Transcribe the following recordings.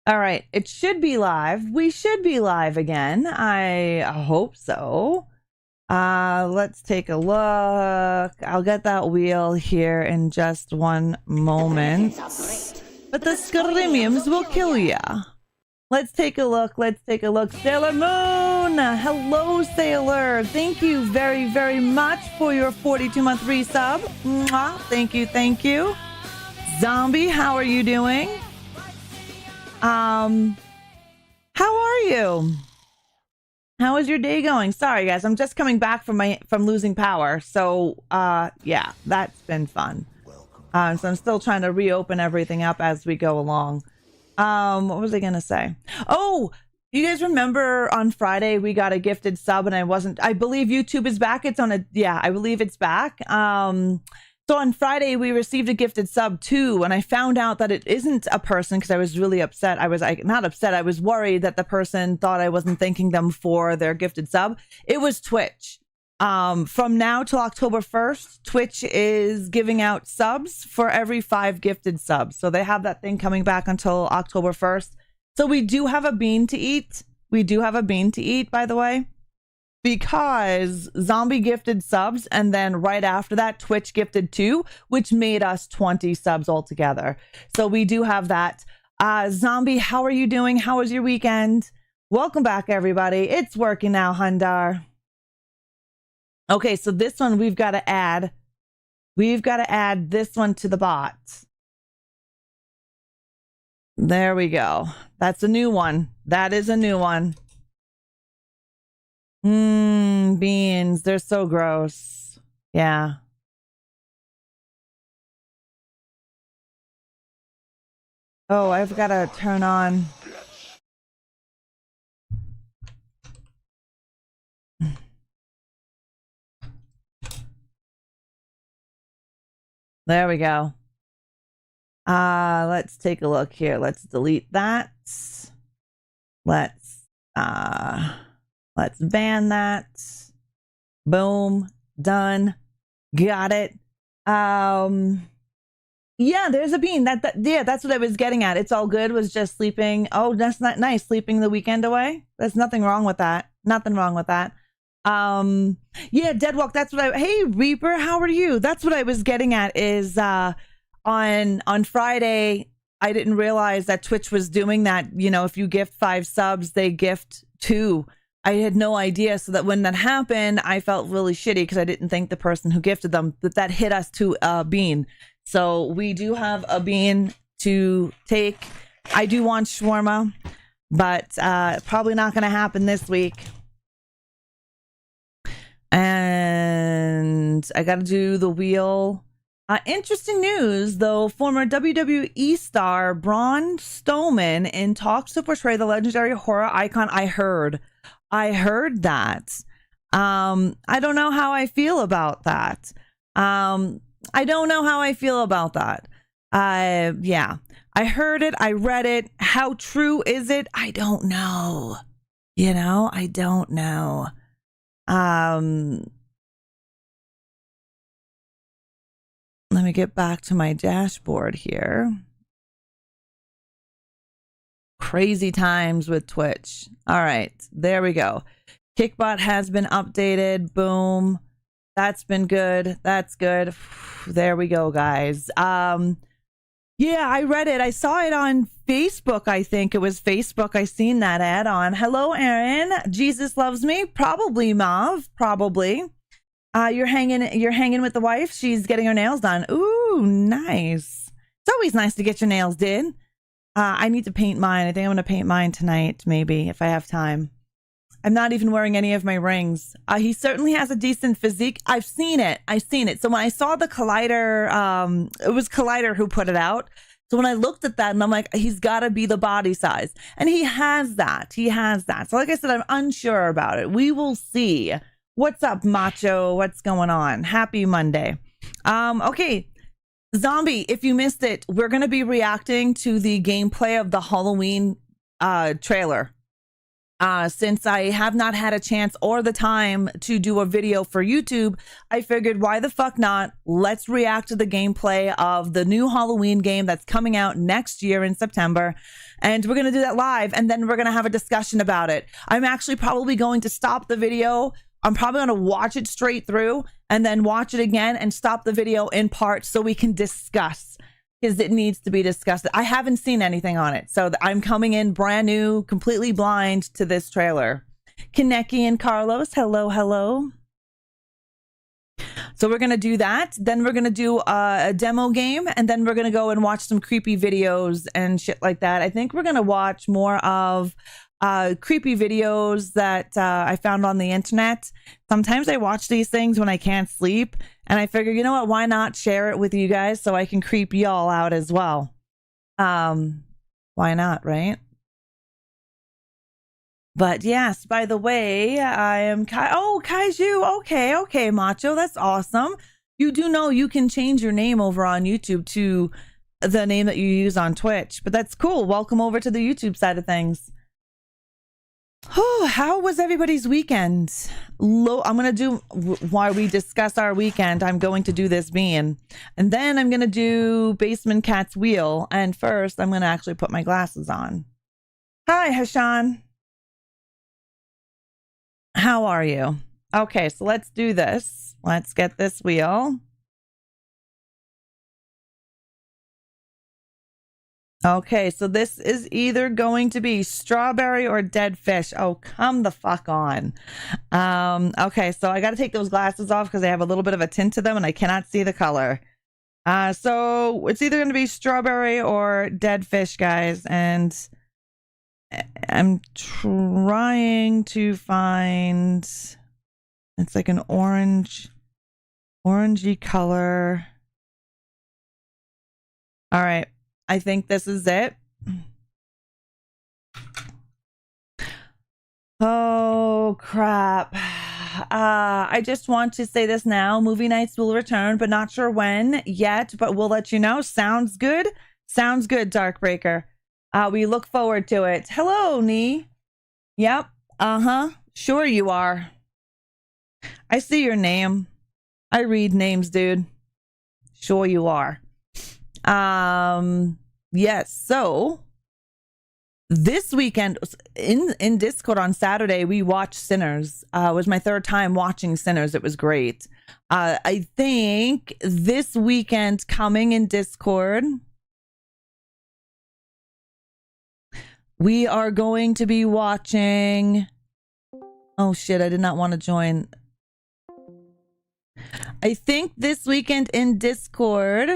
All right, it should be live. We should be live again. I hope so. Let's take a look. I'll get that wheel here in just one moment. But the screamiums will kill ya. Let's take a look. Let's take a look. Sailor Moon. Hello, Sailor. Thank you very, very much for your 42-month resub. Mwah. Thank you. Thank you. Zombie, how are you doing? How are you? How is your day going? Sorry, guys. I'm just coming back from losing power. So, yeah, that's been fun. So I'm still trying to reopen everything up as we go along. What was I going to say? Oh, you guys remember on Friday we got a gifted sub and I believe YouTube is back. It's on I believe it's back. So on Friday we received a gifted sub too, and I found out that it isn't a person because I was really upset. I was not upset. I was worried that the person thought I wasn't thanking them for their gifted sub. It was Twitch. From now till October 1st, Twitch is giving out subs for every 5 gifted subs. So they have that thing coming back until October 1st. So we do have a bean to eat. We do have a bean to eat, by the way, because Zombie gifted subs, and then right after that, Twitch gifted 2, which made us 20 subs altogether. So we do have that. Zombie, how are you doing? How was your weekend? Welcome back, everybody. It's working now, Hundar. Okay, so this one we've got to add. We've got to add this one to the bot. There we go. That's a new one. That is a new one. Beans. They're so gross. Yeah. Oh, I've got to turn on. There we go. Let's take a look here. Let's delete that. Let's ban that. Boom. Done. Got it. Yeah, there's a bean. Yeah, that's what I was getting at. It's all good. Was just sleeping. Oh, that's not nice. Sleeping the weekend away. There's nothing wrong with that. Nothing wrong with that. Yeah, Deadwalk, that's what hey Reaper, how are you? That's what I was getting at is on Friday I didn't realize that Twitch was doing that. You know, if you gift 5 subs, they gift 2. I had no idea. So that when that happened, I felt really shitty because I didn't think the person who gifted them that hit us to a bean. So we do have a bean to take. I do want shawarma, but probably not going to happen this week. And I got to do the wheel. Interesting news, though. Former WWE star Braun Strowman in talks to portray the legendary horror icon. I heard that. I don't know how I feel about that. I don't know how I feel about that. Yeah, I heard it. I read it. How true is it? I don't know. You know, I don't know. Let me get back to my dashboard here. Crazy times with Twitch. All right, there we go. Kickbot has been updated. Boom. That's been good. That's good. There we go, guys. Yeah, I read it. I saw it on Facebook. I think it was Facebook. I seen that ad on. Hello, Aaron. Jesus loves me. Probably, Mav. Probably. You're hanging with the wife. She's getting her nails done. Ooh, nice. It's always nice to get your nails did. I need to paint mine. I think I'm going to paint mine tonight, maybe, if I have time. I'm not even wearing any of my rings. He certainly has a decent physique. I've seen it. So when I saw the Collider, it was Collider who put it out. So when I looked at that and I'm like, he's got to be the body size. And he has that. So like I said, I'm unsure about it. We will see. What's up, Macho? What's going on? Happy Monday. Okay. Zombie, if you missed it, we're going to be reacting to the gameplay of the Halloween trailer. Since I have not had a chance or the time to do a video for YouTube, I figured why the fuck not? Let's react to the gameplay of the new Halloween game that's coming out next year in September. And we're going to do that live, and then we're going to have a discussion about it. I'm actually probably going to stop the video. I'm probably going to watch it straight through and then watch it again and stop the video in parts so we can discuss, because it needs to be discussed. I haven't seen anything on it, so I'm coming in brand new, completely blind to this trailer. Kaneki and Carlos, hello, hello. So we're going to do that. Then we're going to do a demo game, and then we're going to go and watch some creepy videos and shit like that. I think we're going to watch more of creepy videos that I found on the internet. Sometimes I watch these things when I can't sleep, and I figure, you know what, why not share it with you guys so I can creep y'all out as well. Why not, right? But yes, by the way, I am Kaiju. Okay, Macho, that's awesome. You do know you can change your name over on YouTube to the name that you use on Twitch, but that's cool. Welcome over to the YouTube side of things. Oh, how was everybody's weekend? I'm going to do, while we discuss our weekend, I'm going to do this bean. And then I'm going to do Basement Cat's Wheel. And first, I'm going to actually put my glasses on. Hi, Hashan. How are you? Okay, so let's do this. Let's get this wheel. Okay, so this is either going to be strawberry or dead fish. Oh, come the fuck on. Okay, so I got to take those glasses off because they have a little bit of a tint to them and I cannot see the color. So it's either going to be strawberry or dead fish, guys. And I'm trying to find, it's like an orangey color. All right. I think this is it. Oh, crap. I just want to say this now. Movie nights will return, but not sure when yet, but we'll let you know. Sounds good? Sounds good, Darkbreaker. We look forward to it. Hello, Nee. Yep. Uh-huh. Sure you are. I see your name. I read names, dude. Sure you are. Yes, so this weekend in Discord on Saturday, we watched Sinners. It was my third time watching Sinners. It was great. I think this weekend coming in Discord, we are going to be watching, oh shit, I did not want to join. I think this weekend in Discord,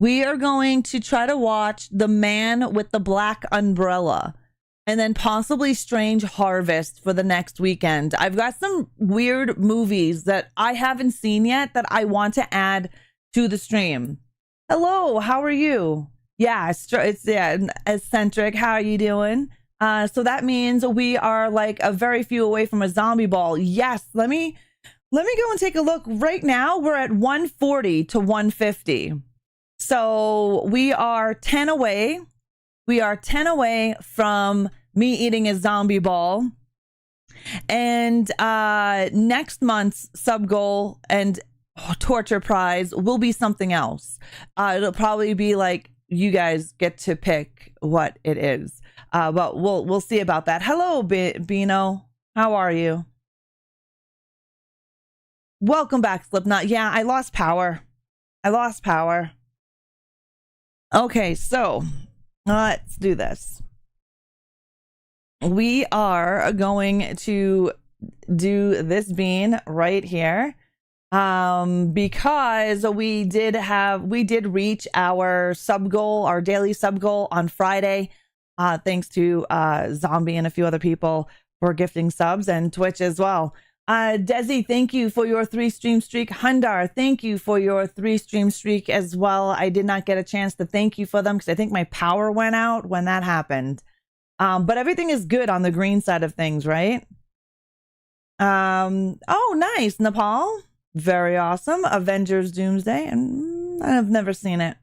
we are going to try to watch The Man with the Black Umbrella and then possibly Strange Harvest for the next weekend. I've got some weird movies that I haven't seen yet that I want to add to the stream. Hello, how are you? Yeah, it's eccentric. How are you doing? So that means we are like a very few away from a zombie ball. Yes, let me go and take a look. Right now, we're at 140 to 150. So we are 10 away. We are 10 away from me eating a zombie ball. And next month's sub goal and torture prize will be something else. It'll probably be like, you guys get to pick what it is. But we'll see about that. Hello, Bino. How are you? Welcome back, Slipknot. Yeah, I lost power. Okay, so let's do this. We are going to do this bean right here. Because we did reach our sub goal, our daily sub goal on Friday. Thanks to Zombie and a few other people for gifting subs, and Twitch as well. Desi, thank you for your 3-stream streak. Hundar, thank you for your 3-stream streak as well. I did not get a chance to thank you for them because I think my power went out when that happened. But everything is good on the green side of things, right? Oh, nice, Nepal. Very awesome. Avengers Doomsday, and I have never seen it.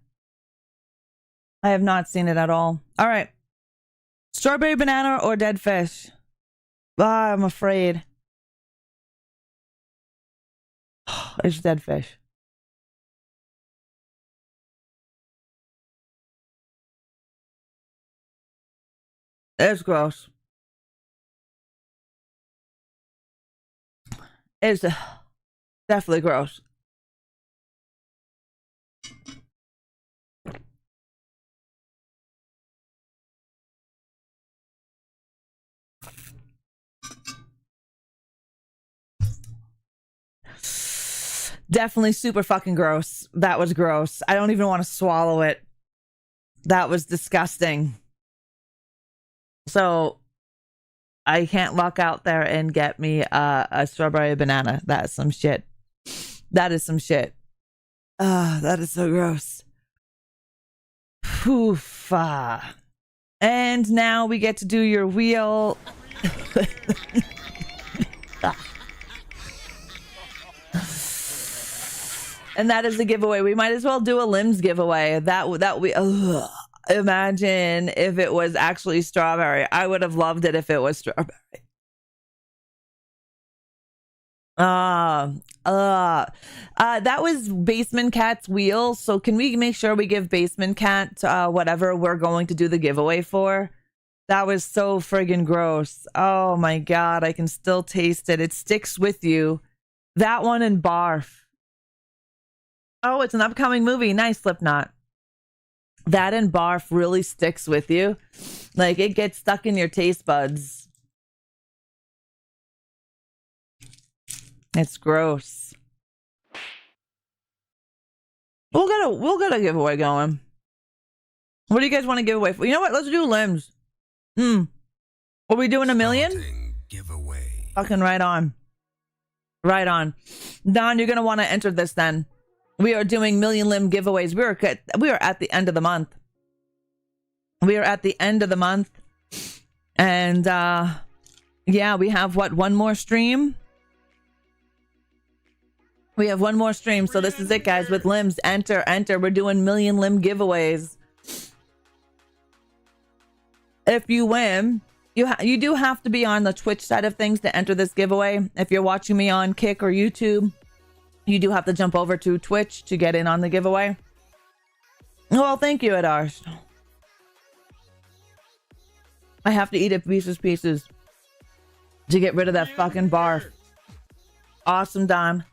I have not seen it at all. All right. Strawberry banana or dead fish? Ah, I'm afraid. It's dead fish. It's gross. It's definitely gross. Definitely super fucking gross. That was gross. I don't even want to swallow it. That was disgusting. So I can't luck out there and get me a strawberry banana. That is some shit. That is some shit. That is so gross. Poof. And now we get to do your wheel. And that is the giveaway. We might as well do a limbs giveaway. Imagine if it was actually strawberry. I would have loved it if it was strawberry. That was Basement Cat's wheel. So can we make sure we give Basement Cat whatever we're going to do the giveaway for? That was so friggin' gross. Oh my God, I can still taste it. It sticks with you. That one and Barf. Oh, it's an upcoming movie. Nice, Slipknot. That and Barf really sticks with you. Like, it gets stuck in your taste buds. It's gross. We'll get a giveaway going. What do you guys want to give away for? You know what? Let's do limbs. Are we doing a million? Giveaway. Fucking right on. Right on. Don, you're gonna want to enter this then. We are doing million limb giveaways. We are at the end of the month. We are at the end of the month. And yeah, we have what, one more stream? We have one more stream. So this is it, guys, with limbs. Enter. We're doing million limb giveaways. If you win, you do have to be on the Twitch side of things to enter this giveaway. If you're watching me on Kick or YouTube, you do have to jump over to Twitch to get in on the giveaway. Well, thank you, Adarsh. I have to eat it pieces to get rid of that fucking barf. Awesome, Don.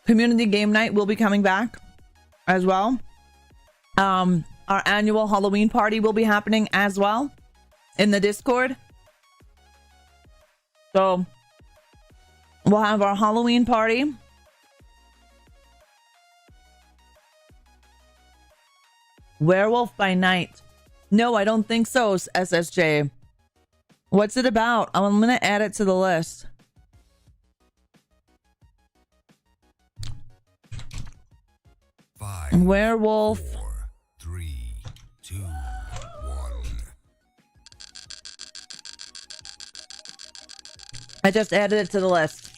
Community game night will be coming back as well. Our annual Halloween party will be happening as well in the Discord. So we'll have our Halloween party. Werewolf by Night. No, I don't think so, SSJ. What's it about? I'm going to add it to the list. Five, werewolf. 4, 3, 2, 1. I just added it to the list.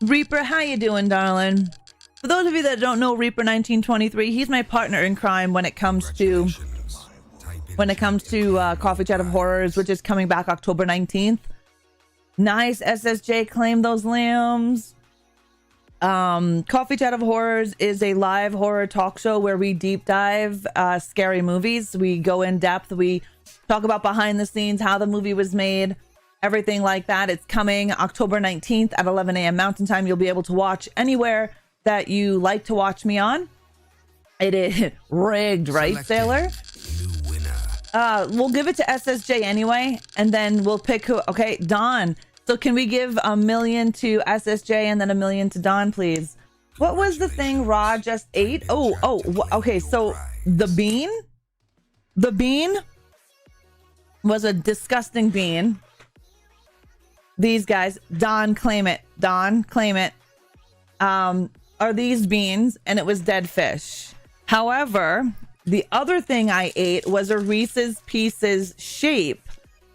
Reaper, how you doing, darling? For those of you that don't know Reaper 1923, he's my partner in crime when it comes to Coffee Chat of Horrors, which is coming back October 19th. Nice, SSJ, claim those limbs. Coffee Chat of Horrors is a live horror talk show where we deep dive scary movies. We go in depth. We talk about behind the scenes, how the movie was made, everything like that. It's coming October 19th at 11 a.m. Mountain Time. You'll be able to watch anywhere that you like to watch me on. It is rigged, right, Sailor? We'll give it to SSJ anyway, and then we'll pick who. Okay, Don. So can we give $1 million to SSJ and then $1 million to Don, please? What was the thing Rod just ate? Okay, so the bean was a disgusting bean. These guys, Don, claim it. Don, claim it. Are these beans, and it was dead fish. However, the other thing I ate was a Reese's Pieces shape.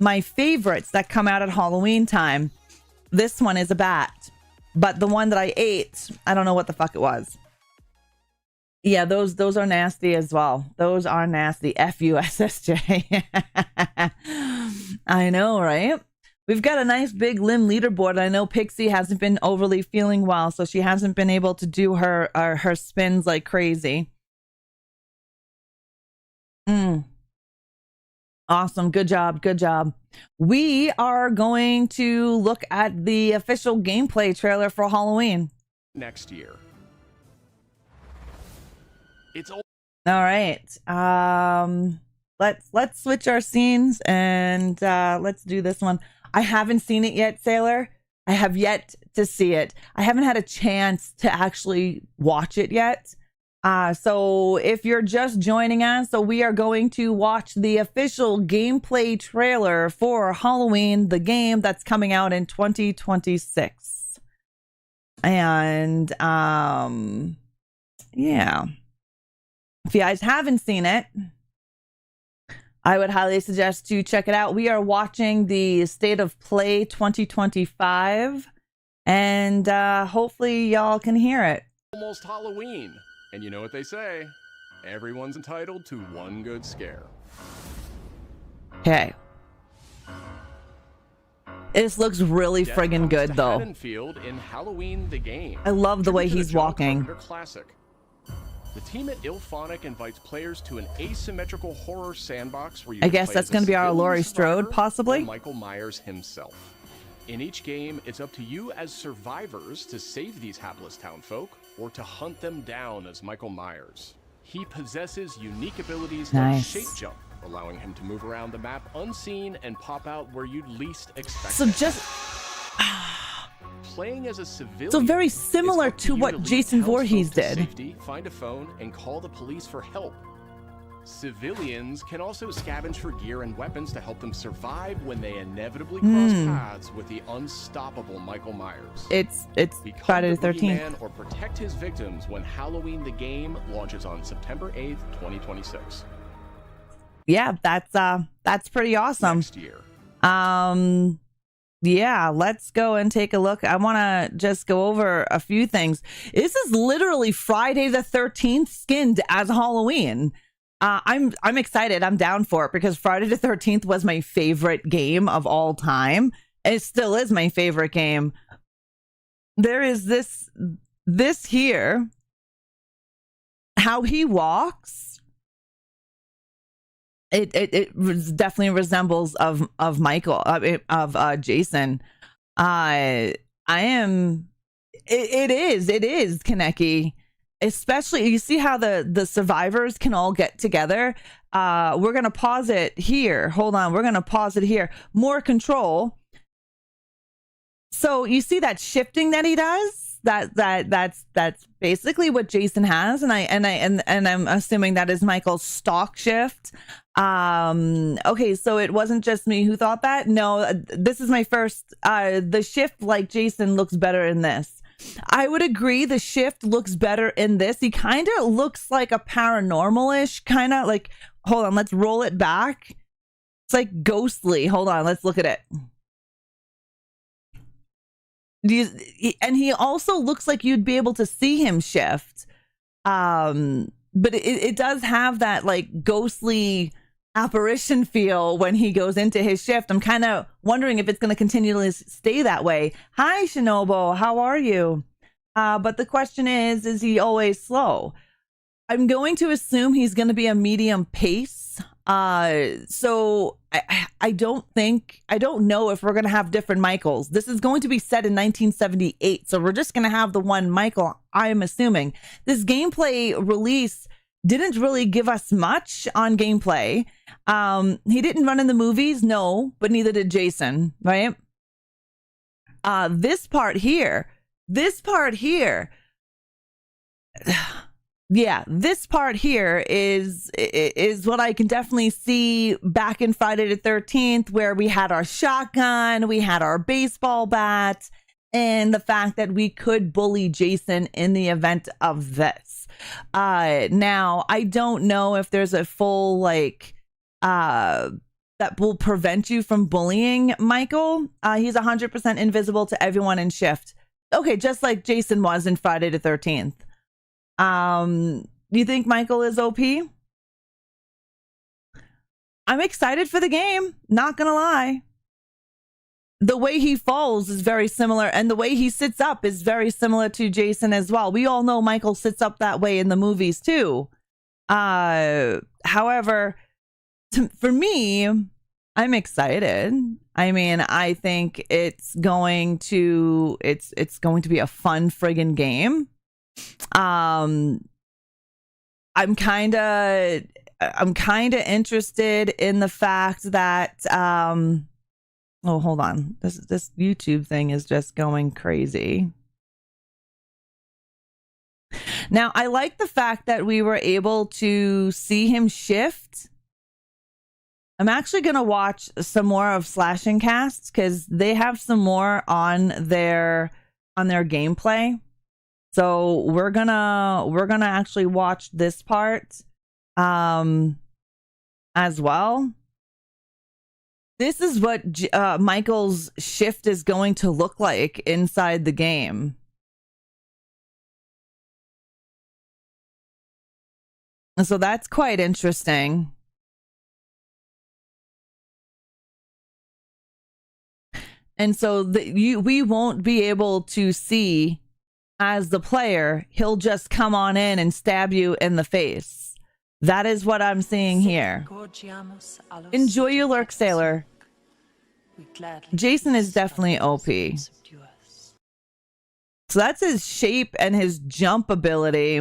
My favorites that come out at Halloween time. This one is a bat, but the one that I ate, I don't know what the fuck it was. Yeah, those are nasty as well. Those are nasty. FUSSJ. I know, right? We've got a nice big limb leaderboard. I know Pixie hasn't been overly feeling well, so she hasn't been able to do her spins like crazy. Awesome. Good job. Good job. We are going to look at the official gameplay trailer for Halloween next year. It's all right. Let's switch our scenes and let's do this one. I haven't seen it yet, Sailor. I have yet to see it. I haven't had a chance to actually watch it yet. So if you're just joining us, so we are going to watch the official gameplay trailer for Halloween, the game that's coming out in 2026. And yeah. If you guys haven't seen it, I would highly suggest to check it out. We are watching the State of Play 2025, and hopefully y'all can hear it. Almost Halloween, and you know what they say, everyone's entitled to one good scare. Okay. This looks really friggin' good, though. Haddonfield in Halloween the Game. I love the way he's walking. Classic. The team at Ilphonic invites players to an asymmetrical horror sandbox where you I guess that's going to be our Laurie Strode, possibly. Michael Myers himself. In each game, it's up to you as survivors to save these hapless townfolk or to hunt them down as Michael Myers. He possesses unique abilities like shape jump, allowing him to move around the map unseen and pop out where you'd least expect. So just playing as a civilian. So very similar to what Jason Voorhees did. Safety, find a phone and call the police for help. Civilians can also scavenge for gear and weapons to help them survive when they inevitably cross paths with the unstoppable Michael Myers. It's Friday the 13th. Or protect his victims when Halloween the Game launches on September 8th, 2026. Yeah, that's pretty awesome. Next year. Yeah, let's go and take a look. I want to just go over a few things. This is literally Friday the 13th skinned as Halloween. I'm excited. I'm down for it because Friday the 13th was my favorite game of all time. It still is my favorite game. There is this here, how he walks. It definitely resembles of Michael, of Jason. It is Kaneki. Especially, you see how the survivors can all get together. We're gonna pause it here. Hold on, we're gonna pause it here. More control. So you see that shifting that he does. That's basically what Jason has, and I'm assuming that is Michael's stock shift. Okay, so it wasn't just me who thought that. No, this is my first. The shift like Jason looks better in this. I would agree the shift looks better in this. He kind of looks like a paranormal-ish, kind of like, hold on, let's roll it back. It's like ghostly. Hold on, let's look at it. And he also looks like you'd be able to see him shift. But it does have that like ghostly apparition feel when he goes into his shift. I'm kind of wondering if it's going to continually stay that way. Hi, Shinobu. How are you? But the question is he always slow? I'm going to assume he's going to be a medium pace. So I don't know if we're going to have different Michaels. This is going to be set in 1978. So we're just going to have the one Michael, I'm assuming. This gameplay release didn't really give us much on gameplay. He didn't run in the movies, no, but neither did Jason, right? This part here, yeah, this part here is what I can definitely see back in Friday the 13th, where we had our shotgun, we had our baseball bat, and the fact that we could bully Jason in the event of this. Now, I don't know if there's a full, like, that will prevent you from bullying Michael. He's 100% invisible to everyone in shift. Okay, just like Jason was in Friday the 13th. You think Michael is OP? I'm excited for the game, not gonna lie. The way he falls is very similar, and the way he sits up is very similar to Jason as well. We all know Michael sits up that way in the movies too. However, for me, I'm excited. I mean, I think it's going to be a fun friggin' game. I'm kind of interested in the fact that oh, hold on. This YouTube thing is just going crazy. Now, I like the fact that we were able to see him shift. I'm actually going to watch some more of Slashing Casts because they have some more on their gameplay. So we're gonna actually watch this part as well. This is what Michael's shift is going to look like inside the game. So that's quite interesting. And so we won't be able to see as the player. He'll just come on in and stab you in the face. That is what I'm seeing here. Enjoy your lurk, Sailor. Jason is definitely OP. So that's his shape and his jump ability.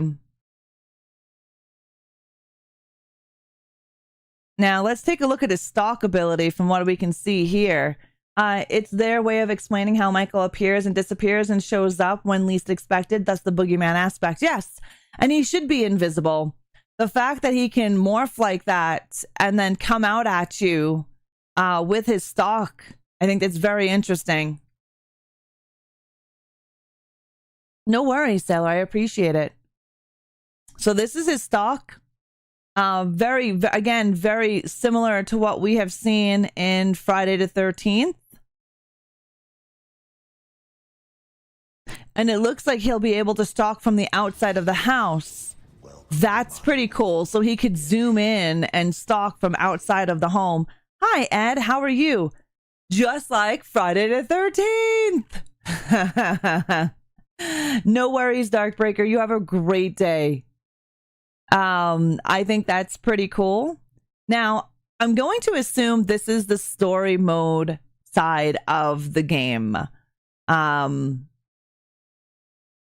Now let's take a look at his stalk ability from what we can see here. It's their way of explaining how Michael appears and disappears and shows up when least expected. That's the boogeyman aspect. Yes, and he should be invisible. The fact that he can morph like that and then come out at you with his stalk, I think that's very interesting. No worries, Sailor. I appreciate it. So this is his stalk. Very similar to what we have seen in Friday the 13th. And it looks like he'll be able to stalk from the outside of the house. That's pretty cool. So he could zoom in and stalk from outside of the home. Hi, Ed. How are you? Just like Friday the 13th. No worries, Darkbreaker. You have a great day. I think that's pretty cool. Now, I'm going to assume this is the story mode side of the game.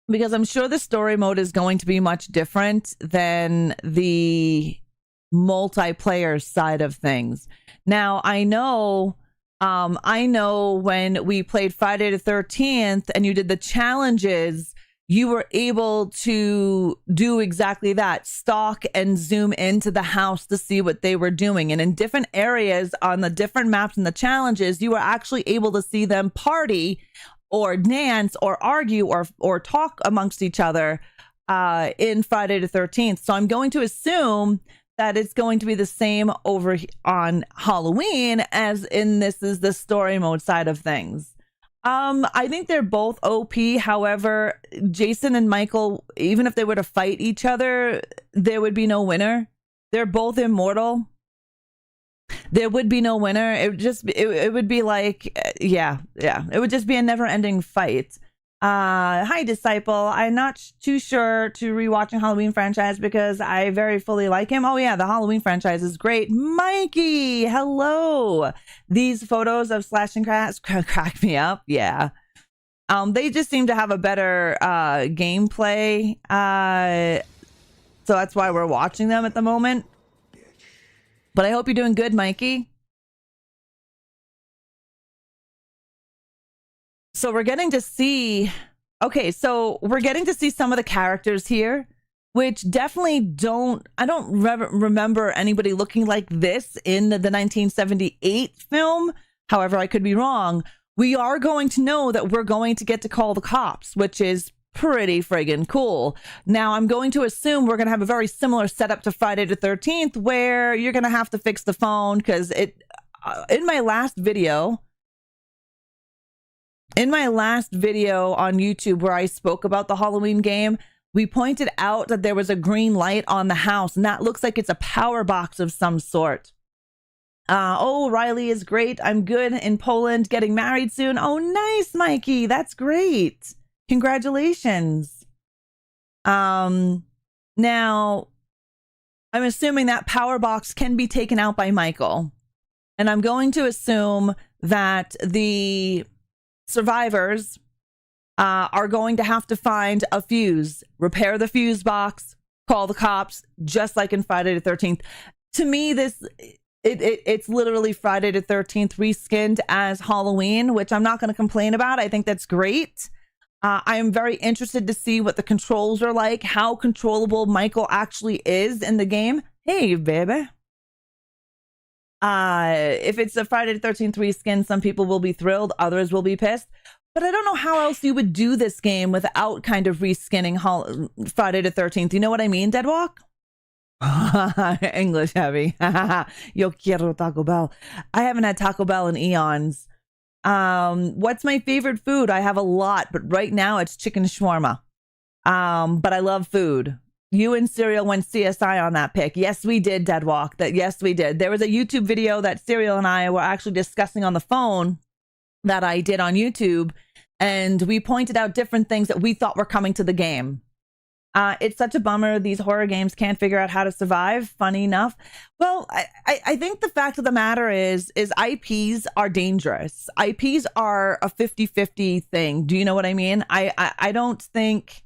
Because I'm sure the story mode is going to be much different than the multiplayer side of things. Now, I know when we played Friday the 13th and you did the challenges, you were able to do exactly that, stalk and zoom into the house to see what they were doing. And in different areas on the different maps and the challenges, you were actually able to see them party or dance or argue or talk amongst each other in Friday the 13th. So I'm going to assume that it's going to be the same over on Halloween as in this is the story mode side of things. I think they're both OP. However, Jason and Michael, even if they were to fight each other, there would be no winner. They're both immortal. There would be no winner. It would be like, yeah. It would just be a never-ending fight. Hi, Disciple. I'm not too sure to rewatching Halloween franchise because I very fully like him. Oh yeah, the Halloween franchise is great. Mikey, hello. These photos of Slashing Cats crack me up. Yeah. They just seem to have a better gameplay. So that's why we're watching them at the moment. But I hope you're doing good, Mikey. So we're getting to see, so we're getting to see some of the characters here, which definitely I don't remember anybody looking like this in the 1978 film. However, I could be wrong. We are going to know that we're going to get to call the cops, which is pretty friggin' cool. Now, I'm going to assume we're going to have a very similar setup to Friday the 13th, where you're going to have to fix the phone because in my last video on YouTube where I spoke about the Halloween game, We pointed out that there was a green light on the house, and that looks like it's a power box of some sort. Oh, Riley is great. I'm good in Poland, getting married soon. Oh, nice, Mikey. That's great. Congratulations. Now, I'm assuming that power box can be taken out by Michael. And I'm going to assume that the survivors are going to have to find a fuse, repair the fuse box, call the cops, just like in Friday the 13th. To me, it's literally Friday the 13th reskinned as Halloween, which I'm not going to complain about. I think that's great. I am very interested to see what the controls are like, how controllable Michael actually is in the game. Hey, baby. If it's a Friday the 13th reskin, some people will be thrilled, others will be pissed. But I don't know how else you would do this game without kind of reskinning Friday the 13th. You know what I mean, Deadwalk? English heavy. Yo quiero Taco Bell. I haven't had Taco Bell in eons. What's my favorite food? I have a lot, but right now it's chicken shawarma. But I love food. You and Serial went CSI on that pick. Yes, we did, Deadwalk. Yes, we did. There was a YouTube video that Serial and I were actually discussing on the phone that I did on YouTube, and we pointed out different things that we thought were coming to the game. It's such a bummer these horror games can't figure out how to survive. Funny enough. Well, I think the fact of the matter is IPs are dangerous. IPs are a 50-50 thing. Do you know what I mean? I don't think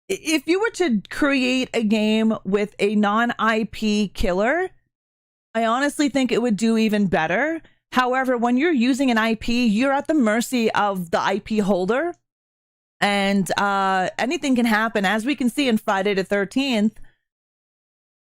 if you were to create a game with a non-IP killer, I honestly think it would do even better. However, when you're using an IP, you're at the mercy of the IP holder. And anything can happen. As we can see in Friday the 13th,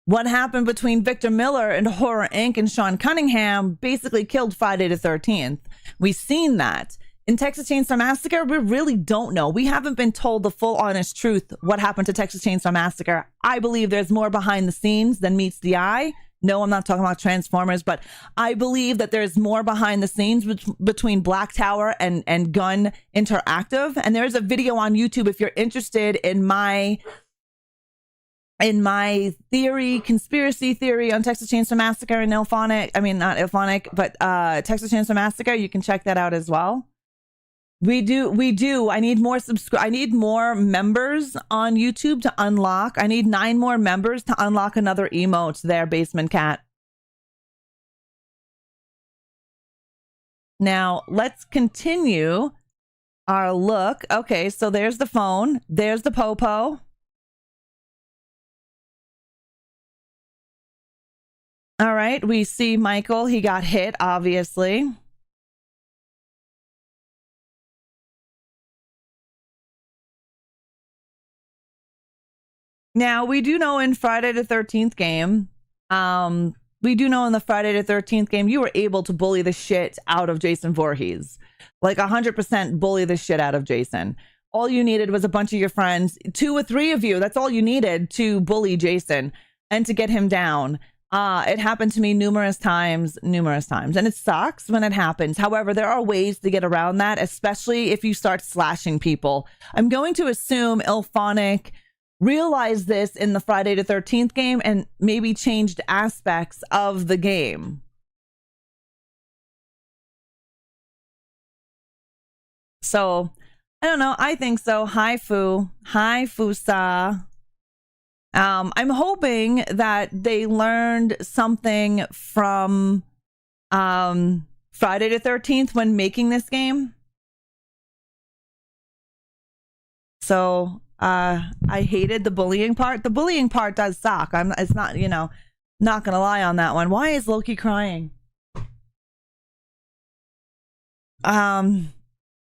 what happened between Victor Miller and Horror Inc. and Sean Cunningham basically killed Friday the 13th. We've seen that. In Texas Chainsaw Massacre, we really don't know. We haven't been told the full honest truth what happened to Texas Chainsaw Massacre. I believe there's more behind the scenes than meets the eye. No, I'm not talking about Transformers, but I believe that there's more behind the scenes between Black Tower and Gun Interactive. And there's a video on YouTube if you're interested in my theory, conspiracy theory on Texas Chainsaw Massacre and Ilphonic. I mean, not Ilphonic, but Texas Chainsaw Massacre. You can check that out as well. We do. I need more I need more members on YouTube to unlock. I need 9 more members to unlock another emote there, Basement Cat. Now, let's continue our look. Okay, so there's the phone. There's the popo. All right, we see Michael. He got hit, obviously. Now, we do know in Friday the 13th game, we do know in the Friday the 13th game, you were able to bully the shit out of Jason Voorhees. Like 100% bully the shit out of Jason. All you needed was a bunch of your friends, 2 or 3 of you. That's all you needed to bully Jason and to get him down. It happened to me numerous times, and it sucks when it happens. However, there are ways to get around that, especially if you start slashing people. I'm going to assume Ilphonic realized this in the Friday the 13th game and maybe changed aspects of the game. So, I don't know. I think so. Hi, Fu. Hi, Fusa. I'm hoping that they learned something from Friday the 13th when making this game. So, I hated the bullying part. The bullying part does suck. It's not, not gonna lie on that one. Why is Loki crying?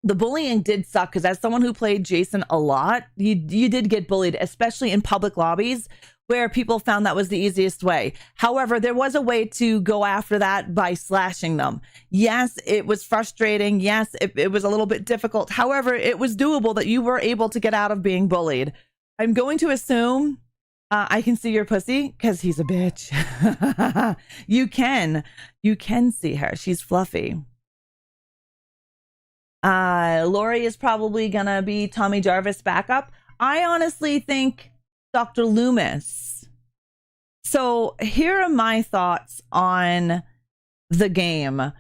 The bullying did suck because as someone who played Jason a lot, you did get bullied, especially in public lobbies where people found that was the easiest way. However, there was a way to go after that by slashing them. Yes, it was frustrating. Yes, it was a little bit difficult. However, it was doable that you were able to get out of being bullied. I'm going to assume I can see your pussy because he's a bitch. You can see her. She's fluffy. Laurie is probably gonna be Tommy Jarvis' backup. I honestly think Dr. Loomis. So here are my thoughts on the game.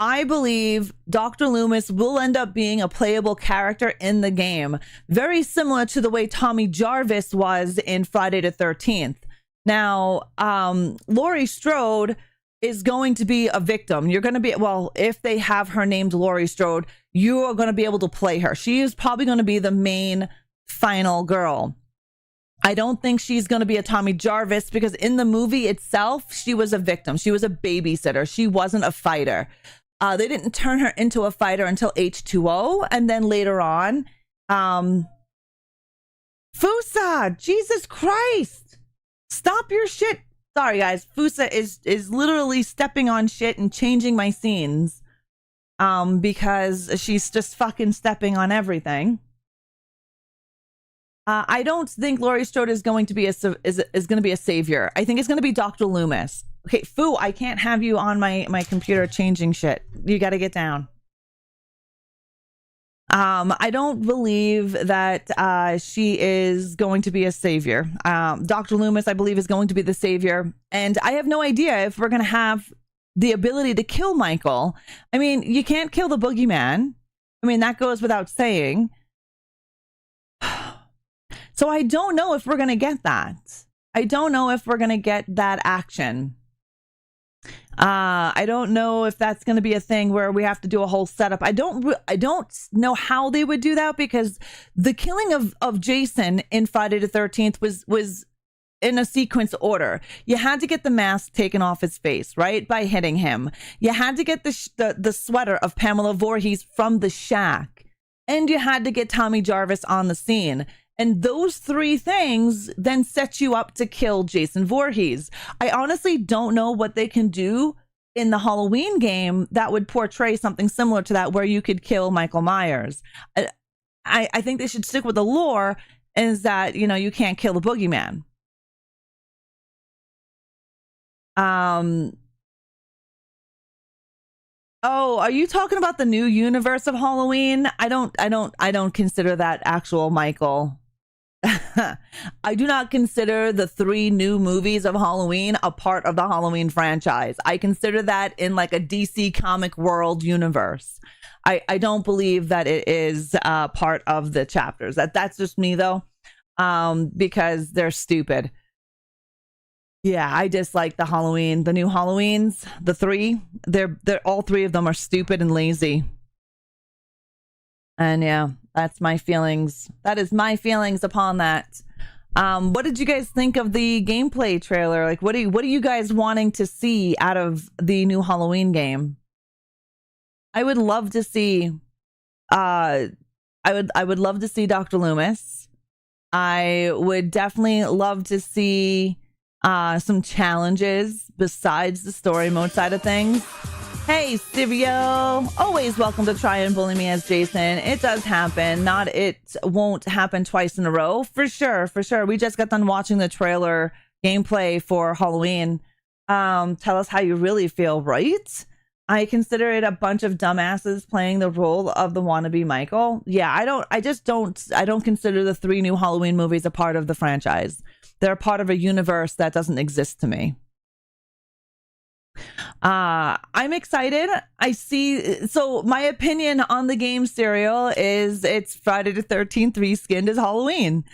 I believe Dr. Loomis will end up being a playable character in the game, very similar to the way Tommy Jarvis was in Friday the 13th. Now, Laurie Strode is going to be a victim. You're going to be, well, if they have her named Laurie Strode, you are going to be able to play her. She is probably going to be the main final girl. I don't think she's going to be a Tommy Jarvis because in the movie itself, she was a victim. She was a babysitter. She wasn't a fighter. They didn't turn her into a fighter until H2O. And then later on, Fusa, Jesus Christ, stop your shit. Sorry, guys. Fusa is literally stepping on shit and changing my scenes because she's just fucking stepping on everything. I don't think Laurie Strode is going to be is going to be a savior. I think it's going to be Dr. Loomis. Okay, Foo, I can't have you on my computer changing shit. You got to get down. I don't believe that she is going to be a savior. Dr. Loomis, I believe, is going to be the savior. And I have no idea if we're going to have the ability to kill Michael. I mean, you can't kill the boogeyman. I mean, that goes without saying. So I don't know if we're going to get that. I don't know if we're going to get that action. I don't know if that's going to be a thing where we have to do a whole setup. I don't know how they would do that because the killing of Jason in Friday the 13th was in a sequence order. You had to get the mask taken off his face, right? By hitting him. You had to get the sweater of Pamela Voorhees from the shack. And you had to get Tommy Jarvis on the scene. And those three things then set you up to kill Jason Voorhees. I honestly don't know what they can do in the Halloween game that would portray something similar to that where you could kill Michael Myers. I think they should stick with the lore is that, you know, you can't kill the boogeyman. Oh, are you talking about the new universe of Halloween? I don't consider that actual Michael. I do not consider the 3 new movies of Halloween a part of the Halloween franchise. I consider that in like a DC comic world universe. I don't believe that it is part of the chapters. That's just me though, because they're stupid. Yeah, I dislike the new Halloweens, the 3. They're all 3 of them are stupid and lazy. And yeah, that's my feelings. That is my feelings upon that. What did you guys think of the gameplay trailer? Like, what are you guys wanting to see out of the new Halloween game? I would love to see. I would love to see Dr. Loomis. I would definitely love to see some challenges besides the story mode side of things. Hey, Stivio, always welcome to try and bully me as Jason. It does happen. It won't happen twice in a row. For sure. We just got done watching the trailer gameplay for Halloween. Tell us how you really feel, right? I consider it a bunch of dumbasses playing the role of the wannabe Michael. Yeah, I don't consider the 3 new Halloween movies a part of the franchise. They're part of a universe that doesn't exist to me. I'm excited. So my opinion on the game serial is it's Friday the 13th reskinned as Halloween.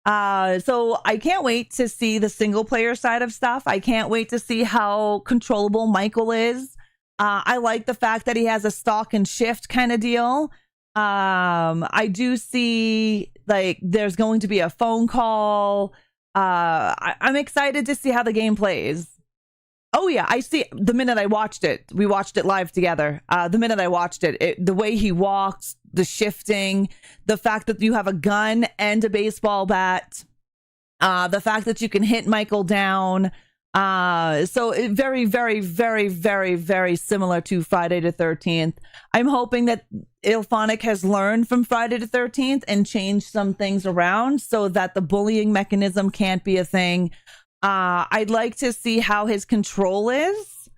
So I can't wait to see the single player side of stuff. I can't wait to see how controllable Michael is. I like the fact that he has a stalk and shift kind of deal. I do see like there's going to be a phone call. I'm excited to see how the game plays. Oh yeah, I see. The minute I watched it, we watched it live together. The minute I watched it, the way he walks, the shifting, the fact that you have a gun and a baseball bat, the fact that you can hit Michael down. So it very, very, very, very, very similar to Friday the 13th. I'm hoping that Ilphonic has learned from Friday the 13th and changed some things around so that the bullying mechanism can't be a thing. I'd like to see how his control is.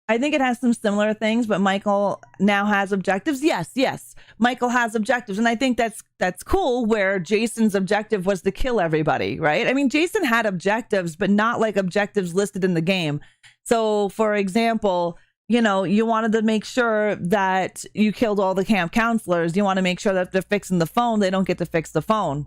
I think it has some similar things, but Michael now has objectives. Yes, Michael has objectives, and I think that's cool. Where Jason's objective was to kill everybody, right? I mean, Jason had objectives, but not like objectives listed in the game. So, for example, you wanted to make sure that you killed all the camp counselors. You want to make sure that if they're fixing the phone, they don't get to fix the phone.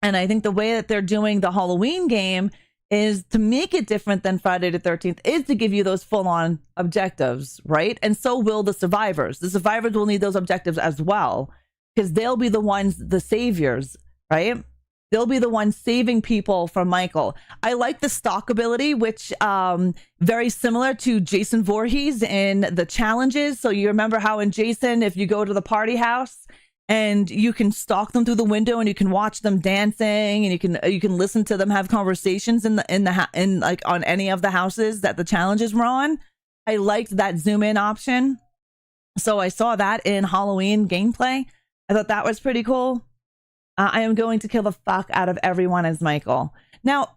And I think the way that they're doing the Halloween game is to make it different than Friday the 13th, is to give you those full-on objectives, right? And so will the survivors. The survivors will need those objectives as well, because they'll be the ones, the saviors, right? They'll be the ones saving people from Michael. I like the stalk ability, which very similar to Jason Voorhees in the challenges. So you remember how in Jason, if you go to the party house and you can stalk them through the window and you can watch them dancing and you can listen to them have conversations in like on any of the houses that the challenges were on. I liked that zoom in option. So I saw that in Halloween gameplay. I thought that was pretty cool. I am going to kill the fuck out of everyone as Michael. Now,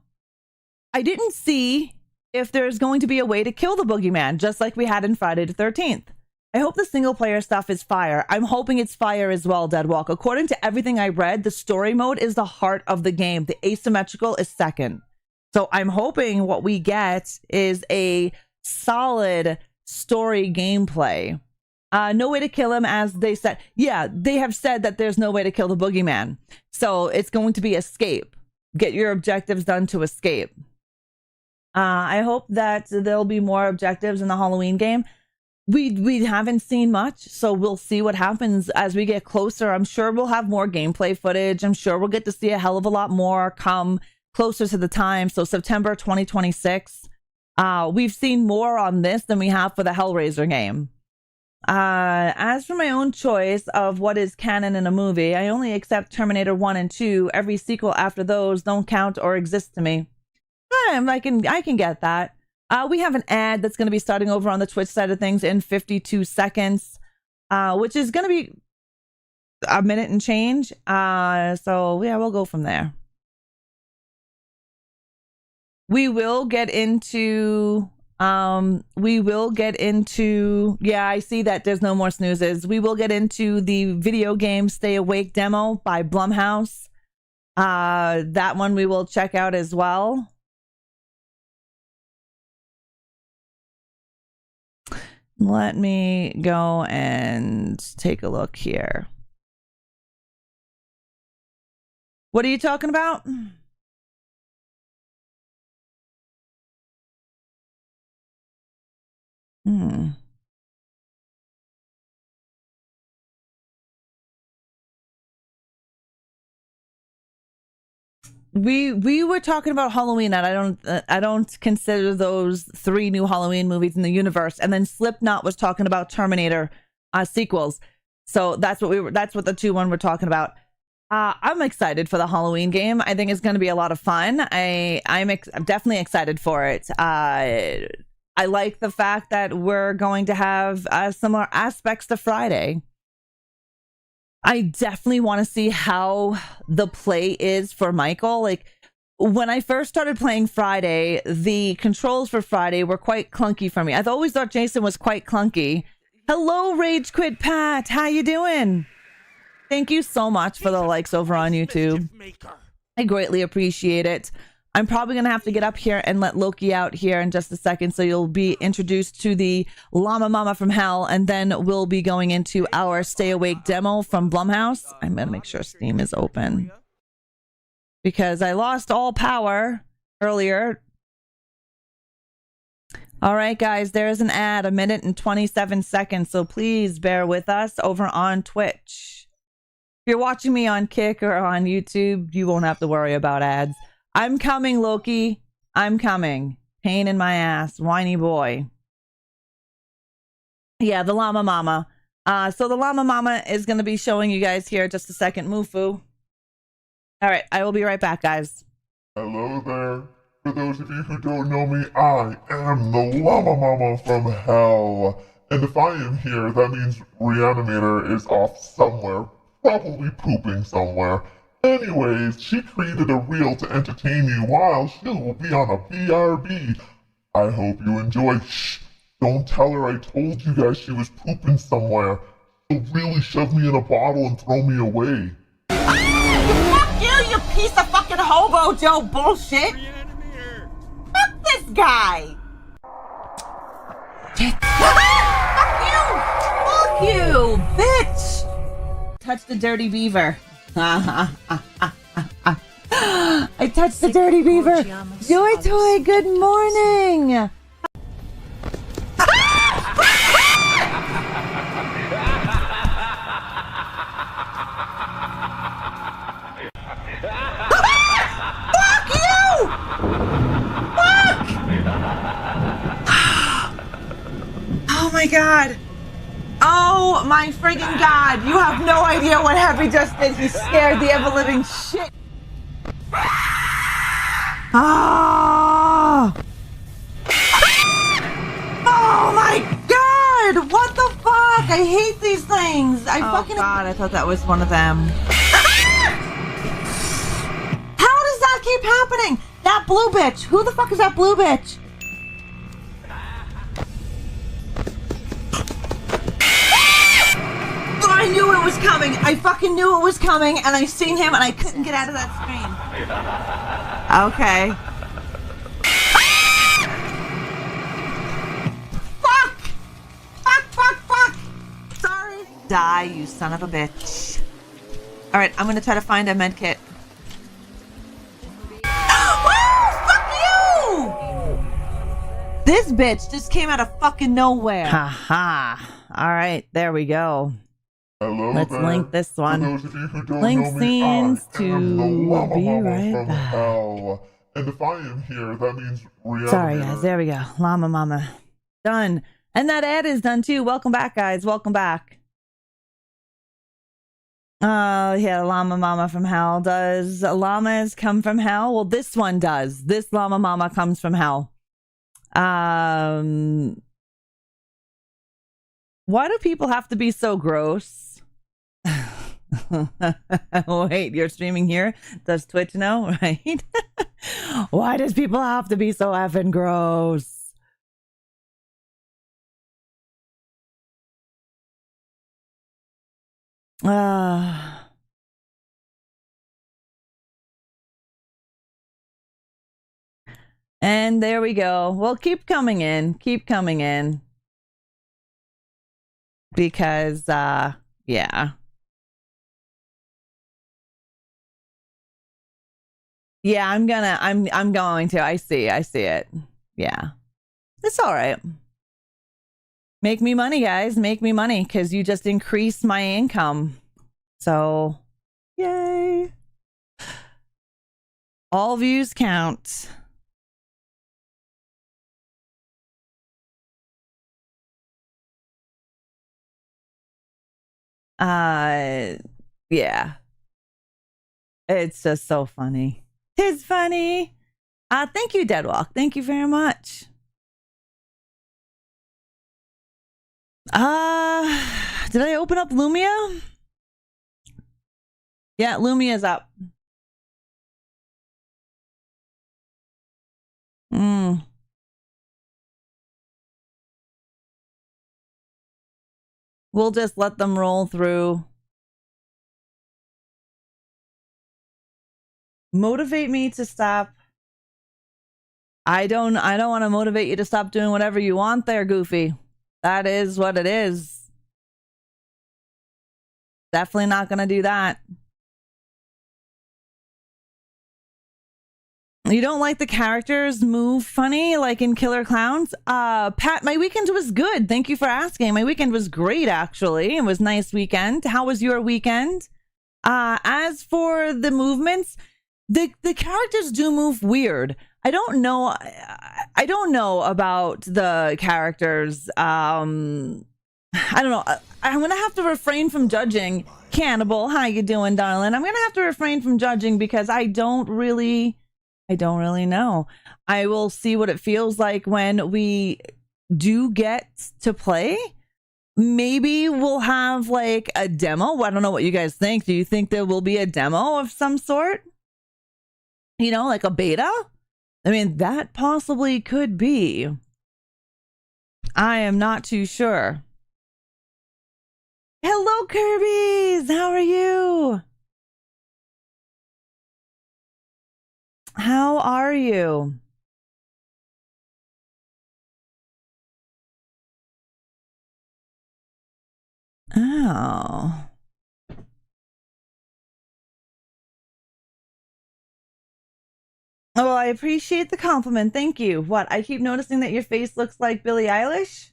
I didn't see if there's going to be a way to kill the boogeyman, just like we had in Friday the 13th. I hope the single player stuff is fire. I'm hoping it's fire as well, Deadwalk. According to everything I read, the story mode is the heart of the game. The asymmetrical is second. So I'm hoping what we get is a solid story gameplay. No way to kill him, as they said. Yeah, they have said that there's no way to kill the boogeyman. So it's going to be escape. Get your objectives done to escape. I hope that there'll be more objectives in the Halloween game. We haven't seen much, so we'll see what happens as we get closer. I'm sure we'll have more gameplay footage. I'm sure we'll get to see a hell of a lot more come closer to the time. So September 2026. We've seen more on this than we have for the Hellraiser game. As for my own choice of what is canon in a movie, I only accept Terminator 1 and 2. Every sequel after those don't count or exist to me. I can get that. We have an ad that's going to be starting over on the Twitch side of things in 52 seconds, which is going to be a minute and change. So yeah, we'll go from there. We will get into, yeah, I see that there's no more snoozes. We will get into the video game Stay Awake demo by Blumhouse. That one we will check out as well. Let me go and take a look here. What are you talking about? We were talking about Halloween, and I don't consider those 3 new Halloween movies in the universe. And then Slipknot was talking about Terminator sequels. So that's what the 2-1 we're talking about. I'm excited for the Halloween game. I think it's going to be a lot of fun. I'm definitely excited for it. I like the fact that we're going to have similar aspects to Friday. I definitely want to see how the play is for Michael. Like, when I first started playing Friday, the controls for Friday were quite clunky for me. I've always thought Jason was quite clunky. Hello, Rage Quit Pat. How you doing? Thank you so much for the likes over on YouTube. I greatly appreciate it. I'm probably going to have to get up here and let Loki out here in just a second, so you'll be introduced to the Llama Mama from Hell, and then we'll be going into our Stay Awake demo from Blumhouse. I'm going to make sure Steam is open, because I lost all power earlier. All right, guys, there's an ad, 1 minute and 27 seconds, so please bear with us over on Twitch. If you're watching me on Kick or on YouTube, you won't have to worry about ads. I'm coming, Loki. I'm coming. Pain in my ass. Whiny boy. Yeah, the Llama Mama. So the Llama Mama is going to be showing you guys here just a second. Mufu. All right, I will be right back, guys. Hello there. For those of you who don't know me, I am the Llama Mama from Hell. And if I am here, that means ReAnimateHer is off somewhere. Probably pooping somewhere. Anyways, she created a reel to entertain you while she will be on a BRB. I hope you enjoy. Shh! Don't tell her I told you guys she was pooping somewhere. She'll really shove me in a bottle and throw me away. Fuck you, you piece of fucking hobo Joe bullshit! Fuck this guy! Fuck you, bitch! Touch the dirty beaver. I touched the dirty beaver. Joy Toy, good morning. Fuck you! Fuck! Oh my god. Oh my friggin' god. You have no idea what Heavy just did. He scared the ever-living shit. Oh! Oh my god! What the fuck? I hate these things. I fucking. Oh god, I thought that was one of them. How does that keep happening? That blue bitch. Who the fuck is that blue bitch? I knew it was coming. I fucking knew it was coming, and I seen him, and I couldn't get out of that screen. Okay. Fuck! Fuck, fuck, fuck! Sorry. Die, you son of a bitch. Alright, I'm gonna try to find a med kit. Oh, fuck you! This bitch just came out of fucking nowhere. Haha. All right, there we go. Hello Let's there. link this one. For those of you who don't Link know me, scenes I am the to Llama be Mama right from back. hell. And if I am here, that means ReAnimateHer. Sorry, guys. There we go. Llama Mama. Done. And that ad is done too. Welcome back, guys. Welcome back. Yeah, Llama Mama from hell. Does llamas come from hell? Well, this one does. This Llama Mama comes from hell. Why do people have to be so gross? Wait, you're streaming here? Does Twitch know? Right? Why does people have to be so effing gross? And there we go. Well, keep coming in. Keep coming in. Because, yeah. Yeah, I'm going to. I see it. Yeah. It's all right. Make me money, guys. Make me money, because you just increased my income. So, yay. All views count. Yeah. It's just so funny. It's funny. Thank you, Deadwalk. Thank you very much. Did I open up Lumia? Yeah, Lumia's up. We'll just let them roll through. Motivate me to stop. I don't want to motivate you to stop doing whatever you want there, Goofy. That is what it is. Definitely not going to do that. You don't like the characters move funny like in Killer Clowns? Pat, my weekend was good. Thank you for asking. My weekend was great, actually. It was a nice weekend. How was your weekend? As for the movements, the characters do move weird. I don't know about the characters. I don't know. I'm gonna have to refrain from judging. Cannibal, how you doing, darling? I'm gonna have to refrain from judging because I don't really know. I will see what it feels like when we do get to play. Maybe we'll have like a demo. I don't know what you guys think. Do you think there will be a demo of some sort? You know, like a beta? I mean, that possibly could be. I am not too sure. Hello, Kirby's. How are you? How are you? Oh. Oh, I appreciate the compliment. Thank you. What? I keep noticing that your face looks like Billie Eilish?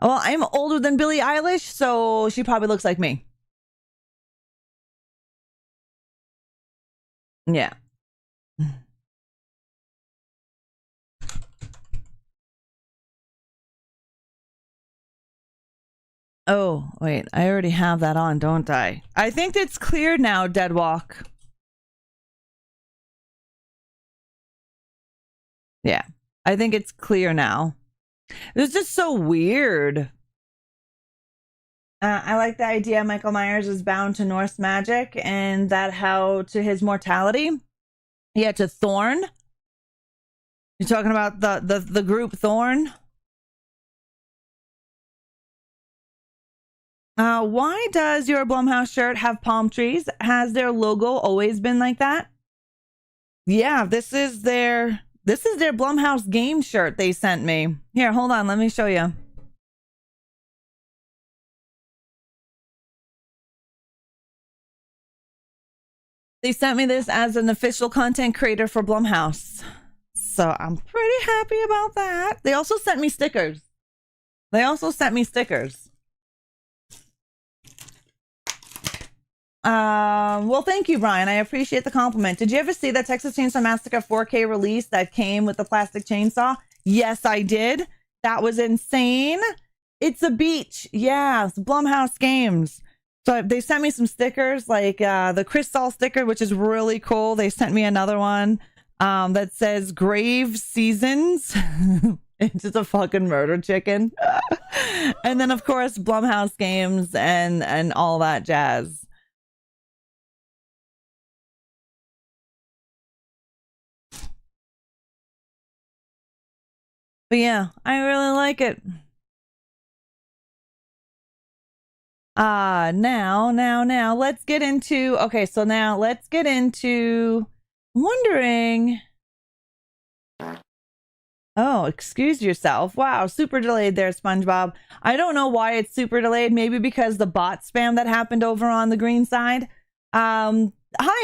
Well, I'm older than Billie Eilish, so she probably looks like me. Yeah. Oh, wait. I already have that on, don't I? I think it's clear now, Deadwalk. Yeah. I think it's clear now. It was just so weird. I like the idea Michael Myers is bound to Norse magic and that how to his mortality. Yeah, to Thorn. You're talking about the group Thorn? Why does your Blumhouse shirt have palm trees? Has their logo always been like that? Yeah, this is their Blumhouse game shirt they sent me. Here, hold on, let me show you. They sent me this as an official content creator for Blumhouse. So I'm pretty happy about that. They also sent me stickers. Well, thank you, Brian. I appreciate the compliment. Did you ever see that Texas Chainsaw Massacre 4K release that came with the plastic chainsaw? Yes, I did. That was insane. It's a beach. Yeah, it's Blumhouse Games. So they sent me some stickers, like the Crystal sticker, which is really cool. They sent me another one that says Grave Seasons. It's just a fucking murder chicken. And then, of course, Blumhouse Games and all that jazz. But yeah, I really like it. Now, let's get into, okay, so now let's get into, I'm wondering, oh, excuse yourself. Wow, super delayed there, SpongeBob. I don't know why it's super delayed, maybe because the bot spam that happened over on the green side. Hi,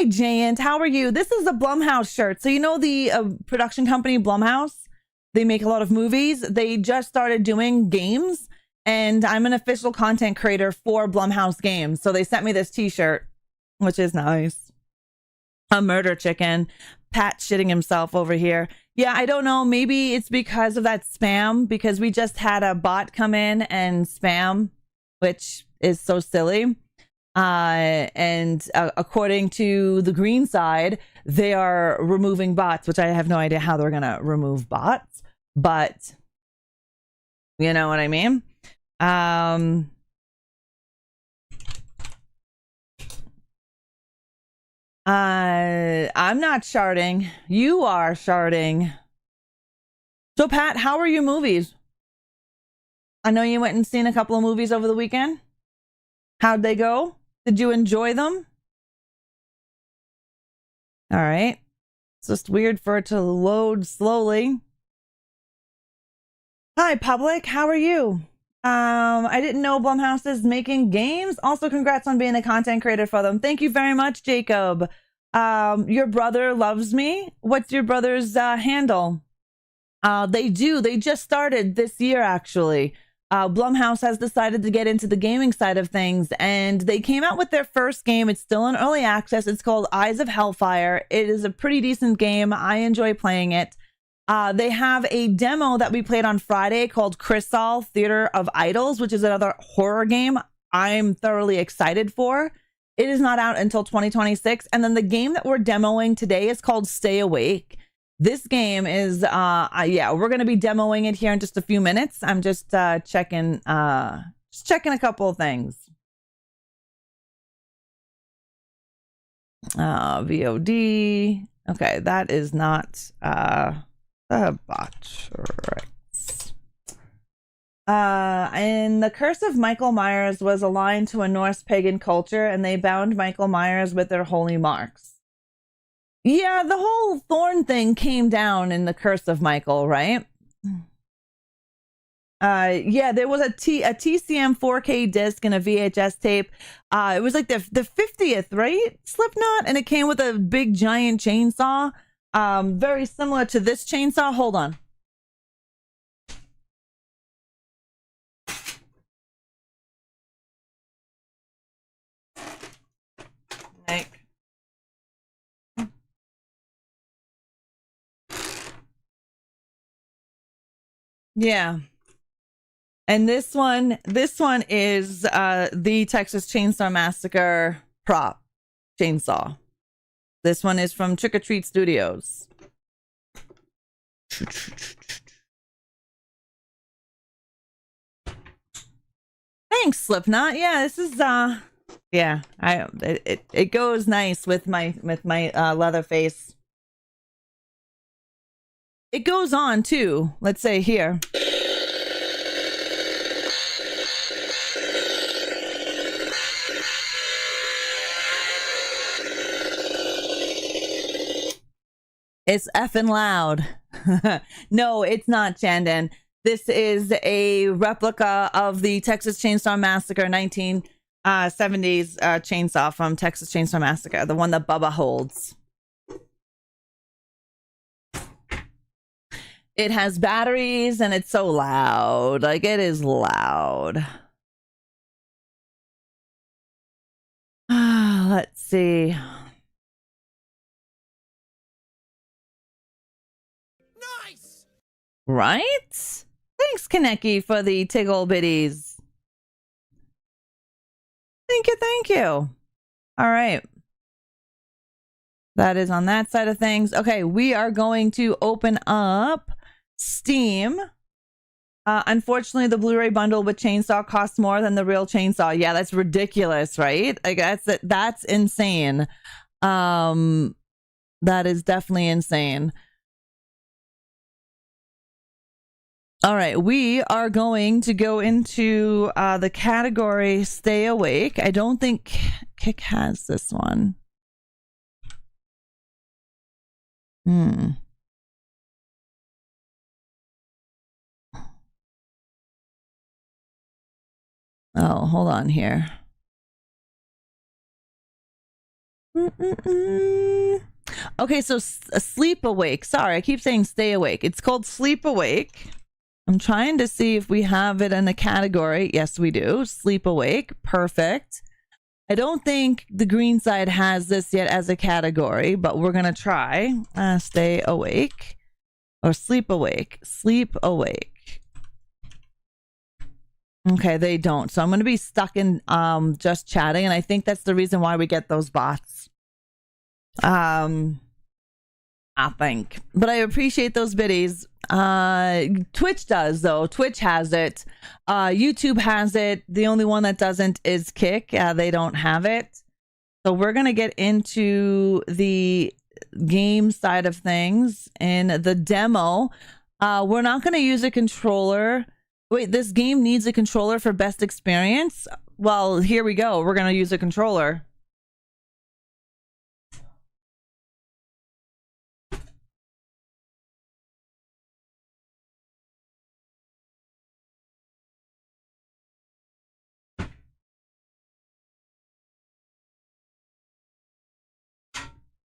Jayant, how are you? This is a Blumhouse shirt. So you know the production company Blumhouse? They make a lot of movies. They just started doing games, and I'm an official content creator for Blumhouse Games. So they sent me this t-shirt, which is nice. A murder chicken. Pat shitting himself over here. Yeah, I don't know. Maybe it's because of that spam, because we just had a bot come in and spam, which is so silly. And according to the green side, they are removing bots, which I have no idea how they're going to remove bots, but you know what I mean? I'm not sharding. You are sharding. So Pat, how are your movies? I know you went and seen a couple of movies over the weekend. How'd they go? Did you enjoy them? All right. It's just weird for it to load slowly. Hi, public. How are you? I didn't know Blumhouse is making games. Also, congrats on being a content creator for them. Thank you very much, Jacob. Your brother loves me. What's your brother's handle? They do. They just started this year, actually. Blumhouse has decided to get into the gaming side of things, and they came out with their first game. It's still in early access. It's called Eyes of Hellfire. It is a pretty decent game. I enjoy playing it. They have a demo that we played on Friday called Crystal Theater of Idols, which is another horror game I'm thoroughly excited for. It is not out until 2026. And then the game that we're demoing today is called Stay Awake. This game is, yeah, we're going to be demoing it here in just a few minutes. I'm just checking a couple of things. VOD. Okay, that is not the bot rights. And the curse of Michael Myers was aligned to a Norse pagan culture, and they bound Michael Myers with their holy marks. Yeah, the whole thorn thing came down in the curse of Michael, right? Yeah, there was a TCM 4K disc and a VHS tape. It was like the 50th, right? Slipknot, and it came with a big giant chainsaw. Very similar to this chainsaw. Hold on. Like, yeah. And this one is the Texas Chainsaw Massacre prop chainsaw. This one is from Trick or Treat Studios. Thanks, Slipknot. Yeah, this is yeah, it goes nice with my leather face. It goes on too. Let's say here. It's effing loud. No, it's not, Chandon. This is a replica of the Texas Chainsaw Massacre 1970s chainsaw from Texas Chainsaw Massacre, the one that Bubba holds. It has batteries and it's so loud. Like, it is loud. Let's see. Nice! Right? Thanks, Kaneki, for the tiggle bitties. Thank you, thank you. All right. That is on that side of things. Okay, we are going to open up Steam. Unfortunately, the Blu-ray bundle with chainsaw costs more than the real chainsaw. Yeah, that's ridiculous, right? Like, that's insane. That is definitely insane. All right, we are going to go into the category Stay Awake. I don't think Kick has this one. Oh, hold on here. Okay, so Sleep Awake. Sorry, I keep saying Stay Awake. It's called Sleep Awake. I'm trying to see if we have it in a category. Yes, we do. Sleep Awake. Perfect. I don't think the green side has this yet as a category, but we're going to try. Stay Awake or Sleep Awake. Sleep Awake. Okay, they don't. So I'm going to be stuck in just chatting, and I think that's the reason why we get those bots. I think. But I appreciate those biddies. Twitch does, though. Twitch has it. YouTube has it. The only one that doesn't is Kick. They don't have it. So we're going to get into the game side of things. In the demo, we're not going to use a controller. Wait, this game needs a controller for best experience? Well, here we go. We're going to use a controller.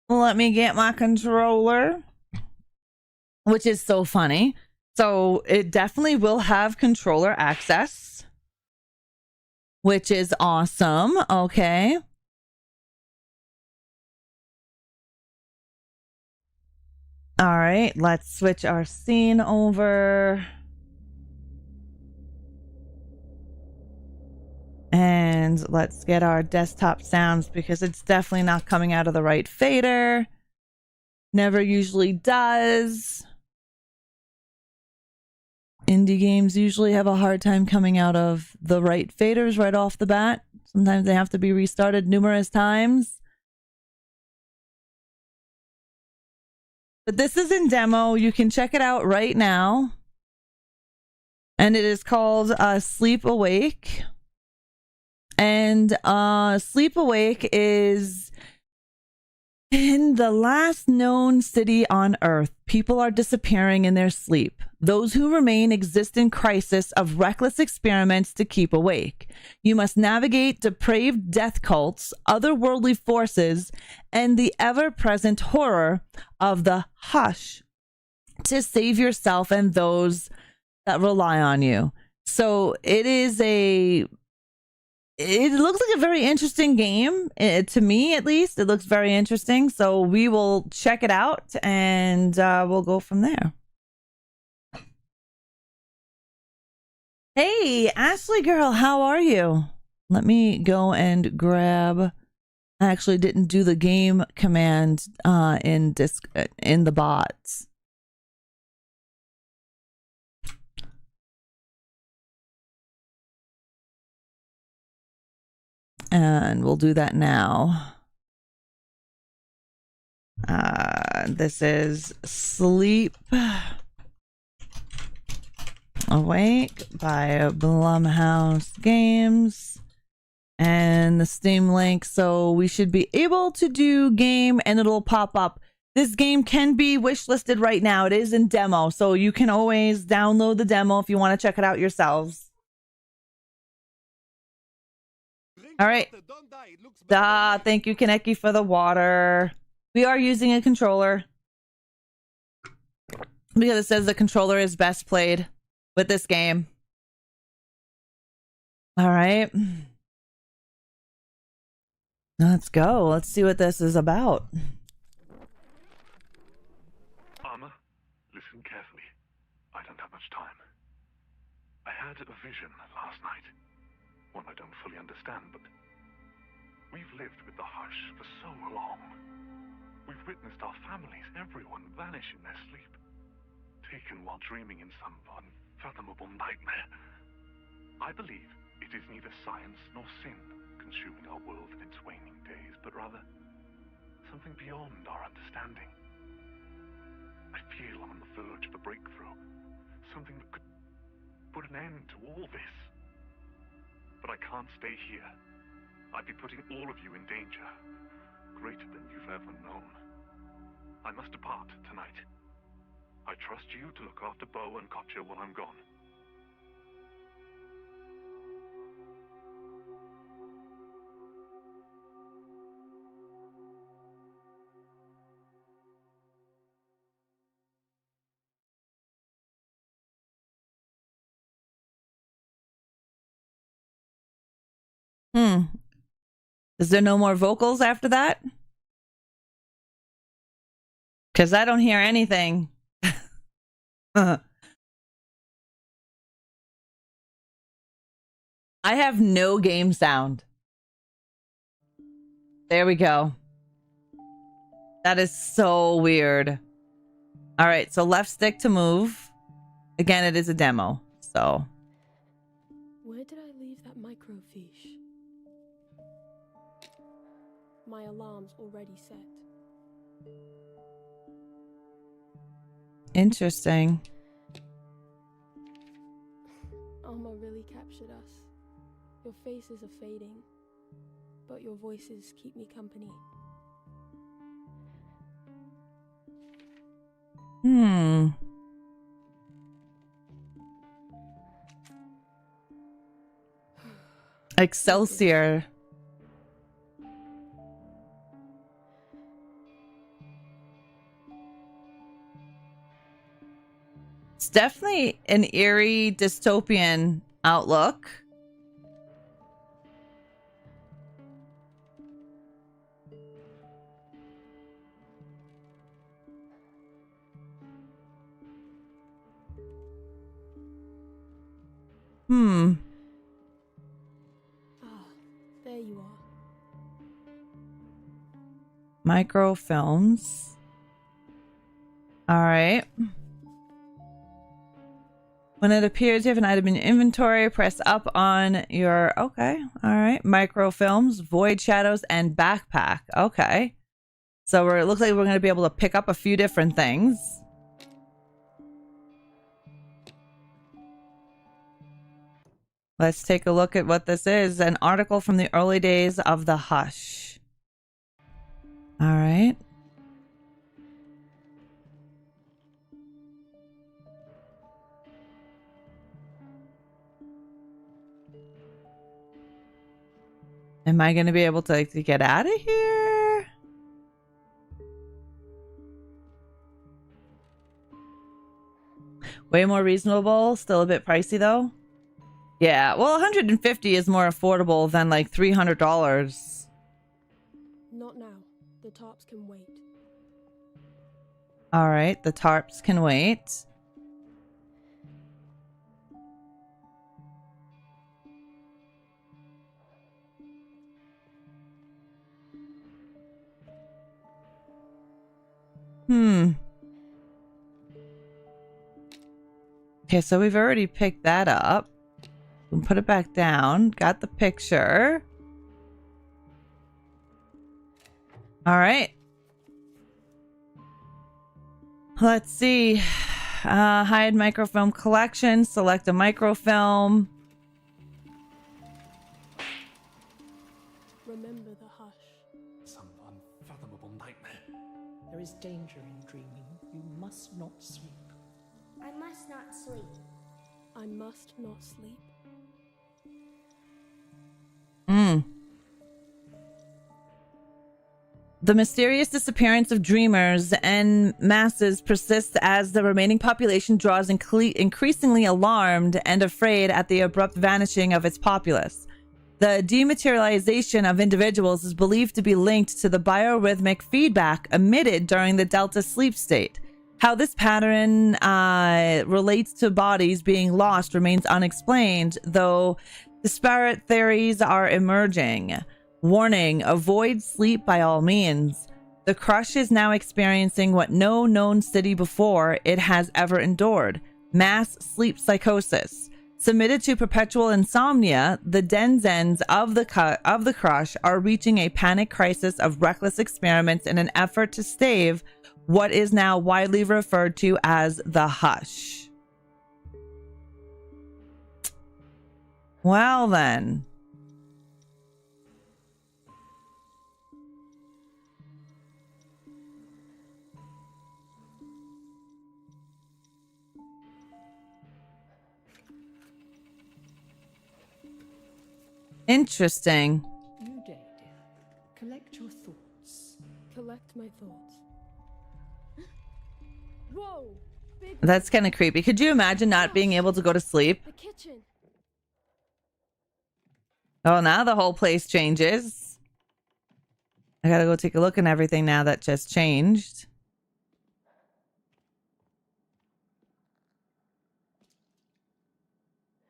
Let me get my controller, which is so funny. So it definitely will have controller access, which is awesome. Okay. All right, let's switch our scene over. And let's get our desktop sounds because it's definitely not coming out of the right fader. Never usually does. Indie games usually have a hard time coming out of the right faders right off the bat. Sometimes they have to be restarted numerous times. But this is in demo. You can check it out right now. And it is called Sleep Awake. And Sleep Awake is in the last known city on Earth. People are disappearing in their sleep. Those who remain exist in crisis of reckless experiments to keep awake. You must navigate depraved death cults, otherworldly forces, and the ever-present horror of the hush to save yourself and those that rely on you. So it looks like a very interesting game. To me, at least, it looks very interesting. So we will check it out and we'll go from there. Hey, Ashley girl, how are you? Let me go and grab. I actually didn't do the game command in the bots. And we'll do that now. This is Sleep Awake by Blumhouse Games. And the Steam link. So we should be able to do game and it'll pop up. This game can be wishlisted right now. It is in demo. So you can always download the demo if you want to check it out yourselves. All right. Thank you, Kaneki, for the water. We are using a controller because it says the controller is best played with this game. All right. Let's go. Let's see what this is about. Armor, listen carefully. I don't have much time. I had a vision last night. One I don't fully understand, but we've lived with the hush for so long. We've witnessed our families, everyone, vanish in their sleep, taken while dreaming in some unfathomable nightmare. I believe it is neither science nor sin consuming our world in its waning days, but rather something beyond our understanding. I feel I'm on the verge of a breakthrough, something that could put an end to all this. But I can't stay here. I'd be putting all of you in danger, greater than you've ever known. I must depart tonight. I trust you to look after Bo and Gotcha while I'm gone. Is there no more vocals after that? Because I don't hear anything. I have no game sound. There we go. That is so weird. All right, so left stick to move. Again, it is a demo, so. Where did I leave that microfiche? My alarm's already set. Interesting. Alma really captured us. Your faces are fading, but your voices keep me company. Excelsior. It's definitely an eerie dystopian outlook. There you are. Microfilms. All right. When it appears you have an item in your inventory, press up on your... Okay. All right. Microfilms, void shadows, and backpack. Okay. So it looks like we're going to be able to pick up a few different things. Let's take a look at what this is. An article from the early days of the Hush. All right. Am I going to be able to get out of here? Way more reasonable. Still a bit pricey, though. Yeah, well, 150 is more affordable than like $300. Not now. The tarps can wait. All right, the tarps can wait. Okay, so we've already picked that up. We'll put it back down. Got the picture. All right. Let's see. Hide microfilm collection. Select a microfilm. Remember the hush. Some unfathomable nightmare. There is danger in dreaming. You must not sleep. I must not sleep. I must not sleep. The mysterious disappearance of dreamers and masses persists as the remaining population draws increasingly alarmed and afraid at the abrupt vanishing of its populace. The dematerialization of individuals is believed to be linked to the biorhythmic feedback emitted during the delta sleep state. How this pattern relates to bodies being lost remains unexplained, though disparate theories are emerging. Warning, avoid sleep by all means. The Crush is now experiencing what no known city before it has ever endured: mass sleep psychosis. Submitted to perpetual insomnia, the denizens of the Crush are reaching a panic crisis of reckless experiments in an effort to stave what is now widely referred to as the Hush. Well then. Interesting. New day, dear. Collect your thoughts. Collect my thoughts. Whoa! Big That's kind of creepy. Could you imagine not being able to go to sleep? the kitchen. Oh, now the whole place changes. I gotta go take a look at everything now that just changed.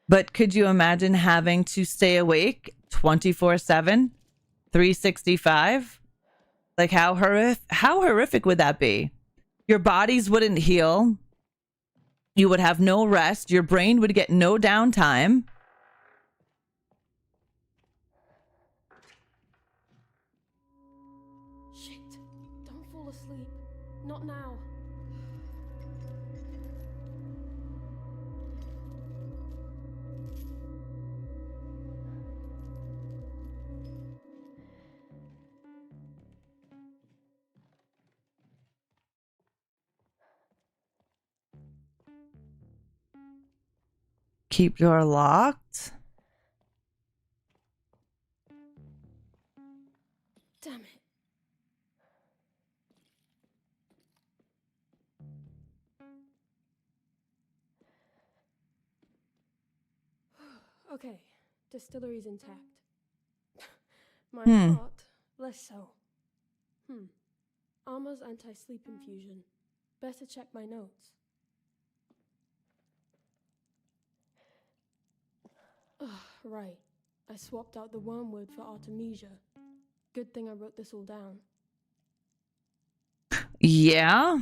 But could you imagine having to stay awake 24/7, 365? Like how horrific would that be? Your bodies wouldn't heal. You would have no rest. Your brain would get no downtime. Shit! Don't fall asleep. Not now. Keep door locked. Damn it. Okay, distillery's intact. My heart, less so. Armor's anti-sleep infusion. Better check my notes. Right. I swapped out the wormwood for Artemisia. Good thing I wrote this all down. Yeah.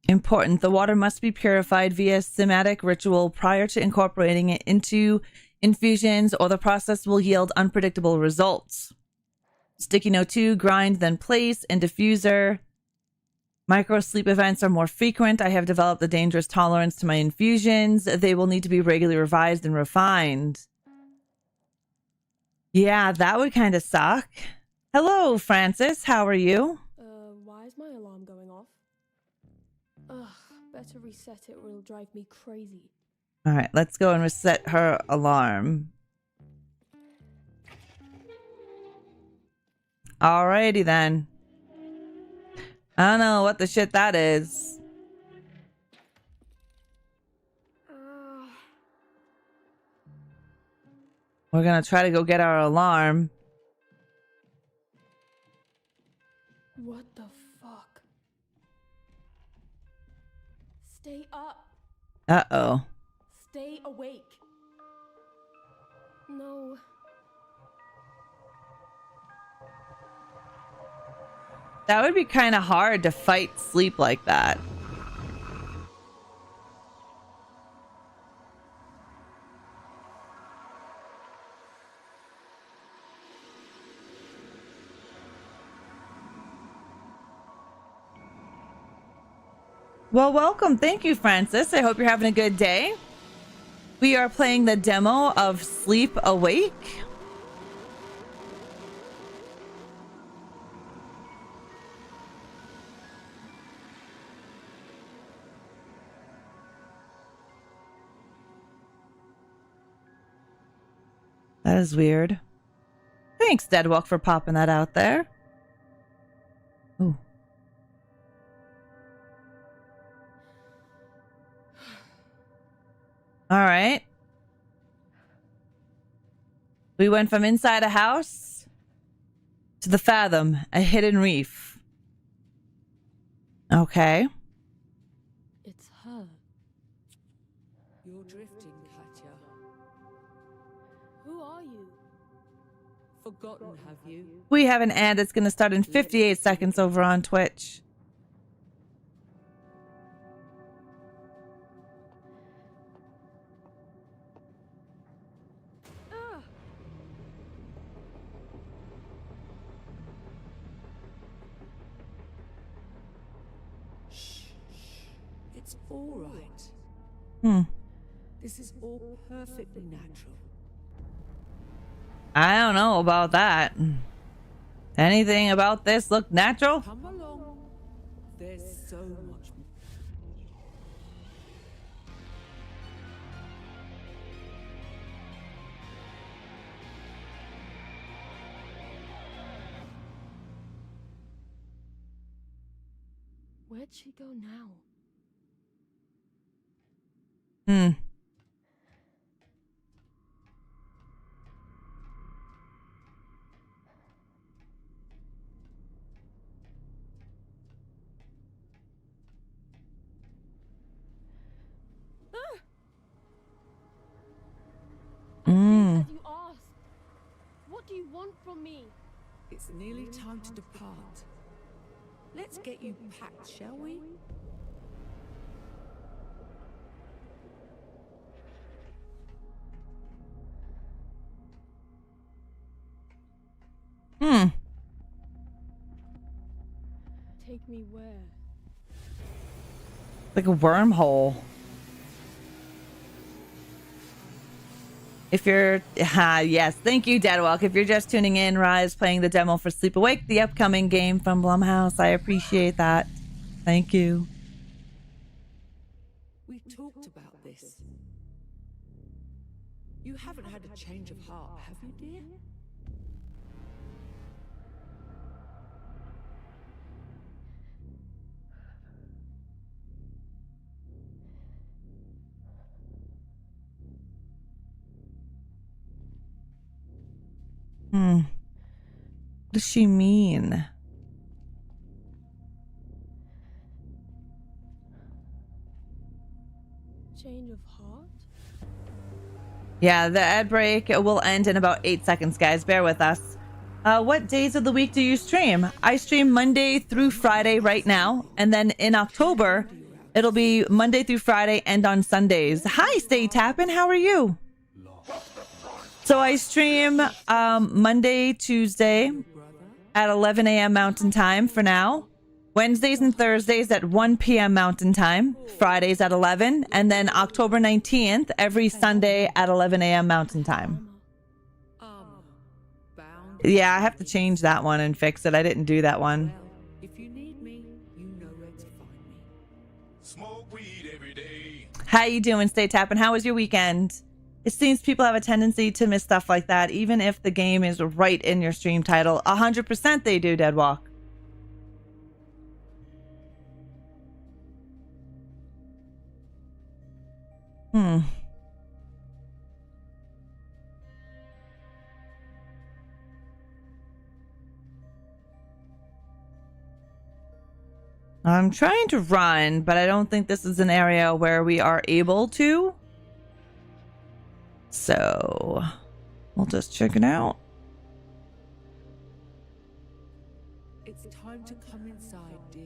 Important. The water must be purified via somatic ritual prior to incorporating it into infusions, or the process will yield unpredictable results. Sticky note 2, grind, then place in diffuser. Micro sleep events are more frequent. I have developed a dangerous tolerance to my infusions. They will need to be regularly revised and refined. Yeah, that would kind of suck. Hello, Francis. How are you? Why is my alarm going off? Ugh, better reset it or it'll drive me crazy. All right, let's go and reset her alarm. Alrighty then. I don't know what the shit that is. We're gonna try to go get our alarm. What the fuck? Stay up. Uh-oh. Stay awake. No. That would be kind of hard to fight sleep like that. Well, welcome. Thank you, Francis. I hope you're having a good day. We are playing the demo of Sleep Awake. That is weird. Thanks, Deadwalk, for popping that out there. Ooh. All right. We went from inside a house to the Fathom, a hidden reef. Okay. It's her. You're drifting, Katya. Who are you? Forgotten, have you? We have an ad that's going to start in 58 seconds over on Twitch. It's all right. This is all perfectly natural. I don't know about that. Anything about this look natural? Come along. There's so much more. Where'd she go now? Have you asked? What do you want from me? It's nearly time to depart. Let's get you packed, shall we? Take me where? Like a wormhole. If you're, yes, thank you, Deadwalk. If you're just tuning in, Rise playing the demo for Sleep Awake, the upcoming game from Blumhouse. I appreciate that. Thank you. We talked about this. You haven't had a change of heart, have you, dear? What does she mean? Change of heart? Yeah, the ad break will end in about 8 seconds, guys. Bear with us. What days of the week do you stream? I stream Monday through Friday right now. And then in October, it'll be Monday through Friday and on Sundays. Hi, Stay Tappin'. How are you? So I stream Monday, Tuesday at 11 a.m. Mountain Time for now. Wednesdays and Thursdays at 1 p.m. Mountain Time, Fridays at 11, and then October 19th, every Sunday at 11 a.m. Mountain Time. Yeah, I have to change that one and fix it. I didn't do that one. If you need me, you know where to find me. Smoke weed every day. How you doing, Stay Tappin'? How was your weekend? It seems people have a tendency to miss stuff like that, even if the game is right in your stream title. 100% they do, Deadwalk. I'm trying to run, but I don't think this is an area where we are able to. So we'll just check it out. It's time to come inside, dear.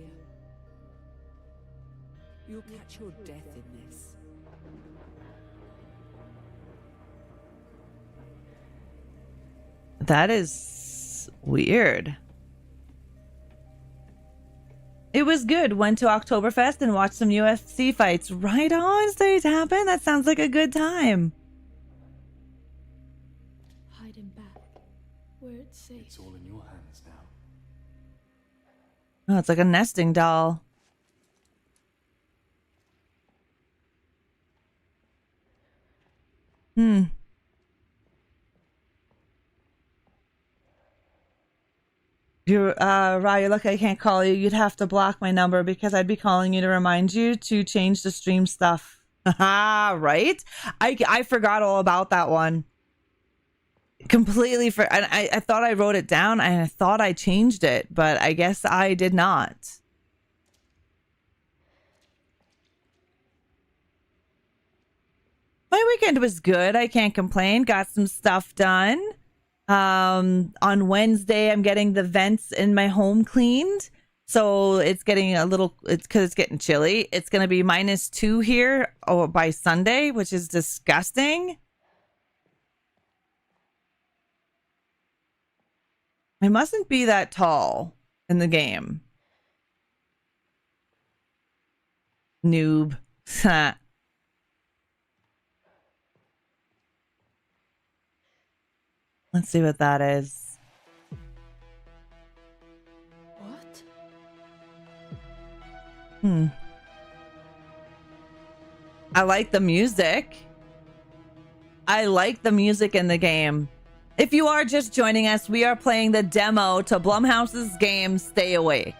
You'll catch your death in this. That is weird. It was good. Went to Oktoberfest and watched some UFC fights. Right on, Stay Tappin'. That sounds like a good time. Hiding back where it's safe. It's all in your hands now. Oh, it's like a nesting doll. You're Ra, you're lucky I can't call you. You'd have to block my number because I'd be calling you to remind you to change the stream stuff. Haha, right? I forgot all about that one. Completely and I thought I wrote it down and I thought I changed it, but I guess I did not. My weekend was good. I can't complain. Got some stuff done. On Wednesday, I'm getting the vents in my home cleaned. So it's getting a little, it's because it's getting chilly. It's going to be -2 here by Sunday, which is disgusting. I mustn't be that tall in the game. Noob. Let's see what that is. What? I like the music. I like the music in the game. If you are just joining us, we are playing the demo to Blumhouse's game Stay Awake.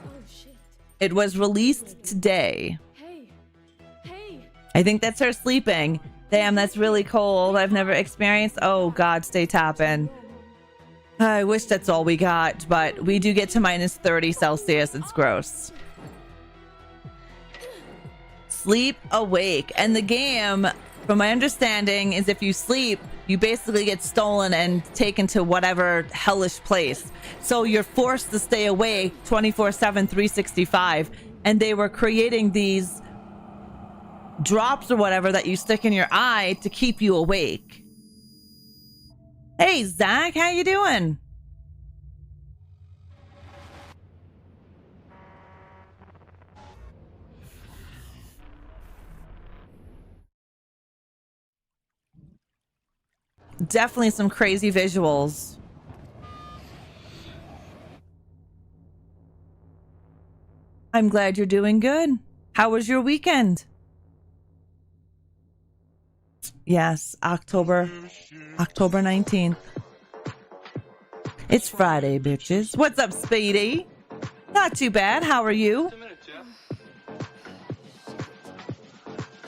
Oh shit. It was released today. Hey. I think that's her sleeping. Damn, that's really cold. I've never experienced. Oh God, Stay Tappin'. I wish that's all we got, but we do get to -30 Celsius. It's gross. Sleep awake. And the game, from my understanding, is if you sleep, you basically get stolen and taken to whatever hellish place. So you're forced to stay awake 24/7, 365. And they were creating these drops or whatever that you stick in your eye to keep you awake. Hey, Zach, how you doing? Definitely some crazy visuals. I'm glad you're doing good. How was your weekend? Yes, October 19th. It's Friday, bitches. What's up, Speedy? Not too bad. How are you?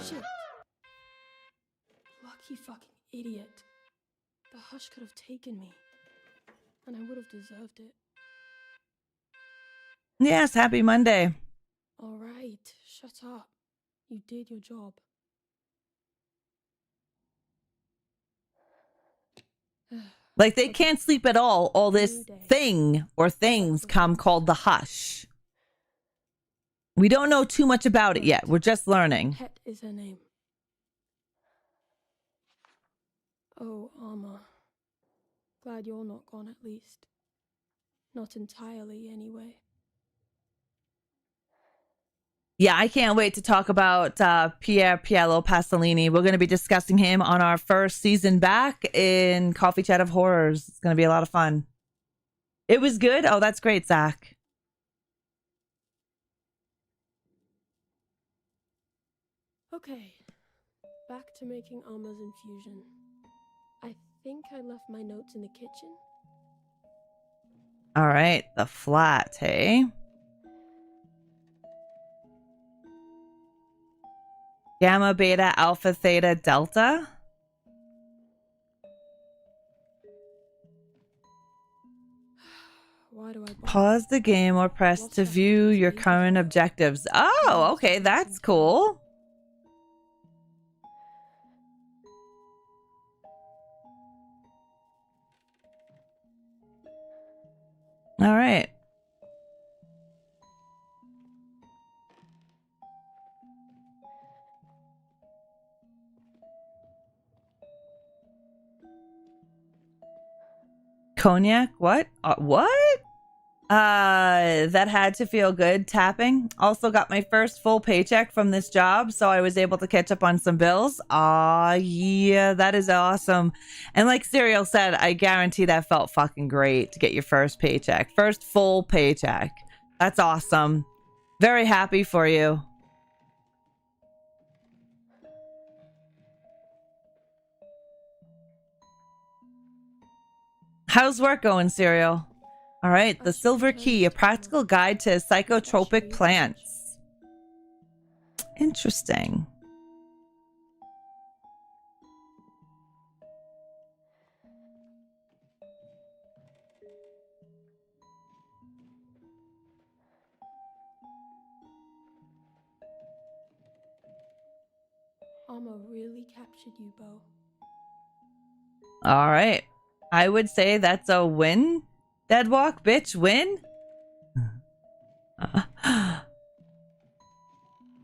Shit. Lucky fucking idiot. The hush could have taken me, and I would have deserved it. Yes, happy Monday. All right, shut up. You did your job. Like they can't sleep at all this thing or things come called the hush. We don't know too much about it yet. We're just learning. Het is her name. Oh, Armor. Glad you're not gone at least. Not entirely, anyway. Yeah, I can't wait to talk about Piero Pasolini. We're going to be discussing him on our first season back in Coffee Chat of Horrors. It's going to be a lot of fun. It was good? Oh, that's great, Zach. Okay, back to making Alma's infusion. I think I left my notes in the kitchen. All right, the flat, hey? Gamma, beta, alpha, theta, delta? Why do I bother? Pause the game or press to view your current objectives. Oh, okay, that's cool. All right. Cognac? What? What? That had to feel good. Tapping. Also got my first full paycheck from this job, so I was able to catch up on some bills. Aw, yeah, that is awesome. And like Serial said, I guarantee that felt fucking great to get your first paycheck. First full paycheck. That's awesome. Very happy for you. How's work going, Serial? All right, the Silver Key, a practical guide to psychotropic plants. Interesting. Alma really captured you, Bo. All right. I would say that's a win. Deadwalk, bitch, win.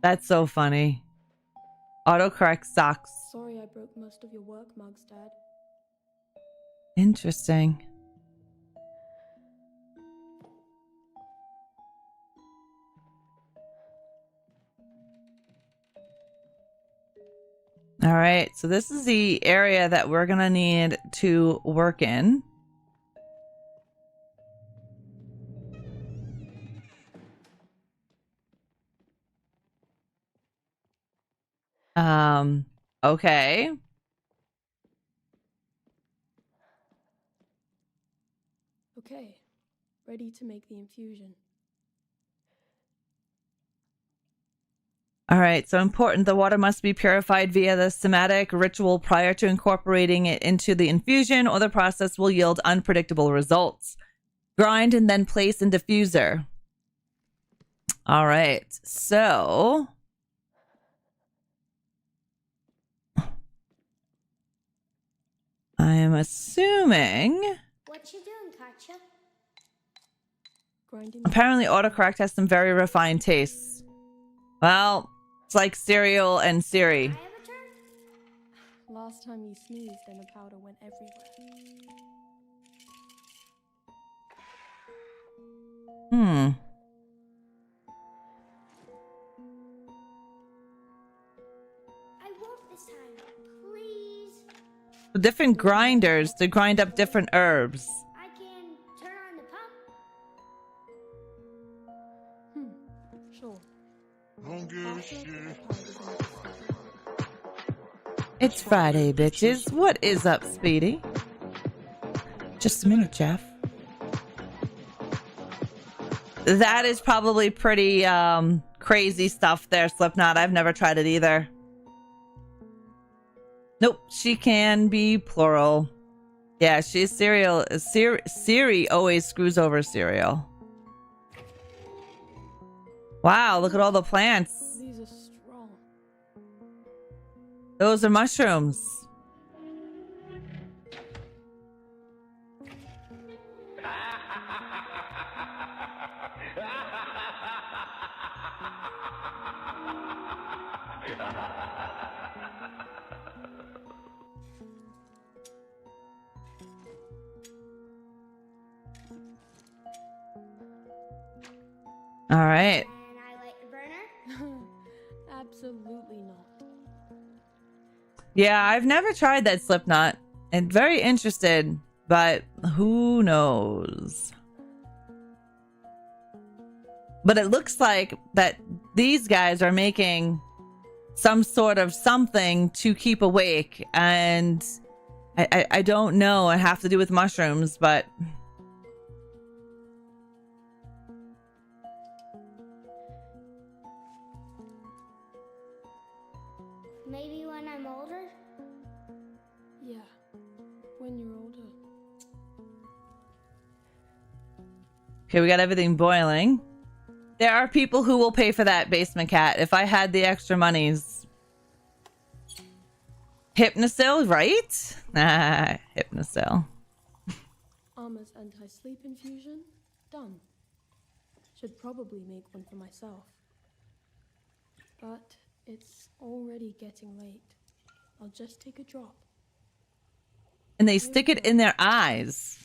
That's so funny. Autocorrect sucks. Sorry I broke most of your work mugs, Dad. Interesting. All right, so this is the area that we're gonna need to work in. Okay. Okay, ready to make the infusion. All right, so important. The water must be purified via the somatic ritual prior to incorporating it into the infusion, or the process will yield unpredictable results. Grind and then place in diffuser. All right, so I am assuming. What you doing, Katya? Grinding. Apparently, autocorrect has some very refined tastes. Well, it's like cereal and Siri. I have a turn? Last time you sneezed and the powder went everywhere. I won't this time. Please. Different grinders to grind up different herbs. I can turn on the pump. Sure. Don't give a shit. It's Friday, bitches. What is up, Speedy? Just a minute, Jeff. That is probably pretty crazy stuff there, Slipknot. I've never tried it either. Nope, she can be plural. Yeah, she's cereal. Siri always screws over cereal. Wow, look at all the plants. These are strong. Those are mushrooms. All right. And I light the burner. Yeah, I've never tried that Slipknot. And very interested, but who knows? But it looks like that these guys are making some sort of something to keep awake, and I don't know. I have to do with mushrooms, but Maybe when I'm older? Yeah, when you're older. okay, we got everything boiling. There are people who will pay for that, Basement Cat. If I had the extra monies. Hypnosil, right? Nah, Hypnosil. Armor's anti-sleep infusion, done. Should probably make one for myself. But it's already getting late. I'll just take a drop. And they stick it in their eyes.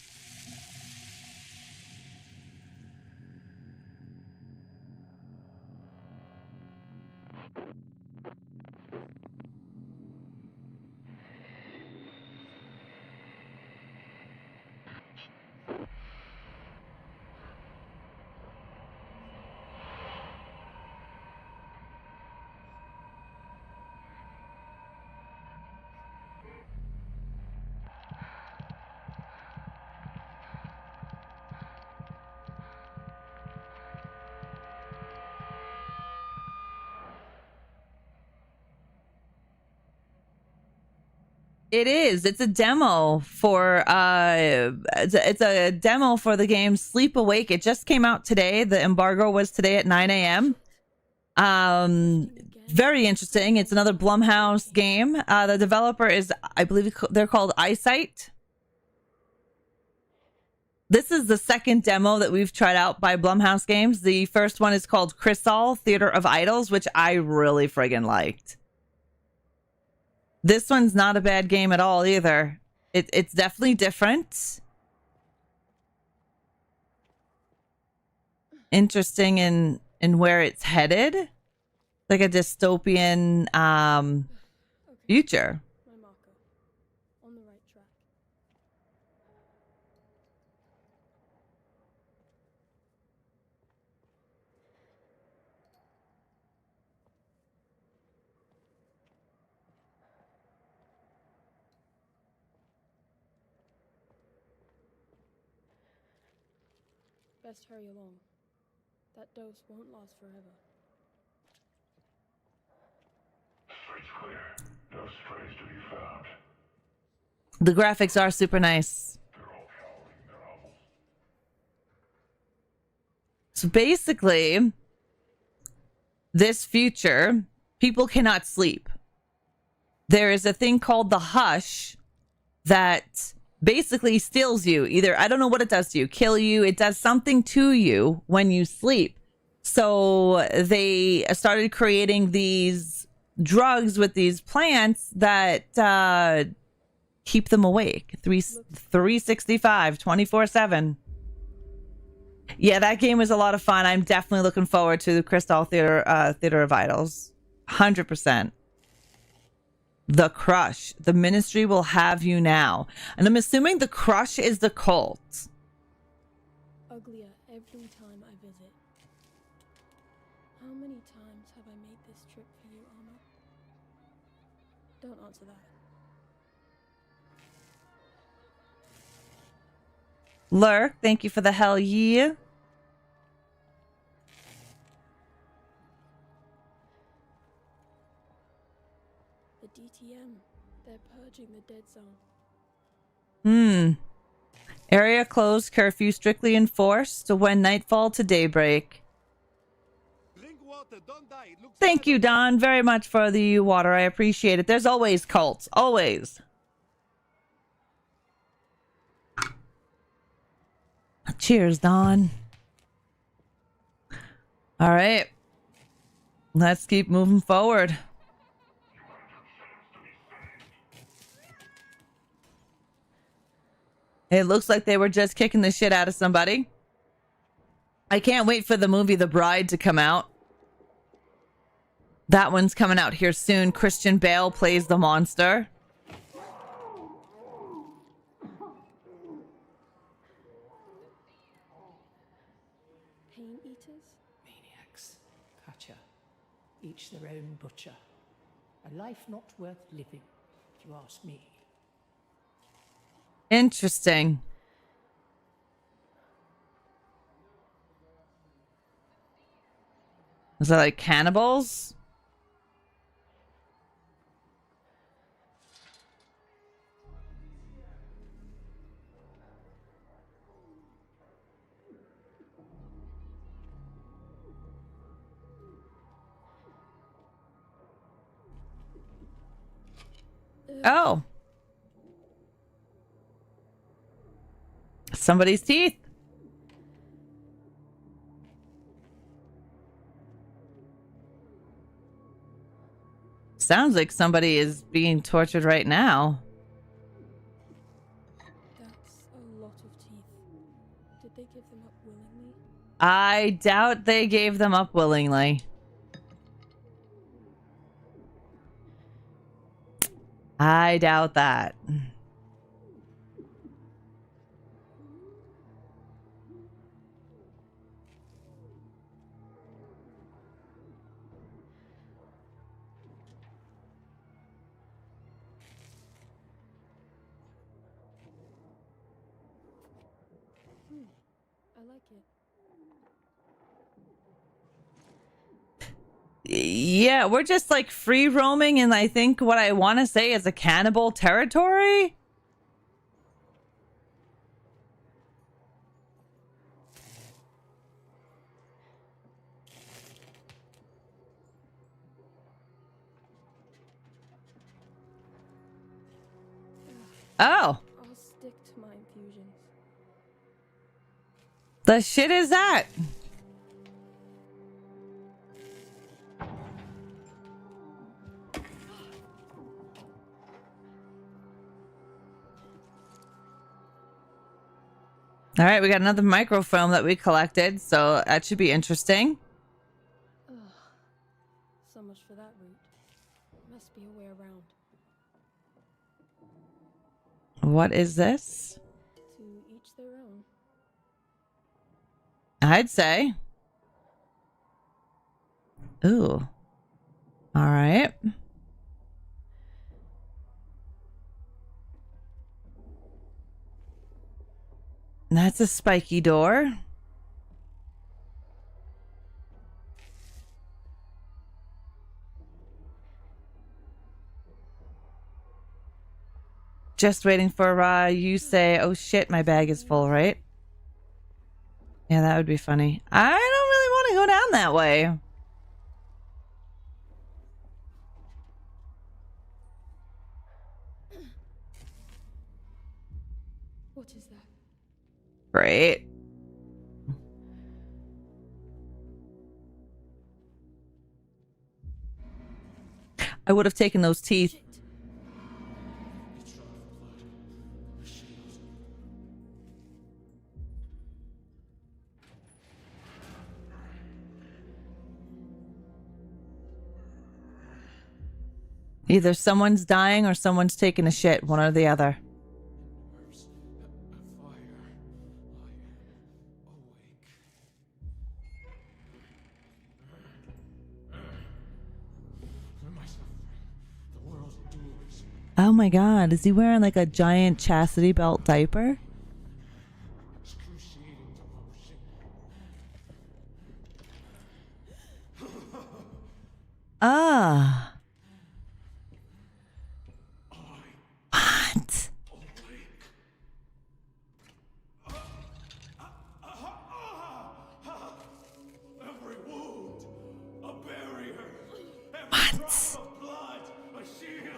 It is. It's a demo for it's a demo for the game Sleep Awake. It just came out today. The embargo was today at 9 a.m. Very interesting. It's another Blumhouse game. The developer is, I believe they're called Eyesight. This is the second demo that we've tried out by Blumhouse Games. The first one is called Crystal Theater of Idols, which I really friggin' liked. This one's not a bad game at all either. It's definitely different. Interesting in where it's headed. Like a dystopian future. My marker. On the right track. Best hurry along. That dose won't last forever. Streets clear. No strays to be found. The graphics are super nice. They're all cowering their hovels. So basically, this future, people cannot sleep. There is a thing called the hush that basically steals you. Either, I don't know what it does to you, kill you, it does something to you when you sleep. So they started creating these drugs with these plants that keep them awake 365 24/7. Yeah, that game was a lot of fun. I'm definitely looking forward to the Crystal Theater of Idols. 100%. The Crush. The Ministry will have you now. And I'm assuming the Crush is the cult. Uglier every time I visit. How many times have I made this trip for you, Armor? Don't answer that. Lurk, thank you for the hell yeah. The DTM. They're purging the dead zone. Area closed, curfew strictly enforced when nightfall to daybreak. Drink water, don't die. It looks Thank you, Don, very much for the water. I appreciate it. There's always cults. Always. Cheers, Don. All right. Let's keep moving forward. It looks like they were just kicking the shit out of somebody. I can't wait for the movie The Bride to come out. That one's coming out here soon. Christian Bale plays the monster. Pain eaters? Maniacs. Gotcha. Each their own butcher. A life not worth living, if you ask me. Interesting. Is that like cannibals? Oh. Somebody's teeth. Sounds like somebody is being tortured right now. That's a lot of teeth. Did they give them up willingly? I doubt they gave them up willingly. I doubt that. I like it. Yeah, we're just like free roaming, and I think what I want to say is a cannibal territory. Oh. I'll stick to my infusions. The shit is that? All right, we got another microfilm that we collected, so that should be interesting. Ugh. So much for that route. Must be a way around. What is this? To each their own. I'd say. Ooh. All right. That's a spiky door. Just waiting for you say, oh shit, my bag is full, right? Yeah, that would be funny. I don't really want to go down that way. What is that? Great. I would have taken those teeth. Shit. Either someone's dying or someone's taking a shit, one or the other. Oh my god, is he wearing like a giant chastity belt diaper? Ah. What? Every wound, a barrier. Every What? drop of blood, a shield.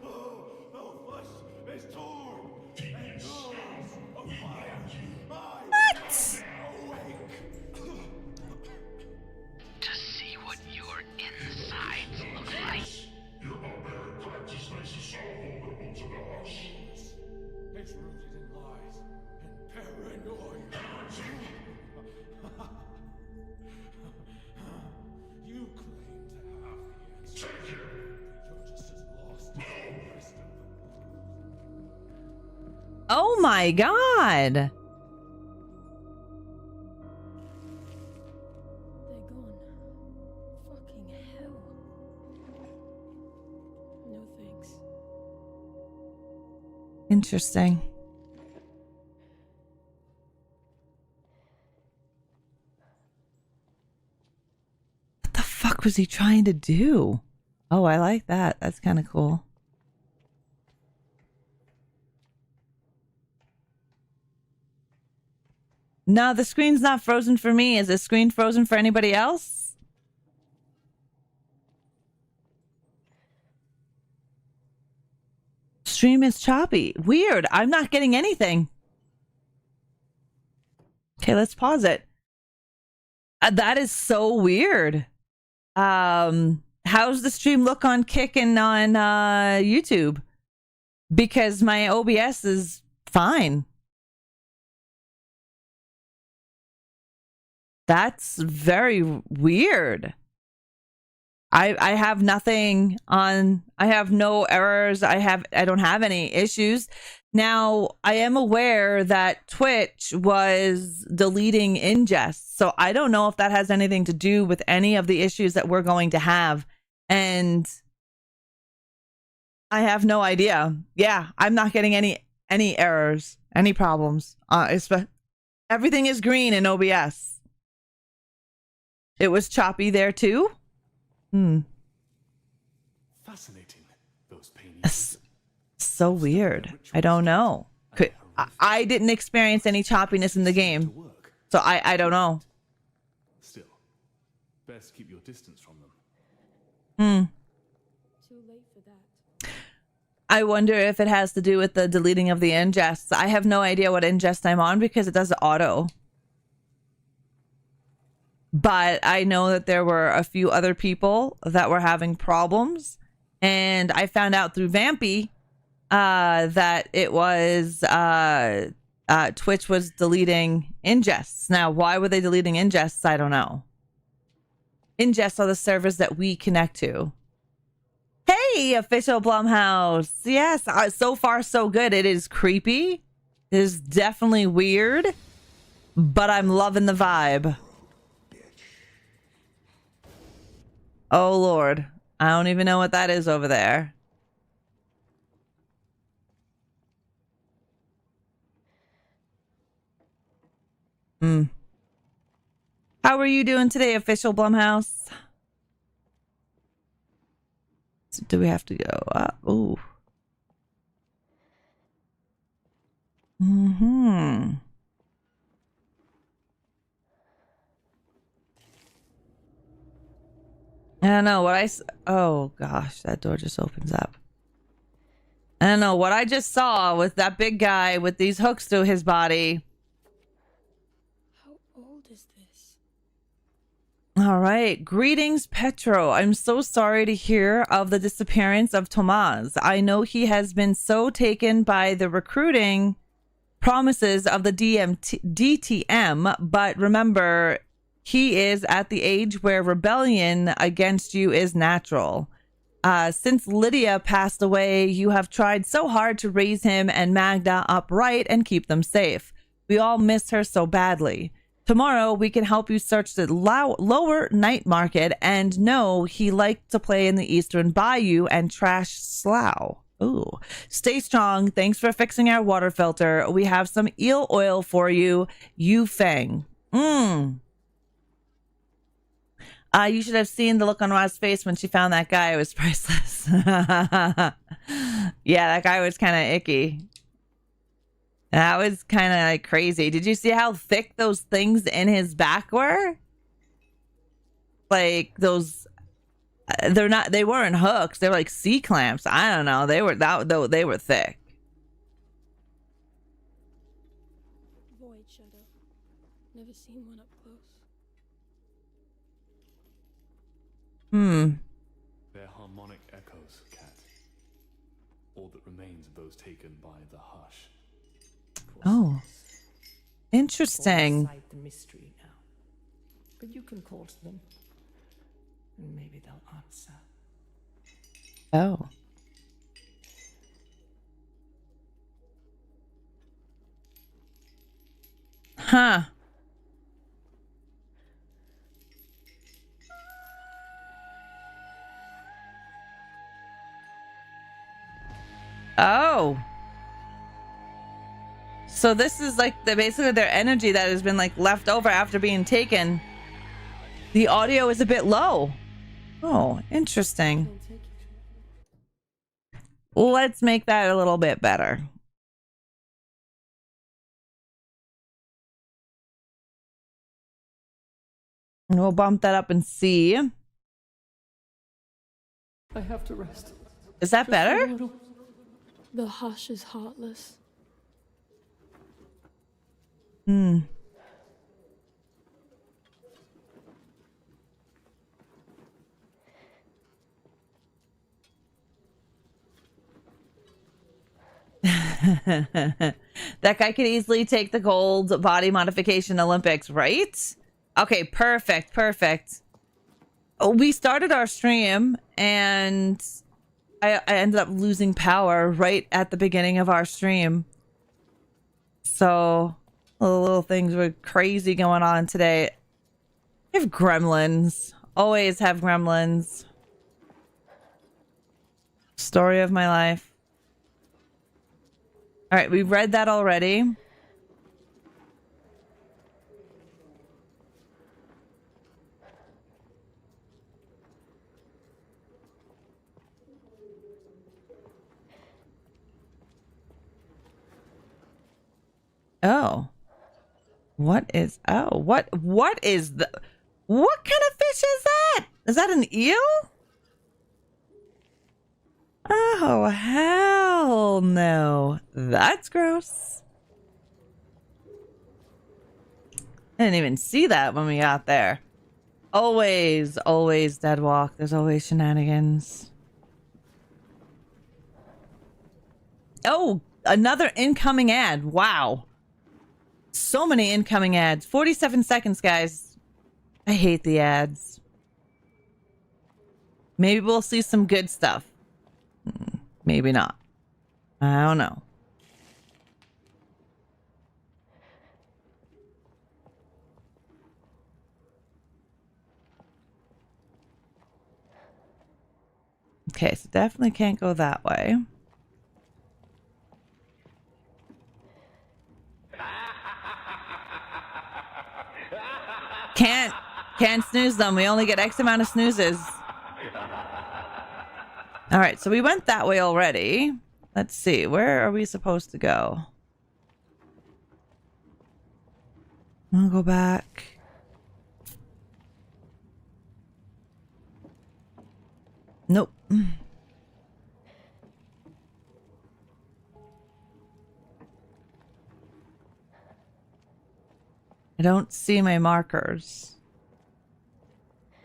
Oh, flesh is torn. And bones of fire. What? Awake. To see what you're inside. Oh my god. They're gone. Fucking hell. No thanks. Interesting. What the fuck was he trying to do? Oh, I like that. That's kind of cool. No, the screen's not frozen for me. Is the screen frozen for anybody else? Stream is choppy. Weird. I'm not getting anything. Okay, let's pause it. That is so weird. How's the stream look on Kick and on YouTube? Because my OBS is fine. That's very weird. I have nothing on. I have no errors. I don't have any issues. Now, I am aware that Twitch was deleting ingest. So I don't know if that has anything to do with any of the issues that we're going to have. And I have no idea. Yeah, I'm not getting any errors, any problems. Everything is green in OBS. It was choppy there too? Fascinating, those pain So weird. I don't know. I didn't experience any choppiness in the game. So I don't know. Still, best keep your distance from them. Too late for that. I wonder if it has to do with the deleting of the ingests. I have no idea what ingest I'm on because it does auto. But I know that there were a few other people that were having problems. And I found out through Vampy that it was Twitch was deleting ingests. Now, why were they deleting ingests? I don't know. Ingests are the servers that we connect to. Hey, official Blumhouse. Yes, so far so good. It is creepy. It is definitely weird. But I'm loving the vibe. Oh, Lord. I don't even know what that is over there. How are you doing today, official Blumhouse? So do we have to go up? Ooh. I don't know what oh gosh, that door just opens up. I don't know what I just saw with that big guy with these hooks through his body. How old is this? All right. Greetings, Petro. I'm so sorry to hear of the disappearance of Tomas. I know he has been so taken by the recruiting promises of the DTM, but remember, he is at the age where rebellion against you is natural. Since Lydia passed away, you have tried so hard to raise him and Magda upright and keep them safe. We all miss her so badly. Tomorrow, we can help you search the lower night market and know he liked to play in the Eastern Bayou and trash Slough. Ooh. Stay strong. Thanks for fixing our water filter. We have some eel oil for you. Yu Feng. You should have seen the look on Ra's face when she found that guy. It was priceless. Yeah, that guy was kind of icky. That was kind of like crazy. Did you see how thick those things in his back were? Like those, they weren't hooks. They were like C-clamps. I don't know. They were thick. Void shadow. Never seen one up close. They're harmonic echoes, Cat. All that remains of those taken by the hush. Oh, interesting. Inside the mystery now. But you can call to them, and maybe they'll answer. Oh. Huh. Oh. So this is like basically their energy that has been like left over after being taken. The audio is a bit low. Oh, interesting. Let's make that a little bit better. And we'll bump that up and see. I have to rest. Is that better? The hush is heartless. Hmm. That guy could easily take the gold body modification Olympics, right? Okay, perfect, perfect. Oh, we started our stream and I ended up losing power right at the beginning of our stream. So the little things were crazy going on today. I have gremlins. Always have gremlins. Story of my life. All right, we've read that already. Oh. What is what is the what kind of fish is that? Is that an eel? Oh, hell no. That's gross. I didn't even see that when we got there. Always dead walk. There's always shenanigans. Oh, another incoming ad. Wow. So many incoming ads. 47 seconds, guys. I hate the ads. Maybe we'll see some good stuff. Maybe not. I don't know. Okay, so definitely can't go that way. Can't snooze them. We only get X amount of snoozes. All right, so we went that way already. Let's see. Where are we supposed to go? I'll go back. Nope. I don't see my markers.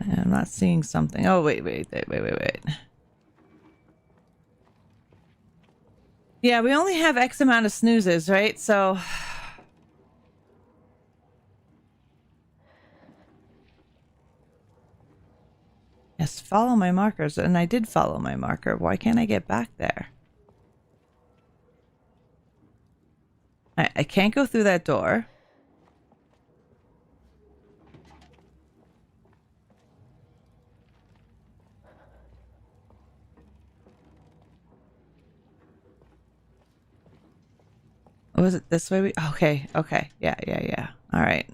I'm not seeing something. Oh, wait. Yeah, we only have X amount of snoozes, right? So... Yes, follow my markers. And I did follow my marker. Why can't I get back there? I can't go through that door. Was it this way? Okay. Yeah. All right.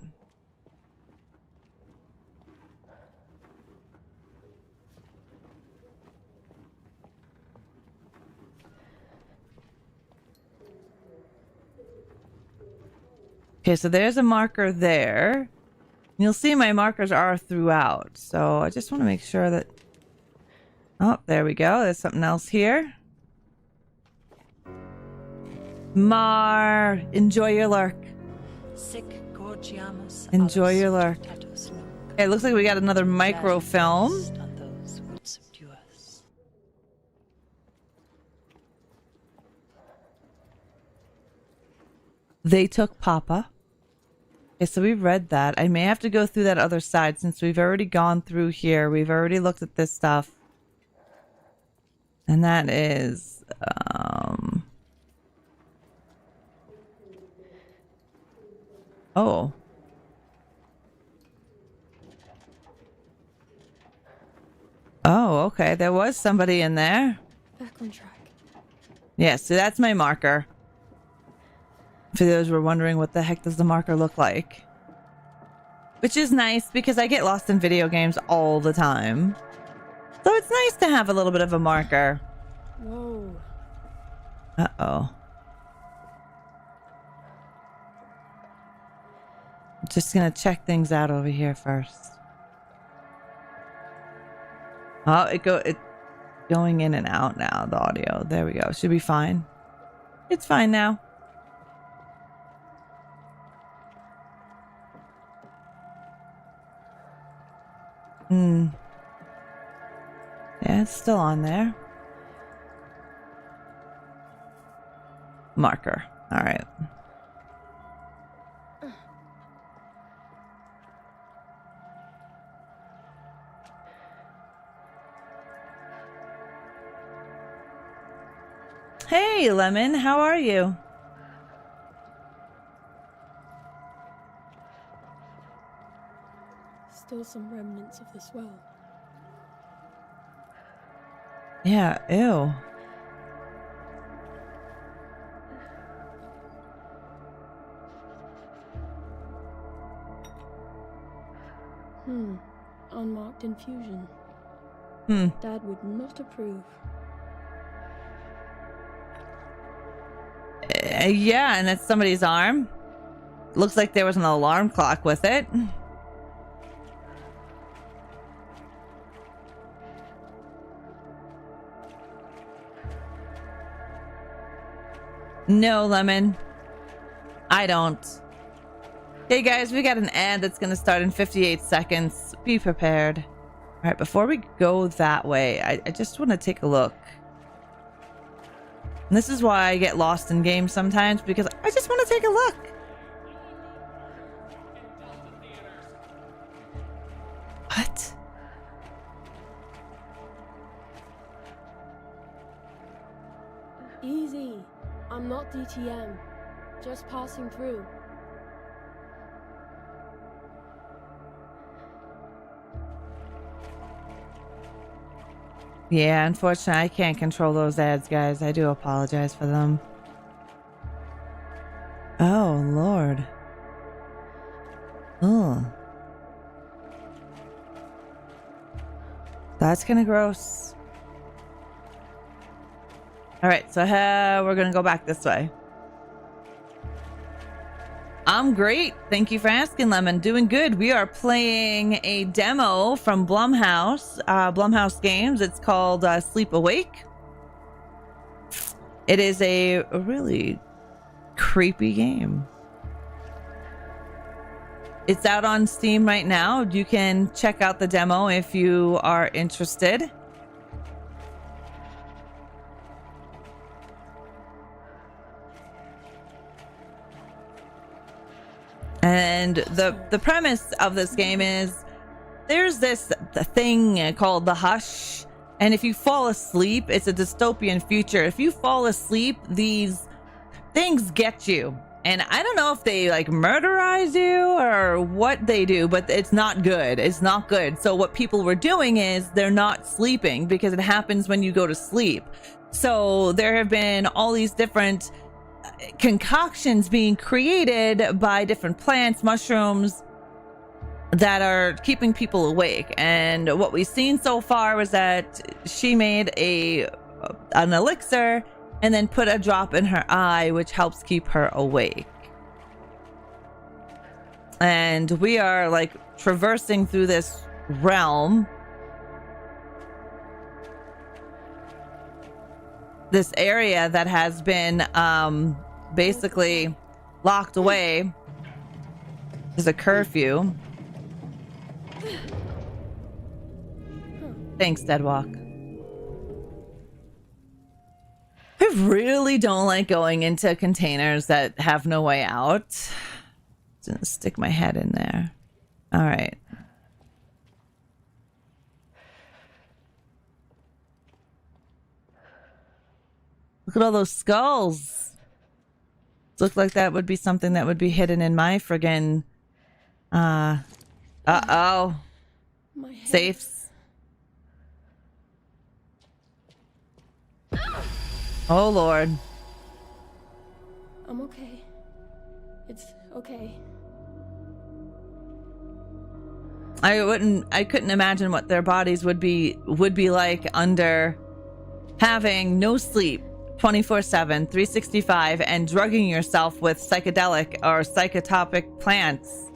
Okay, so there's a marker there. You'll see my markers are throughout. So I just want to make sure that... Oh, there we go. There's something else here. Mar, enjoy your lurk. Enjoy your lurk. Okay, it looks like we got another microfilm. They took Papa. Okay, so we've read that. I may have to go through that other side since we've already gone through here. We've already looked at this stuff. And that is... Oh. Oh, okay. There was somebody in there. Back on track. Yeah, so that's my marker. For those who were wondering what the heck does the marker look like. Which is nice because I get lost in video games all the time. So it's nice to have a little bit of a marker. Whoa. Uh-oh. Just gonna check things out over here first. Oh, it's going in and out now, the audio. There we go. Should be fine. It's fine now. Yeah, it's still on there. Marker. All right. Hey, Lemon, how are you? Still some remnants of this well. Yeah, ew. Unmarked infusion. Dad would not approve. Yeah, and it's somebody's arm. Looks like there was an alarm clock with it. No, Lemon. I don't. Hey guys, we got an ad that's going to start in 58 seconds. Be prepared. All right, before we go that way, I just want to take a look. And this is why I get lost in games sometimes, because I just want to take a look. What? Easy. I'm not DTM. Just passing through. Yeah, unfortunately, I can't control those ads, guys. I do apologize for them. Oh, Lord. Oh. That's kind of gross. All right, so we're going to go back this way. I'm great. Thank you for asking, Lemon. Doing good. We are playing a demo from Blumhouse, Blumhouse Games. It's called Sleep Awake. It is a really creepy game. It's out on Steam right now. You can check out the demo if you are interested. And the premise of this game is there's this thing called the Hush, and if you fall asleep, it's a dystopian future. If you fall asleep, these things get you. And I don't know if they like murderize you or what they do, but it's not good. It's not good. So what people were doing is they're not sleeping because it happens when you go to sleep. So there have been all these different concoctions being created by different plants, mushrooms that are keeping people awake. And what we've seen so far was that she made an elixir and then put a drop in her eye, which helps keep her awake. And we are like traversing through this realm, this area that has been basically locked away. There's a curfew. Thanks, Deadwalk. I really don't like going into containers that have no way out. Just gonna stick my head in there. All right. Look at all those skulls. Look like that would be something that would be hidden in my friggin' My hair. safes. Oh Lord. I'm okay. It's okay. I couldn't imagine what their bodies would be like under having no sleep 24/7, 365, and drugging yourself with psychedelic or psychotropic plants.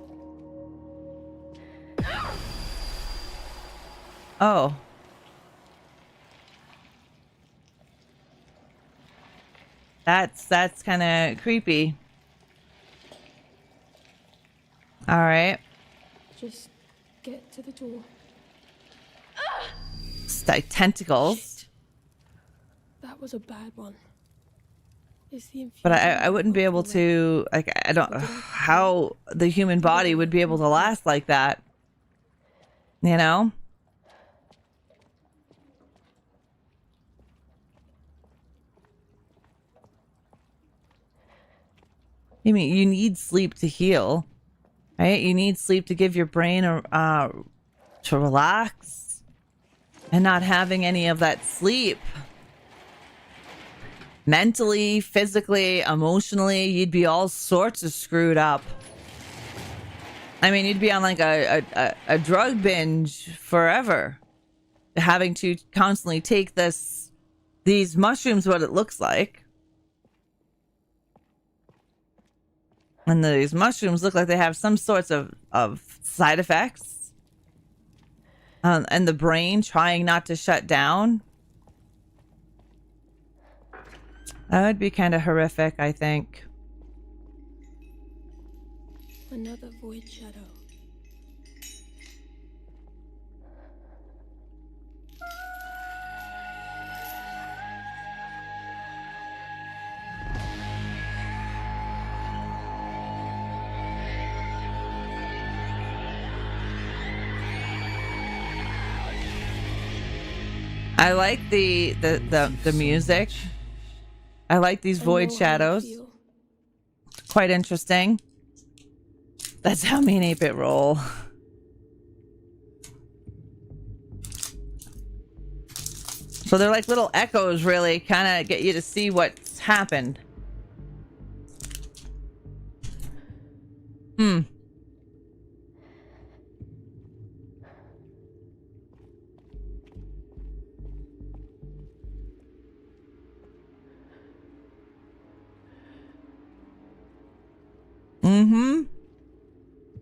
Oh. That's kind of creepy. All right. Just get to the door. It's like tentacles. Shit. That was a bad one. Is the But I wouldn't be able to, like, I don't, how the human body would be able to last like that. You know? I mean, you need sleep to heal, right? You need sleep to give your brain to relax, and not having any of that sleep. Mentally, physically, emotionally, you'd be all sorts of screwed up. I mean, you'd be on like a drug binge forever, having to constantly take these mushrooms, what it looks like. And these mushrooms look like they have some sorts of side effects. And the brain trying not to shut down. That would be kind of horrific, I think. Another void shadow. I like the music. I like these void shadows. Quite interesting. That's how me and 8-Bit roll. So they're like little echoes, really, kind of get you to see what's happened.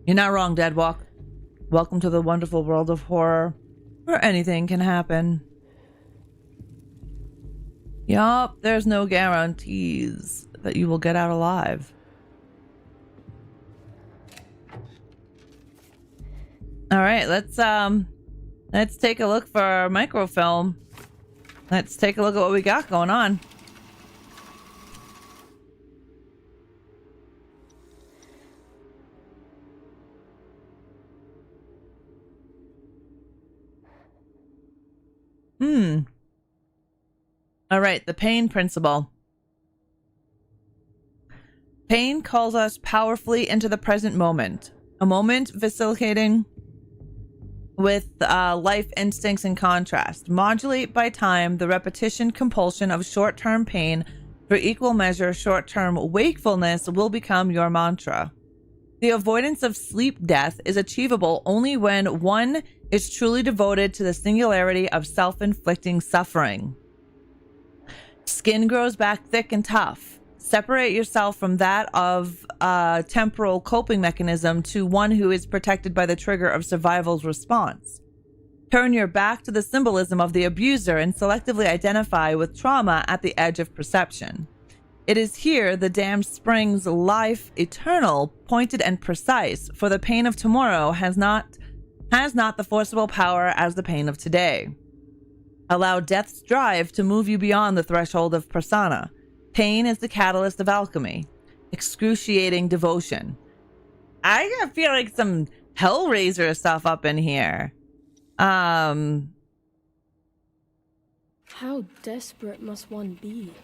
You're not wrong, Deadwalk. Welcome to the wonderful world of horror, where anything can happen. Yup, there's no guarantees that you will get out alive. All right, let's take a look for our microfilm. Let's take a look at what we got going on. All right, the pain principle. Pain calls us powerfully into the present moment, a moment vacillating with life instincts in contrast. Modulate by time the repetition compulsion of short-term pain for equal measure short-term wakefulness will become your mantra. The avoidance of sleep death is achievable only when one is truly devoted to the singularity of self-inflicting suffering. Skin grows back thick and tough. Separate yourself from that of a temporal coping mechanism to one who is protected by the trigger of survival's response. Turn your back to the symbolism of the abuser and selectively identify with trauma at the edge of perception. It is here the damned springs life eternal, pointed and precise, for the pain of tomorrow has not the forcible power as the pain of today. Allow death's drive to move you beyond the threshold of persona. Pain is the catalyst of alchemy. Excruciating devotion. I feel like some Hellraiser stuff up in here. How desperate must one be?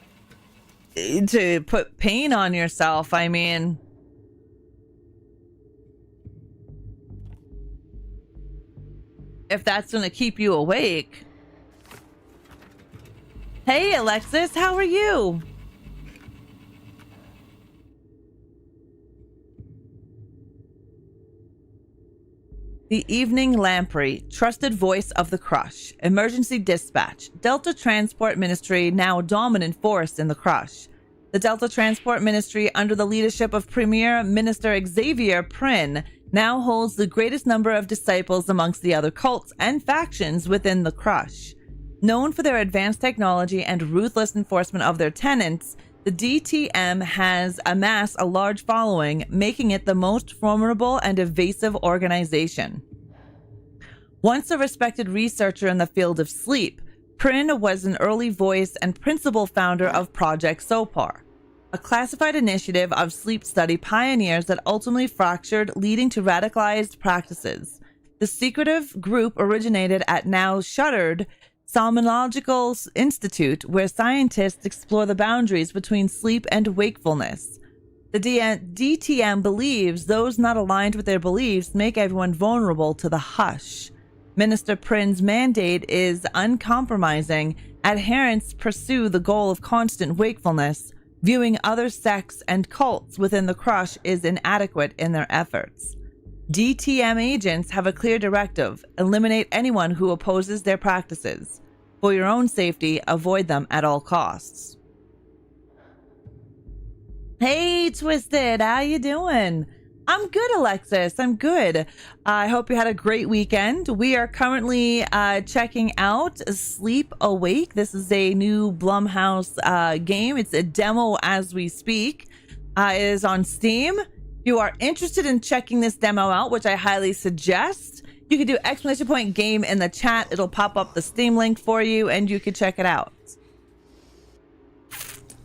to put pain on yourself. I mean, if that's going to keep you awake. Hey, Alexis, how are you? The Evening Lamprey, trusted voice of the Crush. Emergency dispatch. Delta Transport Ministry now dominant force in the Crush. The Delta Transport Ministry, under the leadership of Premier Minister Xavier Prin, now holds the greatest number of disciples amongst the other cults and factions within the Crush. Known for their advanced technology and ruthless enforcement of their tenets, the DTM has amassed a large following, making it the most formidable and evasive organization. Once a respected researcher in the field of sleep, Prin was an early voice and principal founder of Project Sopar, a classified initiative of sleep study pioneers that ultimately fractured, leading to radicalized practices. The secretive group originated at now shuttered Somnological Institute, where scientists explore the boundaries between sleep and wakefulness. The DTM believes those not aligned with their beliefs make everyone vulnerable to the hush. Minister Prin's mandate is uncompromising. Adherents pursue the goal of constant wakefulness. Viewing other sects and cults within the Crush is inadequate in their efforts. DTM agents have a clear directive: eliminate anyone who opposes their practices. For your own safety, avoid them at all costs. Hey, Twisted, how you doing? I'm good, Alexis. I'm good. I hope you had a great weekend. We are currently checking out Sleep Awake. This is a new Blumhouse game. It's a demo as we speak. It is on Steam. If you are interested in checking this demo out, which I highly suggest, you can do !game in the chat. It'll pop up the Steam link for you and you can check it out.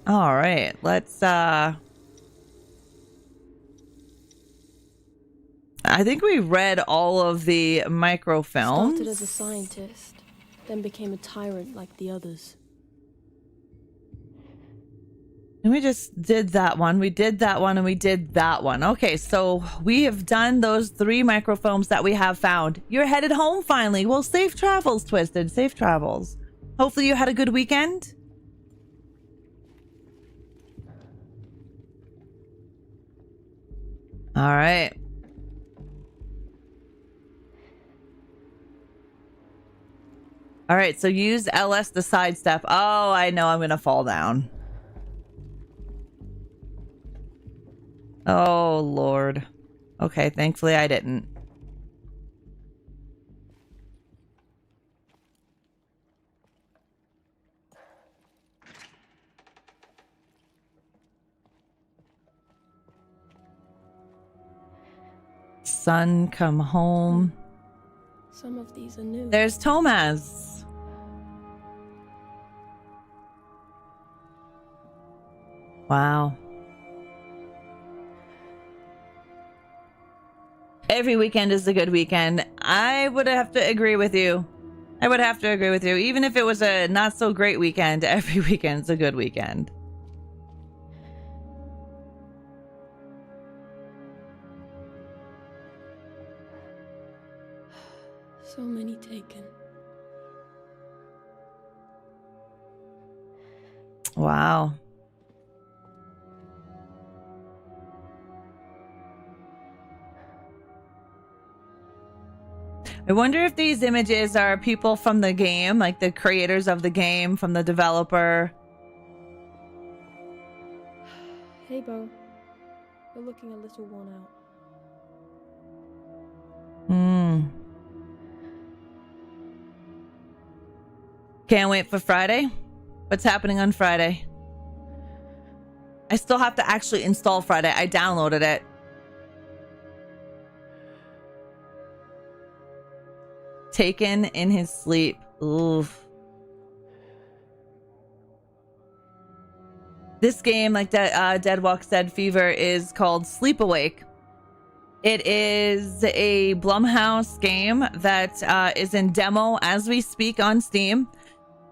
All right, let's I think we read all of the microfilms. Started as a scientist, then became a tyrant like the others. And we just did that one. We did that one and we did that one. Okay, so we have done those 3 microfilms that we have found. You're headed home finally. Well, safe travels, Twisted. Safe travels. Hopefully you had a good weekend. All right. All right, so use LS to sidestep. Oh, I know I'm going to fall down. Oh, Lord. Okay, thankfully I didn't. Son, come home. Some of these are new. There's Tomaz. Wow. Every weekend is a good weekend. I would have to agree with you. I would have to agree with you. Even if it was a not so great weekend, every weekend's a good weekend. So many taken. Wow. I wonder if these images are people from the game, like the creators of the game, from the developer. Hey, Bo. You're looking a little worn out. Can't wait for Friday. What's happening on Friday? I still have to actually install Friday. I downloaded it. Taken in his sleep. Oof. This game, like Deadwalk said, Fever, is called Sleep Awake. It is a Blumhouse game that is in demo as we speak on Steam.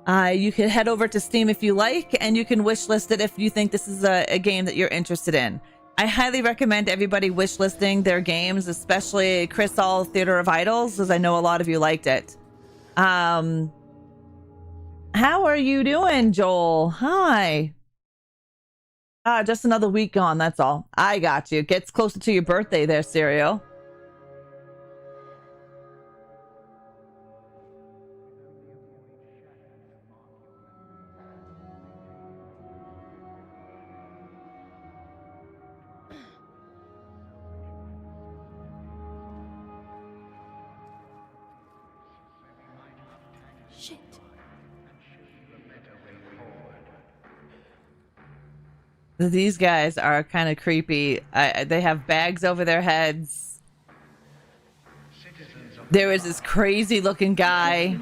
You can head over to Steam if you like, and you can wishlist it if you think this is a game that you're interested in. I highly recommend everybody wishlisting their games, especially Crystal Theater of Idols, as I know a lot of you liked it. How are you doing, Joel? Hi. Just another week gone, that's all. I got you. Gets closer to your birthday there, Serial. Shit. These guys are kind of creepy. They have bags over their heads. There is this crazy looking guy.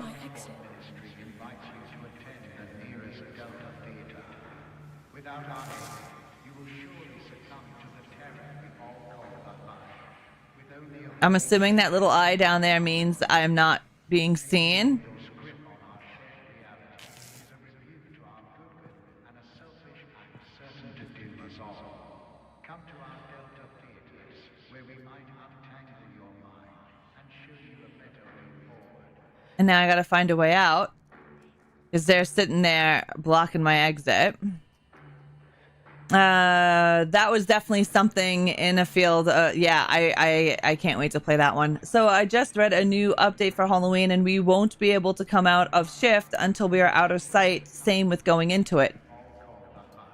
I'm assuming that little eye down there means I'm not being seen. And now I gotta find a way out, because they're sitting there blocking my exit. That was definitely something in a field. Yeah, I can't wait to play that one. So I just read a new update for Halloween, and we won't be able to come out of shift until we are out of sight. Same with going into it.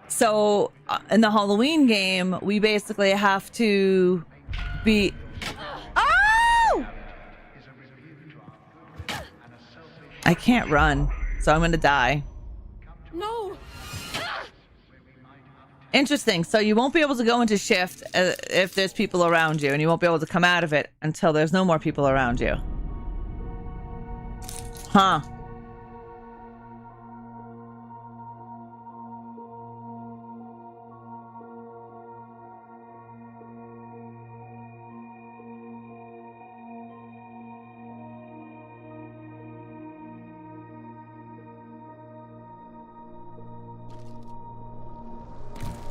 So in the Halloween game, we basically have to be... Oh! I can't run, so I'm gonna die. No. Interesting. So you won't be able to go into shift if there's people around you, and you won't be able to come out of it until there's no more people around you. Huh.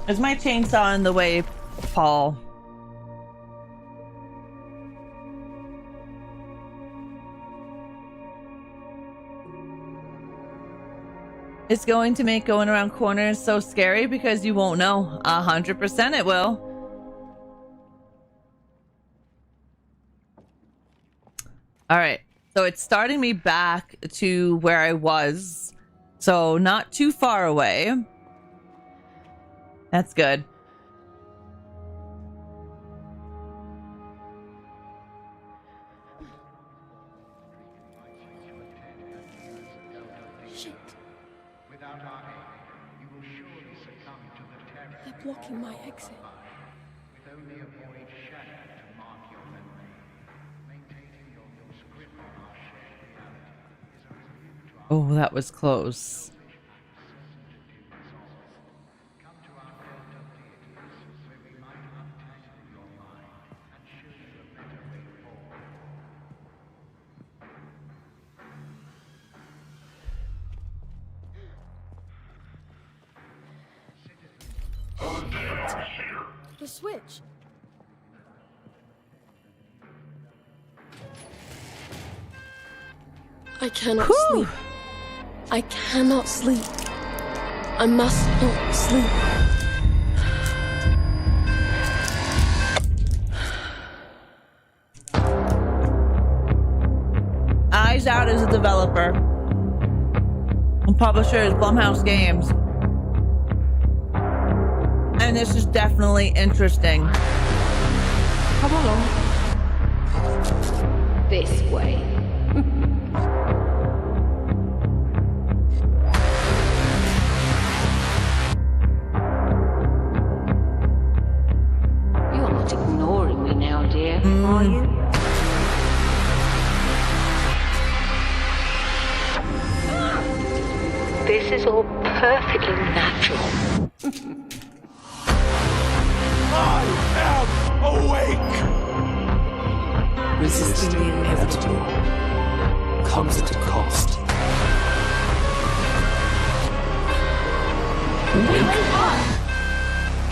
Is my chainsaw in the way, Paul? It's going to make going around corners so scary because you won't know. 100% it will. All right. So it's starting me back to where I was. So not too far away. That's good. Shit. Without our aid, you will surely succumb to the terror. They're blocking my exit. With only a void shadow to mark your memory, maintaining your grip on our shared reality is a rebuke to our... Oh, that was close. The switch. I cannot sleep. I cannot sleep. I must not sleep. Eyes Out is a developer. And publisher is Blumhouse Games. And this is definitely interesting. Come along. This way. You're not ignoring me now, dear, are you? This is all perfectly natural. I am awake! Resisting the inevitable comes at a cost.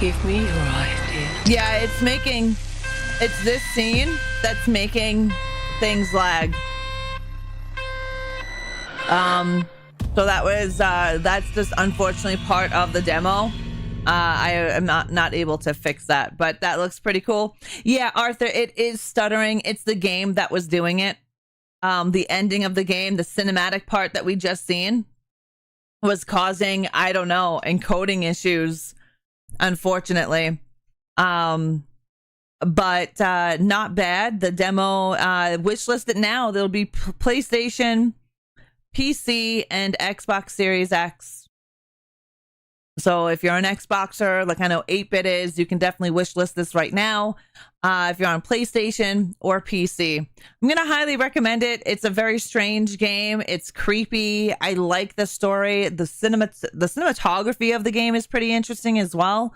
Give me your idea. Yeah, it's this scene that's making things lag. So that's just unfortunately part of the demo. I am not able to fix that, but that looks pretty cool. Yeah, Arthur, it is stuttering. It's the game that was doing it. The ending of the game, the cinematic part that we just seen, was causing, I don't know, encoding issues, unfortunately. But not bad. The demo, wish list it now. There'll be PlayStation, PC, and Xbox Series X. So if you're an Xboxer, like I know 8-bit is, you can definitely wish list this right now. If you're on PlayStation or PC, I'm going to highly recommend it. It's a very strange game. It's creepy. I like the story. The cinematography of the game is pretty interesting as well.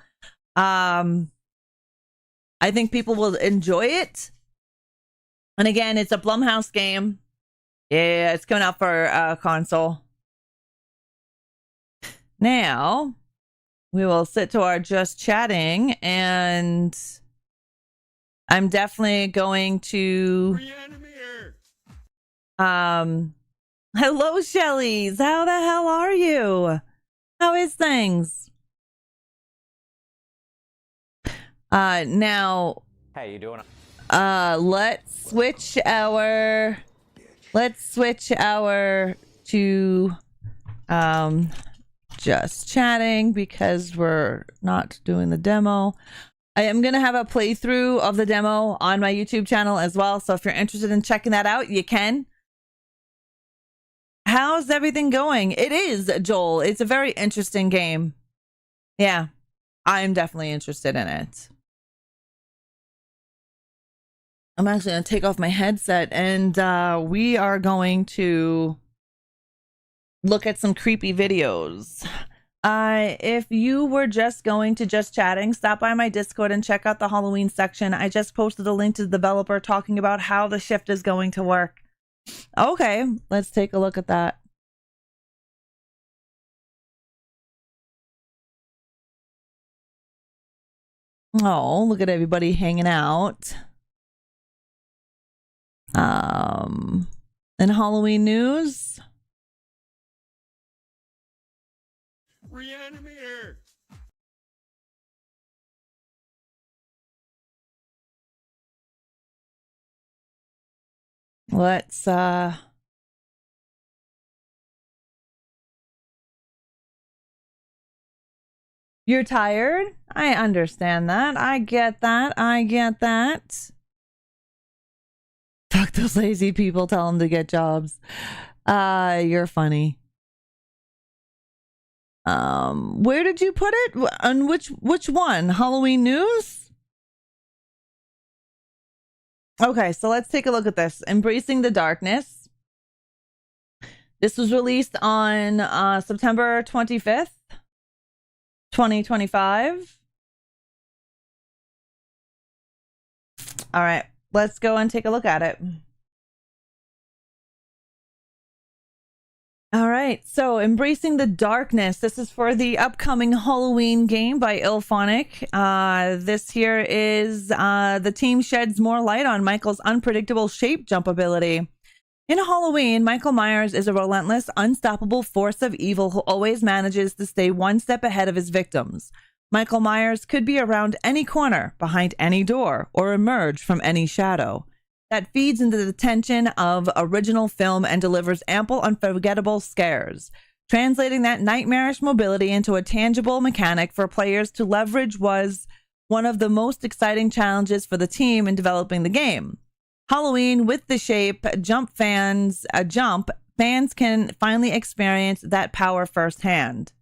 I think people will enjoy it. And again, it's a Blumhouse game. Yeah, it's coming out for console. Now, we will sit to our just chatting, and I'm definitely going to... hello, Shellies. How the hell are you? How is things? Now... How you doing? Let's switch our to just chatting because we're not doing the demo. I am going to have a playthrough of the demo on my YouTube channel as well. So if you're interested in checking that out, you can. How's everything going? It is, Joel. It's a very interesting game. Yeah, I'm definitely interested in it. I'm actually going to take off my headset, and we are going to look at some creepy videos. If you were just going to just chatting, stop by my Discord and check out the Halloween section. I just posted a link to the developer talking about how the shift is going to work. Okay, let's take a look at that. Oh, look at everybody hanging out. In Halloween news, ReAnimateHer. Let's You're tired? I understand that. I get that. Fuck those lazy people, tell them to get jobs. You're funny. Where did you put it? On which one? Halloween news? Okay, so let's take a look at this. Embracing the Darkness. This was released on September 25th, 2025. All right, let's go and take a look at it. All right, so Embracing the Darkness. This is for the upcoming Halloween game by Ilphonic. This here is the team sheds more light on Michael's unpredictable shape jump ability. In Halloween, Michael Myers is a relentless, unstoppable force of evil who always manages to stay one step ahead of his victims. Michael Myers could be around any corner, behind any door, or emerge from any shadow. That feeds into the tension of original film and delivers ample, unforgettable scares. Translating that nightmarish mobility into a tangible mechanic for players to leverage was one of the most exciting challenges for the team in developing the game. Halloween with the shape fans can finally experience that power firsthand.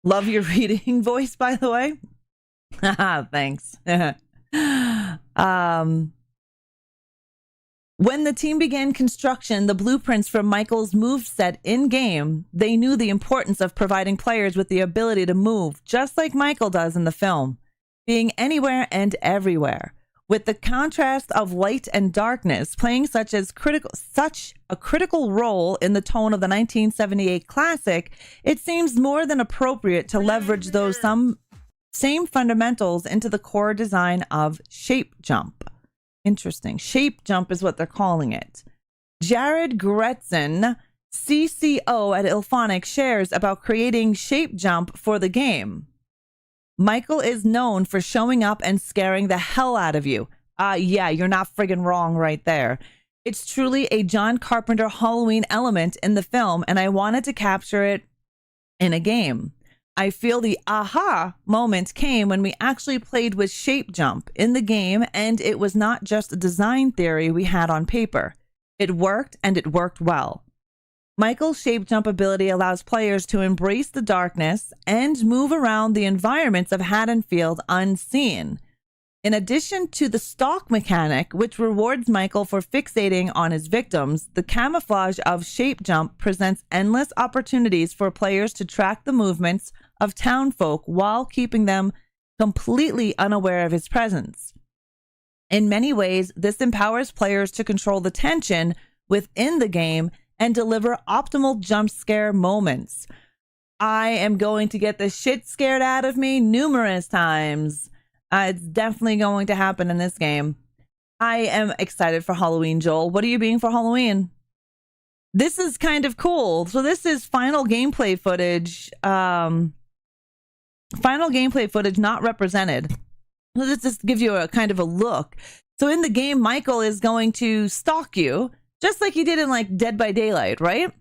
Love your reading voice, by the way. Thanks. When the team began construction, the blueprints for Michael's moveset in-game, they knew the importance of providing players with the ability to move, just like Michael does in the film, being anywhere and everywhere. With the contrast of light and darkness playing such a critical role in the tone of the 1978 classic, it seems more than appropriate to leverage those same fundamentals into the core design of Shape Jump. Interesting. Shape Jump is what they're calling it. Jared Gretzen, CCO at Ilphonic, shares about creating Shape Jump for the game. Michael is known for showing up and scaring the hell out of you. Yeah, you're not friggin' wrong right there. It's truly a John Carpenter Halloween element in the film, and I wanted to capture it in a game. I feel the aha moment came when we actually played with Shape Jump in the game, and it was not just a design theory we had on paper. It worked, and it worked well. Michael's Shape Jump ability allows players to embrace the darkness and move around the environments of Haddonfield unseen. In addition to the stalk mechanic, which rewards Michael for fixating on his victims, the camouflage of Shape Jump presents endless opportunities for players to track the movements of townfolk while keeping them completely unaware of his presence. In many ways, this empowers players to control the tension within the game and deliver optimal jump scare moments. I am going to get the shit scared out of me numerous times. It's definitely going to happen in this game. I am excited for Halloween, Joel. What are you being for Halloween? This is kind of cool. So this is final gameplay footage. Final gameplay footage not represented. Let's just give you a kind of a look. So in the game, Michael is going to stalk you, just like he did in like Dead by Daylight, right?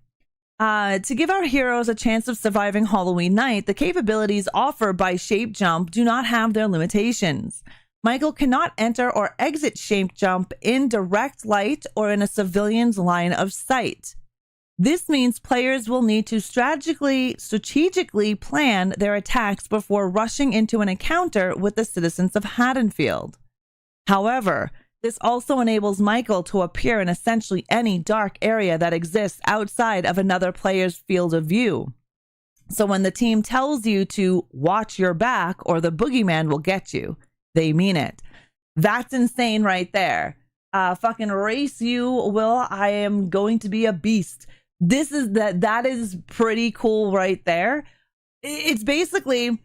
To give our heroes a chance of surviving Halloween night, the capabilities offered by Shape Jump do not have their limitations. Michael cannot enter or exit Shape Jump in direct light or in a civilian's line of sight. This means players will need to strategically plan their attacks before rushing into an encounter with the citizens of Haddonfield. However, this also enables Michael to appear in essentially any dark area that exists outside of another player's field of view. So when the team tells you to watch your back or the boogeyman will get you, they mean it. That's insane right there. Fucking race you, Will. I am going to be a beast. That is pretty cool right there. It's basically...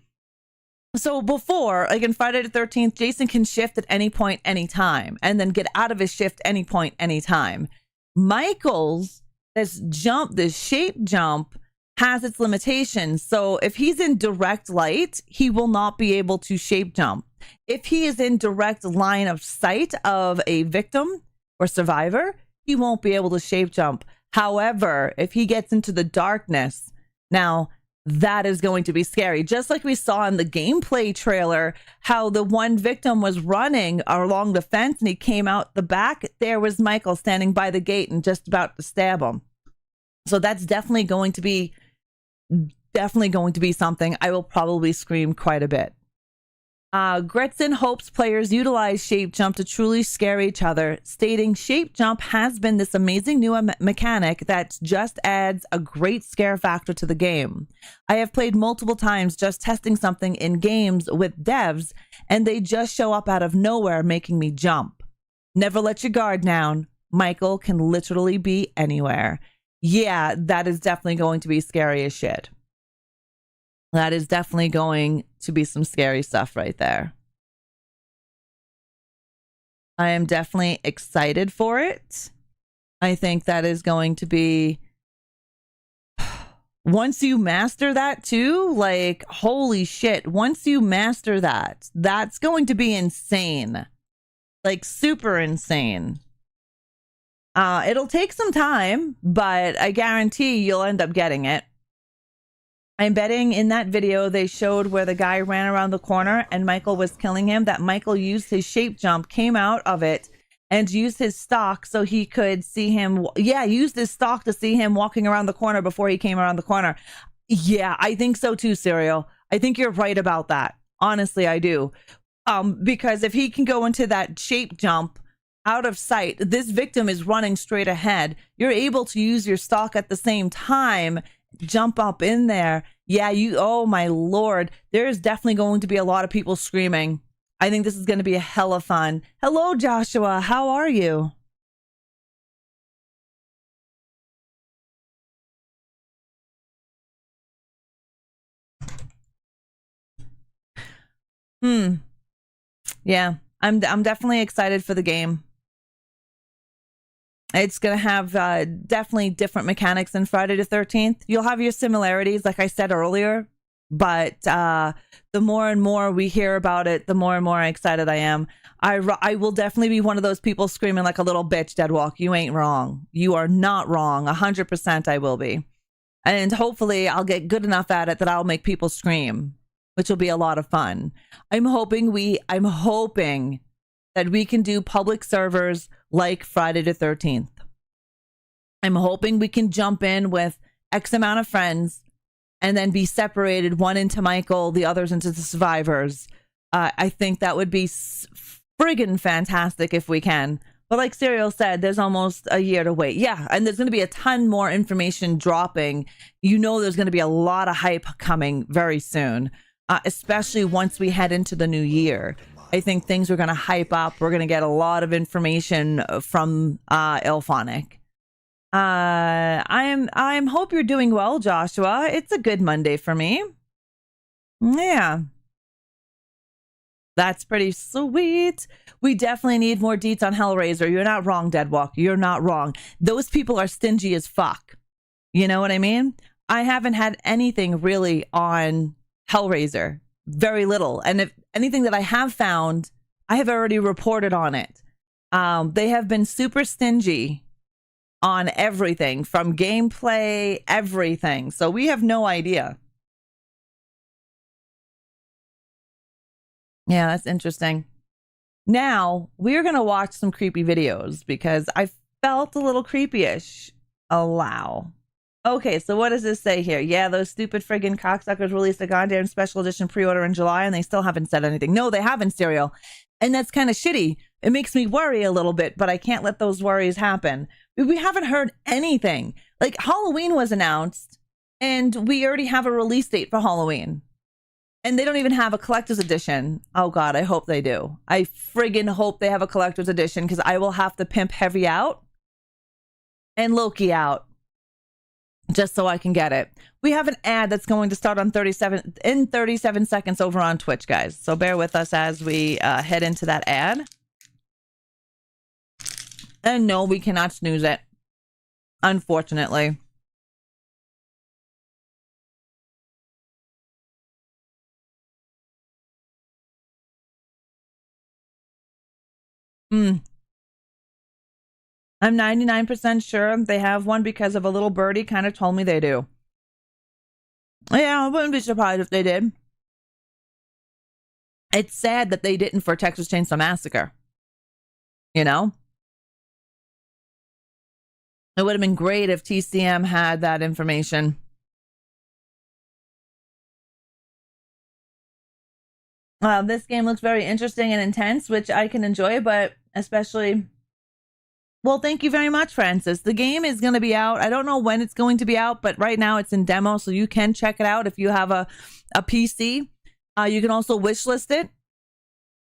So before, like in Friday the 13th, Jason can shift at any point, anytime, and then get out of his shift any point, anytime. Michael's, this Shape Jump has its limitations. So if he's in direct light, he will not be able to Shape Jump. If he is in direct line of sight of a victim or survivor, he won't be able to Shape Jump. However, if he gets into the darkness, now that is going to be scary. Just like we saw in the gameplay trailer, how the one victim was running along the fence and he came out the back. There was Michael standing by the gate and just about to stab him. So that's definitely going to be something. I will probably scream quite a bit. Gretzen hopes players utilize Shape Jump to truly scare each other, stating Shape Jump has been this amazing new mechanic that just adds a great scare factor to the game. I have played multiple times just testing something in games with devs, and they just show up out of nowhere making me jump. Never let your guard down. Michael can literally be anywhere. Yeah, that is definitely going to be scary as shit. That is definitely going to be some scary stuff right there. I am definitely excited for it. I think that is going to be... Once you master that too, like, holy shit. Once you master that, that's going to be insane. Like, super insane. It'll take some time, but I guarantee you'll end up getting it. I'm betting in that video they showed where the guy ran around the corner and Michael was killing him, that Michael used his Shape Jump, came out of it, and used his stalk so he could see him. Yeah, used his stalk to see him walking around the corner before he came around the corner. Yeah, I think so too, Serial. I think you're right about that. Honestly, I do. Because if he can go into that Shape Jump out of sight, this victim is running straight ahead. You're able to use your stalk at the same time, jump up in there. Yeah, oh my lord, there's definitely going to be a lot of people screaming. I think this is going to be a hella fun. Hello, Joshua. How are you? Yeah, I'm definitely excited for the game. It's going to have definitely different mechanics than Friday the 13th. You'll have your similarities, like I said earlier, but the more and more we hear about it, the more and more excited I am. I will definitely be one of those people screaming like a little bitch, Deadwalk. You ain't wrong. You are not wrong. 100% I will be. And hopefully I'll get good enough at it that I'll make people scream, which will be a lot of fun. I'm hoping that we can do public servers like Friday the 13th. I'm hoping we can jump in with X amount of friends and then be separated, one into Michael, the others into the survivors. I think that would be friggin' fantastic if we can. But like Serial said, there's almost a year to wait. Yeah, and there's going to be a ton more information dropping. You know there's going to be a lot of hype coming very soon, especially once we head into the new year. I think things are going to hype up. We're going to get a lot of information from Ilphonic. I'm hope you're doing well, Joshua. It's a good Monday for me. Yeah. That's pretty sweet. We definitely need more deets on Hellraiser. You're not wrong, Deadwalk. You're not wrong. Those people are stingy as fuck. You know what I mean? I haven't had anything really on Hellraiser. Very little. And if anything that I have found, I have already reported on it. They have been super stingy on everything, from gameplay, everything. So we have no idea. Yeah, that's interesting. Now, we're going to watch some creepy videos because I felt a little creepy-ish. Allow. Okay, so what does this say here? Yeah, those stupid friggin' cocksuckers released a goddamn special edition pre-order in July and they still haven't said anything. No, they haven't, Serial. And that's kind of shitty. It makes me worry a little bit, but I can't let those worries happen. We haven't heard anything. Like, Halloween was announced and we already have a release date for Halloween. And they don't even have a collector's edition. Oh, God, I hope they do. I friggin' hope they have a collector's edition because I will have to pimp Heavy out and Loki out just so I can get it. We have an ad that's going to start on 37 seconds over on Twitch, guys. So bear with us as we head into that ad. And no, we cannot snooze it, unfortunately. I'm 99% sure they have one because of a little birdie kind of told me they do. Yeah, I wouldn't be surprised if they did. It's sad that they didn't for Texas Chainsaw Massacre. You know? It would have been great if TCM had that information. This game looks very interesting and intense, which I can enjoy, but especially... Well, thank you very much, Francis. The game is going to be out. I don't know when it's going to be out, but right now it's in demo, so you can check it out if you have a PC. You can also wishlist it.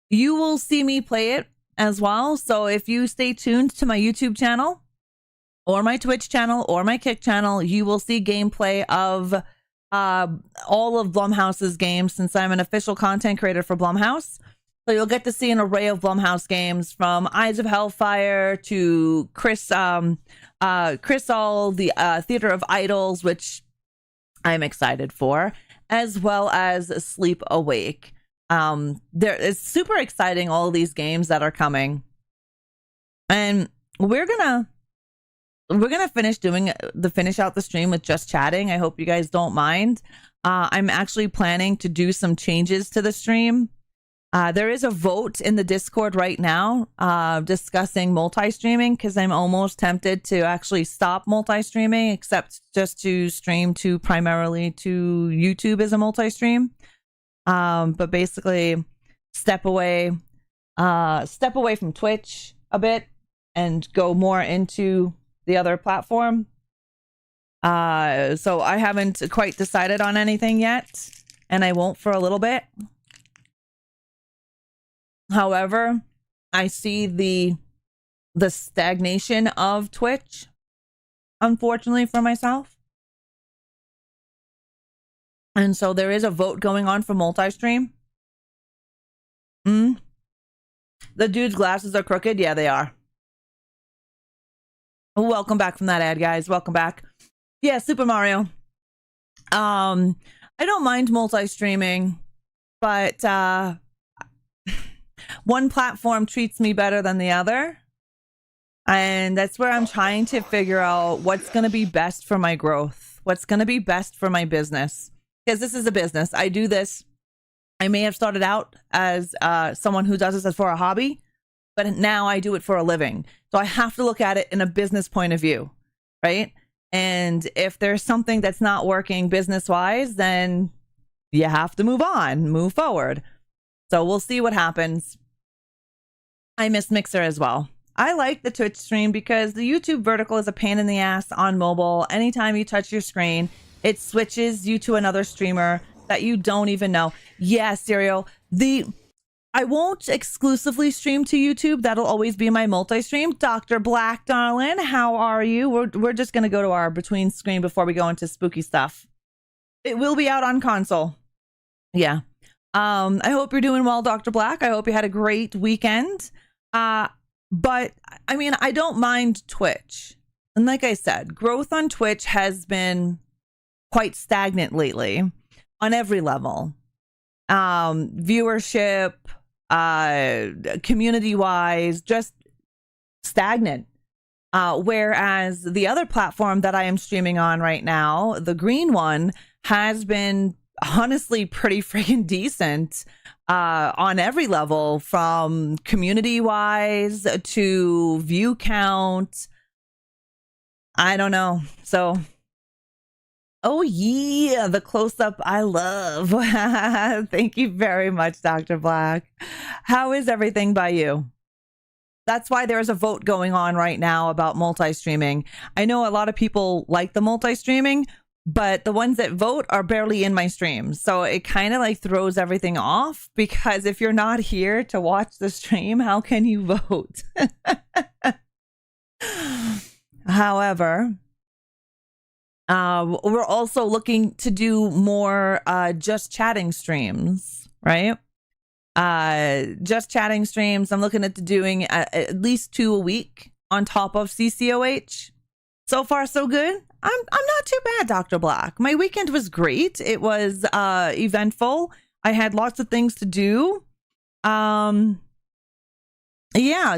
You will see me play it as well, so if you stay tuned to my YouTube channel, or my Twitch channel, or my Kick channel, you will see gameplay of all of Blumhouse's games, since I'm an official content creator for Blumhouse. So you'll get to see an array of Blumhouse games, from Eyes of Hellfire to Chris All, the Theater of Idols, which I'm excited for, as well as Sleep Awake. It's super exciting, all of these games that are coming. And we're gonna finish out the stream with just chatting. I hope you guys don't mind. I'm actually planning to do some changes to the stream. There is a vote in the Discord right now discussing multi-streaming, because I'm almost tempted to actually stop multi-streaming, except just to stream primarily to YouTube as a multi-stream. But basically step away from Twitch a bit and go more into the other platform. So I haven't quite decided on anything yet, and I won't for a little bit. However, I see the stagnation of Twitch, unfortunately for myself. And so there is a vote going on for multi-stream. The dude's glasses are crooked. Yeah, they are. Welcome back from that ad, guys. Welcome back. Yeah, Super Mario. I don't mind multi-streaming, but one platform treats me better than the other. And that's where I'm trying to figure out what's going to be best for my growth, what's going to be best for my business. Because this is a business. I do this. I may have started out as someone who does this as for a hobby, but now I do it for a living. So I have to look at it in a business point of view, right? And if there's something that's not working business-wise, then you have to move on, move forward. So we'll see what happens. I miss Mixer as well. I like the Twitch stream because the YouTube vertical is a pain in the ass on mobile. Anytime you touch your screen, it switches you to another streamer that you don't even know. Yeah, Serial. I won't exclusively stream to YouTube. That'll always be my multi-stream. Dr. Black, darling, how are you? We're just going to go to our between screen before we go into spooky stuff. It will be out on console. Yeah. I hope you're doing well, Dr. Black. I hope you had a great weekend. But I mean, I don't mind Twitch. And like I said, growth on Twitch has been quite stagnant lately on every level. Viewership, community-wise, just stagnant. Whereas the other platform that I am streaming on right now, the green one, has been honestly pretty freaking decent on every level, from community-wise to view count. I don't know. So, oh yeah, the close-up I love. Thank you very much, Dr. Black. How is everything by you? That's why there's a vote going on right now about multi-streaming. I know a lot of people like the multi-streaming, but the ones that vote are barely in my streams. So it kind of like throws everything off, because if you're not here to watch the stream, how can you vote? However, we're also looking to do more just chatting streams, right? Just chatting streams. I'm looking at doing at least 2 a week on top of CCOH. So far, so good. I'm not too bad, Dr. Black. My weekend was great. It was eventful. I had lots of things to do. Yeah,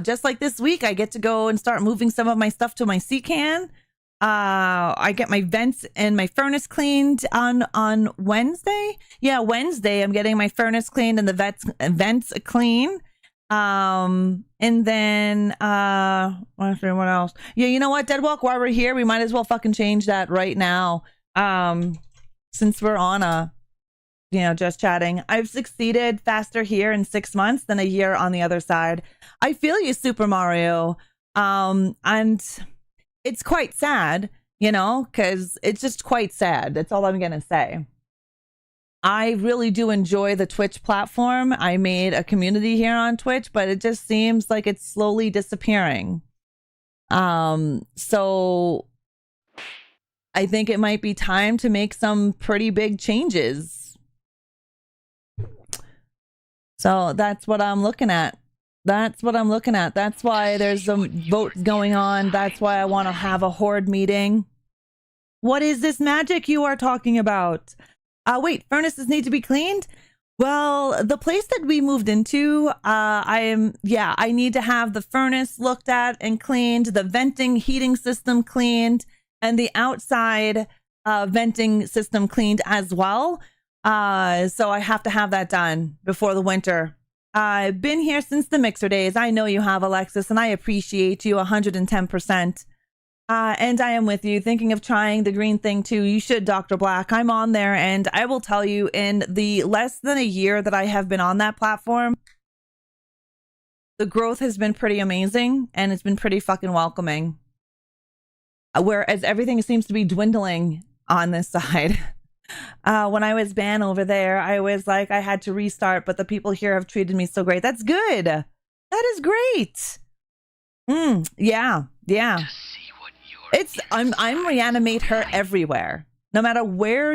just like this week, I get to go and start moving some of my stuff to my C-can. I get my vents and my furnace cleaned on Wednesday. Yeah, Wednesday I'm getting my furnace cleaned and the vents clean. And then what else? Yeah, you know what, Deadwalk, while we're here, we might as well fucking change that right now. Since we're on a, just chatting. I've succeeded faster here in 6 months than a year on the other side. I feel you, Super Mario. And it's quite sad, because it's just quite sad. That's all I'm gonna say. I really do enjoy the Twitch platform. I made a community here on Twitch, but it just seems like it's slowly disappearing. So I think it might be time to make some pretty big changes. So that's what I'm looking at. That's why there's a vote going on. That's why I want to have a HORDE meeting. What is this magic you are talking about? Wait, furnaces need to be cleaned? Well, the place that we moved into, I need to have the furnace looked at and cleaned, the venting heating system cleaned, and the outside venting system cleaned as well. So I have to have that done before the winter. I've been here since the Mixer days. I know you have, Alexis, and I appreciate you 110%. And I am with you, thinking of trying the green thing too. You should, Dr. Black. I'm on there, and I will tell you, in the less than a year that I have been on that platform, the growth has been pretty amazing, and it's been pretty fucking welcoming. Whereas everything seems to be dwindling on this side. When I was banned over there, I was like, I had to restart, but the people here have treated me so great. That's good. That is great. Yeah. I'm ReAnimateHer everywhere. No matter where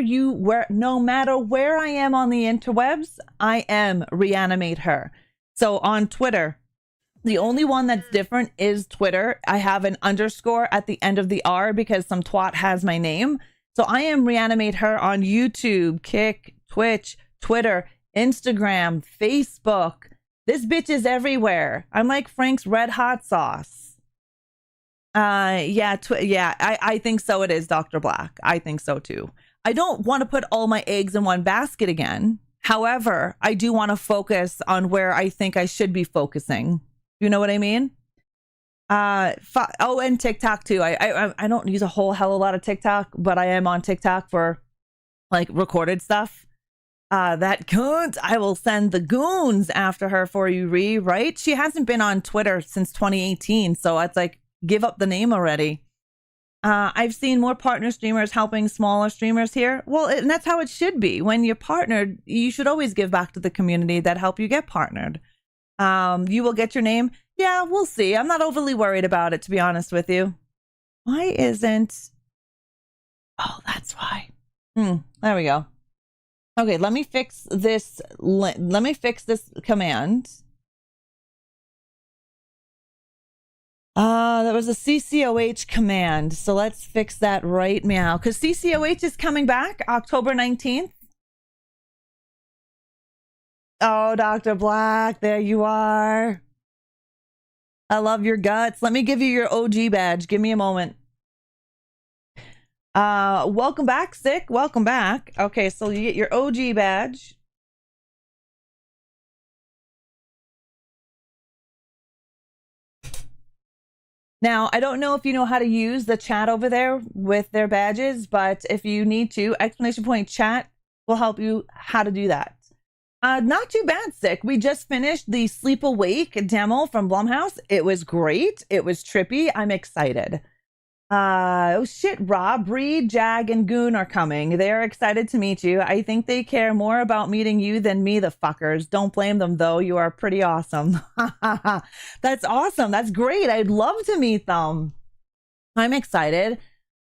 I am on the interwebs, I am ReAnimateHer. So on Twitter, the only one that's different is Twitter. I have an underscore at the end of the R because some twat has my name. So I am ReAnimateHer on YouTube, Kick, Twitch, Twitter, Instagram, Facebook. This bitch is everywhere. I'm like Frank's Red Hot Sauce. I think so. It is Dr. Black. I think so too. I don't want to put all my eggs in one basket again. However, I do want to focus on where I think I should be focusing. You know what I mean? And TikTok too. I don't use a whole hell of a lot of TikTok, but I am on TikTok for like recorded stuff. That goons, I will send the goons after her for you, right? She hasn't been on Twitter since 2018, so it's like, give up the name already. I've seen more partner streamers helping smaller streamers here. Well, and that's how it should be. When you're partnered, you should always give back to the community that help you get partnered. You will get your name. Yeah, we'll see. I'm not overly worried about it, to be honest with you. Why isn't... Oh, that's why. There we go. Okay, let me fix this. Let me fix this command. That was a CCOH command. So let's fix that right now. Because CCOH is coming back October 19th. Oh, Dr. Black, there you are. I love your guts. Let me give you your OG badge. Give me a moment. Welcome back, Sick. Welcome back. Okay, so you get your OG badge. Now, I don't know if you know how to use the chat over there with their badges, but if you need to, exclamation point chat will help you how to do that. Not too bad, Sick. We just finished the Sleep Awake demo from Blumhouse. It was great. It was trippy. I'm excited. Oh shit, Rob, Reed, Jag, and Goon are coming. They're excited to meet you. I think they care more about meeting you than me, the fuckers. Don't blame them, though. You are pretty awesome. That's awesome. That's great. I'd love to meet them. I'm excited.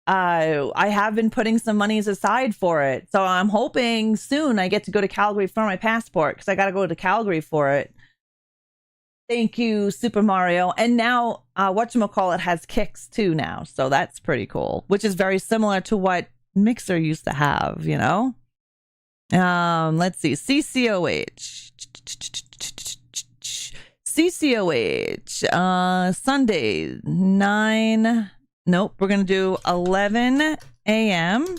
I have been putting some monies aside for it. So I'm hoping soon I get to go to Calgary for my passport because I got to go to Calgary for it. Thank you, Super Mario. And now whatchamacallit has kicks too now. So that's pretty cool, which is very similar to what Mixer used to have, you know? Let's see. CCOH. CCOH. Sunday, 9. Nope, we're going to do 11 a.m.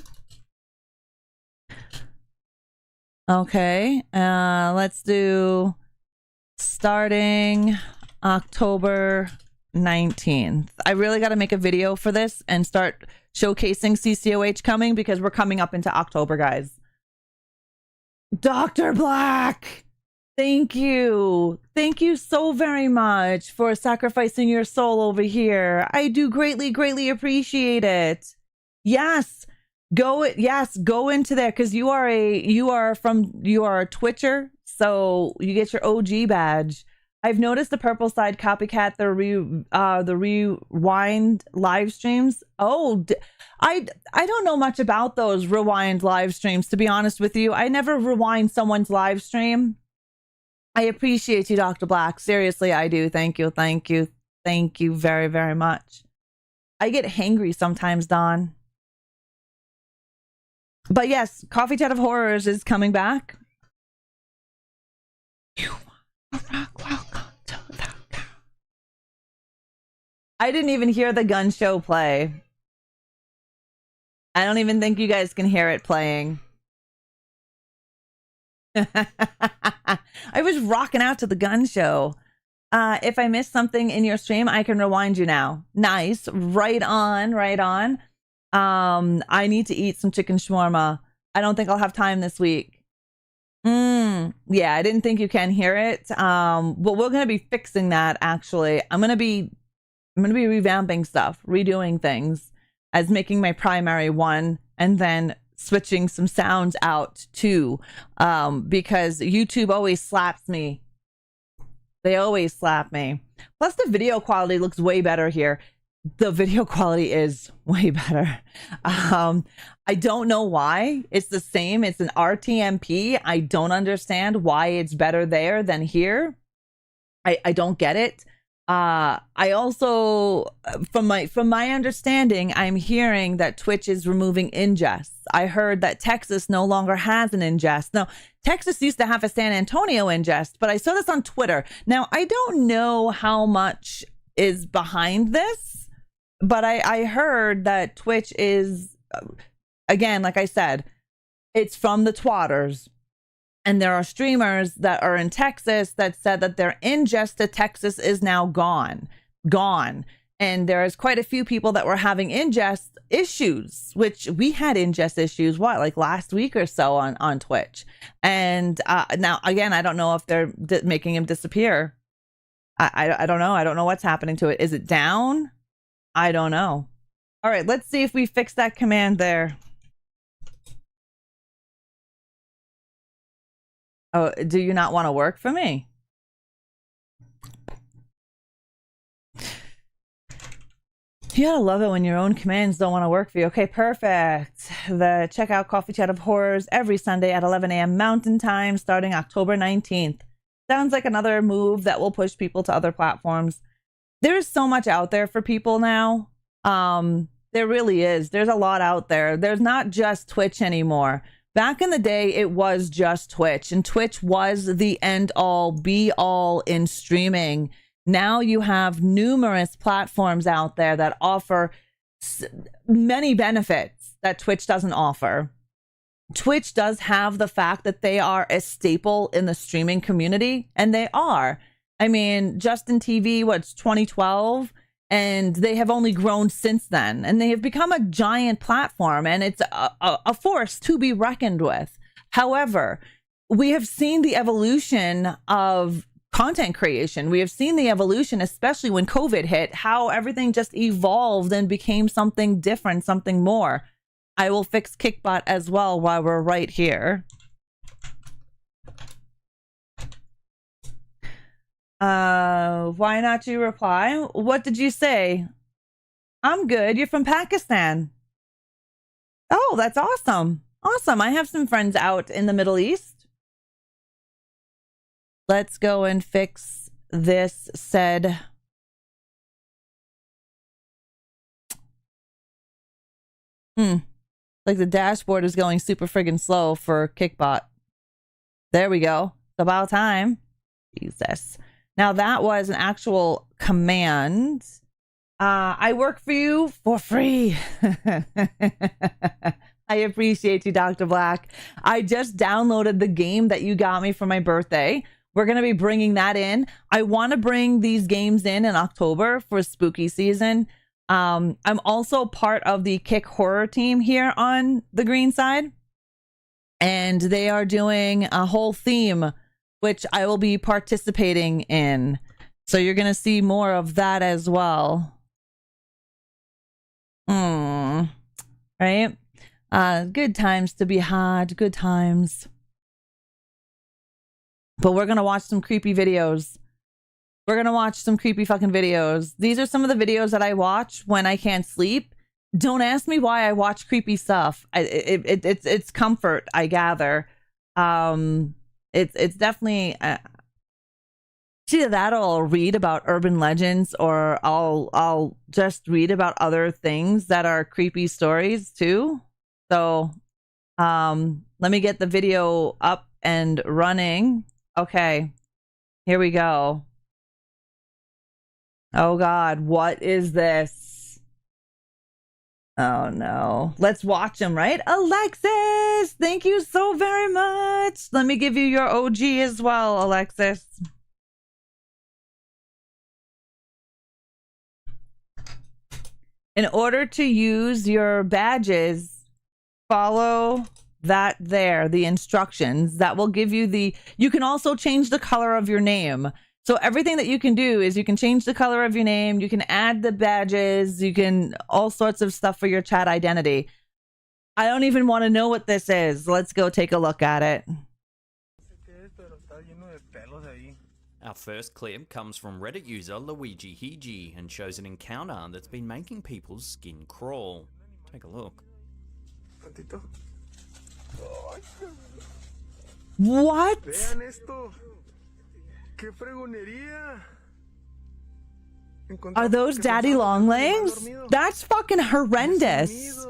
Okay. Let's do... starting October 19th. I really got to make a video for this and start showcasing CCOH coming because we're coming up into October, guys. Dr. Black, thank you. Thank you so very much for sacrificing your soul over here. I do greatly, greatly appreciate it. Yes. Go into there because you are a Twitcher. So you get your OG badge. I've noticed the purple side copycat the rewind live streams. Oh, I don't know much about those rewind live streams, to be honest with you. I never rewind someone's live stream. I appreciate you, Dr. Black. Seriously, I do. Thank you. Thank you. Thank you very, very much. I get hangry sometimes, Don. But yes, Coffee Chat of Horrors is coming back. I didn't even hear the gun show play. I don't even think you guys can hear it playing. I was rocking out to the gun show. If I missed something in your stream, I can rewind you now. Nice. Right on, right on. I need to eat some chicken shawarma. I don't think I'll have time this week. Yeah, I didn't think you can hear it. But we're gonna be fixing that actually. I'm gonna be revamping stuff, redoing things as making my primary one, and then switching some sounds out too, because YouTube always slaps me. They always slap me. Plus, the video quality looks way better here. The video quality is way better. I don't know why. It's the same. It's an RTMP. I don't understand why it's better there than here. I don't get it. I also, from my understanding, I'm hearing that Twitch is removing ingests. I heard that Texas no longer has an ingest. Now, Texas used to have a San Antonio ingest, but I saw this on Twitter. Now, I don't know how much is behind this, but I heard that Twitch is, again, like I said, it's from the twatters. And there are streamers that are in Texas that said that their ingest to Texas is now gone. And there's quite a few people that were having ingest issues, which we had ingest issues, like last week or so on Twitch. And now, again, I don't know if they're making him disappear. I don't know. I don't know what's happening to it. Is it down? I don't know. All right, let's see if we fix that command there. Oh, do you not want to work for me? You gotta love it when your own commands don't want to work for you. Okay, perfect. Check out Coffee Chat of Horrors every Sunday at 11 a.m. Mountain Time starting October 19th. Sounds like another move that will push people to other platforms. There's so much out there for people now. There really is. There's a lot out there. There's not just Twitch anymore. Back in the day, it was just Twitch, and Twitch was the end-all, be-all in streaming. Now you have numerous platforms out there that offer many benefits that Twitch doesn't offer. Twitch does have the fact that they are a staple in the streaming community, and they are. I mean, Justin TV, what's 2012? And they have only grown since then, and they have become a giant platform, and it's a force to be reckoned with. However, we have seen the evolution of content creation. We have seen the evolution, especially when COVID hit, how everything just evolved and became something different, something more. I will fix Kickbot as well while we're right here. Why not you reply? What did you say? I'm good. You're from Pakistan. Oh, that's awesome. Awesome. I have some friends out in the Middle East. Let's go and fix this said. Like the dashboard is going super friggin' slow for Kickbot. There we go. It's about time. Jesus. Now that was an actual command. I work for you for free. I appreciate you, Dr. Black. I just downloaded the game that you got me for my birthday. We're going to be bringing that in. I want to bring these games in October for spooky season. I'm also part of the Kick Horror team here on the green side. And they are doing a whole theme which I will be participating in. So you're going to see more of that as well. Right? Good times to be had. Good times. But we're going to watch some creepy videos. We're going to watch some creepy fucking videos. These are some of the videos that I watch when I can't sleep. Don't ask me why I watch creepy stuff. It's comfort, I gather. It's definitely either that, or I'll read about urban legends, or I'll just read about other things that are creepy stories too. So let me get the video up and running. Okay, here we go. Oh God, what is this? Oh no. Let's watch him, right? Alexis, thank you so very much. Let me give you your OG as well, Alexis. In order to use your badges, follow that there, the instructions that will give you you can also change the color of your name. So everything that you can do is you can change the color of your name, you can add the badges, you can all sorts of stuff for your chat identity. I don't even want to know what this is. Let's go take a look at it. Our first clip comes from Reddit user Luigi Hiji and shows an encounter that's been making people's skin crawl. Take a look. What? Vean esto. Qué fregonería. Are those daddy long legs? That's fucking horrendous.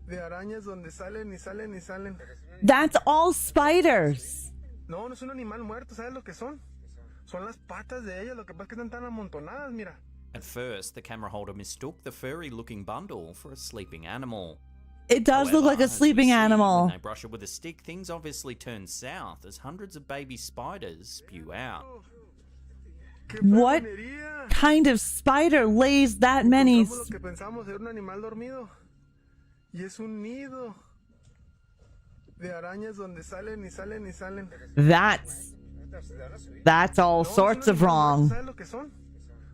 De arañas donde salen y salen y salen. That's all spiders. No, no es un animal muerto, ¿sabes lo que son? Son las patas de ella, lo que pasa es que están tan amontonadas, mira. At first, the camera holder mistook the furry-looking bundle for a sleeping animal. It does look like a sleeping animal. When they brush it with a stick, things obviously turn south as hundreds of baby spiders spew out. What kind of spider lays that many? Lo que pensamos era un animal dormido. Y es un nido de arañas donde salen y salen y salen. That's all sorts of wrong. ¿Sabes lo que son?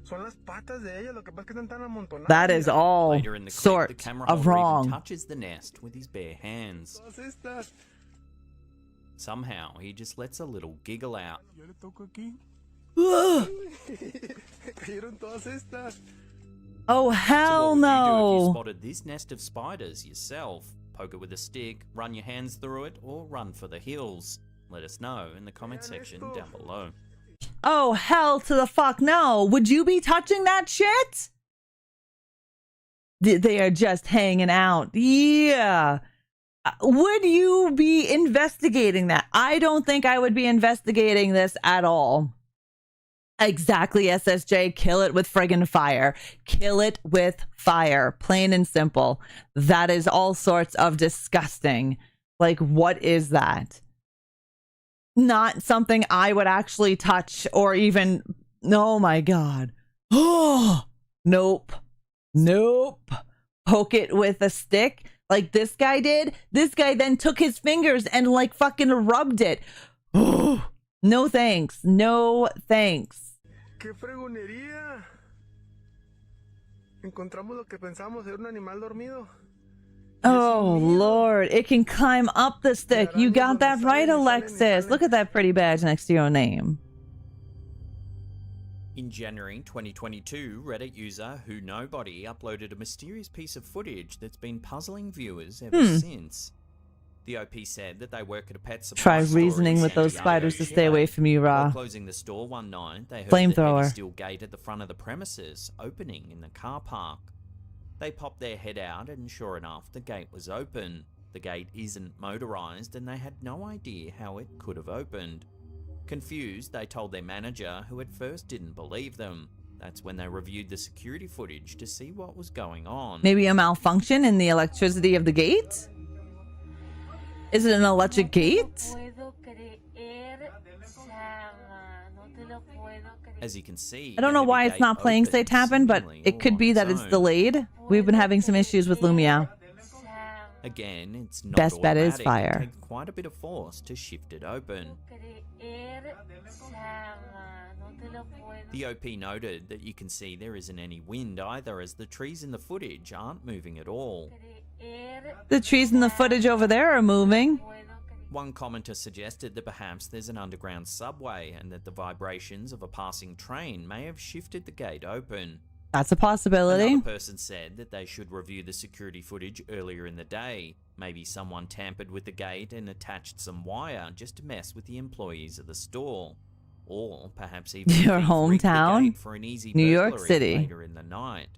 Son las patas de ella, lo que pasa es que están tan amontonadas. That is all Later in the clip, sorts the camera of holder even wrong. touches the nest with his bare hands. Somehow, he just lets a little giggle out. Yo le toco aquí. Cayeron todas estas. Oh, hell so what would you do if you no. spotted this nest of spiders yourself? Poke it with a stick, run your hands through it, or run for the hills? Let us know in the comment section down below. Oh, hell to the fuck no. Would you be touching that shit? They are just hanging out. Yeah. Would you be investigating that? I don't think I would be investigating this at all. Exactly, SSJ. Kill it with friggin' fire. Kill it with fire. Plain and simple. That is all sorts of disgusting. Like, what is that? Not something I would actually touch or even... Oh, my God. Oh, nope. Nope. Poke it with a stick like this guy did. This guy then took his fingers and, like, fucking rubbed it. Oh, no thanks. No thanks. ¡Qué fregonería! Encontramos lo que pensamos era un animal dormido. Oh, Lord. It can climb up the stick. You got that right, Alexis. Look at that pretty badge next to your name. In January 2022, Reddit user Who Nobody uploaded a mysterious piece of footage that's been puzzling viewers ever since. The OP said that they work at a pet supply Try store reasoning in with those Santiago, spiders to stay Chile. away from you, Ra. While closing the store one night, they heard Flamethrower. the heavy steel gate at the front of the premises opening in the car park. They popped their head out and sure enough, the gate was open. The gate isn't motorized and they had no idea how it could have opened. Confused, they told their manager, who at first didn't believe them. That's when they reviewed the security footage to see what was going on. Maybe a malfunction in the electricity of the gate? Is it an electric gate? As you can see, I don't know why it's not playing Say Tappin', but it could be that it's delayed. We've been having some issues with Lumia. Again, it's not Best bet is automatic. fire. It takes quite a bit of force to shift it open. The OP noted that you can see there isn't any wind either, as the trees in the footage aren't moving at all. The trees in the footage over there are moving. One commenter suggested that perhaps there's an underground subway and that the vibrations of a passing train may have shifted the gate open. That's a possibility. Another person said that they should review the security footage earlier in the day. Maybe someone tampered with the gate and attached some wire just to mess with the employees of the store. Or perhaps even Your rigged the hometown? gate for an easy New York burglary City. later in the night.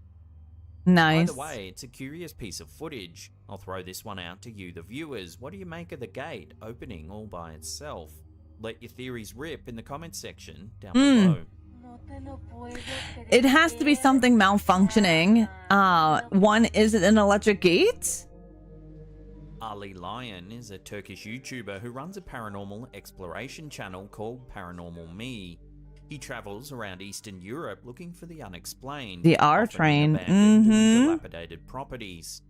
Nice. Either way, it's a curious piece of footage. I'll throw this one out to you, the viewers. What do you make of the gate opening all by itself? Let your theories rip in the comment section down below. It has to be something malfunctioning. One, is it an electric gate? Ali Lion is a Turkish YouTuber who runs a paranormal exploration channel called Paranormal Me. He travels around Eastern Europe looking for the unexplained. The R often in train. abandoned and dilapidated properties.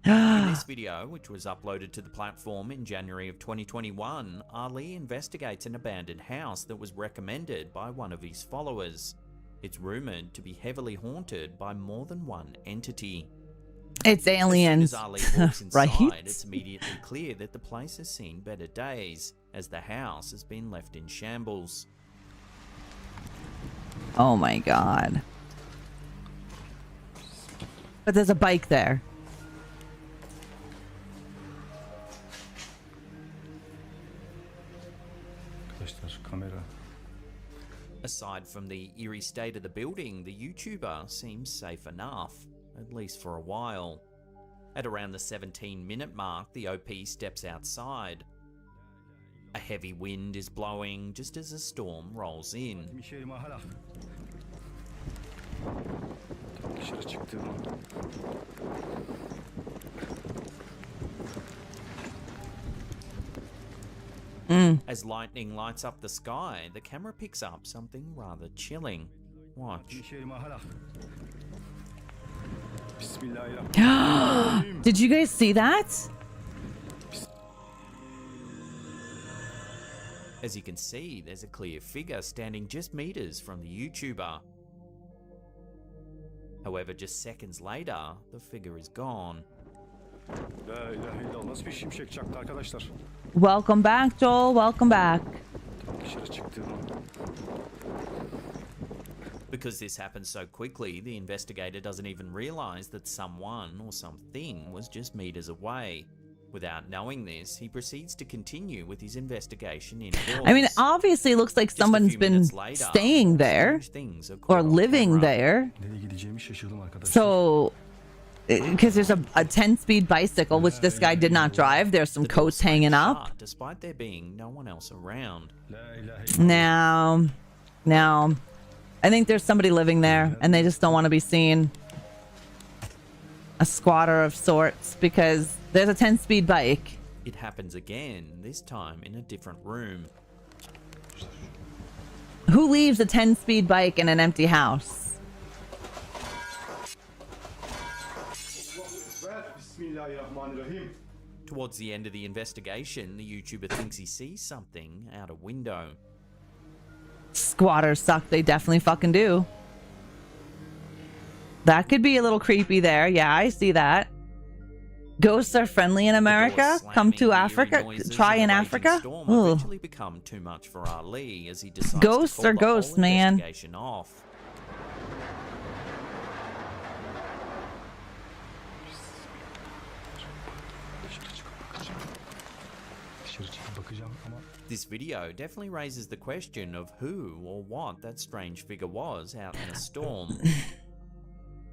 In this video, which was uploaded to the platform in January of 2021, Ali investigates an abandoned house that was recommended by one of his followers. It's rumored to be heavily haunted by more than one entity. It's aliens. As soon as Ali walks inside, Right? it's immediately clear that the place has seen better days, as the house has been left in shambles. Oh my god. But there's a bike there. Aside from the eerie state of the building, the YouTuber seems safe enough, at least for a while. At around the 17-minute mark, the OP steps outside. A heavy wind is blowing just as a storm rolls in. As lightning lights up the sky, the camera picks up something rather chilling. Watch. Did you guys see that? As you can see, there's a clear figure standing just meters from the YouTuber. However, just seconds later, the figure is gone. Welcome back, Joel. Welcome back. Because this happened so quickly, the investigator doesn't even realize that someone or something was just meters away. Without knowing this, he proceeds to continue with his investigation indoors. I mean, it obviously looks like someone's been staying there or living there. So, because there's a 10-speed bicycle, which this guy did not drive. There's some coats hanging up. Despite there being no one else around. Now, I think there's somebody living there, and they just don't want to be seen. A squatter of sorts, because there's a 10-speed bike. It happens again, this time in a different room. Who leaves a 10-speed bike in an empty house? Towards the end of the investigation, the YouTuber thinks he sees something out a window. Squatters suck. They definitely fucking do. That could be a little creepy there. Yeah, I see that. Ghosts are friendly in America. Come to Africa. Try in Africa. Eventually become too much for Ali as he decides ghosts to call are the ghosts, whole man. investigation off. This video definitely raises the question of who or what that strange figure was out in a storm.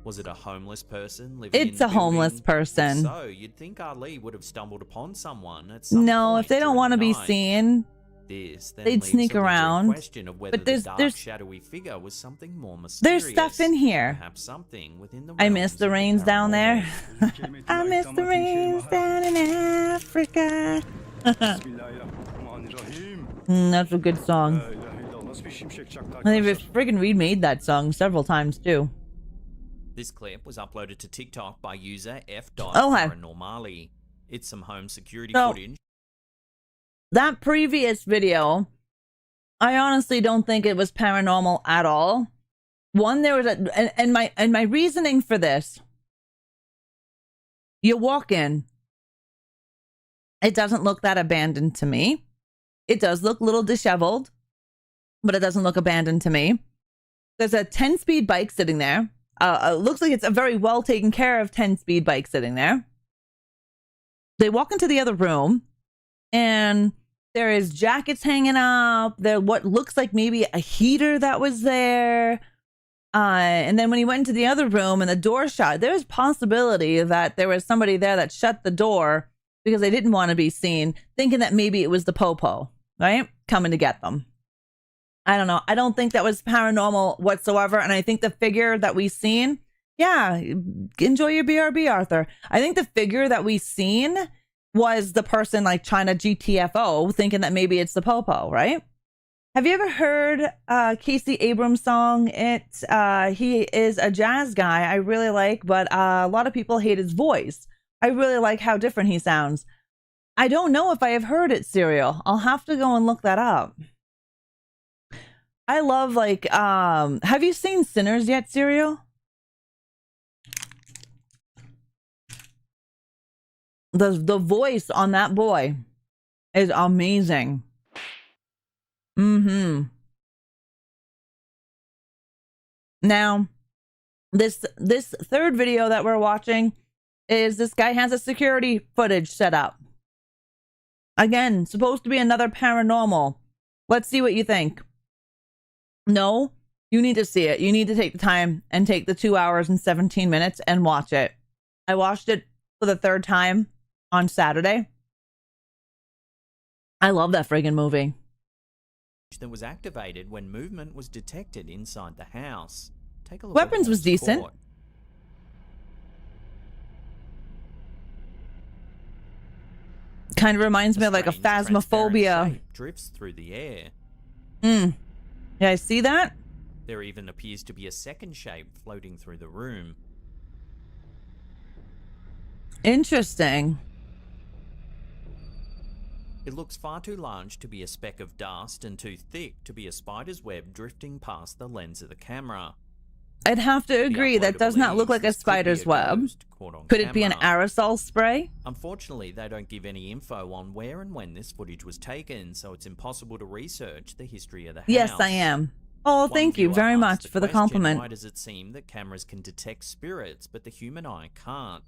Was it a homeless person living in the It's a homeless building? person. If so, you'd think Ali would have stumbled upon someone at some No, point if they don't during want to the be night. seen, This then they'd leaves sneak the lingering around. question of whether But the there's dark, shadowy figure was something more mysterious. there's stuff in here. Perhaps something within the I miss realms the of rains down there. paranormal. I miss the rains down in Africa. That's a good song. I think friggin' remade that song several times too. This clip was uploaded to TikTok by user Oh, hi. f.paranormally. It's some home security So- footage. That previous video, I honestly don't think it was paranormal at all. One, there was and my reasoning for this. You walk in. It doesn't look that abandoned to me. It does look a little disheveled, but it doesn't look abandoned to me. There's a 10-speed bike sitting there. Looks like it's a very well taken care of 10-speed bike sitting there. They walk into the other room, and there is jackets hanging up. There, what looks like maybe a heater that was there. And then when he went into the other room and the door shut, there's possibility that there was somebody there that shut the door because they didn't want to be seen, thinking that maybe it was the popo, right? Coming to get them. I don't know. I don't think that was paranormal whatsoever. And I think the figure that we seen, yeah, enjoy your BRB, Arthur. I think the figure that we seen was the person like trying to GTFO, thinking that maybe it's the popo, right? Have you ever heard Casey Abrams' song? He is a jazz guy I really like, but a lot of people hate his voice. I really like how different he sounds. I don't know if I have heard it, Serial. I'll have to go and look that up. I love have you seen Sinners yet, Serial? The voice on that boy is amazing. Now, this third video that we're watching is this guy has a security footage set up. Again, supposed to be another paranormal. Let's see what you think. No, you need to see it. You need to take the time and take the 2 hours and 17 minutes and watch it. I watched it for the third time on Saturday. I love that friggin' movie. That was activated when movement was detected inside the house. Take a look. Weapons was decent. Kind of reminds me of like a phasmophobia. Drifts through the air. Yeah, I see that. There even appears to be a second shape floating through the room. Interesting. It looks far too large to be a speck of dust and too thick to be a spider's web drifting past the lens of the camera. I'd have to agree that does not look like a spider's web. Could it be an aerosol spray? Unfortunately, they don't give any info on where and when this footage was taken, so it's impossible to research the history of the house. Yes, I am. Oh, thank you very much for the compliment. Why does it seem that cameras can detect spirits, but the human eye can't?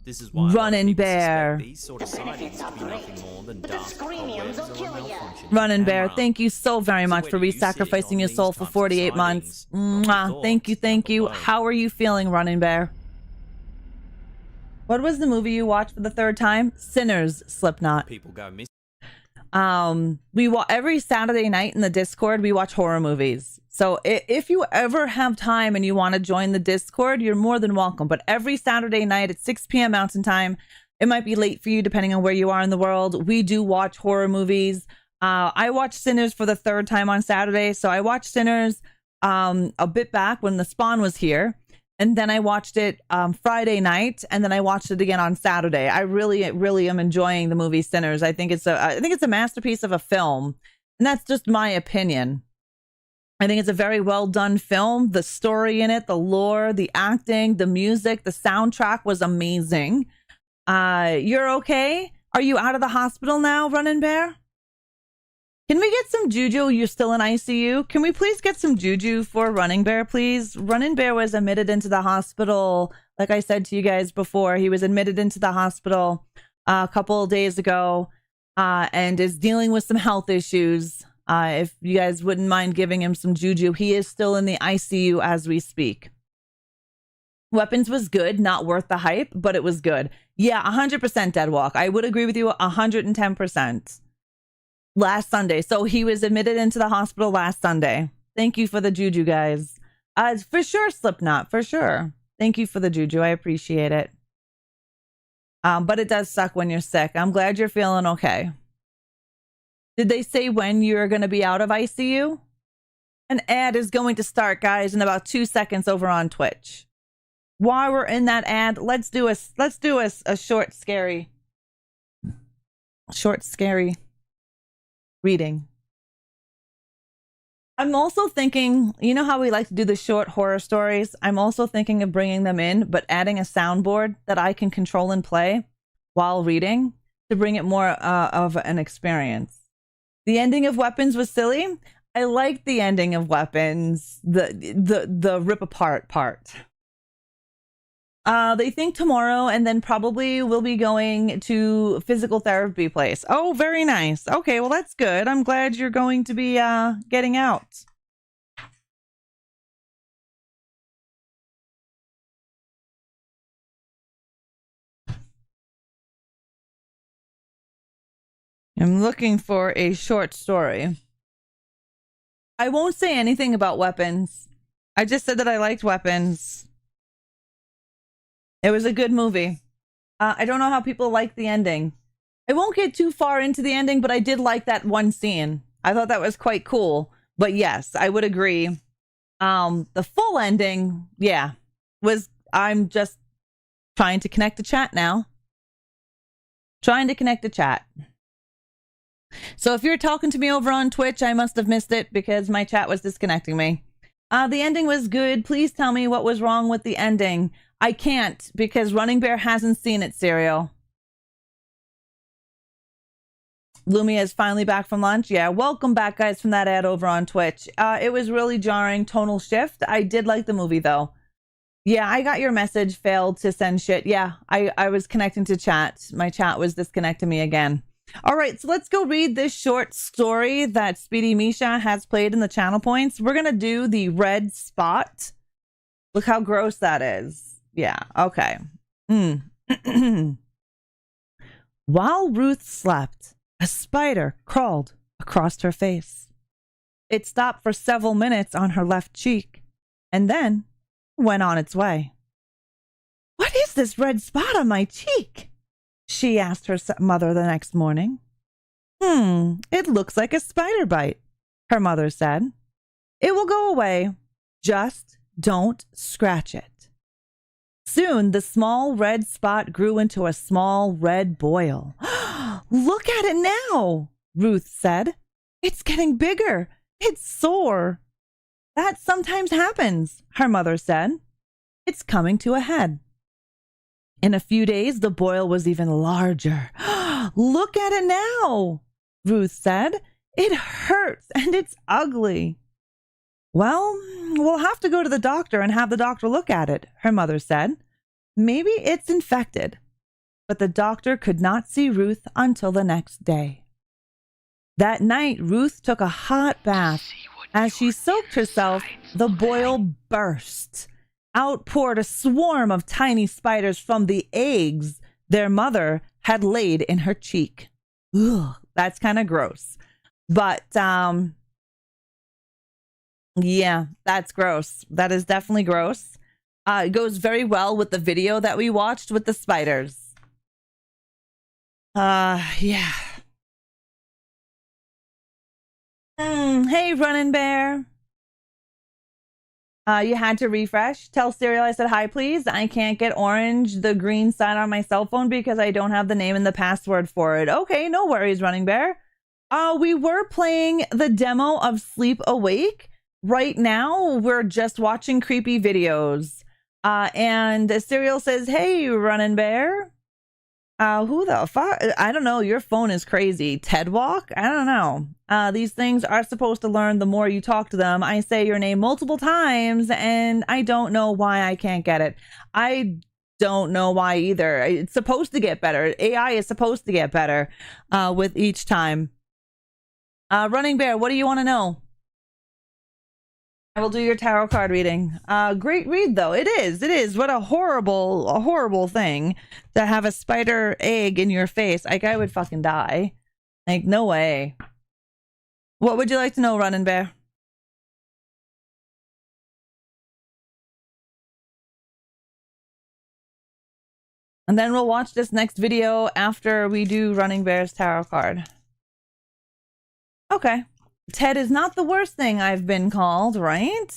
This is why Running Bear. These sort of sightings to be nothing more than dust, cobwebs, or a malfunctioning Running Bear, camera. thank you so very much for re-sacrificing your soul for 48 months. Mwah. Thank you, thank you. How are you feeling, Running Bear? What was the movie you watched for the third time? Sinners, Slipknot. People go missing. Every Saturday night in the Discord, we watch horror movies. So if you ever have time and you want to join the Discord, you're more than welcome. But every Saturday night at 6 p.m. Mountain Time, it might be late for you depending on where you are in the world. We do watch horror movies. I watched Sinners for the third time on Saturday. So I watched Sinners a bit back when The Spawn was here. And then I watched it Friday night, and then I watched it again on Saturday. I really, really am enjoying the movie Sinners. I think it's a masterpiece of a film, and that's just my opinion. I think it's a very well done film. The story in it, the lore, the acting, the music, the soundtrack was amazing. You're okay? Are you out of the hospital now, Running Bear? Can we get some juju? You're still in ICU. Can we please get some juju for Running Bear, please? Running Bear was admitted into the hospital. Like I said to you guys before, he was admitted into the hospital a couple of days ago and is dealing with some health issues. If you guys wouldn't mind giving him some juju, he is still in the ICU as we speak. Weapons was good, not worth the hype, but it was good. Yeah, 100% Deadwalk. I would agree with you 110%. Last Sunday. So he was admitted into the hospital last Sunday. Thank you for the juju, guys. For sure, Slipknot, for sure. Thank you for the juju. I appreciate it. But it does suck when you're sick. I'm glad you're feeling okay. Did they say when you're going to be out of ICU? An ad is going to start, guys, in about 2 seconds over on Twitch. While we're in that ad, let's do a short scary reading. I'm also thinking, you know how we like to do the short horror stories? I'm also thinking of bringing them in, but adding a soundboard that I can control and play while reading to bring it more of an experience. The ending of Weapons was silly. I liked the ending of Weapons, the rip apart part. They think tomorrow, and then probably we'll be going to physical therapy place. Oh, very nice. Okay, well, that's good. I'm glad you're going to be getting out. I'm looking for a short story. I won't say anything about Weapons. I just said that I liked Weapons. It was a good movie. I don't know how people like the ending. I won't get too far into the ending, but I did like that one scene. I thought that was quite cool. But yes, I would agree. The full ending, yeah, I'm just trying to connect the chat now. Trying to connect the chat. So if you're talking to me over on Twitch, I must have missed it because my chat was disconnecting me. The ending was good. Please tell me what was wrong with the ending. I can't because Running Bear hasn't seen it, Serial. Lumia is finally back from lunch. Yeah, welcome back, guys, from that ad over on Twitch. It was really jarring tonal shift. I did like the movie, though. Yeah, I got your message, failed to send shit. Yeah, I was connecting to chat. My chat was disconnecting me again. All right, so let's go read this short story that Speedy Misha has played in the channel points. We're going to do the red spot. Look how gross that is. Yeah, okay. While Ruth slept, a spider crawled across her face. It stopped for several minutes on her left cheek, and then went on its way. "What is this red spot on my cheek?" she asked her mother the next morning. It looks like a spider bite," her mother said. "It will go away. Just don't scratch it." Soon the small red spot grew into a small red boil. "Look at it now," Ruth said. "It's getting bigger. It's sore." "That sometimes happens," her mother said. "It's coming to a head." In a few days, the boil was even larger. "Look at it now," Ruth said. "It hurts and it's ugly." "Well, we'll have to go to the doctor and have the doctor look at it," her mother said. "Maybe it's infected." But the doctor could not see Ruth until the next day. That night, Ruth took a hot bath. As she soaked herself, the boil burst. Out poured a swarm of tiny spiders from the eggs their mother had laid in her cheek. Ugh, that's kind of gross. But, yeah, that's gross. That is definitely gross. It goes very well with the video that we watched with the spiders. Yeah. Hey, Running Bear. You had to refresh. Tell Serial I said hi, please. I can't get orange, the green sign on my cell phone because I don't have the name and the password for it. Okay, no worries, Running Bear. We were playing the demo of Sleep Awake. Right now, we're just watching creepy videos. And Serial says, hey, Running Bear. Who the fuck? I don't know. Your phone is crazy. Ted Walk? I don't know. These things are supposed to learn the more you talk to them. I say your name multiple times and I don't know why I can't get it. I don't know why either. It's supposed to get better. AI is supposed to get better with each time. Running Bear, what do you want to know? I will do your tarot card reading. Great read, though. It is. It is. What a horrible thing to have a spider egg in your face. Like, I would fucking die. Like, no way. What would you like to know, Running Bear? And then we'll watch this next video after we do Running Bear's tarot card. Okay. Ted is not the worst thing I've been called, right?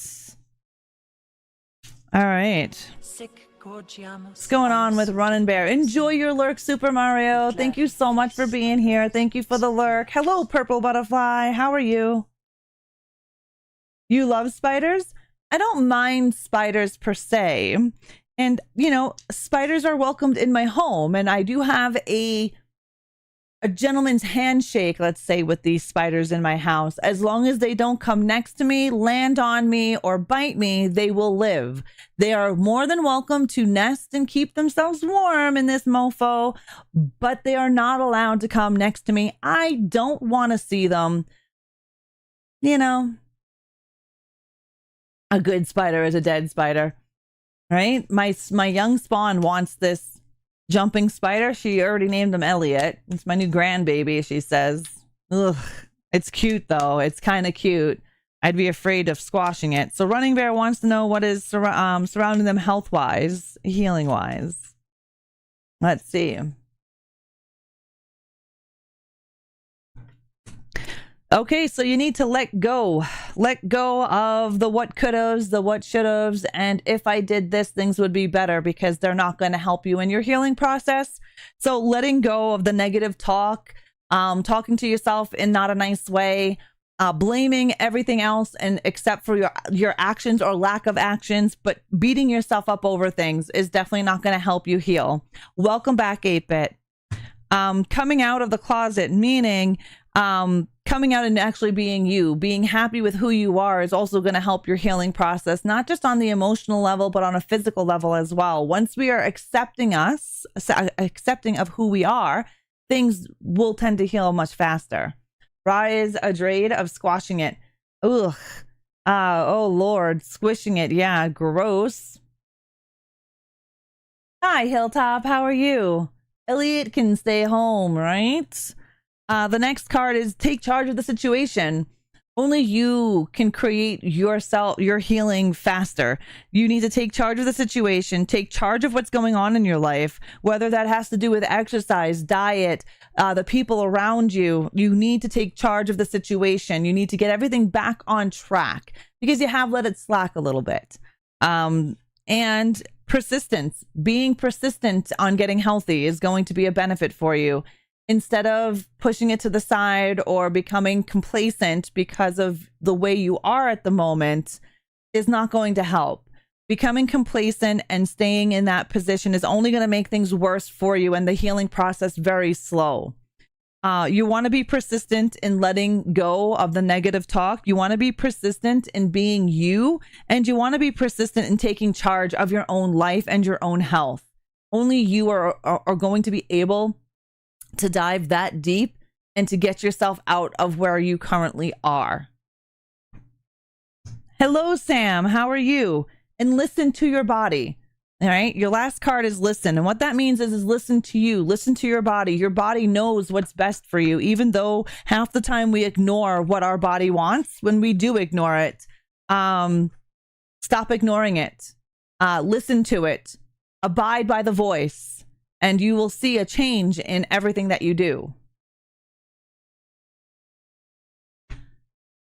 All right. What's going on with Running Bear? Enjoy your lurk, Super Mario. Thank you so much for being here. Thank you for the lurk. Hello, Purple Butterfly. How are you? You love spiders? I don't mind spiders per se. And, you know, spiders are welcomed in my home. And I do have a gentleman's handshake, let's say, with these spiders in my house. As long as they don't come next to me, land on me, or bite me, they will live. They are more than welcome to nest and keep themselves warm in this mofo, but they are not allowed to come next to me. I don't want to see them. You know, a good spider is a dead spider, right? My young spawn wants this jumping spider. She already named him Elliot. It's my new grandbaby, she says. Ugh. It's cute, though. It's kind of cute. I'd be afraid of squashing it. So Running Bear wants to know what is surrounding them health-wise, healing-wise. Let's see. Okay, so you need to let go. Let go of the what could-haves, the what should-haves, and if I did this, things would be better, because they're not going to help you in your healing process. So letting go of the negative talk, talking to yourself in not a nice way, blaming everything else and except for your actions or lack of actions, but beating yourself up over things is definitely not going to help you heal. Welcome back, 8-Bit. Coming out of the closet, meaning coming out and actually being you, being happy with who you are, is also going to help your healing process, not just on the emotional level, but on a physical level as well. Once we are accepting of who we are, things will tend to heal much faster. Ra is afraid of squashing it. Ugh. Oh Lord, squishing it. Yeah, gross. Hi, Hilltop. How are you? Elliot can stay home, right? The next card is take charge of the situation. Only you can create your healing faster. You need to take charge of the situation, take charge of what's going on in your life, whether that has to do with exercise, diet, the people around you. You need to take charge of the situation. You need to get everything back on track because you have let it slack a little bit. And persistence, being persistent on getting healthy is going to be a benefit for you. Instead of pushing it to the side or becoming complacent because of the way you are at the moment is not going to help. Becoming complacent and staying in that position is only going to make things worse for you and the healing process very slow. You want to be persistent in letting go of the negative talk. You want to be persistent in being you, and you want to be persistent in taking charge of your own life and your own health. Only you are going to be able to dive that deep and to get yourself out of where you currently are. Hello, Sam. How are you? And listen to your body. All right. Your last card is listen. And what that means is listen to you. Listen to your body. Your body knows what's best for you, even though half the time we ignore what our body wants. When we do ignore it, stop ignoring it. Listen to it. Abide by the voice. And you will see a change in everything that you do.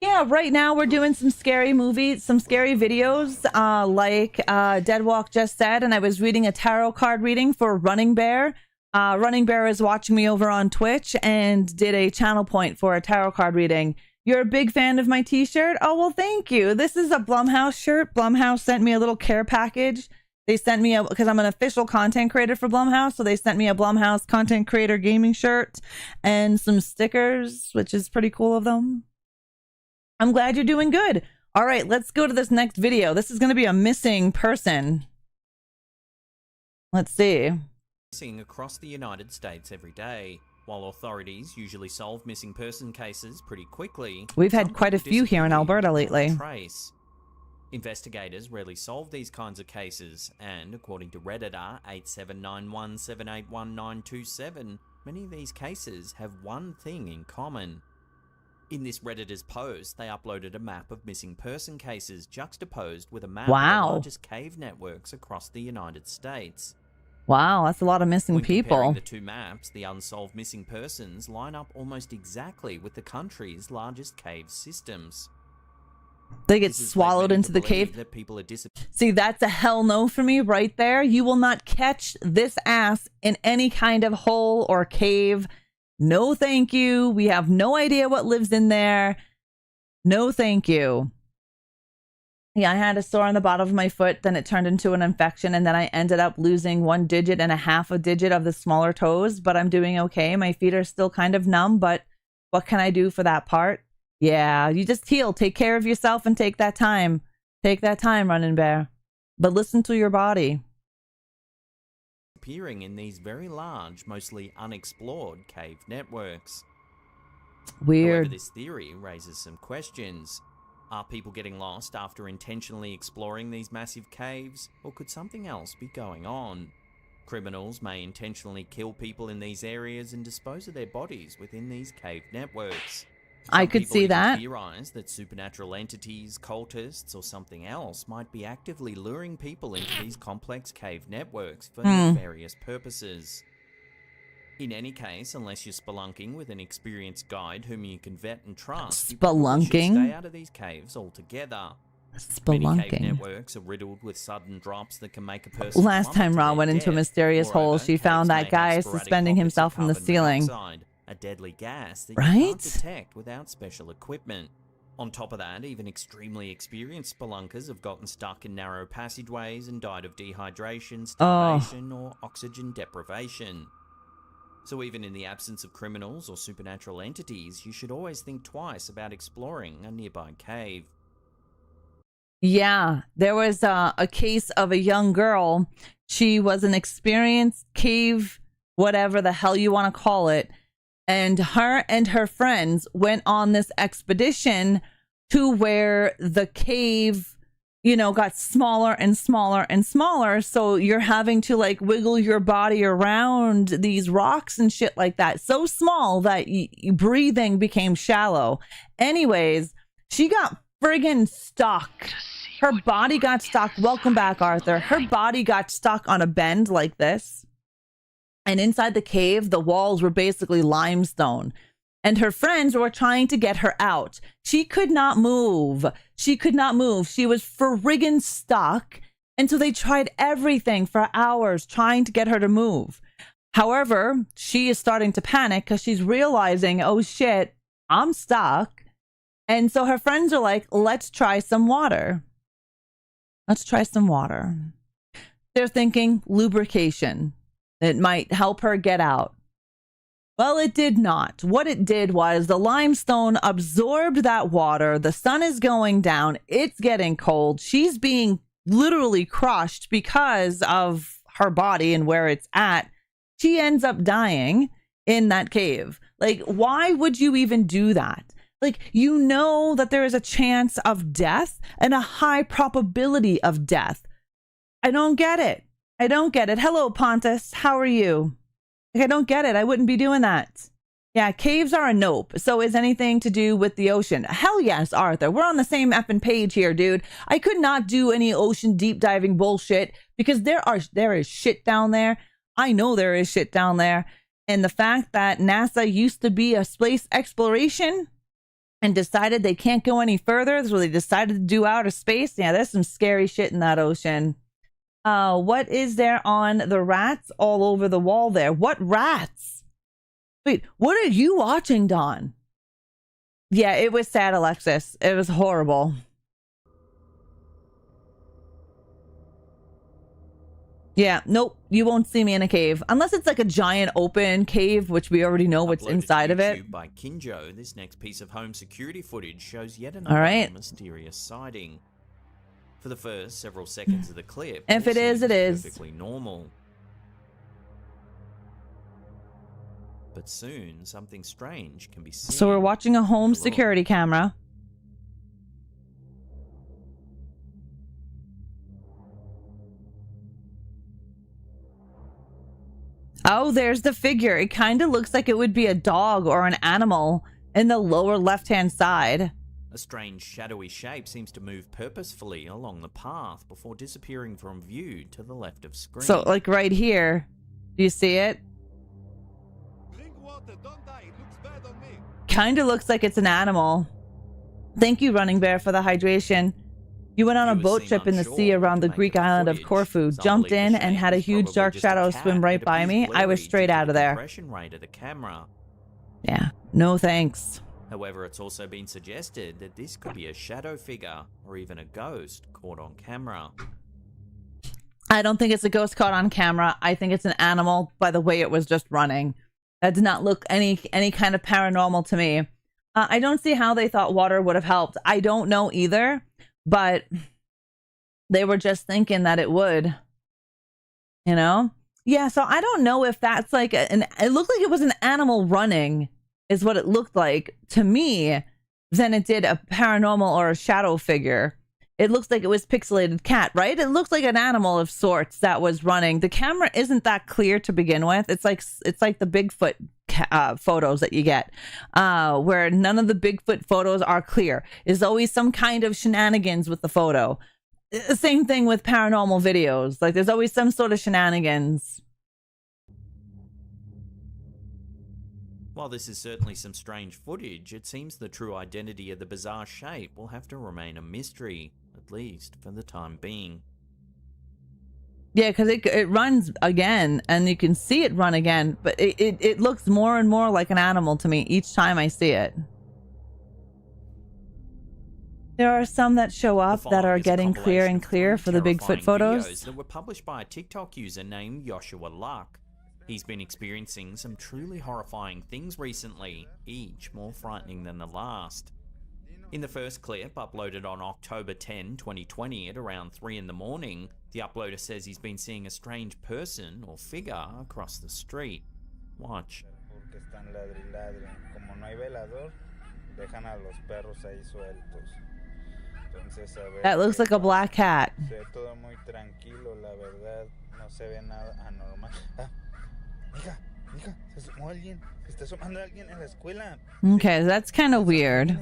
Yeah, right now we're doing some scary movies, some scary videos, like Deadwalk just said, and I was reading a tarot card reading for Running Bear. Running Bear is watching me over on Twitch and did a channel point for a tarot card reading. You're a big fan of my t-shirt? Oh, well, thank you. This is a Blumhouse shirt. Blumhouse sent me a little care package. They sent me because I'm an official content creator for Blumhouse, so they sent me a Blumhouse content creator gaming shirt and some stickers, which is pretty cool of them. I'm glad you're doing good. All right, let's go to this next video. This is going to be a missing person. Let's see. Missing across the United States every day. While authorities usually solve missing person cases pretty quickly, we've had quite a few here in Alberta lately. Trace. Investigators rarely solve these kinds of cases, and according to Redditor 8791781927, many of these cases have one thing in common. In this Redditor's post, they uploaded a map of missing person cases juxtaposed with a map of the largest cave networks across the United States. Wow, that's a lot of missing people. Comparing the two maps, the unsolved missing persons line up almost exactly with the country's largest cave systems. They get swallowed into the cave. That people are See, that's a hell no for me right there. You will not catch this ass in any kind of hole or cave. No, thank you. We have no idea what lives in there. No, thank you. Yeah, I had a sore on the bottom of my foot. Then it turned into an infection. And then I ended up losing 1 digit and a half a digit of the smaller toes. But I'm doing okay. My feet are still kind of numb. But what can I do for that part? Yeah, you just heal. Take care of yourself and take that time. Take that time, Running Bear. But listen to your body. Appearing in these very large, mostly unexplored cave networks. Weird. However, this theory raises some questions. Are people getting lost after intentionally exploring these massive caves, or could something else be going on? Criminals may intentionally kill people in these areas and dispose of their bodies within these cave networks. I could see that. Theorize that supernatural entities, cultists, or something else might be actively luring people into these complex cave networks for nefarious purposes. In any case, unless you're spelunking with an experienced guide whom you can vet and trust, you probably should stay out of these caves altogether. Many cave networks are riddled with sudden drops that can make a person. Last time Ra went into a mysterious hole, she found that guy suspending himself from the ceiling. A deadly gas that you can't detect without special equipment. On top of that, even extremely experienced spelunkers have gotten stuck in narrow passageways and died of dehydration, starvation, or oxygen deprivation. So even in the absence of criminals or supernatural entities, you should always think twice about exploring a nearby cave. Yeah, there was a case of a young girl. She was an experienced cave, whatever the hell you want to call it. And her friends went on this expedition to where the cave, you know, got smaller and smaller and smaller. So you're having to like wiggle your body around these rocks and shit like that. So small that breathing became shallow. Anyways, she got friggin' stuck. Her body got stuck. Welcome back, Arthur. Her body got stuck on a bend like this. And inside the cave, the walls were basically limestone. And her friends were trying to get her out. She could not move. She could not move. She was friggin' stuck. And so they tried everything for hours trying to get her to move. However, she is starting to panic because she's realizing, oh shit, I'm stuck. And so her friends are like, let's try some water. Let's try some water. They're thinking lubrication. It might help her get out. Well, it did not. What it did was the limestone absorbed that water. The sun is going down. It's getting cold. She's being literally crushed because of her body and where it's at. She ends up dying in that cave. Like, why would you even do that? Like, you know that there is a chance of death and a high probability of death. I don't get it. I don't get it. Hello, Pontus. How are you? Like, I don't get it. I wouldn't be doing that. Yeah, caves are a nope. So is anything to do with the ocean? Hell yes, Arthur. We're on the same effing page here, dude. I could not do any ocean deep diving bullshit because there is shit down there. I know there is shit down there. And the fact that NASA used to be a space exploration and decided they can't go any further, so they decided to do outer space. Yeah, there's some scary shit in that ocean. What is there on the rats all over the wall there? What rats? Wait, what are you watching, Dawn? Yeah, it was sad, Alexis. It was horrible. Yeah, nope. You won't see me in a cave. Unless it's like a giant open cave, which we already know what's inside of it. By Kinjo, this next piece of home security footage shows yet another mysterious sighting. For the first several seconds of the clip, if it is, it is perfectly normal. But soon, something strange can be seen. So we're watching a home security camera. Oh, there's the figure. It kind of looks like it would be a dog or an animal in the lower left-hand side. A strange shadowy shape seems to move purposefully along the path before disappearing from view to the left of screen. So, like right here. Do you see it? Drink water, don't die. It looks bad on me. Kind of looks like it's an animal. Thank you, Running Bear, for the hydration. You went on a boat trip in the sea around the Greek island of Corfu, jumped in and had a huge dark shadow swim right by me. I was straight out of there. Yeah, no thanks. However, it's also been suggested that this could be a shadow figure or even a ghost caught on camera. I don't think it's a ghost caught on camera. I think it's an animal by the way it was just running. That did not look any kind of paranormal to me. I don't see how they thought water would have helped. I don't know either, but they were just thinking that it would. You know? Yeah, so I don't know if that's like it looked like it was an animal running. Is what it looked like to me than it did a paranormal or a shadow figure. It looks like it was pixelated cat, right? It looks like an animal of sorts that was running. The camera isn't that clear to begin with. It's like the Bigfoot photos that you get, where none of the Bigfoot photos are clear. There's always some kind of shenanigans with the photo. Same thing with paranormal videos. Like there's always some sort of shenanigans. While this is certainly some strange footage, it seems the true identity of the bizarre shape will have to remain a mystery, at least for the time being. Yeah, because it runs again, and you can see it run again, but it looks more and more like an animal to me each time I see it. There are some that show up that are getting clear and clear for the Bigfoot photos. Videos that were published by a TikTok user named Joshua Luck. He's been experiencing some truly horrifying things recently, each more frightening than the last. In the first clip, uploaded on October 10, 2020 at around 3 in the morning, the uploader says he's been seeing a strange person or figure across the street. Watch. That looks like a black cat. Okay, that's kind of weird.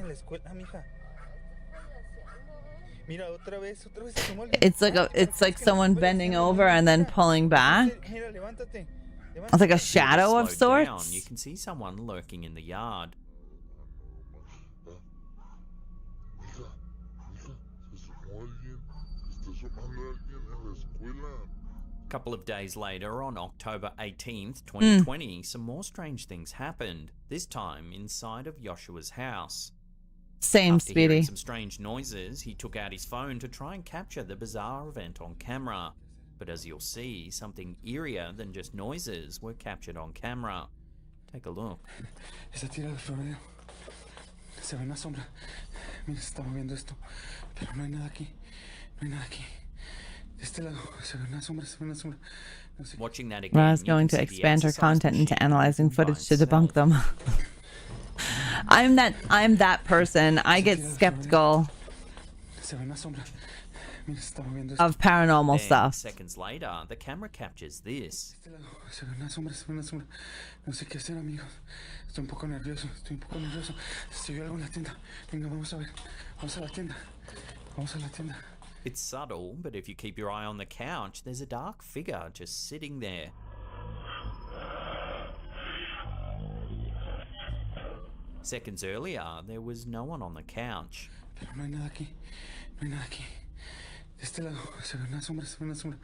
It's like someone bending over and then pulling back. It's like a shadow of sorts. Down, you can see someone lurking in the yard. A couple of days later, on October 18th, 2020, some more strange things happened, this time inside of Joshua's house. Same, After Speedy. hearing some strange noises, he took out his phone to try and capture the bizarre event on camera. But as you'll see, something eerier than just noises were captured on camera. Take a look. Esa tira de florero. Se ve una sombra. Mira, se está moviendo esto. Pero no hay nada aquí. No hay nada aquí. De este lado se ve una sombra, se ve una sombra. Watching that again, Ra's going to expand her content into analyzing footage to debunk them. I'm that person. I get skeptical of paranormal stuff. Seconds later, the camera captures this. Se ve una sombra, se ve una sombra. No sé qué hacer, amigos. Estoy un poco nervioso, estoy un poco nervioso. Se vio algo en la tienda. Venga, vamos a ver. Vamos a la tienda. Vamos a la tienda. It's subtle, but if you keep your eye on the couch, there's a dark figure just sitting there. Seconds earlier, there was no one on the couch. Pero no hay nada aquí. No hay nada aquí. De este lado se ve una sombra, se ve una sombra.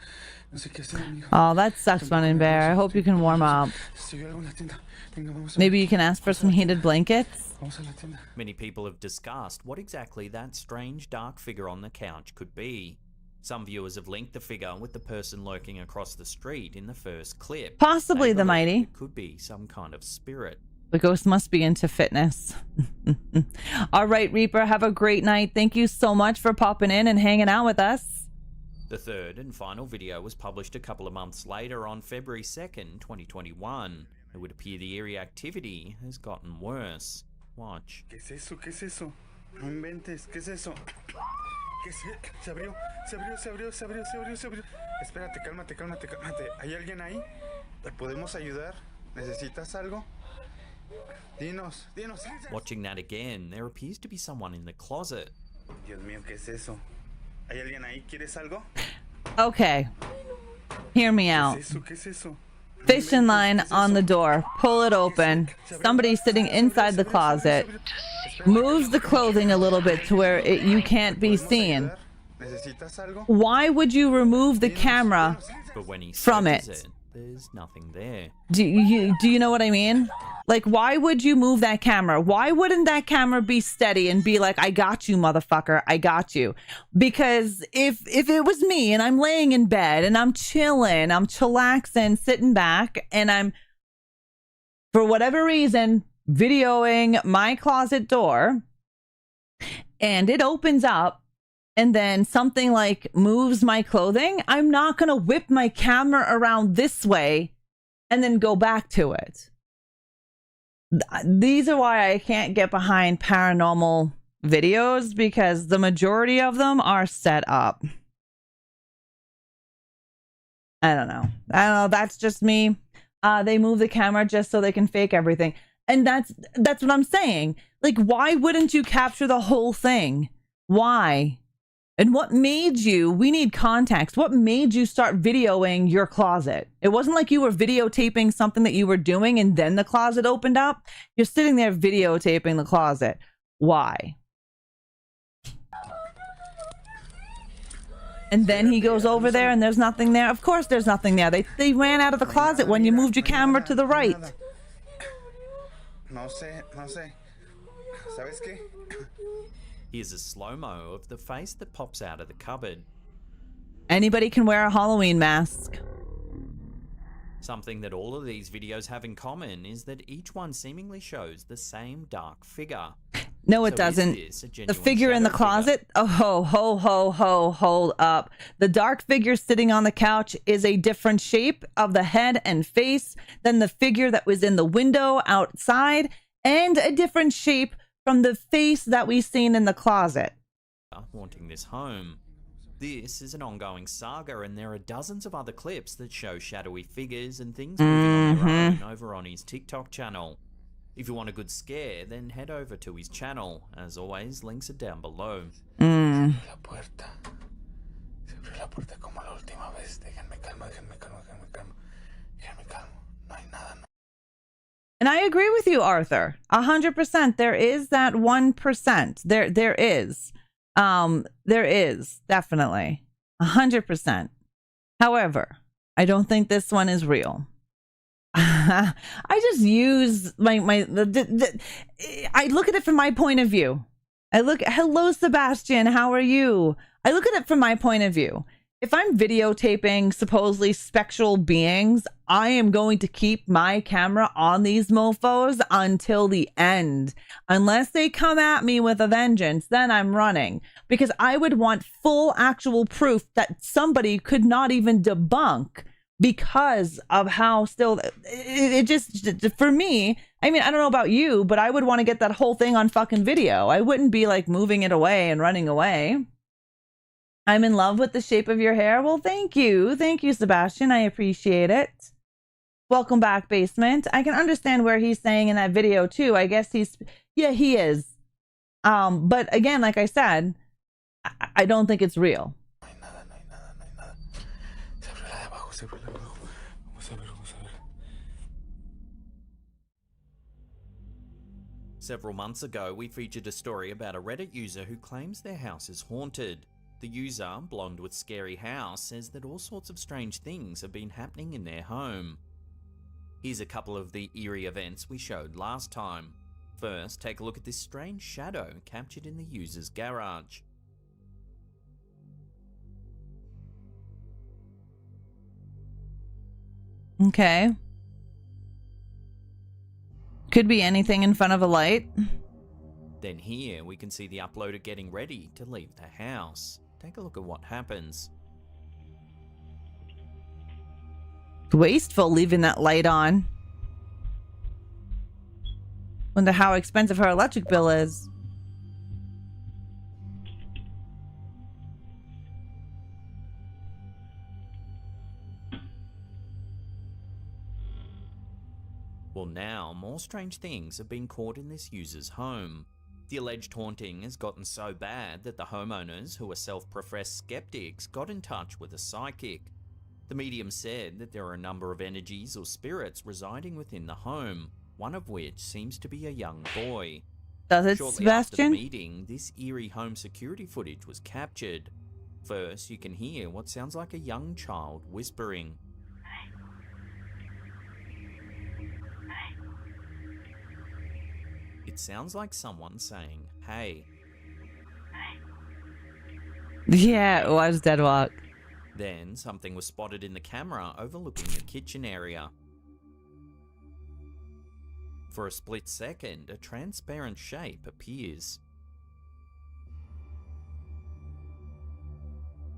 No sé qué hacer, amigo. Oh, that sucks, Fun and Bear. I hope you can warm up. Se vio algo en la tienda. Venga, vamos a ver. Maybe you can ask for some heated blankets. Vamos a la tienda. Many people have discussed what exactly that strange dark figure on the couch could be. Some viewers have linked the figure with the person lurking across the street in the first clip. Possibly the mighty. It could be some kind of spirit. The ghost must be into fitness. All right, Reaper, have a great night. Thank you so much for popping in and hanging out with us. The third and final video was published a couple of months later on February 2nd, 2021. It would appear the eerie activity has gotten worse. Watch. ¿Qué es eso? ¿Qué es eso? No inventes. ¿Qué es eso? ¿Qué es? Se abrió. Se abrió, se abrió, se abrió, se abrió, se abrió. Espérate, cálmate, cálmate, cálmate. ¿Hay alguien ahí? ¿Te podemos ayudar? ¿Necesitas algo? Dinos, dinos. Watching that again, there appears to be someone in the closet. Dios mío, ¿qué es eso? ¿Hay alguien ahí? ¿Quieres algo? Okay. Hear me out. ¿Qué es eso? ¿Qué es eso? Fishing line on the door. Pull it open. Somebody sitting inside the closet moves the clothing a little bit to where you can't be seen. Why would you remove the camera from it? There's nothing there. Do you know what I mean? Like, why would you move that camera? Why wouldn't that camera be steady and be like, I got you, motherfucker, I got you? Because if it was me and I'm laying in bed and I'm chilling, I'm chillaxing, sitting back, and I'm, for whatever reason, videoing my closet door, and it opens up, and then something like moves my clothing, I'm not going to whip my camera around this way and then go back to it. These are why I can't get behind paranormal videos, because the majority of them are set up. I don't know. That's just me. They move the camera just so they can fake everything. And that's what I'm saying. Like, why wouldn't you capture the whole thing? Why? And what made you, we need context, what made you start videoing your closet? It wasn't like you were videotaping something that you were doing and then the closet opened up. You're sitting there videotaping the closet. Why? And then he goes over there and there's nothing there. Of course there's nothing there. They ran out of the closet when you moved your camera to the right. No sé. ¿Sabes qué? Here's a slow-mo of the face that pops out of the cupboard. Anybody can wear a Halloween mask. Something that all of these videos have in common is that each one seemingly shows the same dark figure. No, it doesn't. The figure in the closet? Oh, hold up. The dark figure sitting on the couch is a different shape of the head and face than the figure that was in the window outside, and a different shape from the face that we seen in the closet. Haunting this home. This is an ongoing saga, and there are dozens of other clips that show shadowy figures and things moving on their own over on his TikTok channel. If you want a good scare, then head over to his channel. As always, links are down below. La puerta. Se abrió la puerta como la última vez. Déjenme calmo. No hay nada. And I agree with you, Arthur. 100%. There is that 1%. There is. There is definitely 100%. However, I don't think this one is real. I just use I look at it from my point of view. Hello, Sebastian, how are you? I look at it from my point of view. If I'm videotaping supposedly spectral beings, I am going to keep my camera on these mofos until the end. Unless they come at me with a vengeance, then I'm running. Because I would want full actual proof that somebody could not even debunk because of how still it just, for me, I mean, I don't know about you, but I would want to get that whole thing on fucking video. I wouldn't be like moving it away and running away. I'm in love with the shape of your hair. Well, thank you. Thank you, Sebastian. I appreciate it. Welcome back, Basement. I can understand where he's saying in that video too. I guess yeah, he is. But again, like I said, I don't think it's real. Several months ago, we featured a story about a Reddit user who claims their house is haunted. The user, blonde with scary house, says that all sorts of strange things have been happening in their home. Here's a couple of the eerie events we showed last time. First, take a look at this strange shadow captured in the user's garage. Okay. Could be anything in front of a light. Then here we can see the uploader getting ready to leave the house. Take a look at what happens. Wasteful leaving that light on. Wonder how expensive her electric bill is. Well, now more strange things have been caught in this user's home. The alleged haunting has gotten so bad that the homeowners, who are self-professed skeptics, got in touch with a psychic. The medium said that there are a number of energies or spirits residing within the home, one of which seems to be a young boy. Does it, Shortly Sebastian? after the meeting, this eerie home security footage was captured. First, you can hear what sounds like a young child whispering. It sounds like someone saying, "Hey." Yeah, it was Deadwalk. Then something was spotted in the camera overlooking the kitchen area. For a split second, a transparent shape appears.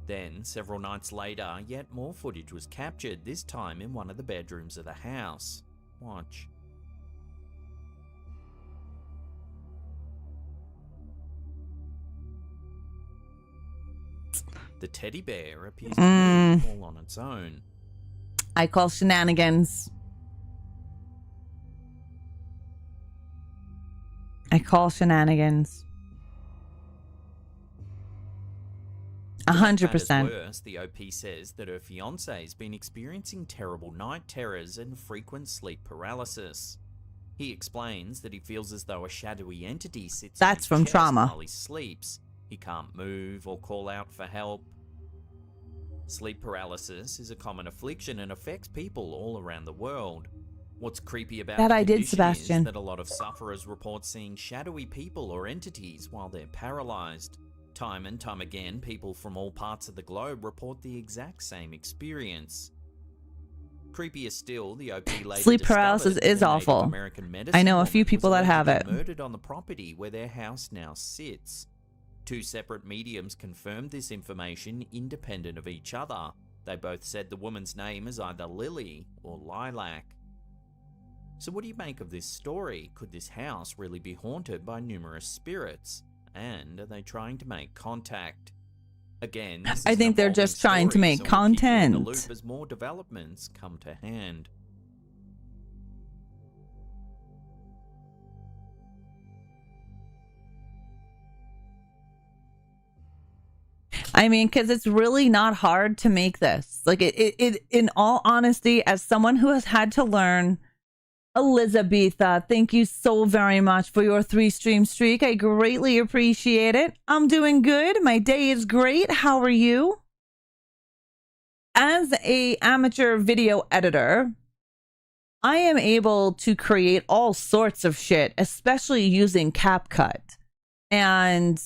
Then, several nights later, yet more footage was captured, this time in one of the bedrooms of the house. Watch. The teddy bear appears to move all on its own. I call shenanigans. I call shenanigans. 100%. Worse, the OP says that her fiance's been experiencing terrible night terrors and frequent sleep paralysis. He explains that he feels as though a shadowy entity sits That's on from his chest trauma. while he sleeps. He can't move or call out for help. Sleep paralysis is a common affliction and affects people all around the world. What's creepy about That the I did, condition Sebastian. is that a lot of sufferers report seeing shadowy people or entities while they're paralyzed. Time and time again, people from all parts of the globe report the exact same experience. Creepier still, the OP later Sleep paralysis discovered is that a Native awful. American medicine I know a woman few people was that have allegedly it. murdered on the property where their house now sits. Two separate mediums confirmed this information independent of each other. They both said the woman's name is either Lily or Lilac. So what do you make of this story? Could this house really be haunted by numerous spirits? And are they trying to make contact? Again, this is I think an they're evolving just trying to story, make so we'll keep you in the content. loop as more developments come to hand. I mean, because it's really not hard to make this. Like, it, in all honesty, as someone who has had to learn, Elizabetha, thank you so very much for your 3-stream streak. I greatly appreciate it. I'm doing good. My day is great. How are you? As a amateur video editor, I am able to create all sorts of shit, especially using CapCut. And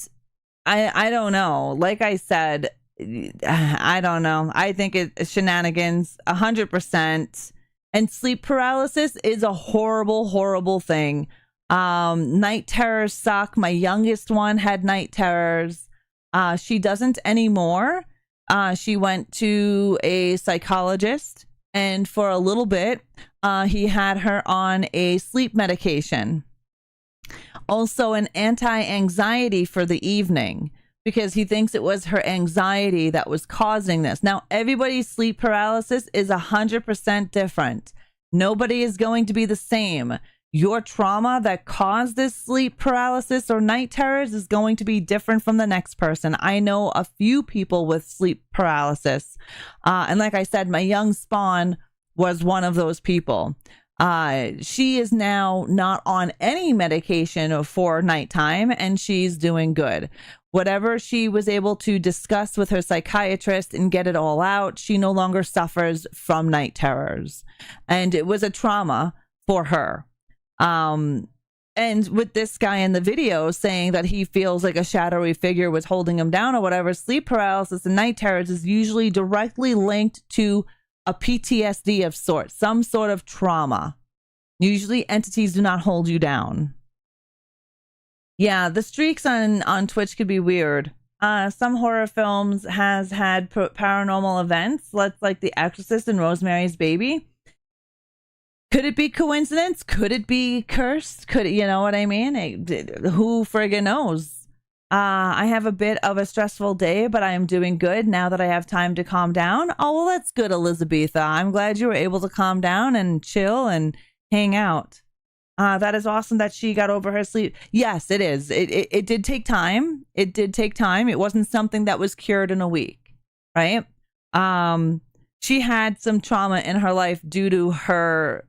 I don't know. Like I said, I don't know. I think it's shenanigans 100%. And sleep paralysis is a horrible, horrible thing. Night terrors suck. My youngest one had night terrors. She doesn't anymore. She went to a psychologist, and for a little bit, he had her on a sleep medication. Also an anti-anxiety for the evening, because he thinks it was her anxiety that was causing this. Now, everybody's sleep paralysis is 100% different. Nobody is going to be the same. Your trauma that caused this sleep paralysis or night terrors is going to be different from the next person. I know a few people with sleep paralysis. And like I said, my young spawn was one of those people. She is now not on any medication for nighttime, and she's doing good. Whatever she was able to discuss with her psychiatrist and get it all out, she no longer suffers from night terrors. And it was a trauma for her. And with this guy in the video saying that he feels like a shadowy figure was holding him down or whatever, sleep paralysis and night terrors is usually directly linked to a PTSD of sorts, some sort of trauma. Usually entities do not hold you down. Yeah, the streaks on Twitch could be weird. Some horror films has had paranormal events, like The Exorcist and Rosemary's Baby. Could it be coincidence? Could it be cursed? Could it, you know what I mean? Who friggin' knows? I have a bit of a stressful day, but I am doing good now that I have time to calm down. Oh, well, that's good, Elizabetha. I'm glad you were able to calm down and chill and hang out. That is awesome that she got over her sleep. Yes, it is. It did take time. It did take time. It wasn't something that was cured in a week, right? She had some trauma in her life due to her,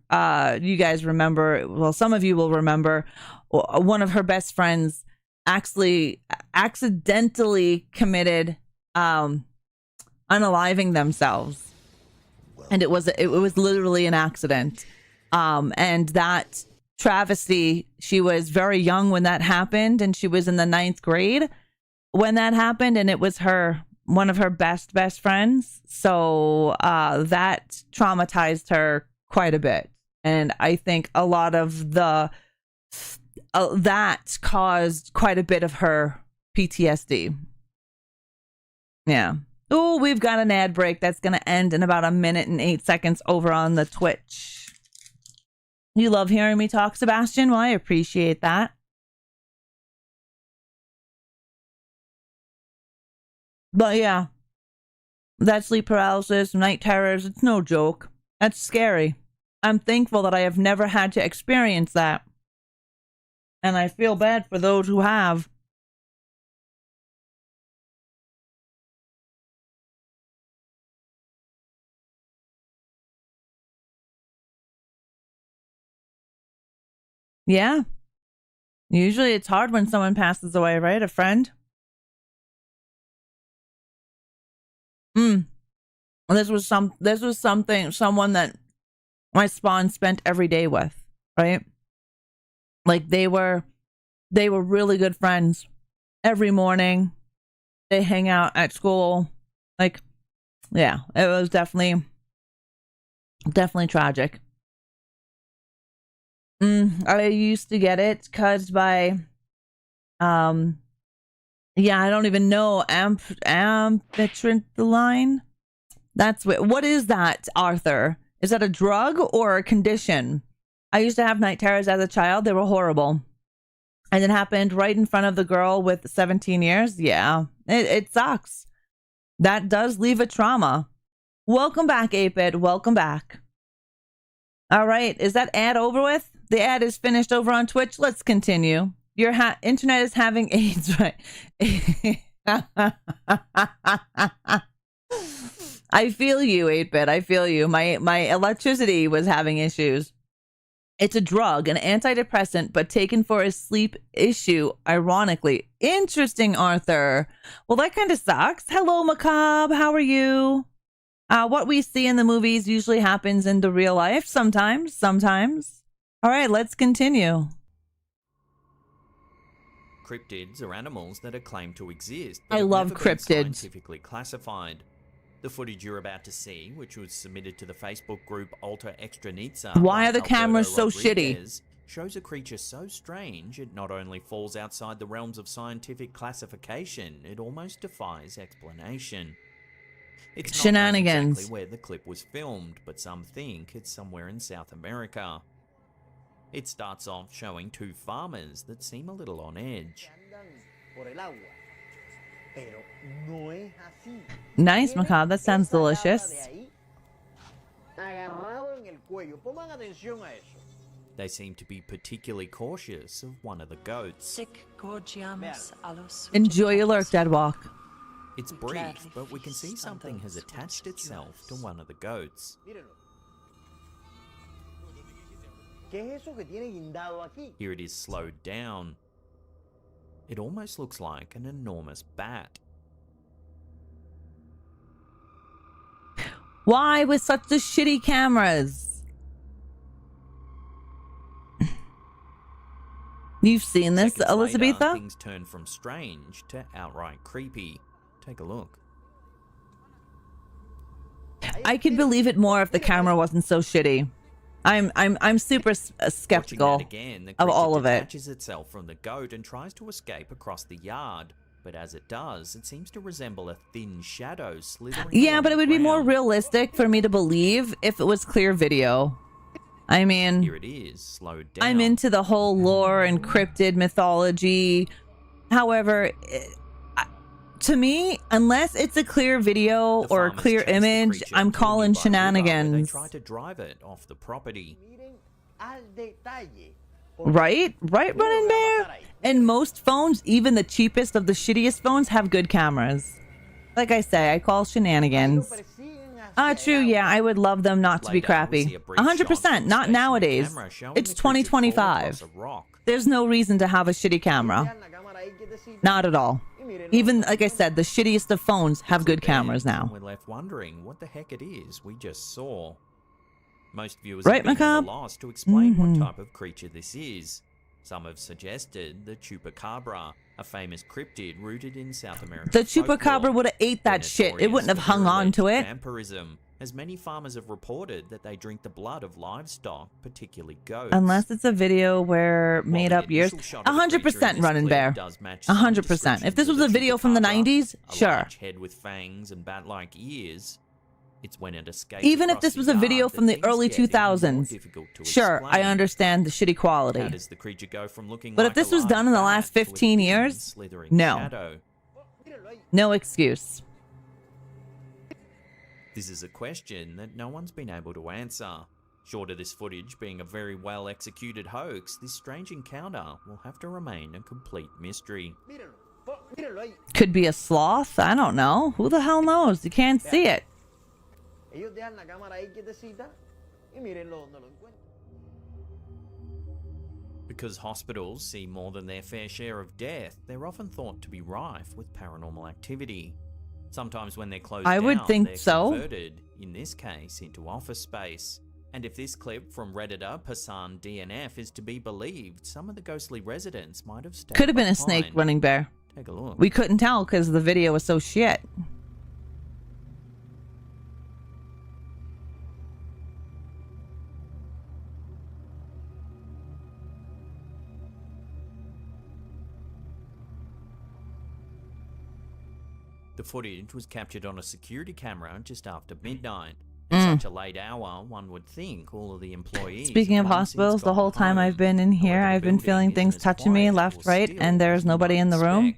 you guys remember, well, some of you will remember, one of her best friends actually accidentally committed unaliving themselves. And it was literally an accident. And that travesty, she was very young when that happened, and she was in the 9th grade when that happened, and it was one of her best friends. So that traumatized her quite a bit, and I think a lot of that caused quite a bit of her PTSD. Yeah. Oh, we've got an ad break that's going to end in about 1 minute and 8 seconds over on the Twitch. You love hearing me talk, Sebastian? Well, I appreciate that. But yeah, that sleep paralysis, night terrors, it's no joke. That's scary. I'm thankful that I have never had to experience that. And I feel bad for those who have. Yeah. Usually it's hard when someone passes away, right? A friend. This was someone that my spawn spent every day with, right? Like they were really good friends. Every morning they hang out at school. Like, yeah, it was definitely Definitely tragic. I used to get it caused by, yeah, I don't even know, amphitrite. That's what is that, Arthur? Is that a drug or a condition? I used to have night terrors as a child. They were horrible. And it happened right in front of the girl with 17 years. Yeah, it sucks. That does leave a trauma. Welcome back, 8-Bit. Welcome back. All right. Is that ad over with? The ad is finished over on Twitch. Let's continue. Your internet is having AIDS, right? I feel you, 8-Bit. I feel you. My electricity was having issues. It's a drug, an antidepressant, but taken for a sleep issue, ironically. Interesting, Arthur. Well, that kind of sucks. Hello, Macabre. How are you? What we see in the movies usually happens in the real life. Sometimes. All right, let's continue. Cryptids are animals that are claimed to exist. I love cryptids. Scientifically classified. The footage you're about to see, which was submitted to the Facebook group Alter Extranitza. Why are the cameras so shitty? Shows a creature so strange it not only falls outside the realms of scientific classification, it almost defies explanation. It's Shenanigans. Not exactly where the clip was filmed, but some think it's somewhere in South America. It starts off showing two farmers that seem a little on edge. Nice, Macabre. That sounds delicious. They seem to be particularly cautious of one of the goats. Enjoy your lurk, Deadwalk. It's brief, but we can see something has attached itself to one of the goats. Here it is slowed down. It almost looks like an enormous bat. Why with such the shitty cameras? You've seen this, Elizabetha? Later, things turn from strange to outright creepy. Take a look. I could believe it more if the camera wasn't so shitty. I'm super skeptical of all of it. Detaches itself from the goat and tries to escape across the yard, but as it does, it seems to resemble a thin shadow slithering. Yeah, but it would be more realistic for me to believe if it was clear video. I mean, here it is, slowed down. I'm into the whole lore and cryptid mythology. However, to me, unless it's a clear video or a clear image, I'm calling shenanigans. They try to drive it off the property. Right, Running Bear? And most phones, even the cheapest of the shittiest phones, have good cameras. Like I say, I call shenanigans. True, yeah, I would love them not to be crappy. 100%, not nowadays. It's 2025. There's no reason to have a shitty camera. Not at all. Even, like I said, the shittiest of phones have good cameras now. We're left wondering what the heck it is we just saw. Most viewers right, have been at a Macabre? loss to explain what type of creature this is. Some have suggested the chupacabra, a famous cryptid rooted in South America. The chupacabra would have ate that shit. It wouldn't have hung on to it. Vampirism, as many farmers have reported that they drink the blood of livestock, particularly goats. Unless it's a video where made up years. 100% Running Bear. 100%. If this was a video from the 90s, sure. Large head with fangs and bat-like ears. It's when it escapes. Even if this was a video from the early 2000s, sure, I understand the shitty quality. How does the creature go from looking But like if this was done in the last 15 years, no. Shadow? No excuse. This is a question that no one's been able to answer. Short of this footage being a very well executed hoax, this strange encounter will have to remain a complete mystery. Could be a sloth, I don't know. Who the hell knows? You can't see it. Because hospitals see more than their fair share of death, they're often thought to be rife with paranormal activity. Sometimes when they're closed I down, would think they're so. converted, in this case, into office space. And if this clip from Redditor Passan DNF is to be believed, some of the ghostly residents might have stayed Could have been a behind. snake, Running Bear. Take a look. We couldn't tell because the video was so shit. The footage was captured on a security camera just after midnight. At such a late hour, one would think all of the employees... Speaking of hospitals, the whole time I've been in here, I've been feeling things touching me left, right, and there's nobody in the room.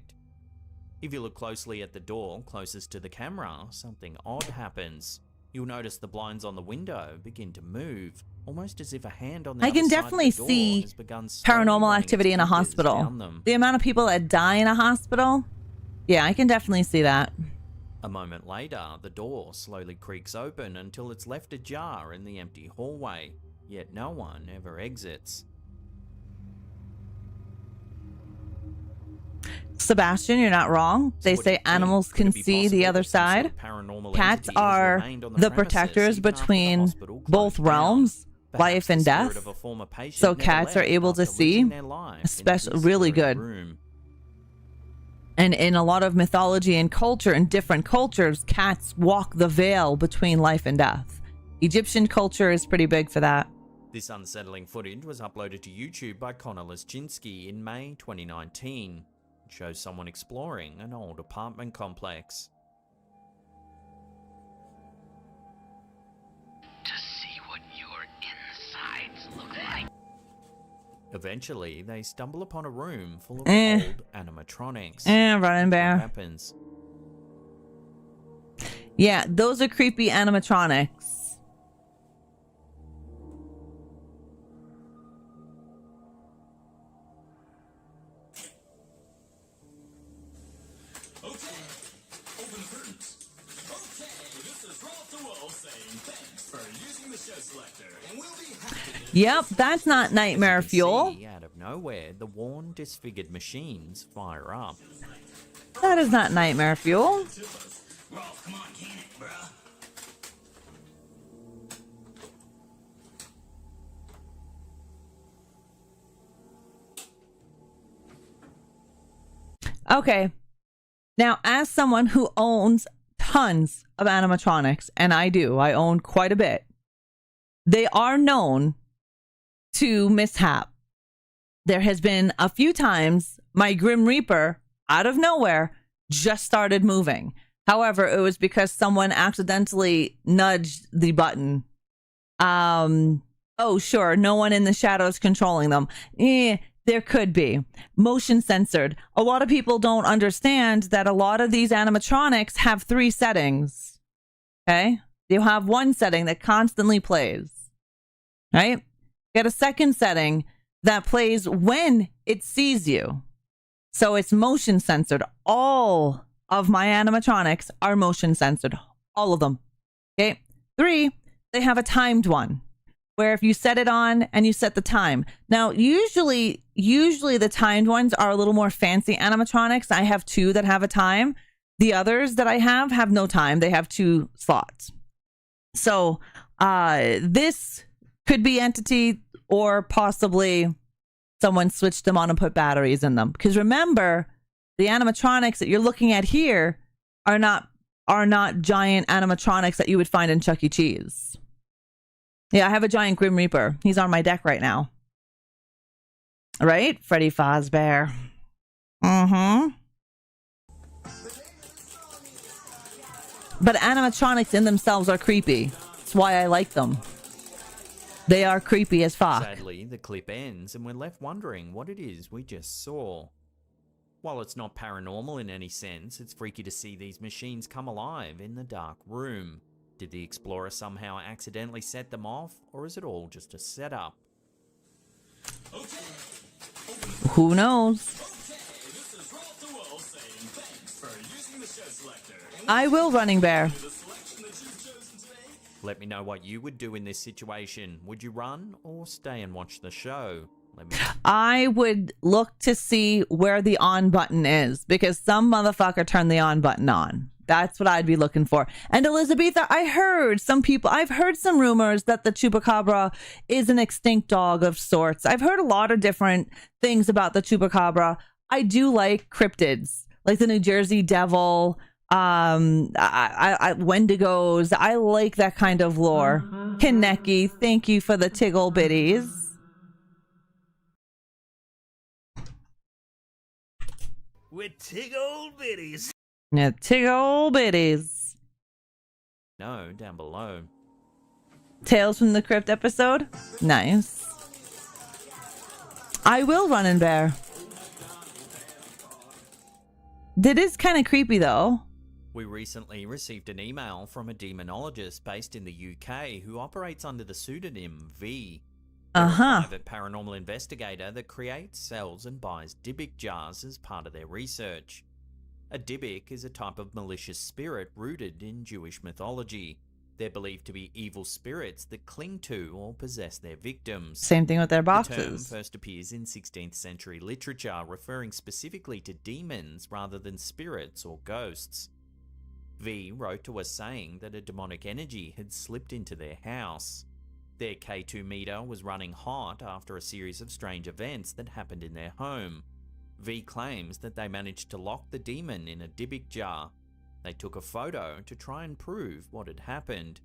If you look closely at the door closest to the camera, something odd happens. You'll notice the blinds on the window begin to move, almost as if a hand on the I other can side of definitely the door see has begun slowly paranormal running activity its in a fingers hospital. down them. The amount of people that die in a hospital, yeah, I can definitely see that. A moment later, the door slowly creaks open until it's left ajar in the empty hallway, yet no one ever exits. Sebastian, you're not wrong. They say animals can see the other side. Cats are the protectors between both realms, life and death. So cats are able to see, especially really good. And in a lot of mythology and culture, in different cultures, cats walk the veil between life and death. Egyptian culture is pretty big for that. This unsettling footage was uploaded to YouTube by Connor Leschinski in May 2019. It shows someone exploring an old apartment complex. To see what your insides look like. Eventually, they stumble upon a room full of old animatronics. Running bear. What happens? Yeah, those are creepy animatronics. Yep, that's not nightmare fuel. Out of nowhere, the worn, disfigured machines fire up. That is not nightmare fuel. Okay. Now, as someone who owns tons of animatronics, and I do, I own quite a bit, they are known to mishap. There has been a few times my Grim Reaper, out of nowhere, just started moving. However, it was because someone accidentally nudged the button. Oh, sure, no one in the shadows controlling them. There could be. Motion censored. A lot of people don't understand that a lot of these animatronics have 3 settings. Okay? You have one setting that constantly plays. Right? Get a second setting that plays when it sees you. So it's motion censored. All of my animatronics are motion censored. All of them. Okay? 3, they have a timed one, where if you set it on and you set the time. Now, usually the timed ones are a little more fancy animatronics. I have 2 that have a time. The others that I have no time. They have 2 slots. So this could be entity, or possibly someone switched them on and put batteries in them. Because remember, the animatronics that you're looking at here are not giant animatronics that you would find in Chuck E. Cheese. Yeah, I have a giant Grim Reaper. He's on my deck right now. Right? Freddy Fazbear. Mm-hmm. But animatronics in themselves are creepy. That's why I like them. They are creepy as fuck. Sadly, the clip ends and we're left wondering what it is we just saw. While it's not paranormal in any sense, it's freaky to see these machines come alive in the dark room. Did the explorer somehow accidentally set them off, or is it all just a setup? Who knows? I will, Running Bear. Let me know what you would do in this situation. Would you run or stay and watch the show? I would look to see where the on button is, because some motherfucker turned the on button on. That's what I'd be looking for. And Elizabetha, I've heard some rumors that the Chupacabra is an extinct dog of sorts. I've heard a lot of different things about the Chupacabra. I do like cryptids, like the New Jersey Devil, Wendigos. I like that kind of lore. Kaneki, thank you for the tiggle bitties. With tiggle bitties. Yeah, tickle bitties. No, down below. Tales from the Crypt episode? Nice. I will run and bear. That is kind of creepy though. We recently received an email from a demonologist based in the UK who operates under the pseudonym V. They're a private paranormal investigator that creates, sells and buys Dybbuk jars as part of their research. A Dybbuk is a type of malicious spirit rooted in Jewish mythology. They're believed to be evil spirits that cling to or possess their victims. Same thing with their The term boxes. first appears in 16th century literature, referring specifically to demons rather than spirits or ghosts. V wrote to us saying that a demonic energy had slipped into their house. Their K2 meter was running hot after a series of strange events that happened in their home. V claims that they managed to lock the demon in a Dybbuk jar. They took a photo to try and prove what had happened.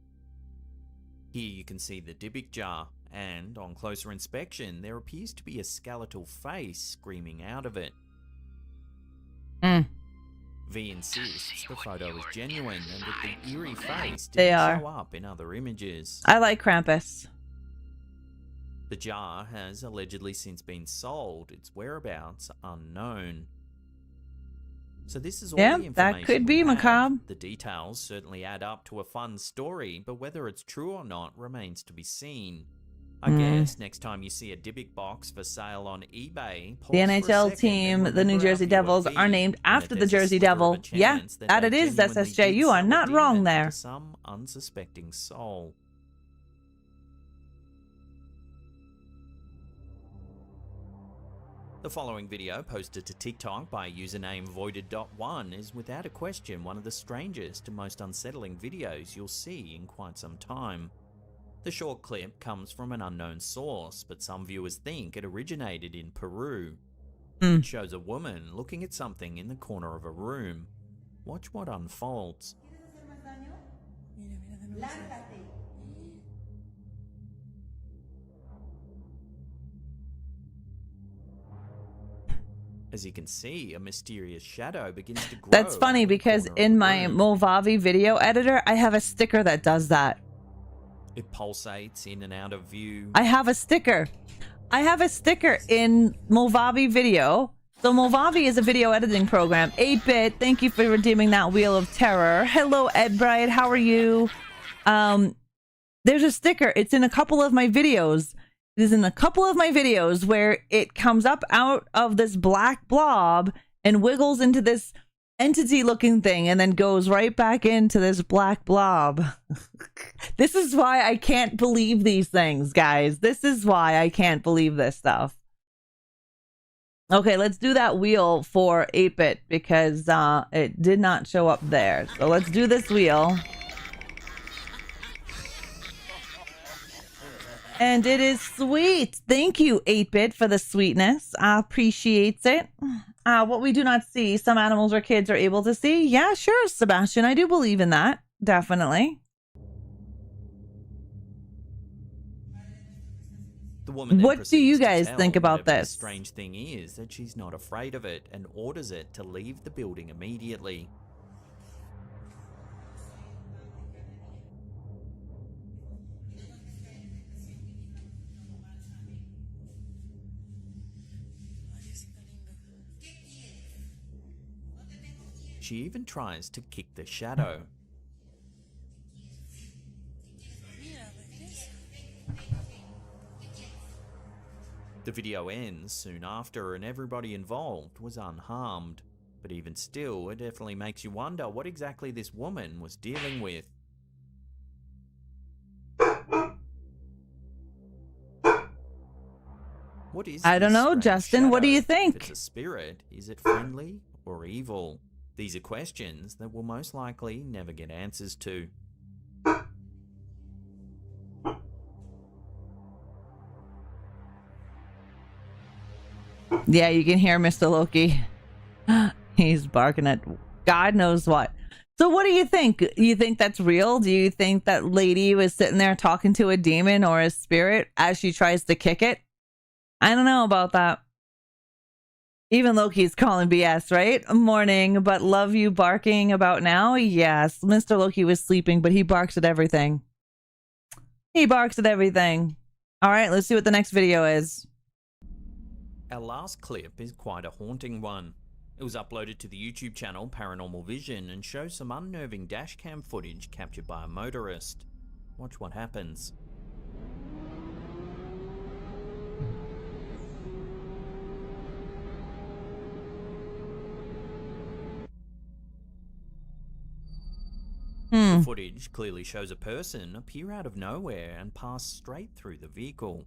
Here you can see the Dybbuk jar, and on closer inspection there appears to be a skeletal face screaming out of it. V insists the photo is genuine and that the eerie face didn't show up in other images. I like Krampus. The jar has allegedly since been sold, its whereabouts unknown. So this is all the information that could be we have. macabre. The details certainly add up to a fun story, but whether it's true or not remains to be seen. I guess next time you see a Dybbuk box for sale on eBay, The NHL team, the New Jersey Devils, are named after the Jersey Devil. Yeah, that it is, SSJ. You are not wrong there. Some unsuspecting soul. The following video, posted to TikTok by username voided.1, is without a question one of the strangest and most unsettling videos you'll see in quite some time. The short clip comes from an unknown source, but some viewers think it originated in Peru. It shows a woman looking at something in the corner of a room. Watch what unfolds. As you can see, a mysterious shadow begins to grow. That's funny because in my Movavi video editor, I have a sticker that does that. It pulsates in and out of view. I have a sticker. I have a sticker in Movavi video. So Movavi is a video editing program. 8-bit, thank you for redeeming that Wheel of Terror. Hello, Ed Bright, how are you? There's a sticker. It's in a couple of my videos. It is in a couple of my videos where it comes up out of this black blob and wiggles into this entity looking thing and then goes right back into this black blob. This is why I can't believe these things, guys. This is why I can't believe this stuff. Okay, let's do that wheel for 8-bit because it did not show up there. So let's do this wheel. And it is sweet. Thank you, 8-bit, for the sweetness. I appreciate it. What we do not see, some animals or kids are able to see. Yeah, sure, Sebastian. I do believe in that. Definitely. The woman then What do you proceeds to guys tell think about whatever the this? strange thing is that she's not afraid of it and orders it to leave the building immediately. She even tries to kick the shadow. The video ends soon after and everybody involved was unharmed. But even still, it definitely makes you wonder what exactly this woman was dealing with. What is I don't this know, strange Justin. What do shadow? you If think? it's a spirit, is it friendly or evil? These are questions that we'll most likely never get answers to. Yeah, you can hear Mr. Loki. He's barking at God knows what. So what do you think? You think that's real? Do you think that lady was sitting there talking to a demon or a spirit as she tries to kick it? I don't know about that. Even Loki's calling BS, right? Morning, but love you barking about now? Yes. Mr. Loki was sleeping, but he barks at everything. He barks at everything. All right, let's see what the next video is. Our last clip is quite a haunting one. It was uploaded to the YouTube channel Paranormal Vision and shows some unnerving dashcam footage captured by a motorist. Watch what happens. The footage clearly shows a person appear out of nowhere and pass straight through the vehicle.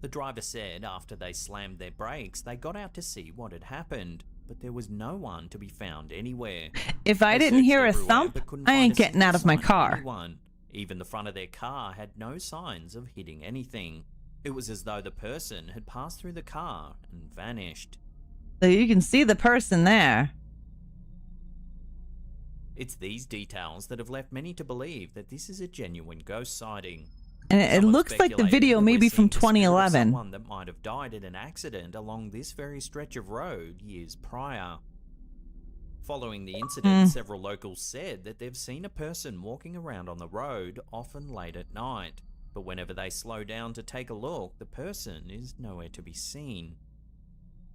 The driver said after they slammed their brakes, they got out to see what had happened, but there was no one to be found anywhere. If I didn't hear a thump, I ain't getting out of my car. Even the front of their car had no signs of hitting anything. It was as though the person had passed through the car and vanished. So you can see the person there. It's these details that have left many to believe that this is a genuine ghost sighting. And it looks like the video may be from 2011. Someone that might have died in an accident along this very stretch of road years prior. Following the incident, several locals said that they've seen a person walking around on the road, often late at night. But whenever they slow down to take a look, the person is nowhere to be seen.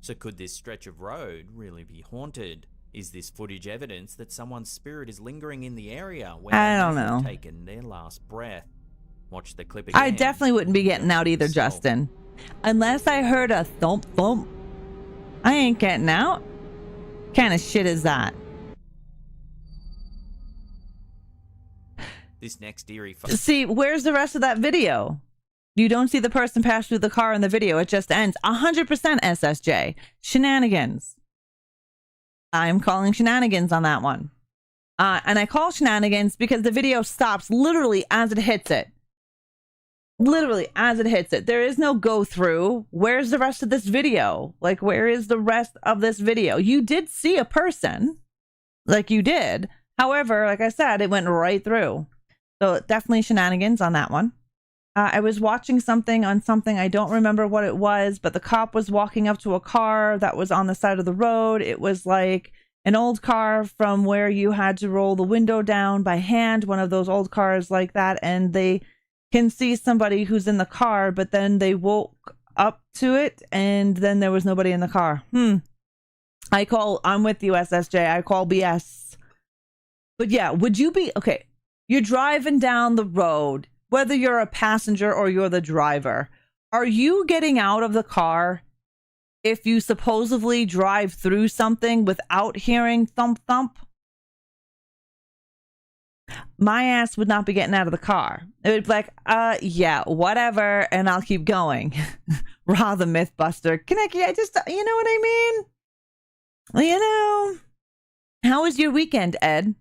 So could this stretch of road really be haunted? Is this footage evidence that someone's spirit is lingering in the area where they have taken their last breath? Watch the clip again. I definitely wouldn't be getting out either, Justin. Unless I heard a thump thump. I ain't getting out. What kind of shit is that? This next eerie... See, where's the rest of that video? You don't see the person pass through the car in the video. It just ends 100% SSJ. Shenanigans. I'm calling shenanigans on that one. And I call shenanigans because the video stops literally as it hits it. Literally as it hits it. There is no go through. Where's the rest of this video? Like, where is the rest of this video? You did see a person. Like, you did. However, like I said, it went right through. So definitely shenanigans on that one. I was watching something on something. I don't remember what it was, but the cop was walking up to a car that was on the side of the road. It was like an old car from where you had to roll the window down by hand, one of those old cars like that. And they can see somebody who's in the car, but then they woke up to it and then there was nobody in the car. I'm with you, SSJ. I call BS. But yeah, would you be, okay, you're driving down the road. Whether you're a passenger or you're the driver, are you getting out of the car if you supposedly drive through something without hearing thump thump? My ass would not be getting out of the car. It would be like, yeah, whatever, and I'll keep going. Ra the Mythbuster. Kaneki, I just, you know what I mean? You know, how was your weekend, Ed?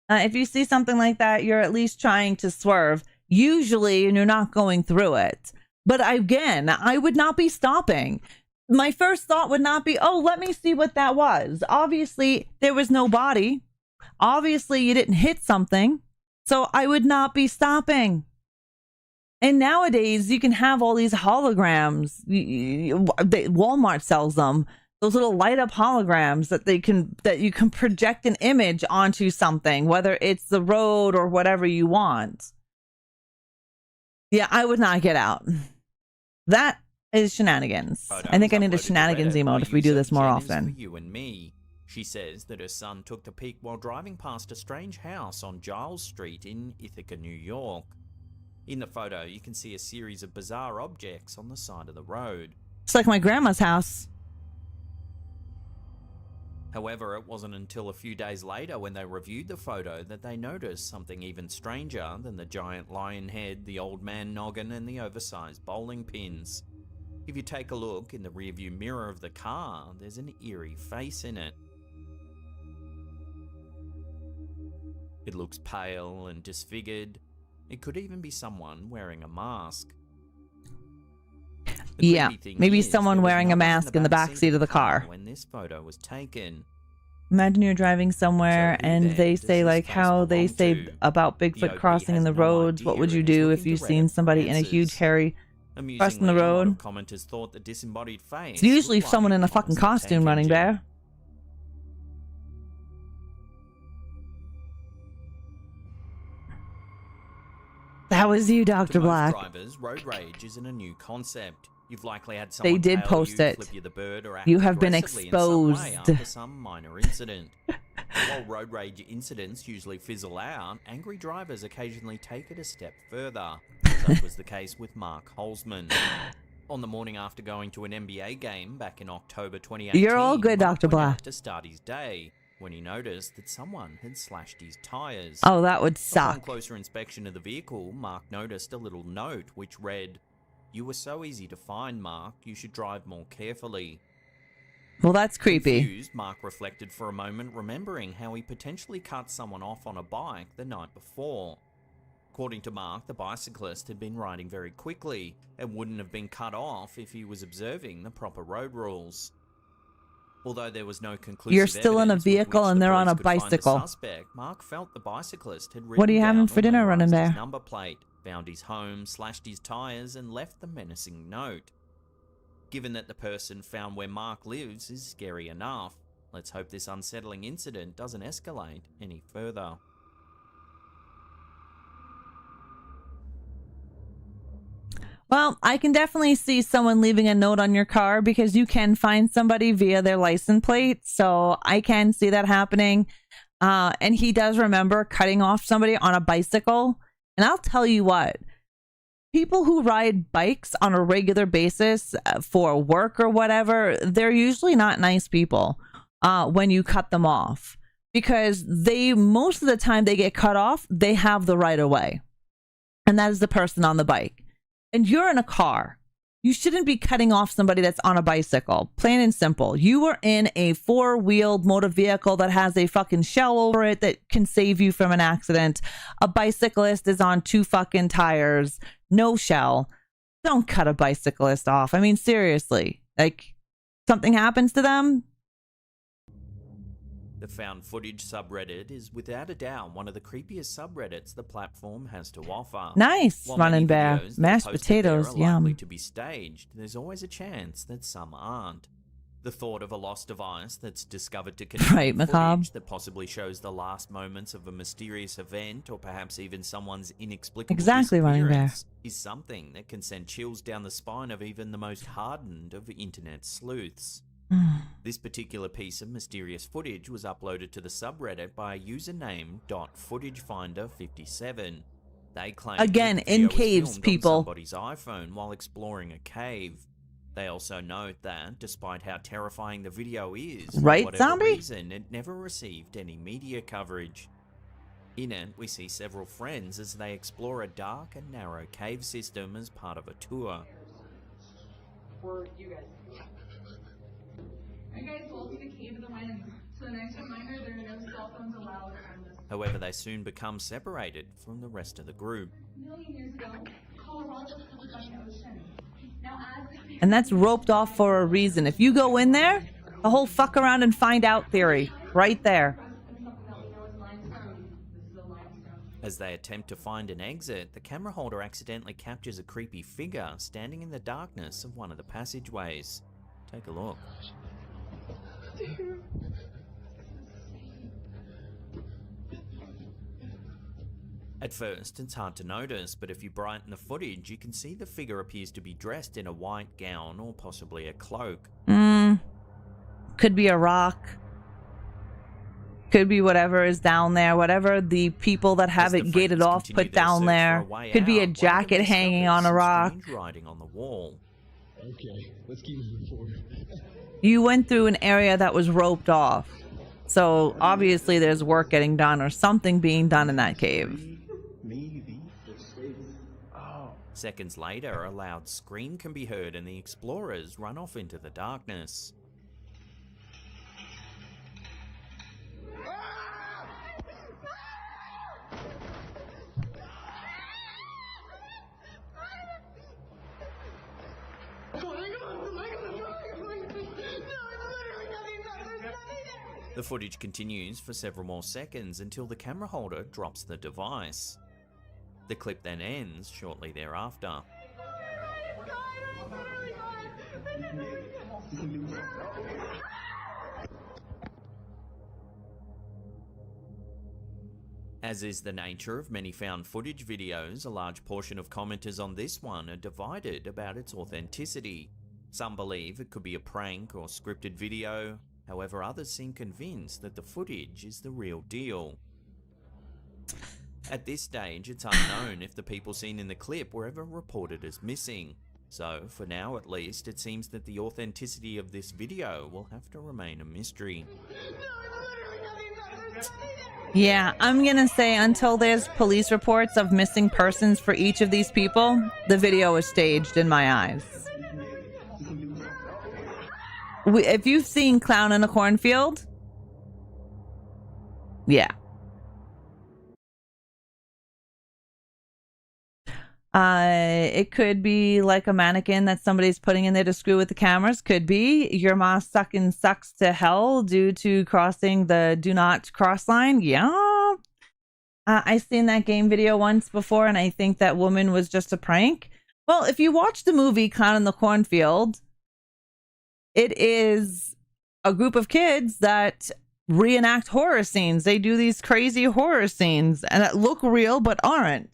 If you see something like that, you're at least trying to swerve. Usually, and you're not going through it. But again, I would not be stopping. My first thought would not be, oh, let me see what that was. Obviously, there was no body. Obviously, you didn't hit something. So I would not be stopping. And nowadays, you can have all these holograms. Walmart sells them. Those little light up holograms that you can project an image onto something, whether it's the road or whatever you want. Yeah, I would not get out. That is shenanigans. I think I need a shenanigans emote if we do this more often. You and me. She says that her son took the pic while driving past a strange house on Giles Street in Ithaca, New York. In the photo, you can see a series of bizarre objects on the side of the road. It's like my grandma's house. However, it wasn't until a few days later when they reviewed the photo that they noticed something even stranger than the giant lion head, the old man noggin, and the oversized bowling pins. If you take a look in the rearview mirror of the car, there's an eerie face in it. It looks pale and disfigured. It could even be someone wearing a mask. Yeah, maybe someone wearing a mask in the back seat of the car. When this photo was taken, Imagine you're driving somewhere and they say like how they say about Bigfoot crossing in the roads. What would you do if you've seen somebody in a huge hairy crossing the Amusingly, a lot road? of commenters thought the disembodied face It's usually looked someone like in a Thomas fucking the Tank costume running Engine. there. That was you, Dr. To most Black. drivers, road rage isn't a new concept. You've likely had They someone did tail post you, it. flip you the bird, or act You have been aggressively in some way exposed. after some minor incident. While road rage incidents usually fizzle out, angry drivers occasionally take it a step further. Such was the case with Mark Holzman. On the morning after going to an NBA game back in October 2018, You're all good, Mark Dr. went Black. out to start his day when he noticed that someone had slashed his tires. Oh, that would Upon suck. closer inspection of the vehicle, Mark noticed a little note which read, "You were so easy to find, Mark. You should drive more carefully." Well, that's creepy. Confused, Mark reflected for a moment, remembering how he potentially cut someone off on a bike the night before. According to Mark, the bicyclist had been riding very quickly and wouldn't have been cut off if he was observing the proper road rules. Although there was no conclusive You're still in a evidence with vehicle which and the they're on police a could find the bicycle. suspect, Mark felt the bicyclist had What are you ridden having down for or dinner running memorized his there? number plate, found his home, slashed his tires, and left the menacing note. Given that the person found where Mark lives is scary enough, let's hope this unsettling incident doesn't escalate any further. Well, I can definitely see someone leaving a note on your car because you can find somebody via their license plate. So I can see that happening. And he does remember cutting off somebody on a bicycle. And I'll tell you what, people who ride bikes on a regular basis for work or whatever, they're usually not nice people when you cut them off. Because most of the time they get cut off, they have the right of way. And that is the person on the bike. And you're in a car. You shouldn't be cutting off somebody that's on a bicycle. Plain and simple. You are in a four-wheeled motor vehicle that has a fucking shell over it that can save you from an accident. A bicyclist is on 2 fucking tires, no shell. Don't cut a bicyclist off. I mean, seriously. Like, something happens to them? The found footage subreddit is without a doubt one of the creepiest subreddits the platform has to offer. Nice, While running many bear. videos that Mashed are posted there potatoes, are likely yum. to be staged, there's always a chance that some aren't. The thought of a lost device that's discovered to contain Right, macabre. footage that possibly shows the last moments of a mysterious event or perhaps even someone's inexplicable Exactly, running bear. disappearance is something that can send chills down the spine of even the most hardened of internet sleuths. This particular piece of mysterious footage was uploaded to the subreddit by a user named .footagefinder57. They claim Again, that the video in was caves, filmed people. on somebody's iPhone while exploring a cave. They also note that, despite how terrifying the video is, Right, for whatever zombie? reason, it never received any media coverage. In it, we see several friends as they explore a dark and narrow cave system as part of a tour. Or you guys. Are you guys told me the cave of the winds? So a nice reminder, there are no cell phones allowed on this. However, they soon become separated from the rest of the group. A million years ago, Colorado was covered by the ocean. Now as And that's roped off for a reason. If you go in there, the whole fuck around and find out theory. Right there. As they attempt to find an exit, the camera holder accidentally captures a creepy figure standing in the darkness of one of the passageways. Take a look. At first, it's hard to notice, but if you brighten the footage, you can see the figure appears to be dressed in a white gown or possibly a cloak. Could be a rock. Could be whatever is down there. Whatever the people that have it gated off put down there. Could be a jacket hanging on a rock. Strange writing on the wall. Okay, let's keep moving forward. You went through an area that was roped off. So obviously there's work getting done or something being done in that cave. Seconds later, a loud scream can be heard and the explorers run off into the darkness. The The footage continues for several more seconds until the camera holder drops the device. The clip then ends shortly thereafter. As is the nature of many found footage videos, a large portion of commenters on this one are divided about its authenticity. Some believe it could be a prank or scripted video, however others seem convinced that the footage is the real deal. At this stage, it's unknown if the people seen in the clip were ever reported as missing. So, for now at least, it seems that the authenticity of this video will have to remain a mystery. Yeah, I'm gonna say until there's police reports of missing persons for each of these people, the video is staged in my eyes. If you've seen Clown in a Cornfield, yeah. It could be like a mannequin that somebody's putting in there to screw with the cameras. Could be your ma sucks to hell due to crossing the do not cross line. Yeah. I've seen that game video once before, and I think that woman was just a prank. Well, if you watch the movie Clown in the Cornfield, it is a group of kids that reenact horror scenes. They do these crazy horror scenes and that look real but aren't.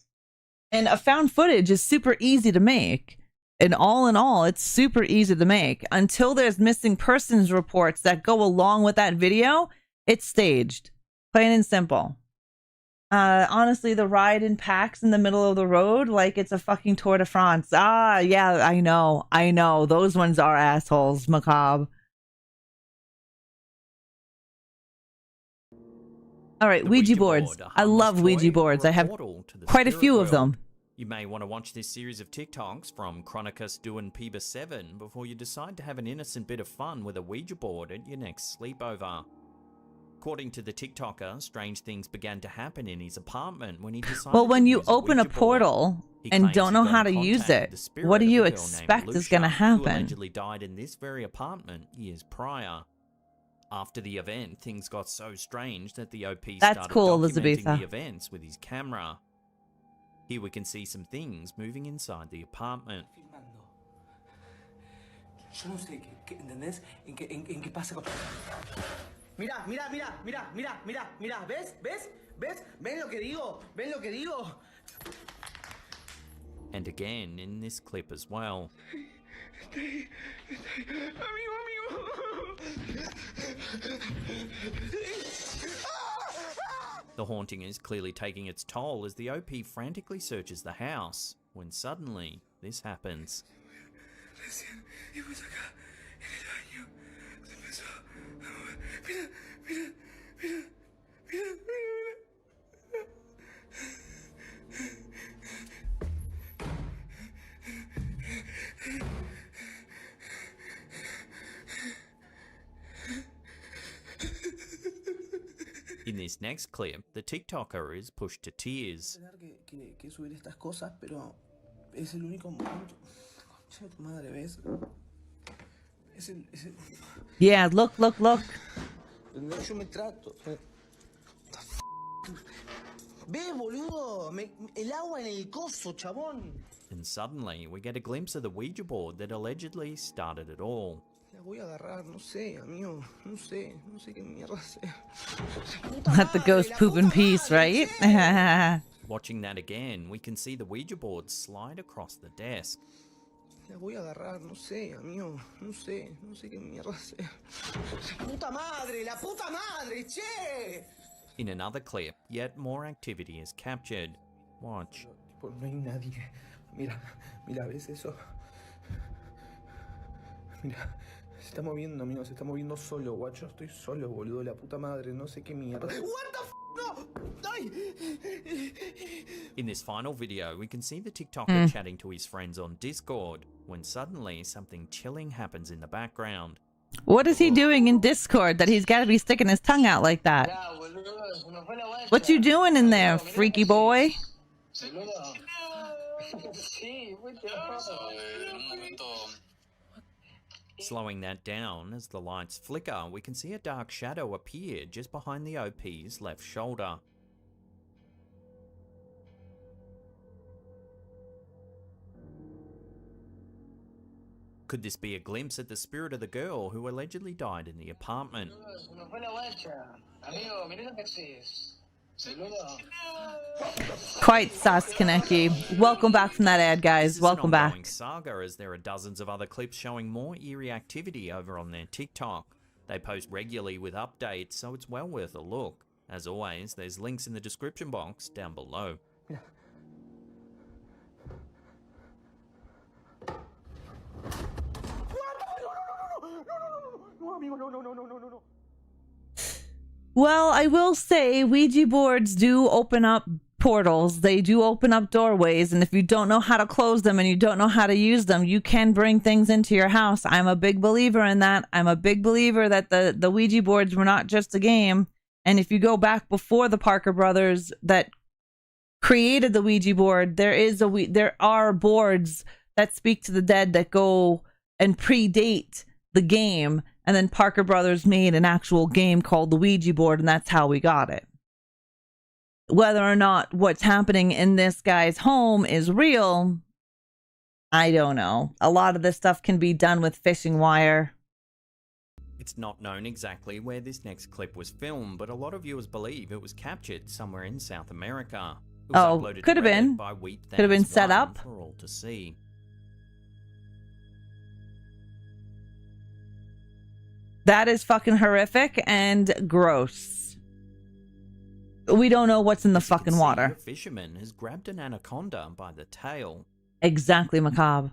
And a found footage is super easy to make. And all in all, it's super easy to make. Until there's missing persons reports that go along with that video, it's staged. Plain and simple. Honestly, the ride in packs in the middle of the road, like it's a fucking Tour de France. Ah, yeah, I know. Those ones are assholes, macabre. All right, Ouija boards. I love Ouija boards. I have quite a few of them. You may want to watch this series of TikToks from Chronicus Doin' Peeba 7 before you decide to have an innocent bit of fun with a Ouija board at your next sleepover. According to the TikToker, strange things began to happen in his apartment when he decided Well, when to you use open a Ouija portal board. He and claims don't he know got how in to use contact with it, the spirit what do of a you girl named expect is Lucia, going to who happen? allegedly died in this very apartment years prior. After the event, things got so strange that the OP started cool, documenting Elizabetha. the events with his camera. Here we can see some things moving inside the apartment. Yo no sé, ¿entendés? ¿En qué pasa con...? Mira, ¿ves? ¿Ven lo que digo? ¿Ven lo que digo? And again in this clip as well. The haunting is clearly taking its toll as the OP frantically searches the house, when suddenly this happens. In this next clip, the TikToker is pushed to tears. Que subir estas cosas, pero es el único momento. Concha de tu madre, ¿ves? Es el... Yeah, look. Yo me trato. ¿Ves, boludo? El agua en el coso, chabón. And suddenly, we get a glimpse of the Ouija board that allegedly started it all. La voy a agarrar, no sé, amigo. No sé qué mierda hacer. Let the ghost poop in peace, right? Watching that again, we can see the Ouija board slide across the desk. La voy a agarrar, no sé, amigo. No sé qué mierda hacer. La puta madre, che! In another clip, yet more activity is captured. Watch. No hay nadie. Mira, ¿ves eso? Mira, se está moviendo, amigo, se está moviendo solo, guacho. Estoy solo, boludo, la puta madre, no sé qué mierda. What the f***? No! Ay! In this final video, we can see the TikToker chatting to his friends on Discord, when suddenly something chilling happens in the background. What is he doing in Discord that he's got to be sticking his tongue out like that? What you doing in there, freaky boy? Slowing that down as the lights flicker, we can see a dark shadow appear just behind the OP's left shoulder. Could this be a glimpse at the spirit of the girl who allegedly died in the apartment? Quite sus, Kaneki. Welcome back from that ad, guys. Welcome back. This is an ongoing saga, as there are dozens of other clips showing more eerie activity over on their TikTok. They post regularly with updates, so it's well worth a look. As always, there's links in the description box down below. Well, I will say Ouija boards do open up portals. They do open up doorways, and if you don't know how to close them and you don't know how to use them, you can bring things into your house. I'm a big believer in that. I'm a big believer that the Ouija boards were not just a game. And if you go back before the Parker brothers that created the Ouija board, there are boards that speak to the dead that go and predate the game. And then Parker Brothers made an actual game called the Ouija board, and that's how we got it. Whether or not what's happening in this guy's home is real, I don't know. A lot of this stuff can be done with fishing wire. It's not known exactly where this next clip was filmed, but a lot of viewers believe it was captured somewhere in South America. It was uploaded could have to been. Reddit by Could have been set up for all to see. That is fucking horrific and gross. We don't know what's in the fucking water. A fisherman has grabbed an anaconda by the tail. Exactly, macabre.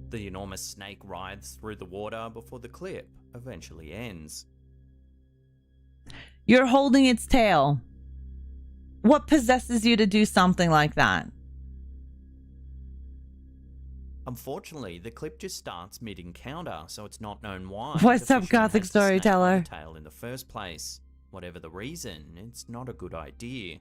The enormous snake writhes through the water before the clip eventually ends. You're holding its tail. What possesses you to do something like that? Unfortunately, the clip just starts mid-encounter, so it's not known why. What's up, Gothic Storyteller? Tail in the first place. Whatever the reason, it's not a good idea.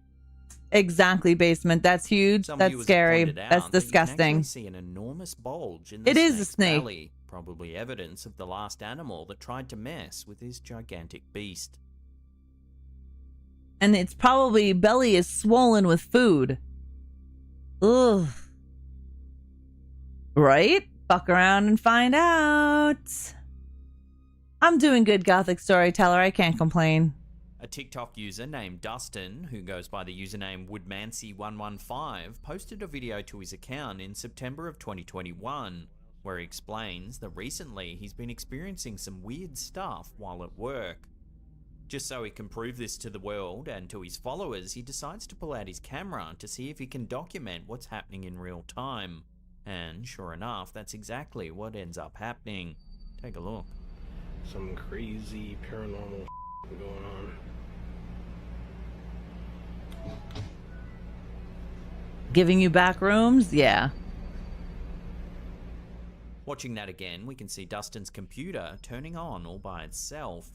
Exactly, basement. That's huge. That's scary. That's disgusting. You can see an enormous bulge in the it is a snake's snake. belly, probably evidence of the last animal that tried to mess with this gigantic beast. And its probably belly is swollen with food. Ugh. Right? Fuck around and find out. I'm doing good, Gothic Storyteller. I can't complain. A TikTok user named Dustin, who goes by the username Woodmancy115, posted a video to his account in September of 2021, where he explains that recently he's been experiencing some weird stuff while at work. Just so he can prove this to the world and to his followers, he decides to pull out his camera to see if he can document what's happening in real time. And sure enough, that's exactly what ends up happening. Take a look. Some crazy paranormal going on. Giving you back rooms? Yeah. Watching that again, we can see Dustin's computer turning on all by itself.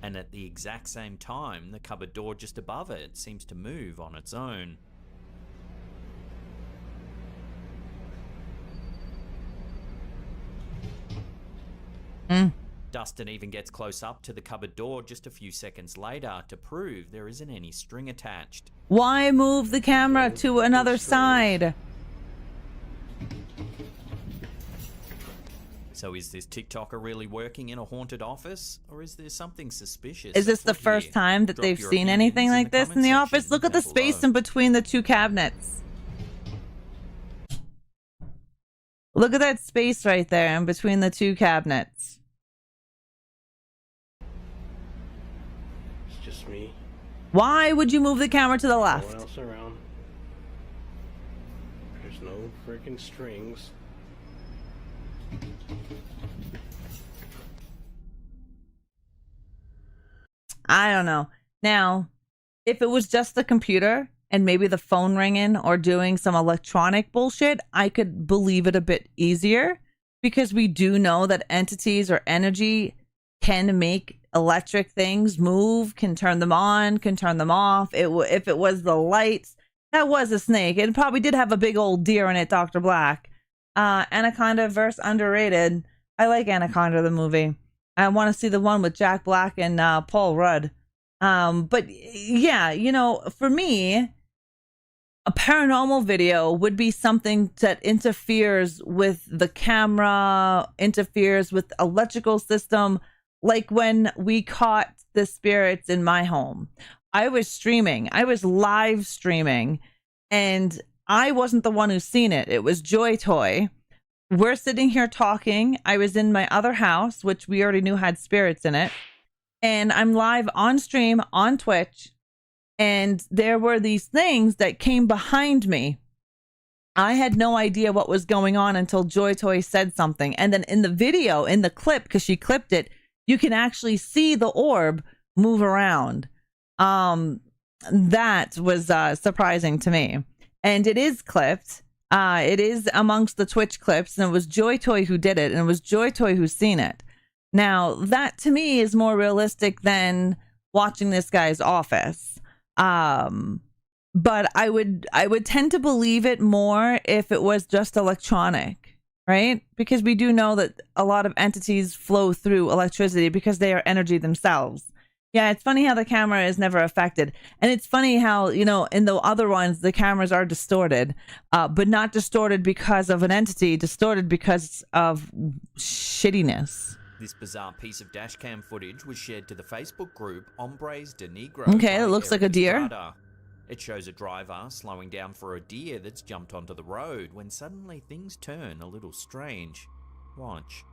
And at the exact same time, the cupboard door just above it seems to move on its own. Dustin even gets close up to the cupboard door just a few seconds later to prove there isn't any string attached. Why move the camera to another side? So is this TikToker really working in a haunted office? Or is there something suspicious? Is this the first time that they've seen anything like this in the office? Look at the space in between the two cabinets. Look at that space right there in between the two cabinets. It's just me. Why would you move the camera to the No left? one else around. There's no freaking strings. I don't know. Now, if it was just the computer and maybe the phone ringing or doing some electronic bullshit, I could believe it a bit easier, because we do know that entities or energy can make electric things move, can turn them on, can turn them off. If it was the lights, That was a snake. It probably did have a big old deer in it, Dr. Black. Anaconda versus underrated. I like Anaconda, the movie. I want to see the one with Jack Black and Paul Rudd. But yeah, you know, for me, a paranormal video would be something that interferes with the camera, interferes with electrical system, like when we caught the spirits in my home. I was streaming. I was live streaming, and I wasn't the one who seen it. It was Joy Toy. We're sitting here talking. I was in my other house, which we already knew had spirits in it. And I'm live on stream on Twitch. And there were these things that came behind me. I had no idea what was going on until Joy Toy said something. And then in the video, in the clip, because she clipped it, you can actually see the orb move around. That was surprising to me. And it is clipped. It is amongst the Twitch clips. And it was Joy Toy who did it. And it was Joy Toy who's seen it. Now, that to me is more realistic than watching this guy's office. But I would tend to believe it more if it was just electronic, right? Because we do know that a lot of entities flow through electricity because they are energy themselves. Yeah, it's funny how the camera is never affected. And it's funny how, you know, in the other ones, the cameras are distorted, but not distorted because of an entity, distorted because of shittiness. This bizarre piece of dashcam footage was shared to the Facebook group Hombres de Negro. Okay, it looks like a deer. It shows a driver slowing down for a deer that's jumped onto the road when suddenly things turn a little strange. Watch.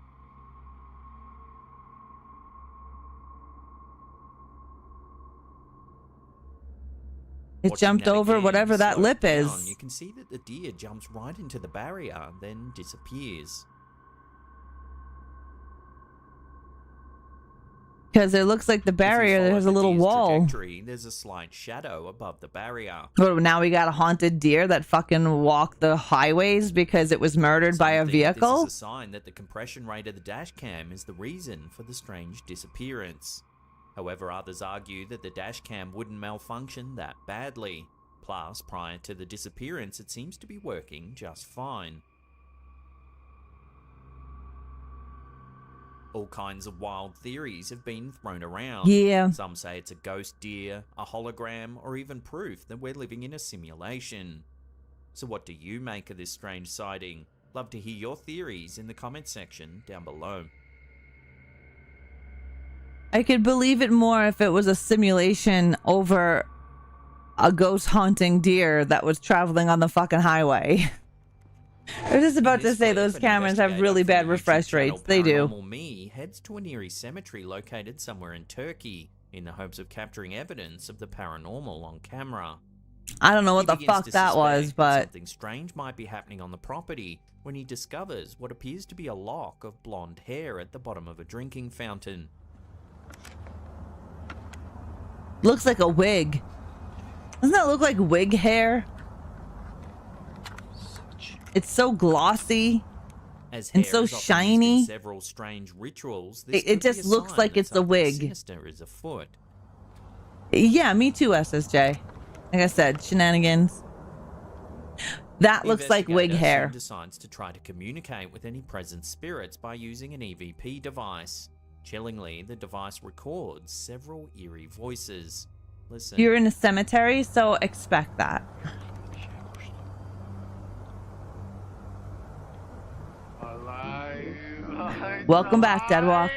It jumped over whatever that lip is. You can see that the deer jumps right into the barrier, then disappears. Because it looks like the barrier, there's a little wall. There's a slight shadow above the barrier. Oh, now we got a haunted deer that fucking walked the highways because it was murdered by a vehicle? This is a sign that the compression rate of the dash cam is the reason for the strange disappearance. However, others argue that the dash cam wouldn't malfunction that badly. Plus, prior to the disappearance, it seems to be working just fine. All kinds of wild theories have been thrown around. Yeah. Some say it's a ghost deer, a hologram, or even proof that we're living in a simulation. So what do you make of this strange sighting? Love to hear your theories in the comment section down below. I could believe it more if it was a simulation over a ghost haunting deer that was traveling on the fucking highway. I was just about to say those cameras have really bad refresh rates. They do. Paranormal Me heads to an eerie cemetery located somewhere in Turkey in the hopes of capturing evidence of the paranormal on camera. I don't know what the fuck that was, but something strange might be happening on the property when he discovers what appears to be a lock of blonde hair at the bottom of a drinking fountain. Looks like a wig. Doesn't that look like wig hair? It's so glossy and so shiny. Several strange rituals. It just looks like it's a wig. Sinister is afoot. Yeah, me too, SSJ. Like I said, shenanigans. That looks like wig hair. Decides to try to communicate with any present spirits by using an EVP device. Chillingly, the device records several eerie voices. Listen. You're in a cemetery, so expect that. Welcome back, Deadwalk.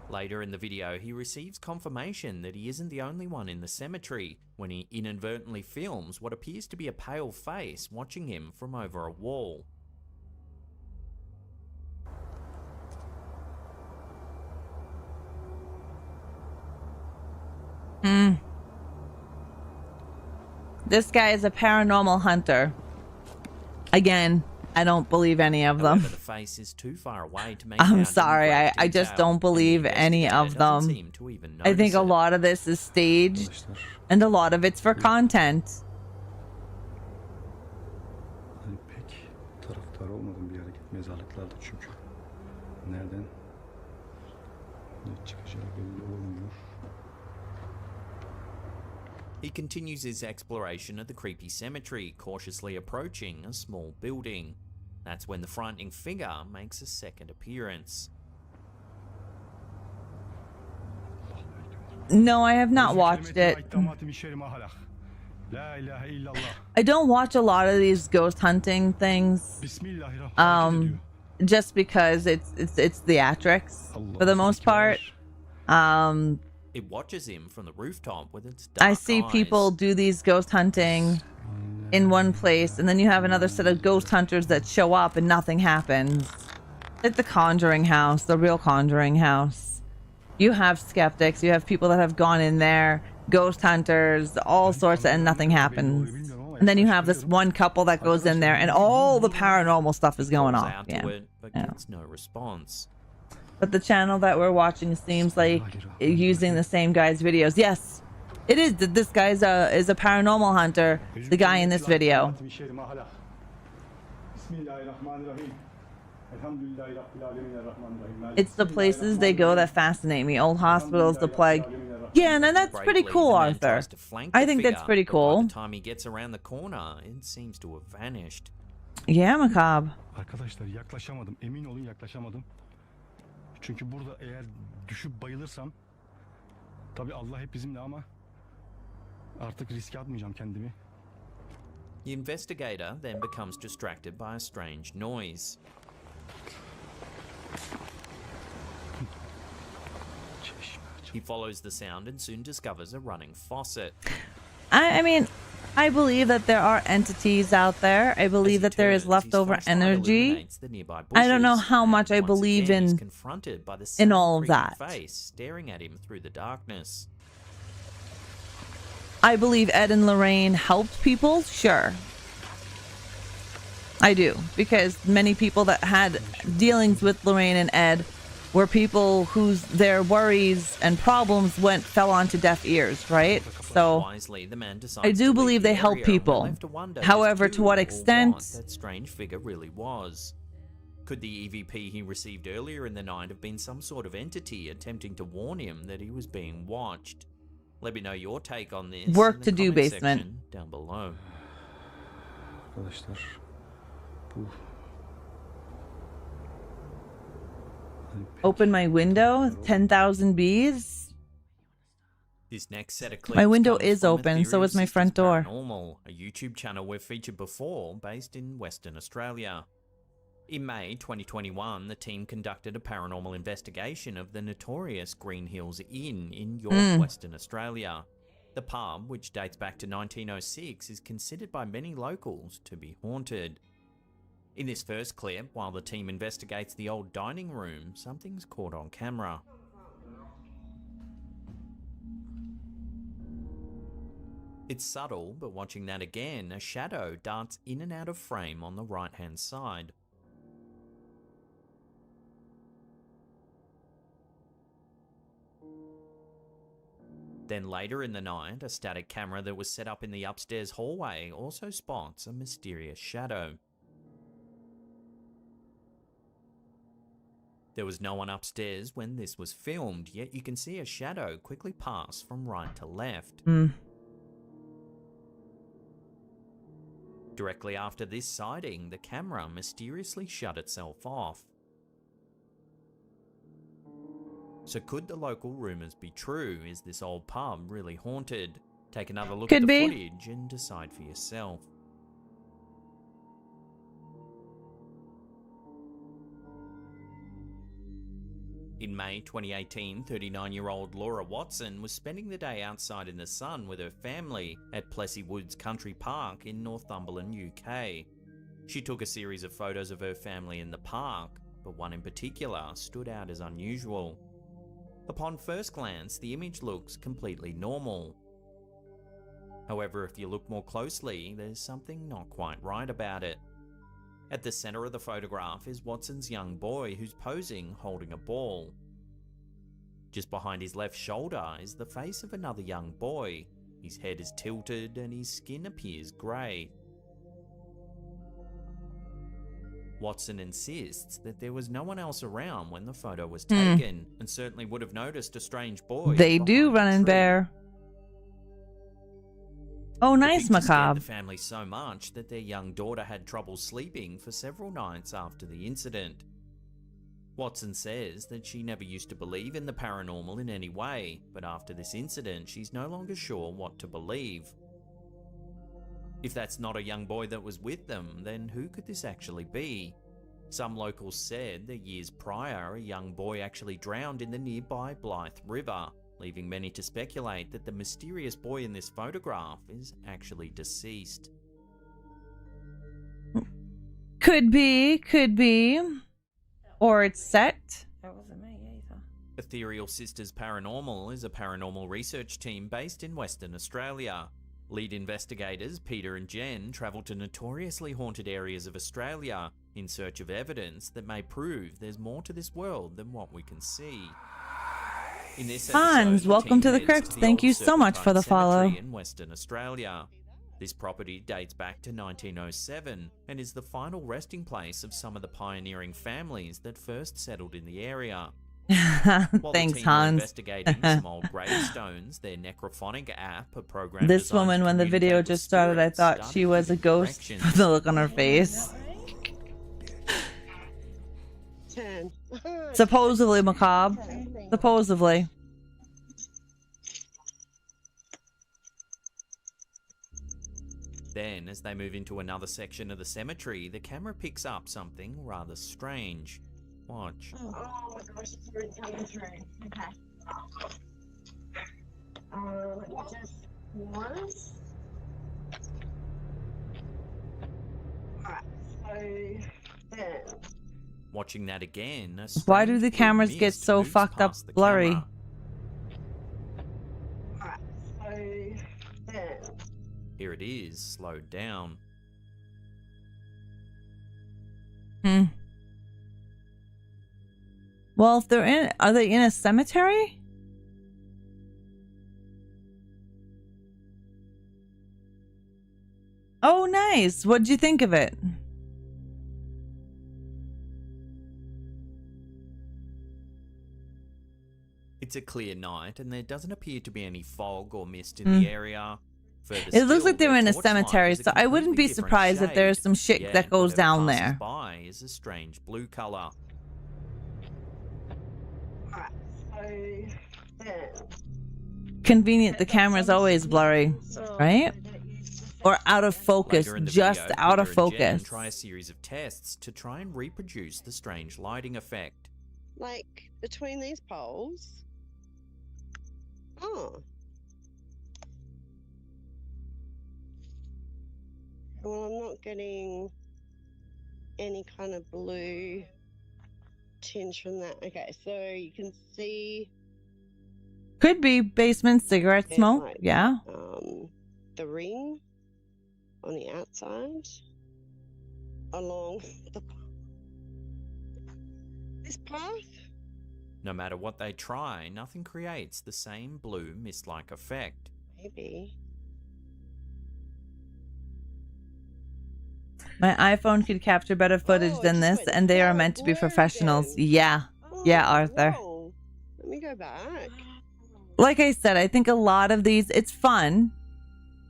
Later in the video, he receives confirmation that he isn't the only one in the cemetery when he inadvertently films what appears to be a pale face watching him from over a wall. This guy is a paranormal hunter. Again, I don't believe any of them. However, the face is too far away to make I'm out sorry, in great I just detail, don't believe and the any of investigator doesn't them. seem to even I think notice a it. lot of this is staged, and a lot of it's for content. Hani pek taraftar olmadım bir hareket mezarlıklarda çünkü nereden ne çıkacağı belli olmuyor. He continues his exploration of the creepy cemetery, cautiously approaching a small building. That's when the frightening figure makes a second appearance. No, I have not watched it. I don't watch a lot of these ghost hunting things. Just because it's theatrics for the most part. It watches him from the rooftop with its dark I see eyes. people do these ghost hunting in one place, and then you have another set of ghost hunters that show up and nothing happens. Like the Conjuring house, the real Conjuring house. You have skeptics, you have people that have gone in there, ghost hunters, all sorts, and nothing happens. And then you have this one couple that goes in there, and all the paranormal stuff is going on. Out to it, but gets no response. But the channel that we're watching seems like using the same guy's videos. Yes, it is. This guy is a paranormal hunter. The guy in this video. It's the places they go that fascinate me. Old hospitals, the plague. Yeah, and that's pretty cool, Arthur. I think that's pretty By cool. the time he gets around the corner, it seems to have vanished. Yeah, macabre. Arkadaşlar yaklaşamadım. Emin olun yaklaşamadım. Çünkü burada eğer düşüp bayılırsam tabii Allah hep bizimle ama artık riske atmayacağım kendimi. The investigator then becomes distracted by a strange noise. He follows the sound and soon discovers a running faucet. I mean, I believe that there are entities out there. I believe that there is leftover energy. I don't know how much I believe in all of that. Face staring at him through the darkness. I believe Ed and Lorraine helped people, sure. I do, because many people that had dealings with Lorraine and Ed were people whose their worries and problems fell onto deaf ears, right? So I do believe they help people. However, to what extent? That strange figure really was. Could the EVP he received earlier in the night have been some sort of entity attempting to warn him that he was being watched? Let me know your take on this. Work in to the do, comment basement. section down below. Arkadaşlar bu Open my window, 10,000 bees. This next set of clips My window comes is from open, so is my Ethereum front Sisters door. Paranormal, a YouTube channel we've featured before, based in Western Australia. In May 2021, the team conducted a paranormal investigation of the notorious Green Hills Inn in York, Western Australia. The pub, which dates back to 1906, is considered by many locals to be haunted. In this first clip, while the team investigates the old dining room, something's caught on camera. It's subtle, but watching that again, a shadow darts in and out of frame on the right-hand side. Then later in the night, a static camera that was set up in the upstairs hallway also spots a mysterious shadow. There was no one upstairs when this was filmed, yet you can see a shadow quickly pass from right to left. Directly after this sighting, the camera mysteriously shut itself off. So could the local rumours be true? Is this old pub really haunted? Take another look at the footage and decide for yourself. In May 2018, 39-year-old Laura Watson was spending the day outside in the sun with her family at Plessy Woods Country Park in Northumberland, UK. She took a series of photos of her family in the park, but one in particular stood out as unusual. Upon first glance, the image looks completely normal. However, if you look more closely, there's something not quite right about it. At the center of the photograph is Watson's young boy who's posing holding a ball. Just behind his left shoulder is the face of another young boy. His head is tilted and his skin appears grey. Watson insists that there was no one else around when the photo was taken, and certainly would have noticed a strange boy. They do run in bear. Oh, nice, The macabre. family so much that their young daughter had trouble sleeping for several nights after the incident. Watson says that she never used to believe in the paranormal in any way, but after this incident, she's no longer sure what to believe. If that's not a young boy that was with them, then who could this actually be? Some locals said that years prior, a young boy actually drowned in the nearby Blythe River, leaving many to speculate that the mysterious boy in this photograph is actually deceased. Could be. Or it's set. That wasn't me either. Ethereal Sisters Paranormal is a paranormal research team based in Western Australia. Lead investigators Peter and Jen travel to notoriously haunted areas of Australia in search of evidence that may prove there's more to this world than what we can see. In this Hans, episode, welcome to the team heads crypt. the Thank old you so much for the Serpentine follow. Cemetery in Western Australia. This property dates back to 1907 and is the final resting place of some of the pioneering families that first settled in the area. While Thanks, the team are Hans. investigating some old gravestones, their necrophonic app, a program This designed woman, to when the video communicate with just started, I spirits, thought started she was a giving ghost directions. from the look on her face. 10. Supposedly, macabre. Supposedly. Then, as they move into another section of the cemetery, the camera picks up something rather strange. Watch. Oh my gosh, it's really coming through. Okay. Just once. Alright, so then. Watching that again, a Why do strange the blue cameras get mist so moves fucked up past the blurry? camera. Alright, so then. Here it is, slowed down. Well, if they're in, are they in a cemetery? Oh, nice. What'd you think of it? It's a clear night, and there doesn't appear to be any fog or mist in the area. Further It looks still, like they're the in a torchlight cemetery, is a so I wouldn't completely be different surprised if there's shade. some shit Yeah, that goes whatever down passes there. by is a strange blue color. Alright, so then. Convenient, the camera's always blurry, right? Or out of focus, Later in the just video, out of Peter and Jen focus. try a series of tests to try and reproduce the strange lighting effect. Like, between these poles. Oh. Well, I'm not getting any kind of blue tinge from that. Okay, so you can see Could be basement cigarette there's smoke, like, yeah. the ring on the outside along this path. No matter what they try, nothing creates the same blue mist-like effect. Maybe. My iPhone could capture better footage than this, and they are meant to be professionals. Yeah. Yeah, Arthur. Whoa. Let me go back. Like I said, I think a lot of these, it's fun.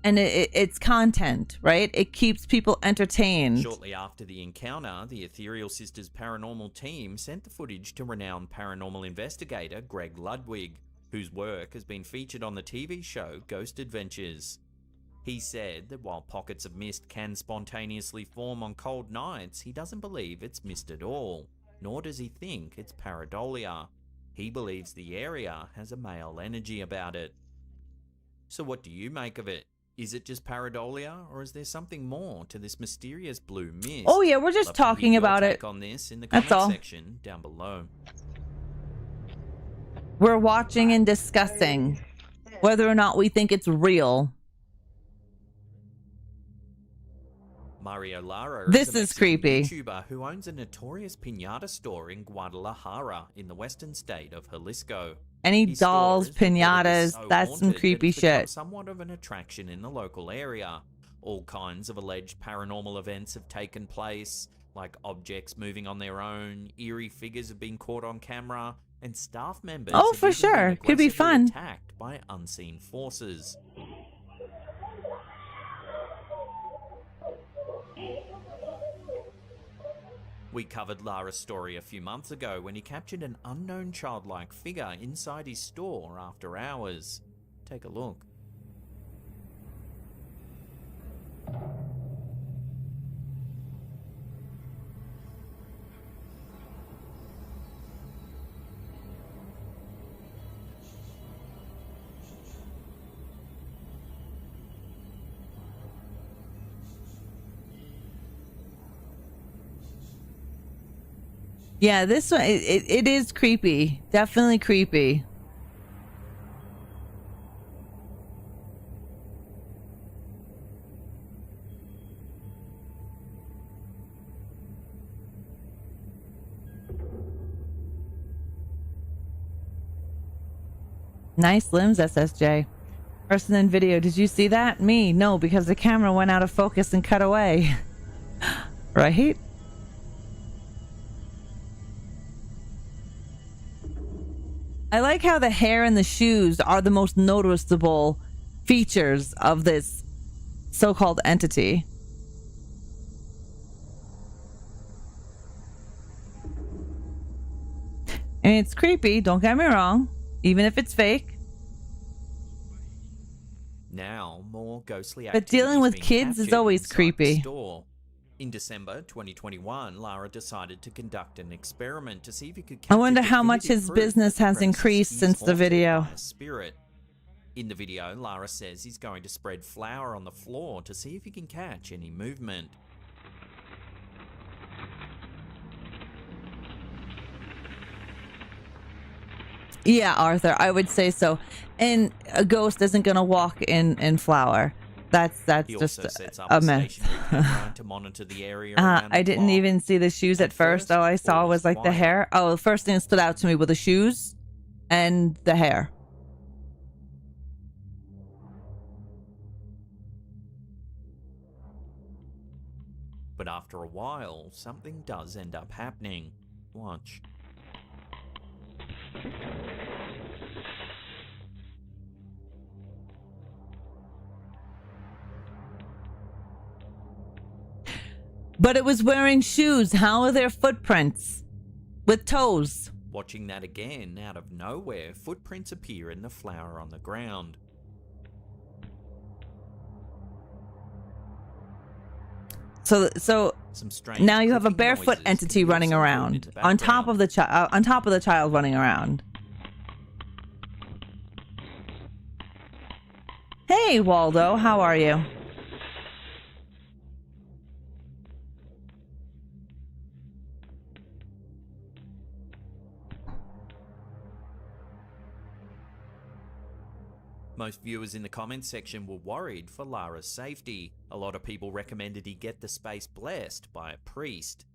And it's content, right? It keeps people entertained. Shortly after the encounter, the Ethereal Sisters paranormal team sent the footage to renowned paranormal investigator Greg Ludwig, whose work has been featured on the TV show Ghost Adventures. He said that while pockets of mist can spontaneously form on cold nights, he doesn't believe it's mist at all, nor does he think it's pareidolia. He believes the area has a male energy about it. So what do you make of it? Is it just pareidolia, or is there something more to this mysterious blue mist? Oh yeah, we're just Love to hear talking your about take it. on this in the That's comment all. section down below. We're watching and discussing whether or not we think it's real. Mario Lara This is a is creepy. YouTuber who owns a notorious piñata store in Guadalajara in the western state of Jalisco. Any His store dolls, is reportedly piñatas, so that's some haunted that creepy it's become shit. somewhat of an attraction in the local area. All kinds of alleged paranormal events have taken place, like objects moving on their own, eerie figures have been caught on camera, and staff members Oh, have for even been sure. Could be aggressively fun. attacked by unseen forces. We covered Lara's story a few months ago when he captured an unknown childlike figure inside his store after hours. Take a look. Yeah, this one, it is creepy. Definitely creepy. Nice limbs, SSJ. Person in video, did you see that? Me? No, because the camera went out of focus and cut away. Right? I like how the hair and the shoes are the most noticeable features of this so-called entity. And it's creepy, don't get me wrong, even if it's fake. Now, more ghostly But activity dealing with being kids is captured always inside the creepy. store. In December 2021, Lara decided to conduct an experiment to see if he could I capture wonder how much definitive his proof business that the has premises increased is since the haunted video. by a spirit. In the video, Lara says he's going to spread flour on the floor to see if he can catch any movement. Yeah, Arthur, I would say so. And a ghost isn't gonna walk in flour. That's He just also sets up a a myth. stationary camera to monitor the area around I the didn't block. even see the shoes at first. All I saw was like the hair. Oh, the first thing that stood out to me were the shoes and the hair. But after a while, something does end up happening. Watch. But it was wearing shoes. How are there footprints with toes? Watching that again, out of nowhere, footprints appear in the flour on the ground. So Some strange now you have a clicking barefoot noises entity can be running also heard in around the on top background. of the child running around. Hey Waldo, how are you? Most viewers in the comments section were worried for Lara's safety. A lot of people recommended he get the space blessed by a priest.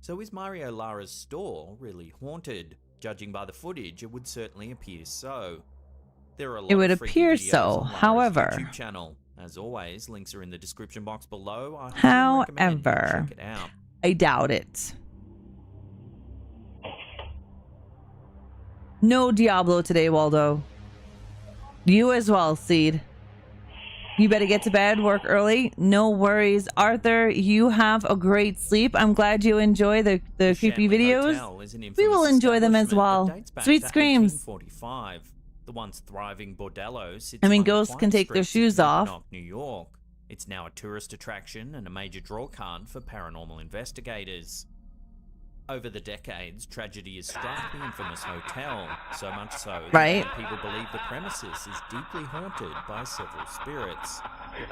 So is Mario Lara's store really haunted? Judging by the footage, it would certainly appear so. There are a lot It would of freaky appear videos so, on Lara's however. YouTube channel. As always, links are in the description box below. I highly recommend you However, check it out. I doubt it. No Diablo today, Waldo. You as well, Seed. You better get to bed, work early. No worries. Arthur, you have a great sleep. I'm glad you enjoy the creepy videos. Hotel is an We infamous will enjoy them as establishment that well. dates back Sweet to screams. 1845. The once thriving bordello sits I mean, among the ghosts can quiet take their streets of shoes off. Knock, New York. It's now a tourist attraction and a major draw card for paranormal investigators. Over the decades, tragedy has struck the infamous hotel, so much so that Right. many people believe the premises is deeply haunted by several spirits.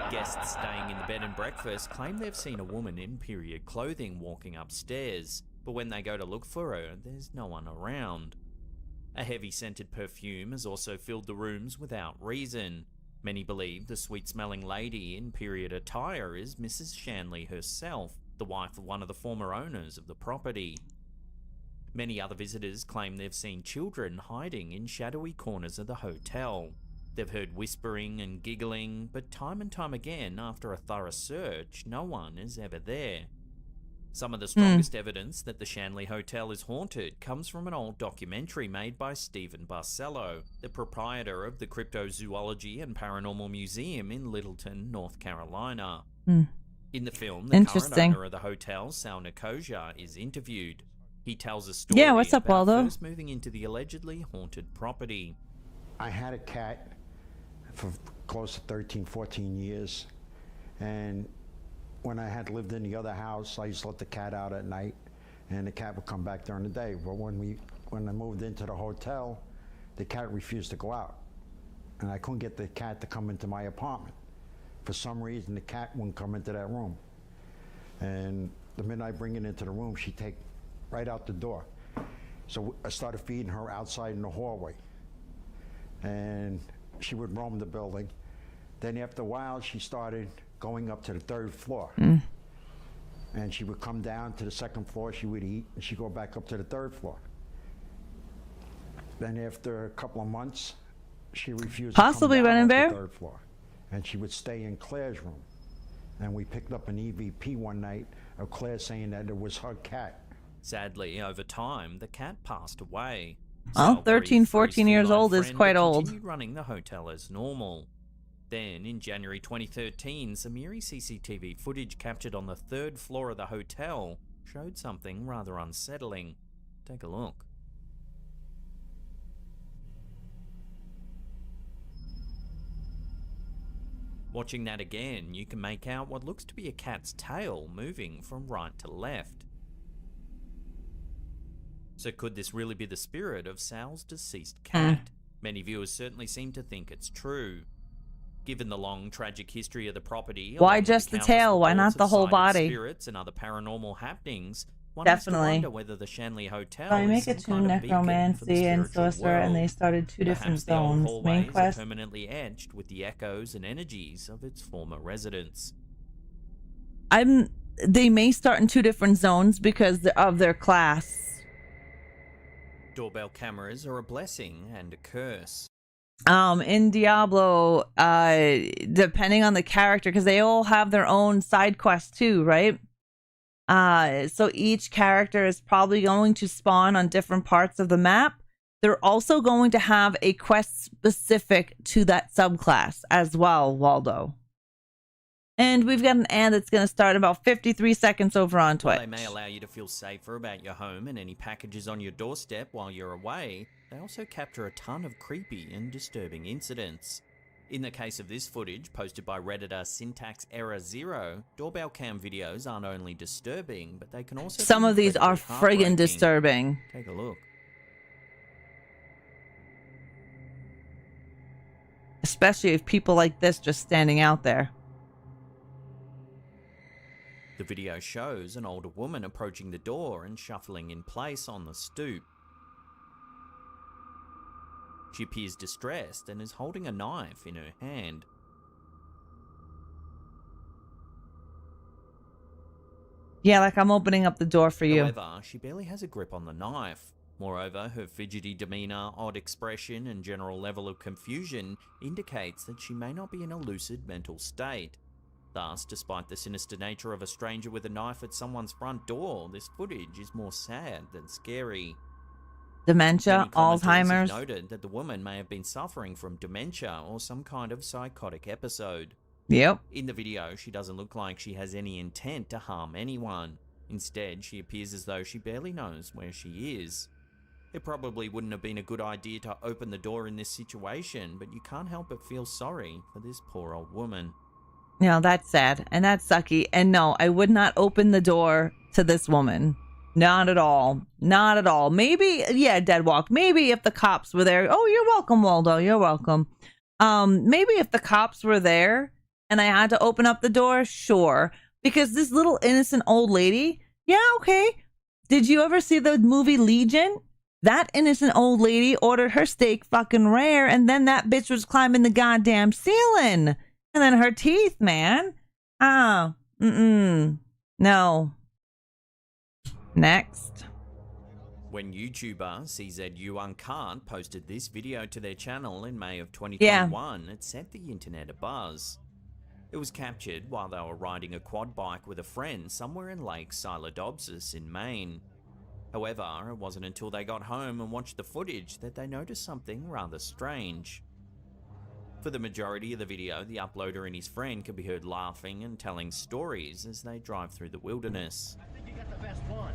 Guests staying in the bed and breakfast claim they've seen a woman in period clothing walking upstairs, but when they go to look for her, there's no one around. A heavy scented perfume has also filled the rooms without reason. Many believe the sweet-smelling lady in period attire is Mrs. Shanley herself, the wife of one of the former owners of the property. Many other visitors claim they've seen children hiding in shadowy corners of the hotel. They've heard whispering and giggling, but time and time again, after a thorough search, no one is ever there. Some of the strongest evidence that the Shanley Hotel is haunted comes from an old documentary made by Stephen Barcelo, the proprietor of the Cryptozoology and Paranormal Museum in Littleton, North Carolina. In the film, the current owner of the hotel, Sal Nicosia, is interviewed. He tells a story about first moving into the allegedly haunted property. I had a cat for close to 13, 14 years, and when I had lived in the other house, I used to let the cat out at night, and the cat would come back during the day. But when I moved into the hotel, the cat refused to go out, and I couldn't get the cat to come into my apartment. For some reason, the cat wouldn't come into that room, and the minute I bring it into the room, she'd take right out the door. So I started feeding her outside in the hallway, and she would roam the building. Then after a while, she started going up to the 3rd floor. And she would come down to the 2nd floor, she would eat, and she'd go back up to the 3rd floor. Then after a couple of months, she refused to come down off the 3rd floor. And she would stay in Claire's room. And we picked up an EVP one night of Claire saying that it was her cat. Sadly, over time, the cat passed away. Well, 13, 14 years old is quite old. Continued running the hotel as normal. Then, in January 2013, some eerie CCTV footage captured on the 3rd floor of the hotel showed something rather unsettling. Take a look. Watching that again, you can make out what looks to be a cat's tail moving from right to left. So could this really be the spirit of Sal's deceased cat? Many viewers certainly seem to think it's true. Given the long, tragic history of the property, why just the tail? Why not the whole body? Spirits and other paranormal happenings. One Definitely. has to wonder whether the Shanley Hotel I is make some it to kind of beacon for the necromancy and spiritual sorcerer, and they world. started 2 different Perhaps the old zones. hallways Main are quest. permanently etched with the echoes and energies of its former residents. They may start in 2 different zones because of their class. Doorbell cameras are a blessing and a curse. In Diablo, depending on the character, because they all have their own side quests too, right? So each character is probably going to spawn on different parts of the map. They're also going to have a quest specific to that subclass as well, Waldo. And we've got an ad that's going to start about 53 seconds over on Twitch. While they may allow you to feel safer about your home and any packages on your doorstep while you're away, they also capture a ton of creepy and disturbing incidents. In the case of this footage, posted by Redditor Syntax Error 0, doorbell cam videos aren't only disturbing, but they can also Some be of these are incredibly friggin' heartbreaking. disturbing. Take a look. Especially if people like this just standing out there. The video shows an older woman approaching the door and shuffling in place on the stoop. She appears distressed and is holding a knife in her hand. Yeah, like I'm opening up the door for you. However, she barely has a grip on the knife. Moreover, her fidgety demeanor, odd expression, and general level of confusion indicates that she may not be in a lucid mental state. Thus, despite the sinister nature of a stranger with a knife at someone's front door, this footage is more sad than scary. Dementia, Many commenters have Alzheimer's. noted that the woman may have been suffering from dementia or some kind of psychotic episode. Yep. In the video, she doesn't look like she has any intent to harm anyone. Instead, she appears as though she barely knows where she is. It probably wouldn't have been a good idea to open the door in this situation, but you can't help but feel sorry for this poor old woman. You know, that's sad and that's sucky. And no, I would not open the door to this woman. Not at all. Not at all. Maybe, yeah, Deadwalk. Maybe if the cops were there. Oh, you're welcome, Waldo. You're welcome. Maybe if the cops were there and I had to open up the door, sure. Because this little innocent old lady, yeah, okay. Did you ever see the movie Legion? That innocent old lady ordered her steak fucking rare, and then that bitch was climbing the goddamn ceiling. And then her teeth, man. Oh, no. Next. When YouTuber CZU Uncan't posted this video to their channel in May of 2021, it set the internet abuzz. It was captured while they were riding a quad bike with a friend somewhere in Lake Silodobsis in Maine. However, it wasn't until they got home and watched the footage that they noticed something rather strange. For the majority of the video, the uploader and his friend can be heard laughing and telling stories as they drive through the wilderness. I think you got the best one.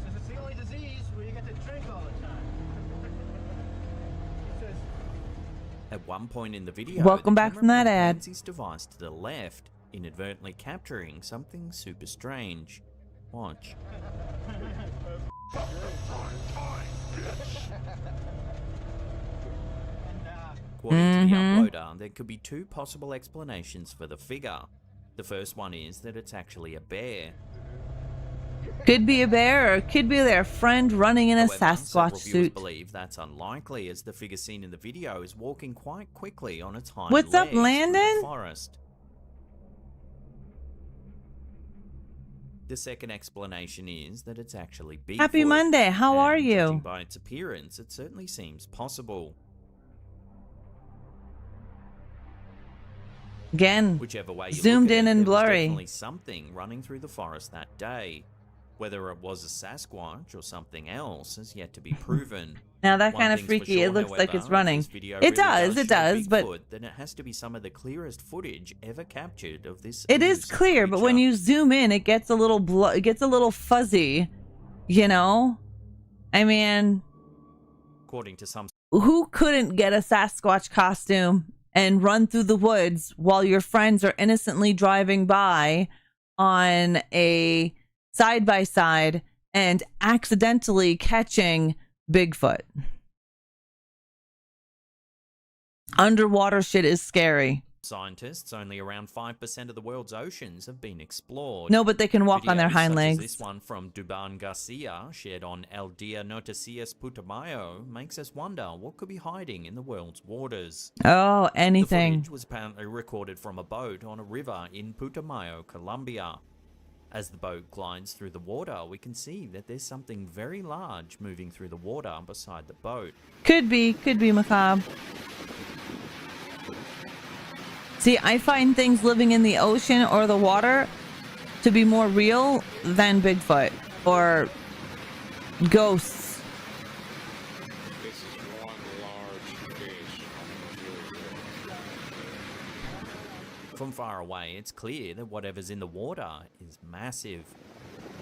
Says it's the only disease where you get to drink all the time. It says, at one point in the video, Welcome back from that ad. Hands his device to the left, inadvertently capturing something super strange. Watch. According to the uploader, there could be two possible explanations for the figure. The first one is that it's actually a bear. Could be a bear, or it could be their friend running in a Sasquatch suit. Believe that's unlikely, as the figure seen in the video is walking quite quickly on its hind What's legs up, Landon? through the forest. The second explanation is that it's actually Bigfoot. Happy Monday, how are you? Judging by its appearance, it certainly seems possible. Again, whichever way you zoomed look at in it, and there was blurry. definitely something running through the forest that day. Whether it was a Sasquatch or something else is yet to be proven. Now that One kind of thing's for freaky, sure, it looks like however, it's if running. this video It really does, show it does, but Bigfoot, then it has to be some of the clearest footage ever captured of this. it is elusive clear, but when creature. you zoom in, it gets a little it gets a little fuzzy, you know? I mean, according to some, who couldn't get a Sasquatch costume and run through the woods while your friends are innocently driving by on a side-by-side and accidentally catching Bigfoot? Underwater shit is scary. scientists, only around 5% of the world's oceans have been explored. No, but they can walk on their Videos hind such as legs. this one from Duban Garcia, shared on El Dia Noticias Putumayo, makes us wonder what could be hiding in the world's waters. Oh, The anything. footage was apparently recorded from a boat on a river in Putumayo, Colombia. As the boat glides through the water, we can see that there's something very large moving through the water beside the boat. Could be macabre. See, I find things living in the ocean or the water to be more real than Bigfoot or ghosts. This is one large fish. From far away, it's clear that whatever's in the water is massive.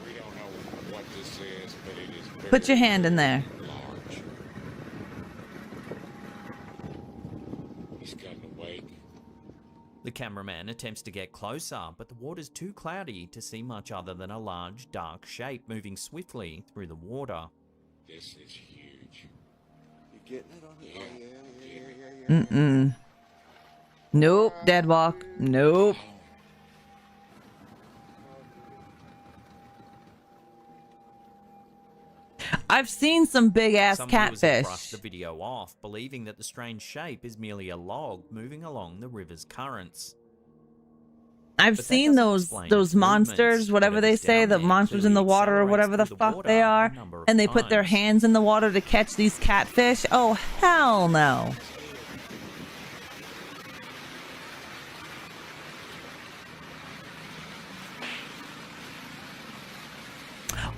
We don't know what this is, but it is very, Put your hand in there. large. He's gotten awake. The cameraman attempts to get closer, but the water's too cloudy to see much other than a large, dark shape moving swiftly through the water. This is huge. You getting it on it? Yeah. Mm-mm. Nope, dead walk. Nope. I've seen some big ass Some viewers have catfish. brushed the video off, believing that the strange shape is merely a log moving along the river's currents. I've But that seen doesn't those explain monsters, movements. whatever they Whatever's say, down the there monsters in the clearly water or whatever the accelerates through the fuck they water are, a number of and they put their times. hands in the water to catch these catfish. Oh, hell no.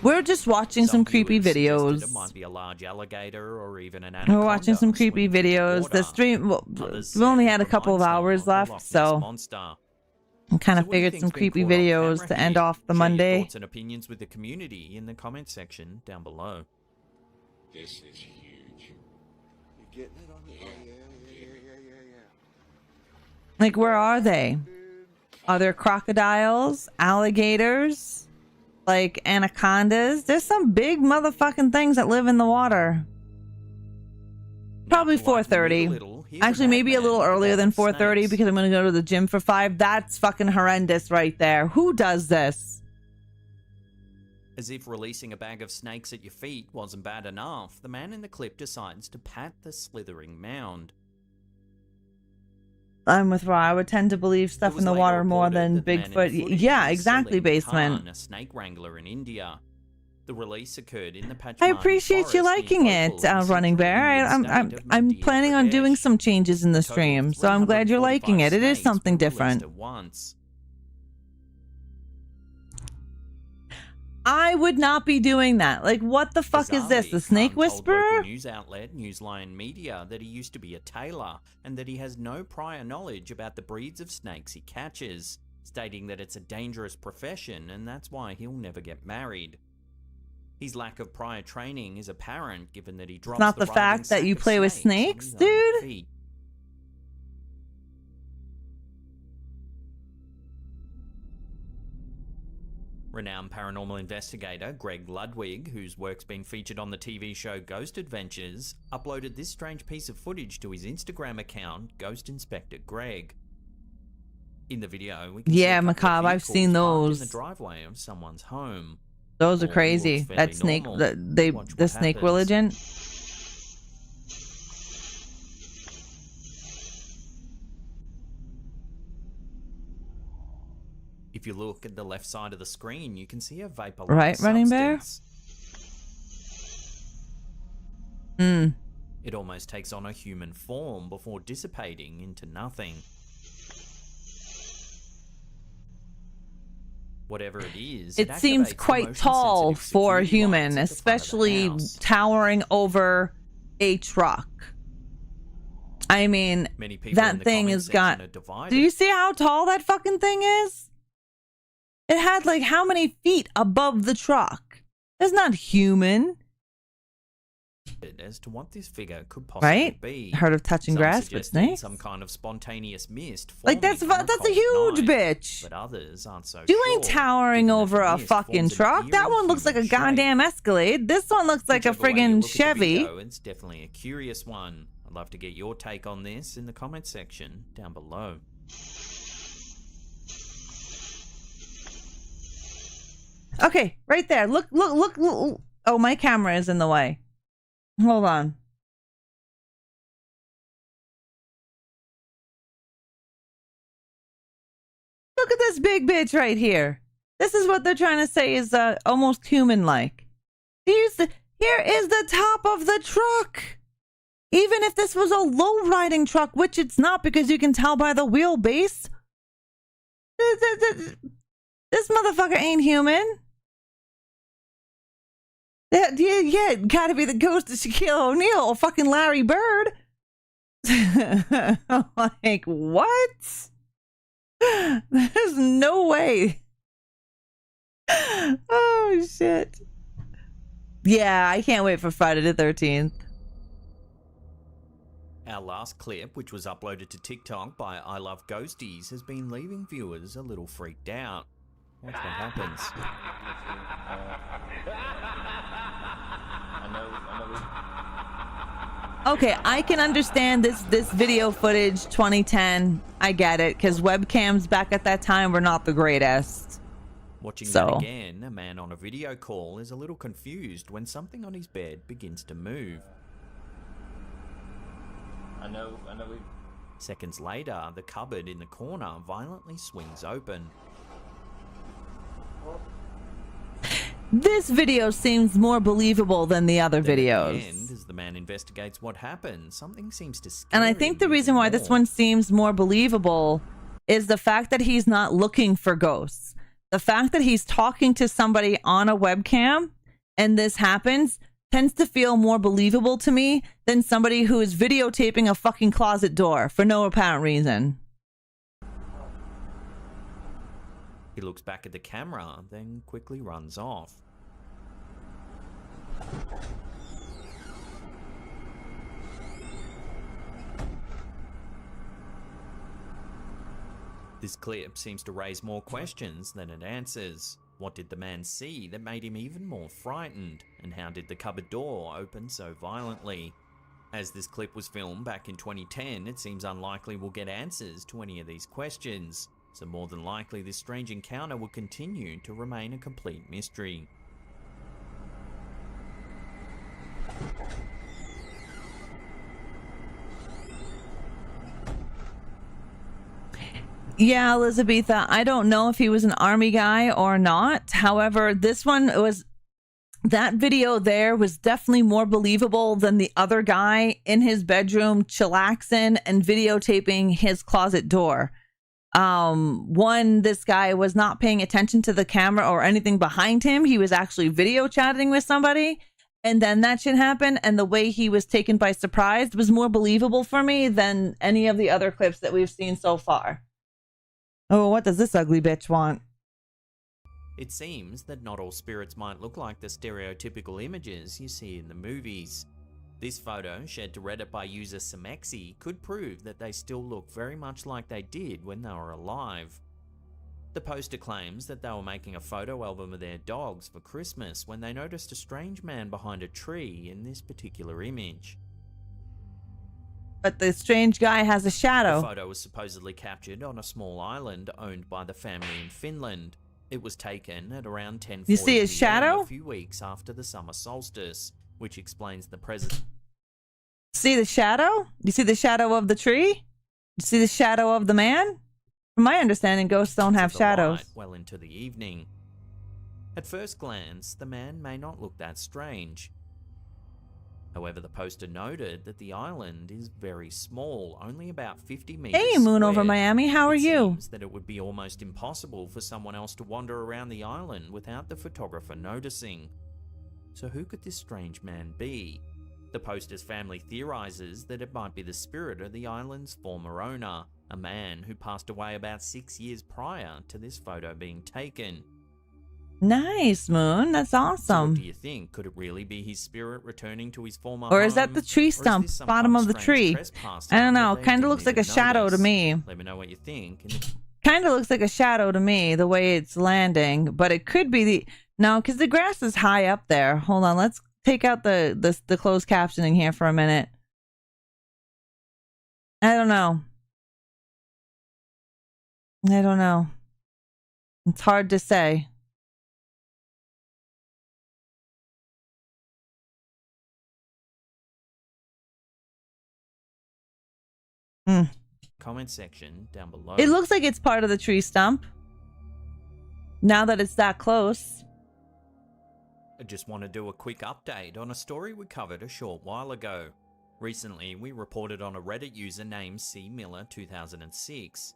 We're just watching some creepy viewers suggested videos. It might be a large alligator or even an We're anaconda. watching some creepy videos. The stream, well, Others we only say had a it couple of reminds them hours of the left, Loch Ness so Monster. I kind of So what do you figured some think's been creepy caught off videos camera to end here? off the Share Monday. Your thoughts and opinions with the community in the comment section down below. This is huge. You getting it on it? Yeah. Like, where are they? Are there crocodiles, alligators, like anacondas? There's some big motherfucking things that live in the water. Probably 4:30. Actually, maybe a little earlier than 4:30 because I'm going to go to the gym for 5. That's fucking horrendous right there. Who does this? As if releasing a bag of snakes at your feet wasn't bad enough, the man in the clip decides to pat the slithering mound. I'm with Ra. I would tend to believe stuff in the water more than Bigfoot. Yeah, exactly, Basement. A snake wrangler in India. The release occurred in the I appreciate you liking it, Running Bear. I'm planning on doing some changes in the stream, so I'm glad you're liking it. It is something different. I would not be doing that. Like, what the fuck is this? The Snake Whisperer? News outlet Newsline Media that he used to be a tailor and that he has no prior knowledge about the breeds of snakes he catches, stating that it's a dangerous profession and that's why he'll never get married. His lack of prior training is apparent given that he drops It's not the fact that you play with snakes, dude. Renowned paranormal investigator Greg Ludwig, whose work's been featured on the TV show Ghost Adventures, uploaded this strange piece of footage to his Instagram account, Ghost Inspector Greg. In the video, we can see a couple of Macabre, I've seen vehicles parked those. in the driveway of someone's home. Those are All crazy. looks fairly That snake, normal. the Watch what snake happens. religion. If you look at the left side of the screen, you can see a vapor-like Right, Running Bear? substance. Hmm. It almost takes on a human form before dissipating into nothing. Whatever it is, It seems activates quite the tall motion-sensitive for a security human, lights at the front of the especially house. towering over a truck. I mean, Many people in that the thing comment has section got. are divided. Do you see how tall that fucking thing is? It had like how many feet above the truck? It's not human, as to what this figure could possibly right? be. Heard of touching Some grass with suggested snakes? some kind of spontaneous mist. Like that's forming on that's a cold huge night, bitch. But others aren't so You sure. ain't towering over a mist fucking forms an truck. That eerie one looks like a human shape. goddamn Escalade. This one looks like a Whichever way you friggin' look at the Chevy. video, it's definitely a curious one. I'd love to get your take on this in the comment section down below. Okay, right there. Look. Oh, my camera is in the way. Hold on. Look at this big bitch right here. This is what they're trying to say is almost human-like. Here is the top of the truck. Even if this was a low-riding truck, which it's not because you can tell by the wheelbase. This motherfucker ain't human. Yeah, gotta be the ghost of Shaquille O'Neal or fucking Larry Bird. Like, what? There's no way. Oh, shit. Yeah, I can't wait for Friday the 13th. Our last clip, which was uploaded to TikTok by I Love Ghosties, has been leaving viewers a little freaked out. Watch what happens. Okay, I can understand this video footage 2010. I get it, because webcams back at that time were not the greatest. Watching So. that again, a man on a video call is a little confused when something on his bed begins to move. I know. Seconds later, the cupboard in the corner violently swings open. This video seems more believable than the other At the videos. end, as the man investigates what happened, something seems to scare And I think the him reason even why this more. one seems more believable is the fact that he's not looking for ghosts. The fact that he's talking to somebody on a webcam and this happens tends to feel more believable to me than somebody who is videotaping a fucking closet door for no apparent reason. He looks back at the camera, then quickly runs off. This clip seems to raise more questions than it answers. What did the man see that made him even more frightened? And how did the cupboard door open so violently? As this clip was filmed back in 2010, it seems unlikely we'll get answers to any of these questions. So more than likely this strange encounter will continue to remain a complete mystery. Yeah, Elizabetha, I don't know if he was an army guy or not. However, this one was, that video there was definitely more believable than the other guy in his bedroom chillaxing and videotaping his closet door. One, this guy was not paying attention to the camera or anything behind him. He was actually video chatting with somebody. And then that shit happened, and the way he was taken by surprise was more believable for me than any of the other clips that we've seen so far. Oh, what does this ugly bitch want? It seems that not all spirits might look like the stereotypical images you see in the movies. This photo, shared to Reddit by user Semexi, could prove that they still look very much like they did when they were alive. The poster claims that they were making a photo album of their dogs for Christmas when they noticed a strange man behind a tree in this particular image. But the strange guy has a shadow. The photo was supposedly captured on a small island owned by the family in Finland. It was taken at around 10:40 You see his PM, shadow? a few weeks after the summer solstice, which explains the present. See the shadow? You see the shadow of the tree? You see the shadow of the man? From my understanding, ghosts don't have shadows. Light well into the evening. At first glance, the man may not look that strange. However, the poster noted that the island is very small, only about 50 meters Hey, Moon square. over Miami, how are you? Seems that it would be almost impossible for someone else to wander around the island without the photographer noticing. So who could this strange man be? The poster's family theorizes that it might be the spirit of the island's former owner, a man who passed away about 6 years prior to this photo being taken. Nice, Moon. That's So awesome. what do you think? Could it really be his spirit returning to his former Or home? is that the tree Or is stump, this some bottom kind of the strange tree? trespasser I don't know. that they Kind of didn't looks like a even shadow to notice? me. Let me know what you think. Kind of looks like a shadow to me, the way it's landing. But it could be the... No, because the grass is high up there. Hold on. Let's take out the closed captioning here for a minute. I don't know. I don't know. It's hard to say. Comment section down below. It looks like it's part of the tree stump. Now that it's that close. I just want to do a quick update on a story we covered a short while ago. Recently, we reported on a Reddit user named C. Miller 2006.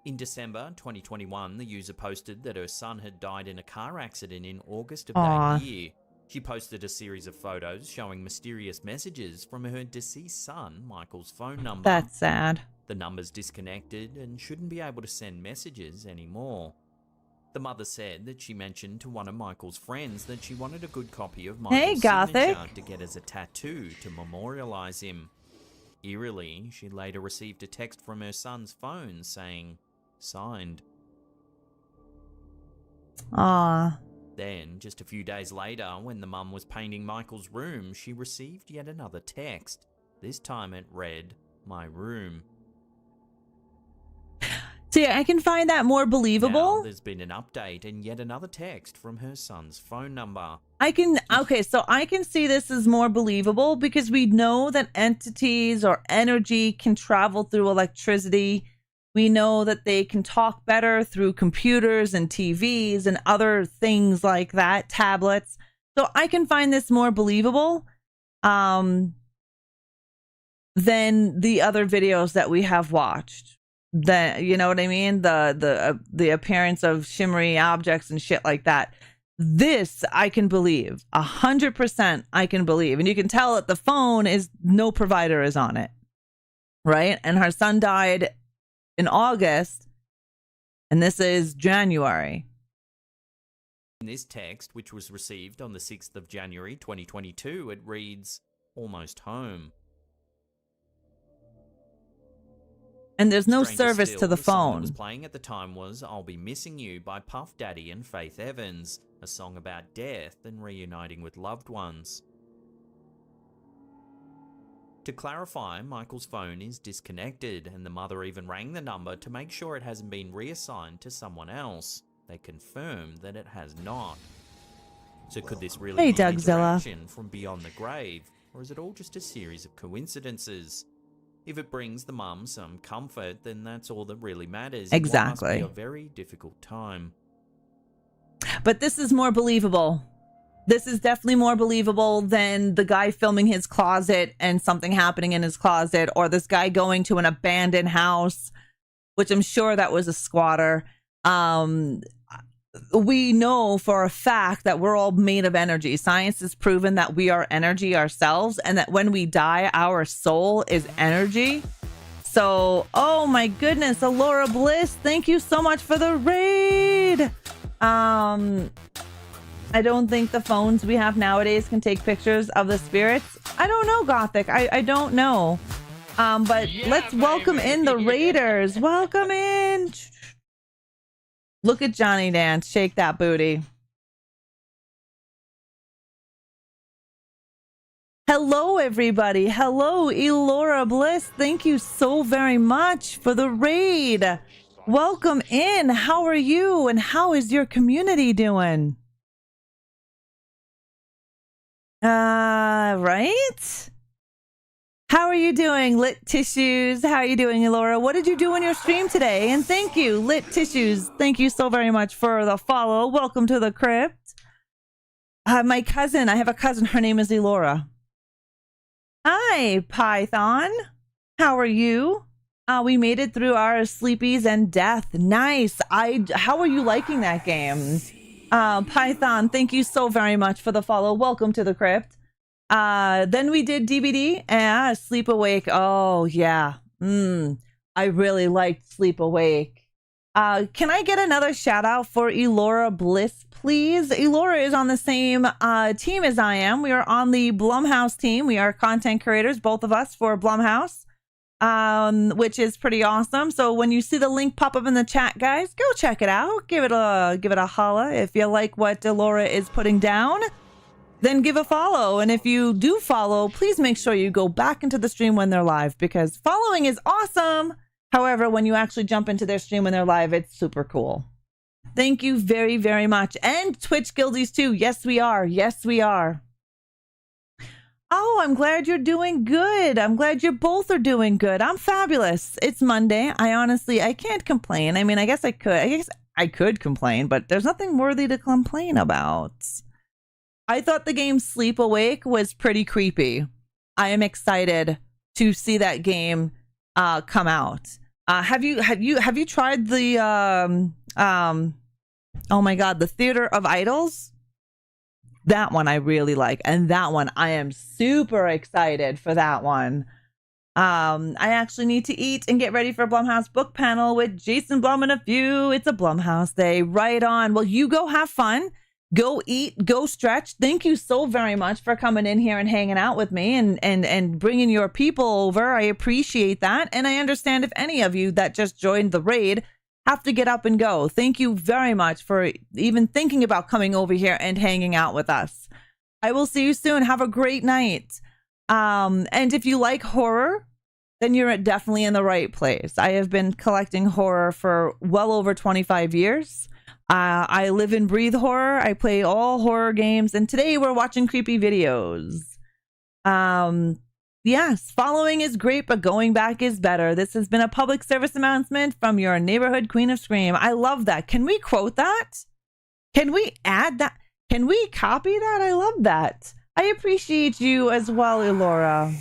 In December 2021, the user posted that her son had died in a car accident in August of that year. She posted a series of photos showing mysterious messages from her deceased son, Michael's phone number. That's sad. The number's disconnected and shouldn't be able to send messages anymore. The mother said that she mentioned to one of Michael's friends that she wanted a good copy of Michael's signature to get as a tattoo to memorialize him. Eerily, she later received a text from her son's phone saying, "Signed." Aw. Then, just a few days later, when the mum was painting Michael's room, she received yet another text. This time it read, "My room." See, I can find that more believable. Now, there's been an update and yet another text from her son's phone number. Okay, so I can see this as more believable because we know that entities or energy can travel through electricity. We know that they can talk better through computers and TVs and other things like that, tablets. So I can find this more believable than the other videos that we have watched. That, you know what I mean? The appearance of shimmery objects and shit like that. This I can believe 100%. I can believe, and you can tell that the phone is no provider is on it, right? And her son died in August, and this is January. In this text, which was received on the 6th of January 2022, it reads, "Almost home." And there's no Stranger service still, to the song that phone. was playing at the time was "I'll Be Missing You" by Puff Daddy and Faith Evans, a song about death and reuniting with loved ones. To clarify, Michael's phone is disconnected, and the mother even rang the number to make sure it hasn't been reassigned to someone else. They confirmed that it has not. So could this really Hey, be Dougzilla. interaction from beyond the grave, or is it all just a series of coincidences? If it brings the mum some comfort, then that's all that really matters. Exactly. It must be a very difficult time. But this is more believable. This is definitely more believable than the guy filming his closet and something happening in his closet, or this guy going to an abandoned house, which I'm sure that was a squatter. We know for a fact that we're all made of energy. Science has proven that we are energy ourselves, and that when we die, our soul is energy. So, oh my goodness, Alora Bliss, thank you so much for the raid. I don't think the phones we have nowadays can take pictures of the spirits. I don't know, Gothic. I don't know. But yeah, let's welcome in the raiders. Welcome in. Look at Johnny dance. Shake that booty. Hello, everybody. Hello, Elora Bliss. Thank you so very much for the raid. Welcome in. How are you? And how is your community doing? Right? How are you doing, Lit Tissues? How are you doing, Elora? What did you do in your stream today? And thank you, Lit Tissues. Thank you so very much for the follow. Welcome to the crypt. My cousin, I have a cousin. Her name is Elora. Hi, Python. How are you? We made it through our sleepies and death. Nice. How are you liking that game? Python, thank you so very much for the follow. Welcome to the crypt. Then we did DVD and Sleep Awake. Oh, yeah. I really liked Sleep Awake. Can I get another shout out for Elora Bliss, please? Elora is on the same team as I am. We are on the Blumhouse team. We are content creators, both of us, for Blumhouse, which is pretty awesome. So when you see the link pop up in the chat, guys, go check it out. Give it a holla. If you like what Elora is putting down, then give a follow. And if you do follow, please make sure you go back into the stream when they're live, because following is awesome. However, when you actually jump into their stream when they're live, it's super cool. Thank you very, very much. And Twitch Guildies too. Yes, we are. Yes, we are. Oh, I'm glad you're doing good. I'm glad you both are doing good. I'm fabulous. It's Monday. I can't complain. I mean, I guess I could complain, but there's nothing worthy to complain about. I thought the game Sleep Awake was pretty creepy. I am excited to see that game come out. Have you tried the oh my god, the Theater of Idols? That one I really like, and that one I am super excited for that one. I actually need to eat and get ready for a Blumhouse book panel with Jason Blum and a few. It's a Blumhouse day. Right on. Well, you go have fun. Go eat, go stretch. Thank you so very much for coming in here and hanging out with me and bringing your people over. I appreciate that. And I understand if any of you that just joined the raid have to get up and go. Thank you very much for even thinking about coming over here and hanging out with us. I will see you soon. Have a great night. And if you like horror, then you're definitely in the right place. I have been collecting horror for well over 25 years. I live and breathe horror. I play all horror games, and today we're watching creepy videos. Yes, following is great, but going back is better. This has been a public service announcement from your neighborhood queen of scream. I love that. Can we quote that? Can we add that? Can we copy that? I love that. I appreciate you as well, Elora.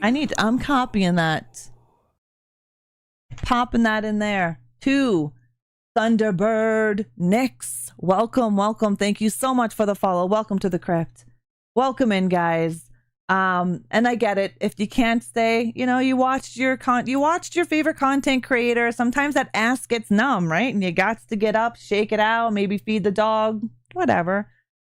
I'm copying that. Popping that in there. 2. Thunderbird Nix, welcome. Thank you so much for the follow. Welcome to the crypt. Welcome in, guys. And I get it. If you can't stay, you watched your favorite content creator. Sometimes that ass gets numb, right? And you got to get up, shake it out, maybe feed the dog, whatever.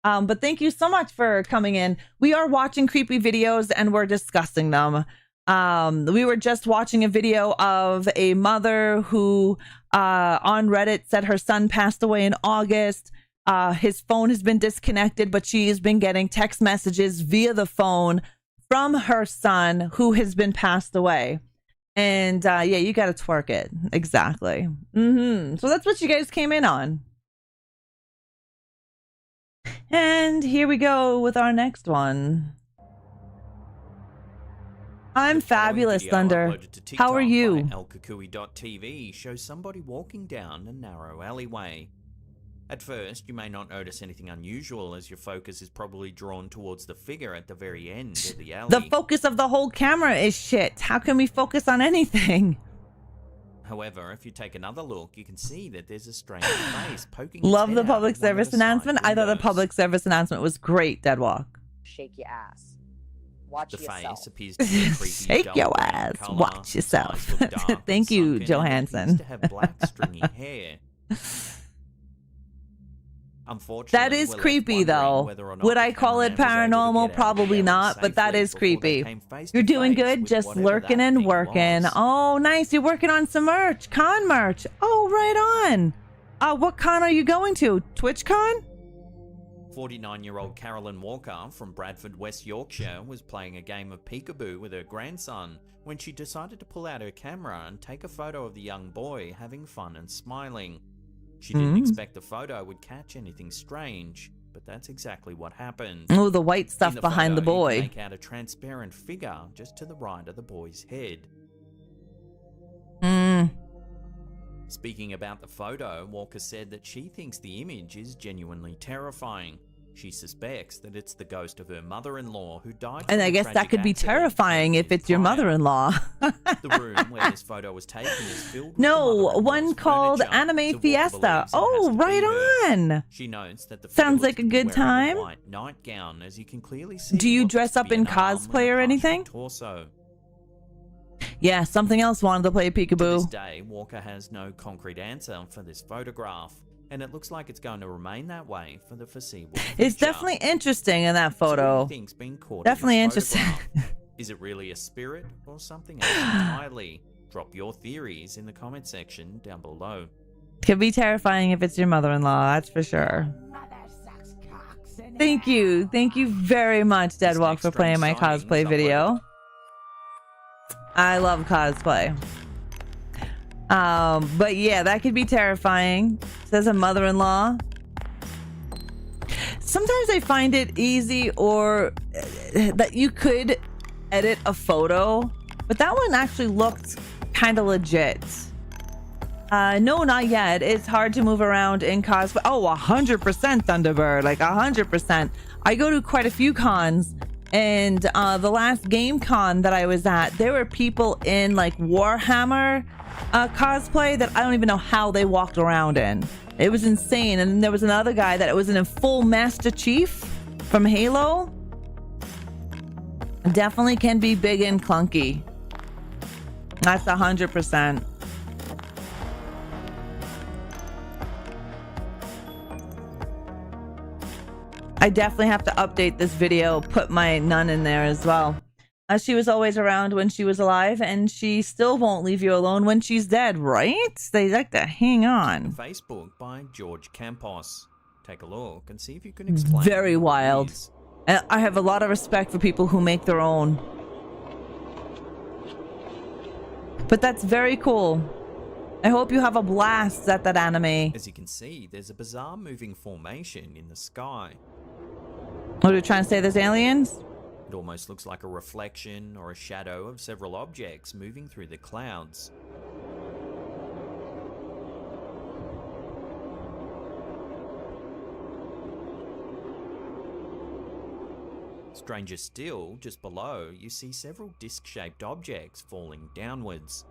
But thank you so much for coming in. We are watching creepy videos and we're discussing them. We were just watching a video of a mother who on Reddit said her son passed away in August. His phone has been disconnected, but she has been getting text messages via the phone from her son who has been passed away. And yeah, you got to twerk it. Exactly. So that's what you guys came in on. And here we go with our next one. I'm fabulous, Video Thunder. uploaded to TikTok How are you? by elkukui.tv shows somebody walking down a narrow alleyway. At first, you may not notice anything unusual as your focus is probably drawn towards the figure at the very end of the alley. The focus of the whole camera is shit. How can we focus on anything? However, if you take another look, you can see that there's a strange face poking its Love head the out public of one of service the side announcement. I thought the windows. public service announcement was great, Deadwalk. Shake your ass. Watch The yourself. face appears to be a creepy Shake dull your green ass. colour, Watch yourself. eyes look dark and Thank you, sunken, and it Johansson. appears to have black stringy hair. Unfortunately, That is we're left creepy, wondering though. whether or not Would the I call it cameraman was able to paranormal? get out Probably of the alley not, but that safely is before they creepy. came face to You're doing face good, with just whatever lurking that and thing working. was. Oh, nice. You're working on some merch, con merch. Oh, right on. What con are you going to? TwitchCon? 49-year-old Carolyn Walker from Bradford, West Yorkshire was playing a game of peekaboo with her grandson when she decided to pull out her camera and take a photo of the young boy having fun and smiling. She didn't expect the photo would catch anything strange, but that's exactly what happened. Oh, the white stuff In behind the photo, you boy. can make out a transparent figure just to the right of the boy's head. Speaking about the photo, Walker said that she thinks the image is genuinely terrifying. She suspects that it's the ghost of her mother-in-law who died. And from I a guess that tragic could be accident terrifying if it's your mother-in-law. The room where this photo was taken is filled with No, one called furniture, Anime so Walker Fiesta. believes it has Oh, to be right her. on. She notes that the Sounds figure like a looks to good be wearing time. a white nightgown, as you can clearly see. Do you what dress looks to up be in an arm cosplay and a or partial anything? Torso. Yeah, something else wanted to play To this peekaboo. day, Walker has no concrete answer for this photograph, and it looks like it's going to remain that way for the foreseeable future. It's definitely interesting in that So what do photo. you think's been caught Definitely in this interesting. photograph? Is it really a spirit or something else entirely? Drop your theories in the comment section down below. Could be terrifying if it's your mother-in-law, that's for sure. Thank you. Thank you very much, Deadwalk, for playing my cosplay video. I love cosplay. But yeah, that could be terrifying. Says a mother-in-law. Sometimes I find it easy or that you could edit a photo, but that one actually looked kind of legit. No, not yet. It's hard to move around in cosplay. Oh, 100% Thunderbird, like 100%. I go to quite a few cons, and the last game con that I was at, there were people in like Warhammer cosplay that I don't even know how they walked around in. It was insane. And then there was another guy that was in a full Master Chief from Halo. Definitely can be big and clunky. That's 100%. I definitely have to update this video, put my nun in there as well. She was always around when she was alive, and she still won't leave you alone when she's dead, right? They like to hang on. Facebook by George Campos. Take a look and see if you can explain. Very wild. And I have a lot of respect for people who make their own. But that's very cool. I hope you have a blast at that anime. As you can see, there's a bizarre moving formation in the sky. What are you trying to say? There's aliens? It almost looks like a reflection or a shadow of several objects moving through the clouds. Stranger still, just below, you see several disc-shaped objects falling downwards.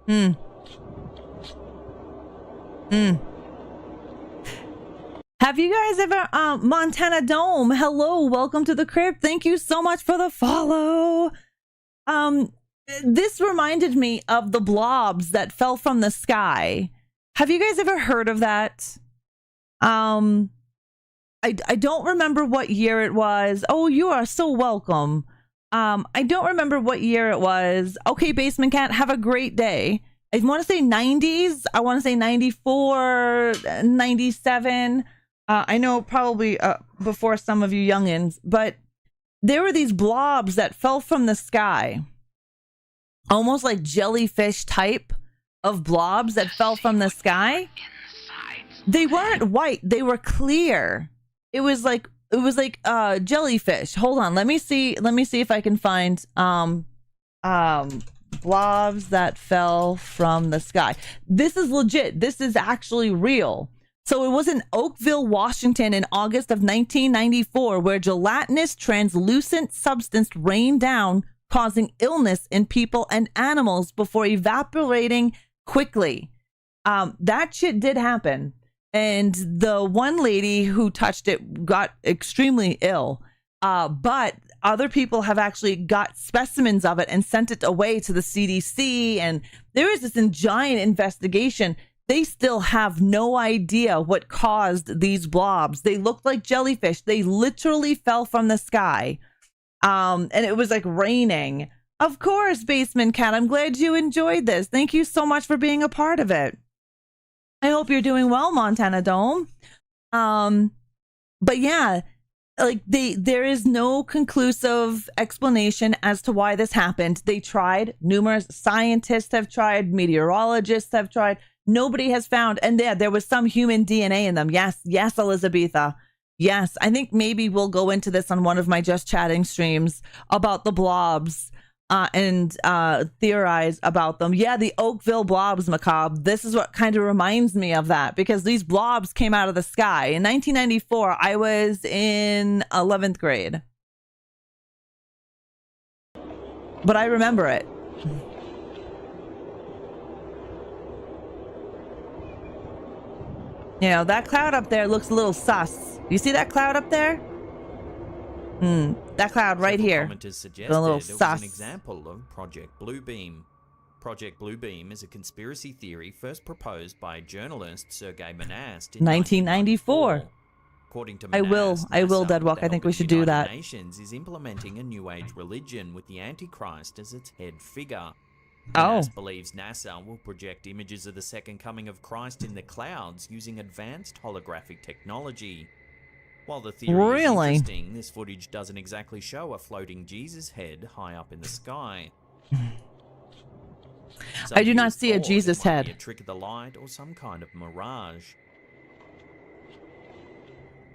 Have you guys ever, Montana Dome, hello, welcome to the crib. Thank you so much for the follow. This reminded me of the blobs that fell from the sky. Have you guys ever heard of that? I don't remember what year it was. Oh, you are so welcome. I don't remember what year it was. Okay, Basement Cat, have a great day. I want to say 90s. I want to say 94, 97. I know probably before some of you youngins, but there were these blobs that fell from the sky. Almost like jellyfish type of blobs that fell from the sky. They weren't white, they were clear. It was like jellyfish. Hold on, let me see if I can find blobs that fell from the sky. This is legit. This is actually real. So it was in Oakville, Washington in August of 1994 where gelatinous translucent substance rained down, causing illness in people and animals before evaporating quickly. That shit did happen. And the one lady who touched it got extremely ill. But other people have actually got specimens of it and sent it away to the CDC. And there is this giant investigation. They still have no idea what caused these blobs. They looked like jellyfish. They literally fell from the sky. And it was like raining. Of course, Basement Cat. I'm glad you enjoyed this. Thank you so much for being a part of it. I hope you're doing well, Montana Dome. But yeah, like there is no conclusive explanation as to why this happened. They tried. Numerous scientists have tried. Meteorologists have tried. Nobody has found. And there was some human DNA in them. Yes, Elizabetha. Yes, I think maybe we'll go into this on one of my Just Chatting streams about the blobs and theorize about them. Yeah, the Oakville blobs, Macabre. This is what kind of reminds me of that, because these blobs came out of the sky. In 1994, I was in 11th grade. But I remember it. You know, that cloud up there looks a little sus. You see that cloud up there? That cloud right here. Suggested a little it sus. was an example of Project Bluebeam. Project Bluebeam is a conspiracy theory first proposed by journalist Sergei Monast in 1994. According to I Monast, will, NASA, Deadwalk. with I think we help should of the do that. United Nations is implementing a New Age religion with the Antichrist as its head figure. Monast believes NASA will project images of the second coming of Christ in the clouds using advanced holographic technology. While the theory is interesting, this footage doesn't exactly show a floating Jesus head high up in the sky. I do not see a Jesus it might head. be a trick of the light or some kind of mirage.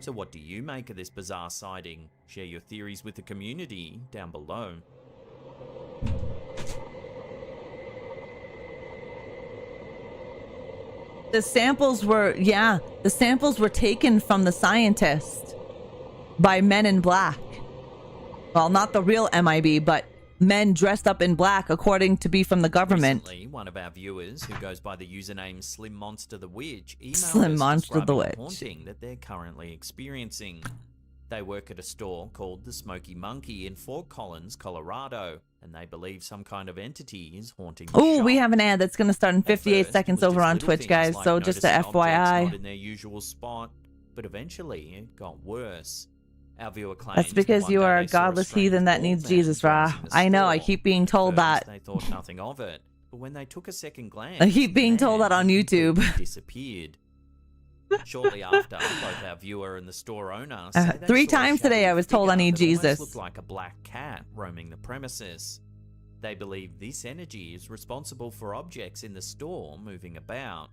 So what do you make of this bizarre sighting? Share your theories with the community down below. The samples were taken from the scientist by men in black. Well, not the real MIB, but men dressed up in black, according to be from the government. Recently, one of our viewers, who goes by the username Slim Monster the Witch, emailed Slim us Monster the describing Witch. a haunting that they're currently experiencing. They work at a store called the Smoky Monkey in Fort Collins, Colorado, and they believe some kind of entity is haunting the Oh, shop. we have an ad that's going to start in 58 First, seconds it was over just on little Twitch, things guys. like So just a noticing objects FYI. not in their usual spot, but eventually it got worse. Our viewer claims That's because that you one day are a they saw godless strange heathen that bald needs man Jesus, Ra. browsing the I know. I store. keep being told At first, that. they thought nothing of it, but when they took a second glance, I keep being the told man that on had YouTube. completely disappeared. Shortly after, both our viewer and the store owner say they 3 saw a times today shadowy I was told I figure need that almost Jesus. looked like a black cat roaming the premises. They believe this energy is responsible for objects in the store moving about.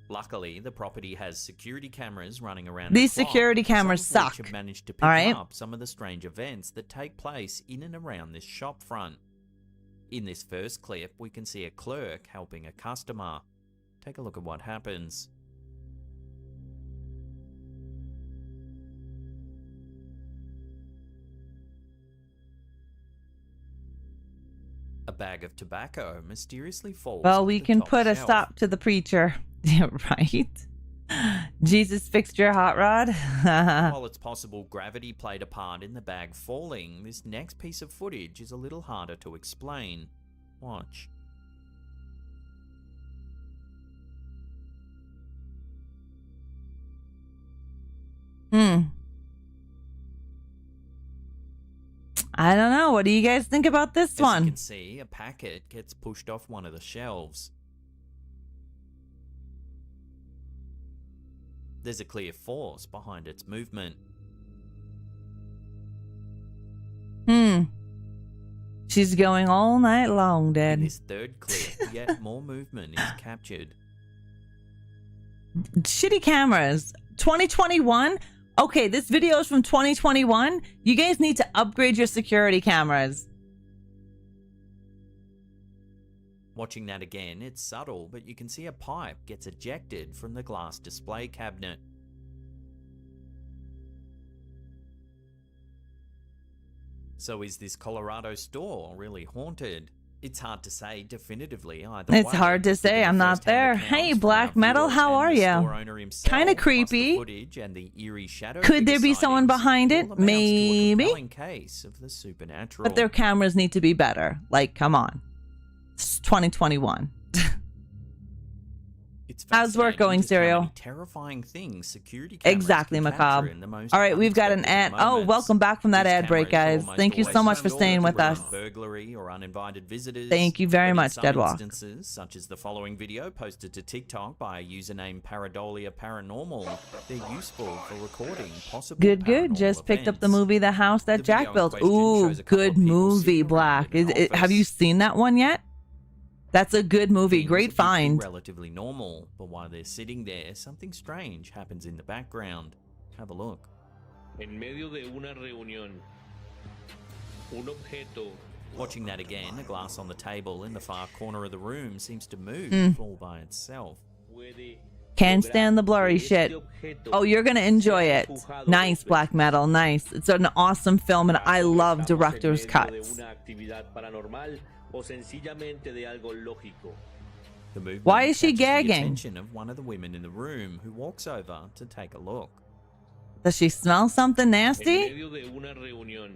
Luckily, the property has security cameras running around. These the clock, security cameras some of which suck. have managed to pick All right. up some of the strange events that take place in and around this shop front. In this first clip, we can see a clerk helping a customer. Take a look at what happens. A bag of tobacco mysteriously falls. Well, off we the can top put a shelf. stop to the preacher. Yeah, right? Jesus fixed your hot rod? While it's possible gravity played a part in the bag falling, this next piece of footage is a little harder to explain. Watch. I don't know. What do you guys think about this As you one? can see, a packet gets pushed off one of the shelves. There's a clear force behind its movement. She's going all night long, In Dad. this third clip, yet more movement is captured. Shitty cameras. 2021? Okay, this video is from 2021. You guys need to upgrade your security cameras. Watching that again, it's subtle, but you can see a pipe gets ejected from the glass display cabinet. So is this Colorado store really haunted? It's hard to say definitively either It's way. hard to say. I'm not there. Hey, Black Metal, how are you? Kind of creepy. Could there be someone behind it? Maybe. Case of the supernatural. But their cameras need to be better. Like, come on. It's 2021. How's work going, Serial? Terrifying things security cameras Exactly, can capture Macabre. in the most All right, we've got an ad. unexpected Oh, moments. welcome back from that ad break, guys. Almost Thank you so always much for staying with us. Burglary or uninvited visitors. Thank you very But in much, some Deadwalk. instances, such as the following video posted to TikTok by a username Paradolia Paranormal, they're useful for recording possible Good. Just picked up the movie The House That Jack Built. Ooh, good movie, Black. Have you seen that one yet? That's a good movie. Great find. Relatively normal, but while they're sitting there, something strange happens in the background. Have a look. En medio de una reunión, un objeto. Watching that again, a glass on the table in the far corner of the room seems to move all by itself. Can't stand the blurry shit. Oh, you're going to enjoy it. Nice, Black Metal. Nice. It's an awesome film, and I love director's cuts. O sencillamente de algo lógico. The movement Why is she catches the gagging? attention of one of the women in the room who walks over to take a look. Does she smell something En nasty? medio de una reunión,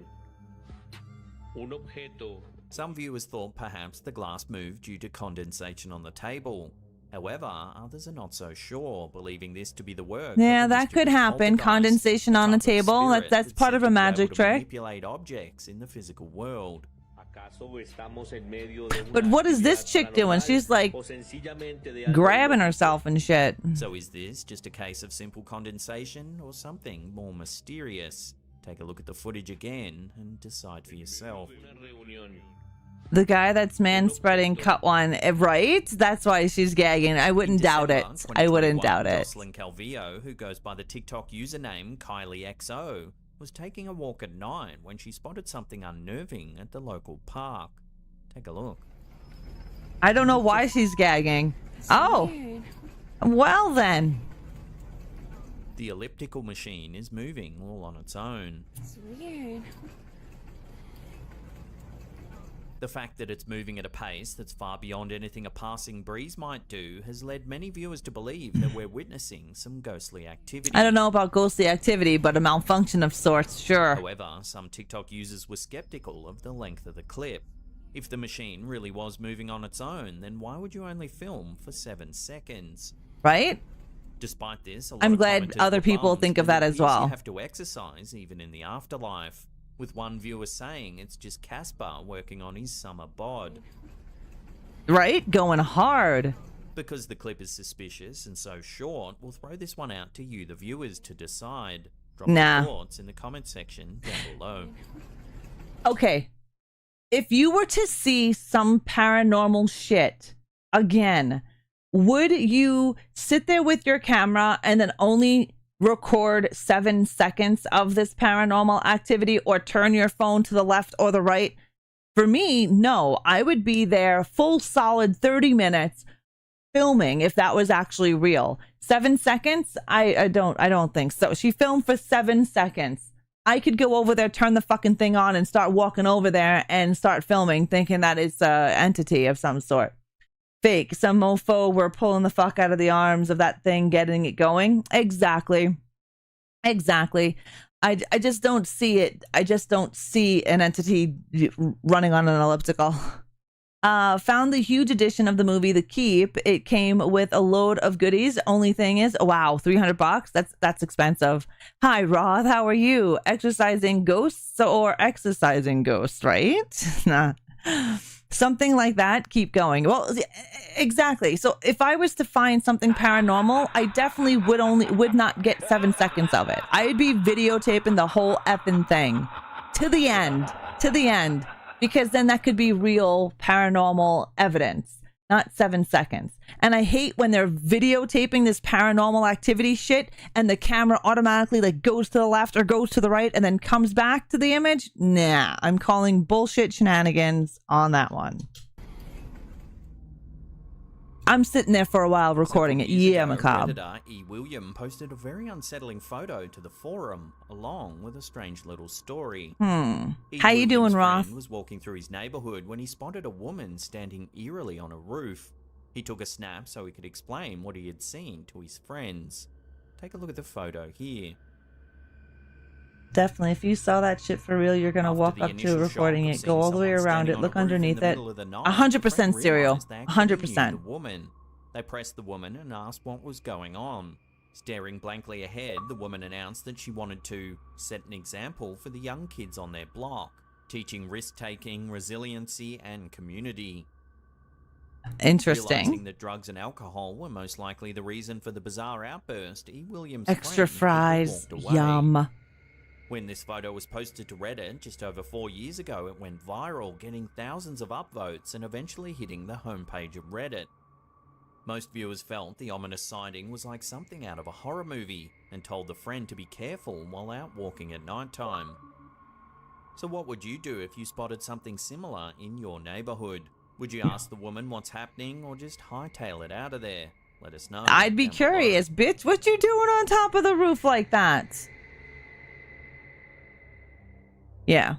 un objeto. Some viewers thought perhaps the glass moved due to condensation on the table. However, others are not so sure, believing this to be the work. Yeah, of a that could mysterious happen. poltergeist, Condensation on the type of table. spirit That's that's part of said a to be able magic to trick. Manipulate objects in the physical world. But what is this chick doing? She's like grabbing herself and shit. So is this just a case of simple condensation or something more mysterious? Take a look at the footage again and decide for yourself. The guy that's man-spreading cut one, right? That's why she's gagging. I wouldn't doubt it. I wouldn't doubt it. Jocelyn Calvillo, who goes by the TikTok username KylieXO, was taking a walk at night when she spotted something unnerving at the local park. Take a look. I don't know why she's gagging. Oh, well then. The elliptical machine is moving all on its own. It's weird. The fact that it's moving at a pace that's far beyond anything a passing breeze might do has led many viewers to believe that we're witnessing some ghostly activity. I don't know about ghostly activity, but a malfunction of sorts, sure. However, some TikTok users were skeptical of the length of the clip. If the machine really was moving on its own, then why would you only film for 7 seconds? Right? Despite this, a lot I'm of glad commenters other were people bummed think of that that it as appears well. You have to exercise even in the afterlife, with one viewer saying it's just Caspar working on his summer bod. Right? Going hard. Because the clip is suspicious and so short, we'll throw this one out to you, the viewers, to decide. Drop Nah. your thoughts in the comment section down below. Okay. If you were to see some paranormal shit again, would you sit there with your camera and then only record 7 seconds of this paranormal activity, or turn your phone to the left or the right? For me, no. I would be there full solid 30 minutes filming if that was actually real. 7 seconds? I don't think so. She filmed for 7 seconds. I could go over there, turn the fucking thing on, and start walking over there and start filming, thinking that it's an entity of some sort. Fake. Some mofo were pulling the fuck out of the arms of that thing, getting it going. Exactly. I just don't see it. I just don't see an entity running on an elliptical. Found the huge edition of the movie The Keep. It came with a load of goodies. Only thing is, wow, $300. That's expensive. Hi, Roth. How are you? Exercising ghosts or exercising ghosts, right? Nah. Something like that. Keep going. Well, exactly. So if I was to find something paranormal, I definitely would not get 7 seconds of it. I'd be videotaping the whole effing thing to the end, because then that could be real paranormal evidence, not 7 seconds. And I hate when they're videotaping this paranormal activity shit and the camera automatically like goes to the left or goes to the right and then comes back to the image. Nah, I'm calling bullshit shenanigans on that one. I'm sitting there for a while recording it. Yeah, macabre. Editor E. William posted a very unsettling photo to the forum, along with a strange little story. E. How you doing, William's Roth? friend was walking through his neighborhood when he spotted a woman standing eerily on a roof. He took a snap so he could explain what he had seen to his friends. Take a look at the photo here. Definitely, if you saw that shit for real, you're gonna walk up to it, recording it, go all the way around it, look underneath it. 100% serial. 100%. Woman. They pressed the woman and asked what was going on. Staring blankly ahead, the woman announced that she wanted to set an example for the young kids on their block, teaching risk-taking, resiliency, and community. Interesting. Realizing that drugs and alcohol were most likely the reason for the bizarre outburst, E. Williams' Extra friend fries. walked away. Yum. When this photo was posted to Reddit just over 4 years ago, it went viral, getting thousands of upvotes and eventually hitting the homepage of Reddit. Most viewers felt the ominous sighting was like something out of a horror movie and told the friend to be careful while out walking at nighttime. So what would you do if you spotted something similar in your neighborhood? Would you ask the woman what's happening or just hightail it out of there? Let us know. I'd be curious, bitch. What you doing on top of the roof like that? Yeah.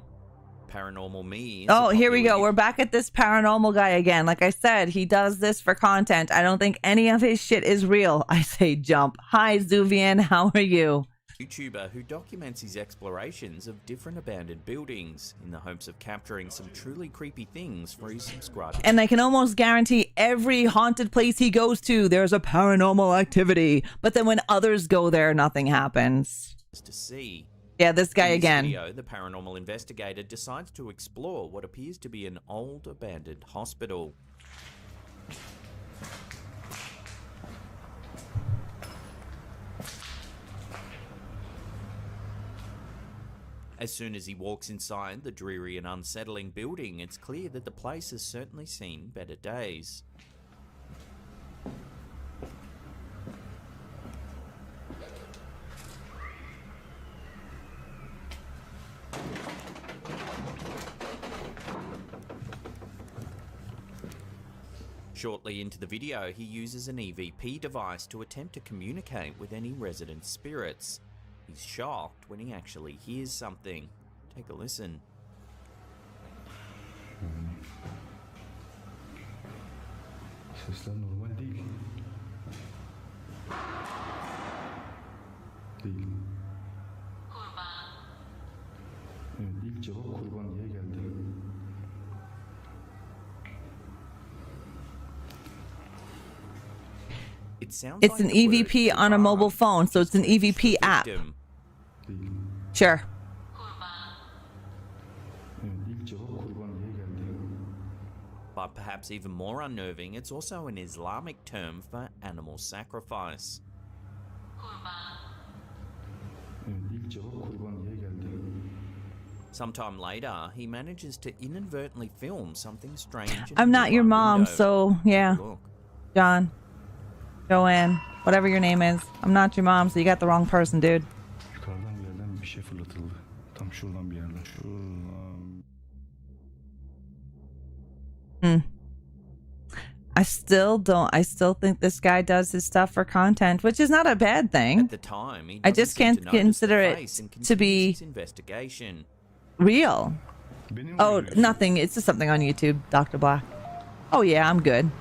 Paranormal Me. Oh, here we go. We're back at this paranormal guy again. Like I said, he does this for content. I don't think any of his shit is real. I say jump. Hi, Zuvian. How are you? YouTuber who documents his explorations of different abandoned buildings in the hopes of capturing some truly creepy things for his subscribers. And I can almost guarantee every haunted place he goes to, there's a paranormal activity. But then when others go there, nothing happens. To see. Yeah, this guy in this again. Video, the paranormal investigator decides to explore what appears to be an old abandoned hospital. As soon as he walks inside the dreary and unsettling building, it's clear that the place has certainly seen better days. Shortly into the video, he uses an EVP device to attempt to communicate with any resident spirits. He's shocked when he actually hears something. Take a listen. Sesler normal değil. Değil. Evet, ilk cevap kurban diye geldi. It's an EVP on a mobile phone, so it's an EVP app. Sure. But perhaps even more unnerving, it's also an Islamic term for animal sacrifice. Sometime later, he manages to inadvertently film something strange. I'm not your mom, so yeah. John. Joanne. Whatever your name is. I'm not your mom, so you got the wrong person, dude. Yukarıdan bir yerden bir şey fırlatıldı. Tam şuradan bir yerden. Şuradan. I still think this guy does his stuff for content, which is not a bad thing. At the time, he I just can't consider it to be real. Oh, nothing. It's just something on YouTube, Dr. Black. Oh yeah, I'm good.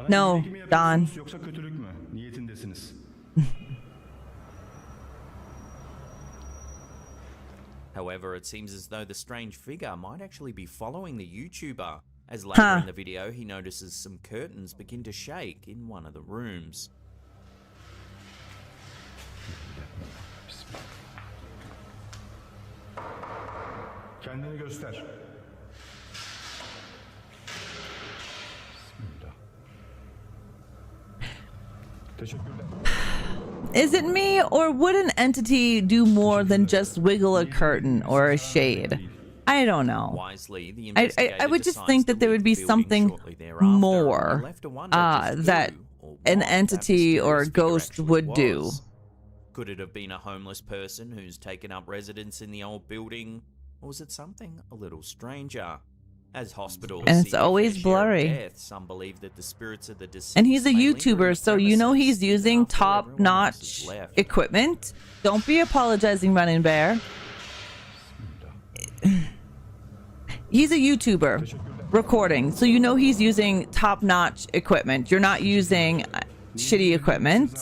No, Don. Yoksa kötülük mü? Niyetindesiniz. However, it seems as though the strange figure might actually be following the YouTuber, as later in the video he notices some curtains begin to shake in one of the rooms. Kendini göster. Is it me, or would an entity do more than just wiggle a curtain or a shade? I don't know. I would just think that there would be something more that an entity or a ghost would do. Could it have been a homeless person who's taken up residence in the old building? Or was it something a little stranger? As hospitals And it's see their always fair share of blurry. death, some believe that the spirits of the deceased And he's a may linger in YouTuber, the so you know premises he's using after everyone else has top-notch left. equipment. Don't be apologizing, Running Bear. He's a YouTuber recording, so you know he's using top-notch equipment. You're not using shitty equipment.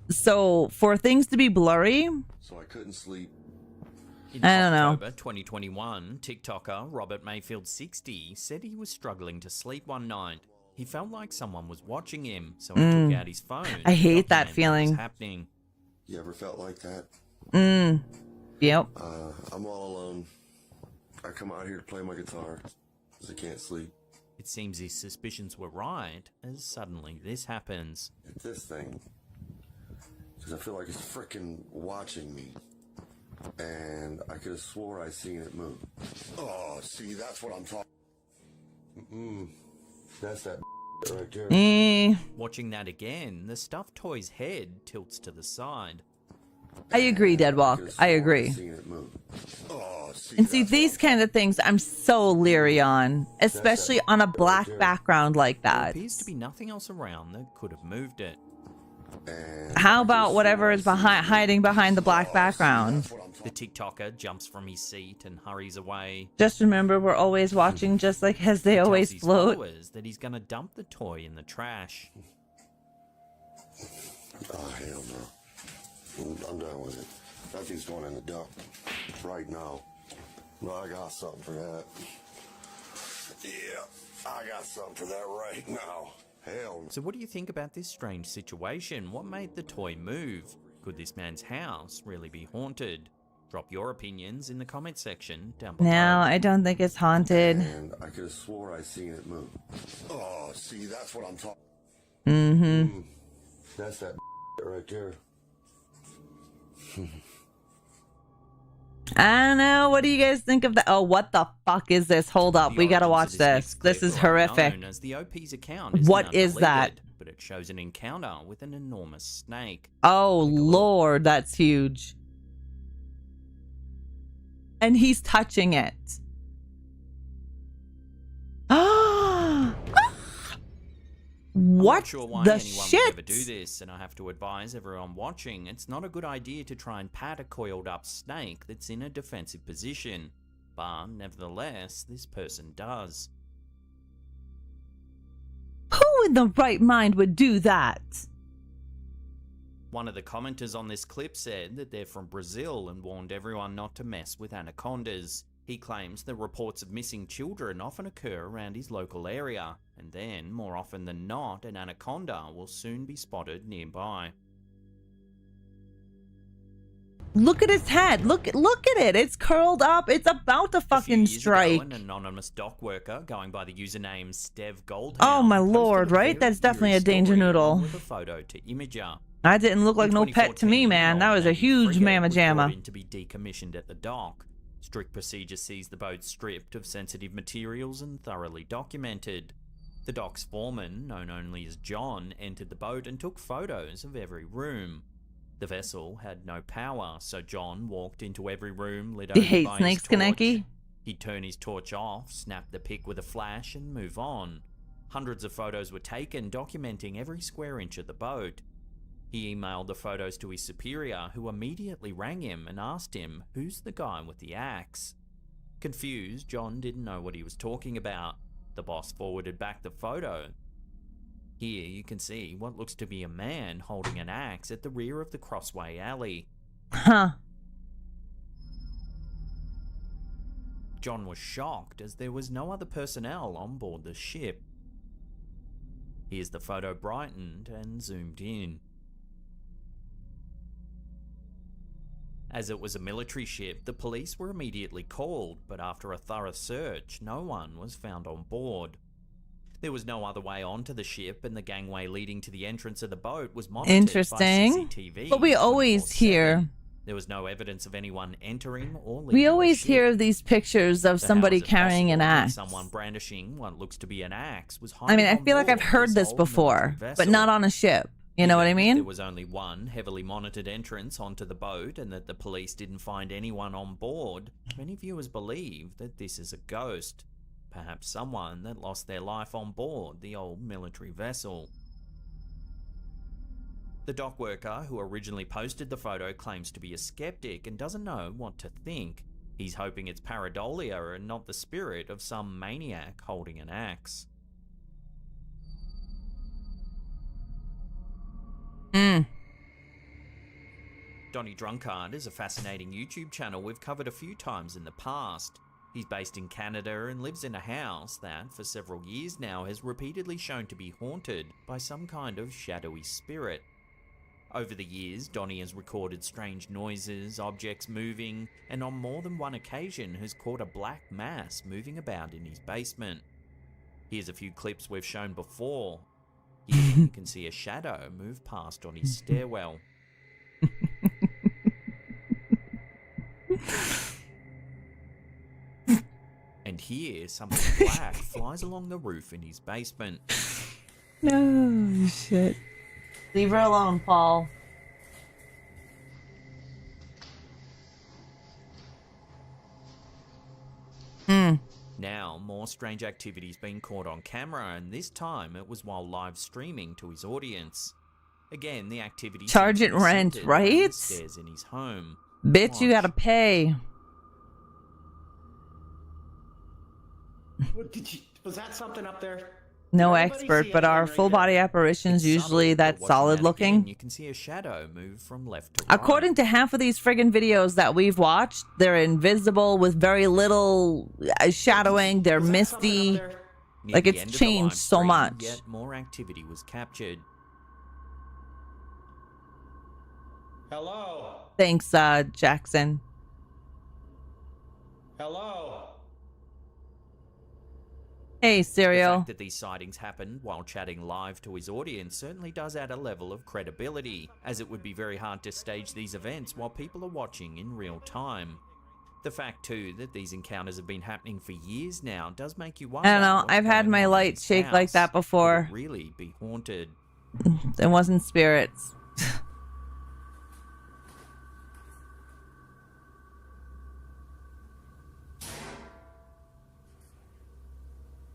So for things to be blurry, So I couldn't sleep. In I don't know. October 2021, TikToker Robert Mayfield 60 said he was struggling to sleep one night. He felt like someone was watching him, so he took out his phone. I to hate that document what was feeling. happening. You ever felt like that? Yep. I'm all alone. I come out here to play my guitar because I can't sleep. It seems his suspicions were right, as suddenly this happens. It's this thing. Because I feel like it's freaking watching me. And I could have swore I seen it move. Oh, see, that's what I'm talking. That's that right there. Watching that again, the stuffed toy's head tilts to the side. I agree, Deadwalk. I agree. And see, these kind of things I'm so leery on, especially on a black background like There that. appears to be nothing else around that could have moved it. How about whatever is hiding behind the black background? The TikToker jumps from his seat and hurries away. Just remember, we're always watching, just like as they Tells always his float. followers that he's gonna dump the toy in the trash. Oh, hell no. I'm done with it. That thing's going in the dump right now. No, I got something for that. Yeah, I got something for that right now. Hell no. So what do you think about this strange situation? What made the toy move? Could this man's house really be haunted? Drop your opinions in the comment section down below. No, I don't think it's haunted. And I could have swore I seen it move. Oh, see, that's what I'm talking. That's that right there. I don't know. What do you guys think of that? Oh, what the fuck is this? Hold up. We gotta watch this. This is horrific. As the OP's account is What now is that? deleted, but it shows an encounter with an enormous snake. Oh, Lord, that's huge. And he's touching it. I'm What not sure why the anyone shit? would ever do this, and I have to advise everyone watching, it's not a good idea to try and pat a coiled up snake that's in a defensive position. But nevertheless, this person does. Who in the right mind would do that? One of the commenters on this clip said that they're from Brazil and warned everyone not to mess with anacondas. He claims that reports of missing children often occur around his local area, and then, more often than not, an anaconda will soon be spotted nearby. Look at his head. Look at it. It's curled up. It's about to fucking Years ago, strike. an anonymous dock worker going by the username Stev Goldhound Oh my posted lord, a right? very That's definitely a eerie danger story noodle. along with a photo to Imager. That didn't look like no pet to me, man. That was a huge mamma was brought jamma. in to be decommissioned at the dock. Strict procedure sees the boat stripped of sensitive materials and thoroughly documented. The dock's foreman, known only as John, entered the boat and took photos of every room. The vessel had no power, so John walked into every room lit You only hate by snakes, his torch. Kaneki? He'd turn his torch off, snap the pic with a flash, and move on. Hundreds of photos were taken, documenting every square inch of the boat. He emailed the photos to his superior, who immediately rang him and asked him, who's the guy with the axe? Confused, John didn't know what he was talking about. The boss forwarded back the photo. Here you can see what looks to be a man holding an axe at the rear of the Crossway Alley. Huh. John was shocked as there was no other personnel on board the ship. Here's the photo brightened and zoomed in. As it was a military ship, the police were immediately called, but after a thorough search, no one was found on board. There was no other way onto the ship, and the gangway leading to the entrance of the boat was monitored Interesting. by CCTV. But we always 24/7. hear. There was no evidence of anyone entering or leaving. We always the hear ship. of these pictures of So somebody how is it carrying an possible that axe. Someone brandishing what looks to be an axe was I mean, I hiding feel on like I've board heard this old before, military but not vessel. on a ship. You know what I mean? There was only one heavily monitored entrance onto the boat and that the police didn't find anyone on board. Many viewers believe that this is a ghost. Perhaps someone that lost their life on board the old military vessel. The dock worker who originally posted the photo claims to be a skeptic and doesn't know what to think. He's hoping it's pareidolia and not the spirit of some maniac holding an axe. Donnie Drunkard is a fascinating YouTube channel we've covered a few times in the past. He's based in Canada and lives in a house that, for several years now, has repeatedly shown to be haunted by some kind of shadowy spirit. Over the years, Donnie has recorded strange noises, objects moving, and on more than one occasion has caught a black mass moving about in his basement. Here's a few clips we've shown before. Here you can see a shadow move past Donnie's stairwell. And here, something black flies along the roof in his basement. No shit. Leave her alone, Paul. Now, more strange activity's been caught on camera, and this time it was while live streaming to his audience. Again, the activity Charge it rent, right? Stairs in his home. Bitch, you gotta pay. Was that something up there? No expert, but our full body apparitions usually that solid looking. You can see a shadow move from left to right. According to half of these friggin' videos that we've watched, they're invisible with very little shadowing. They're misty. Like it's changed so much. Yet more activity was captured. Hello. Thanks, Jackson. Hello. Hey, Serial. The fact that these sightings happened while chatting live to his audience certainly does add a level of credibility, as it would be very hard to stage these events while people are watching in real time. The fact, too, that these encounters have been happening for years now does make you wonder. I don't know. I've had my lights shake like that before. Could it really be haunted? It wasn't spirits.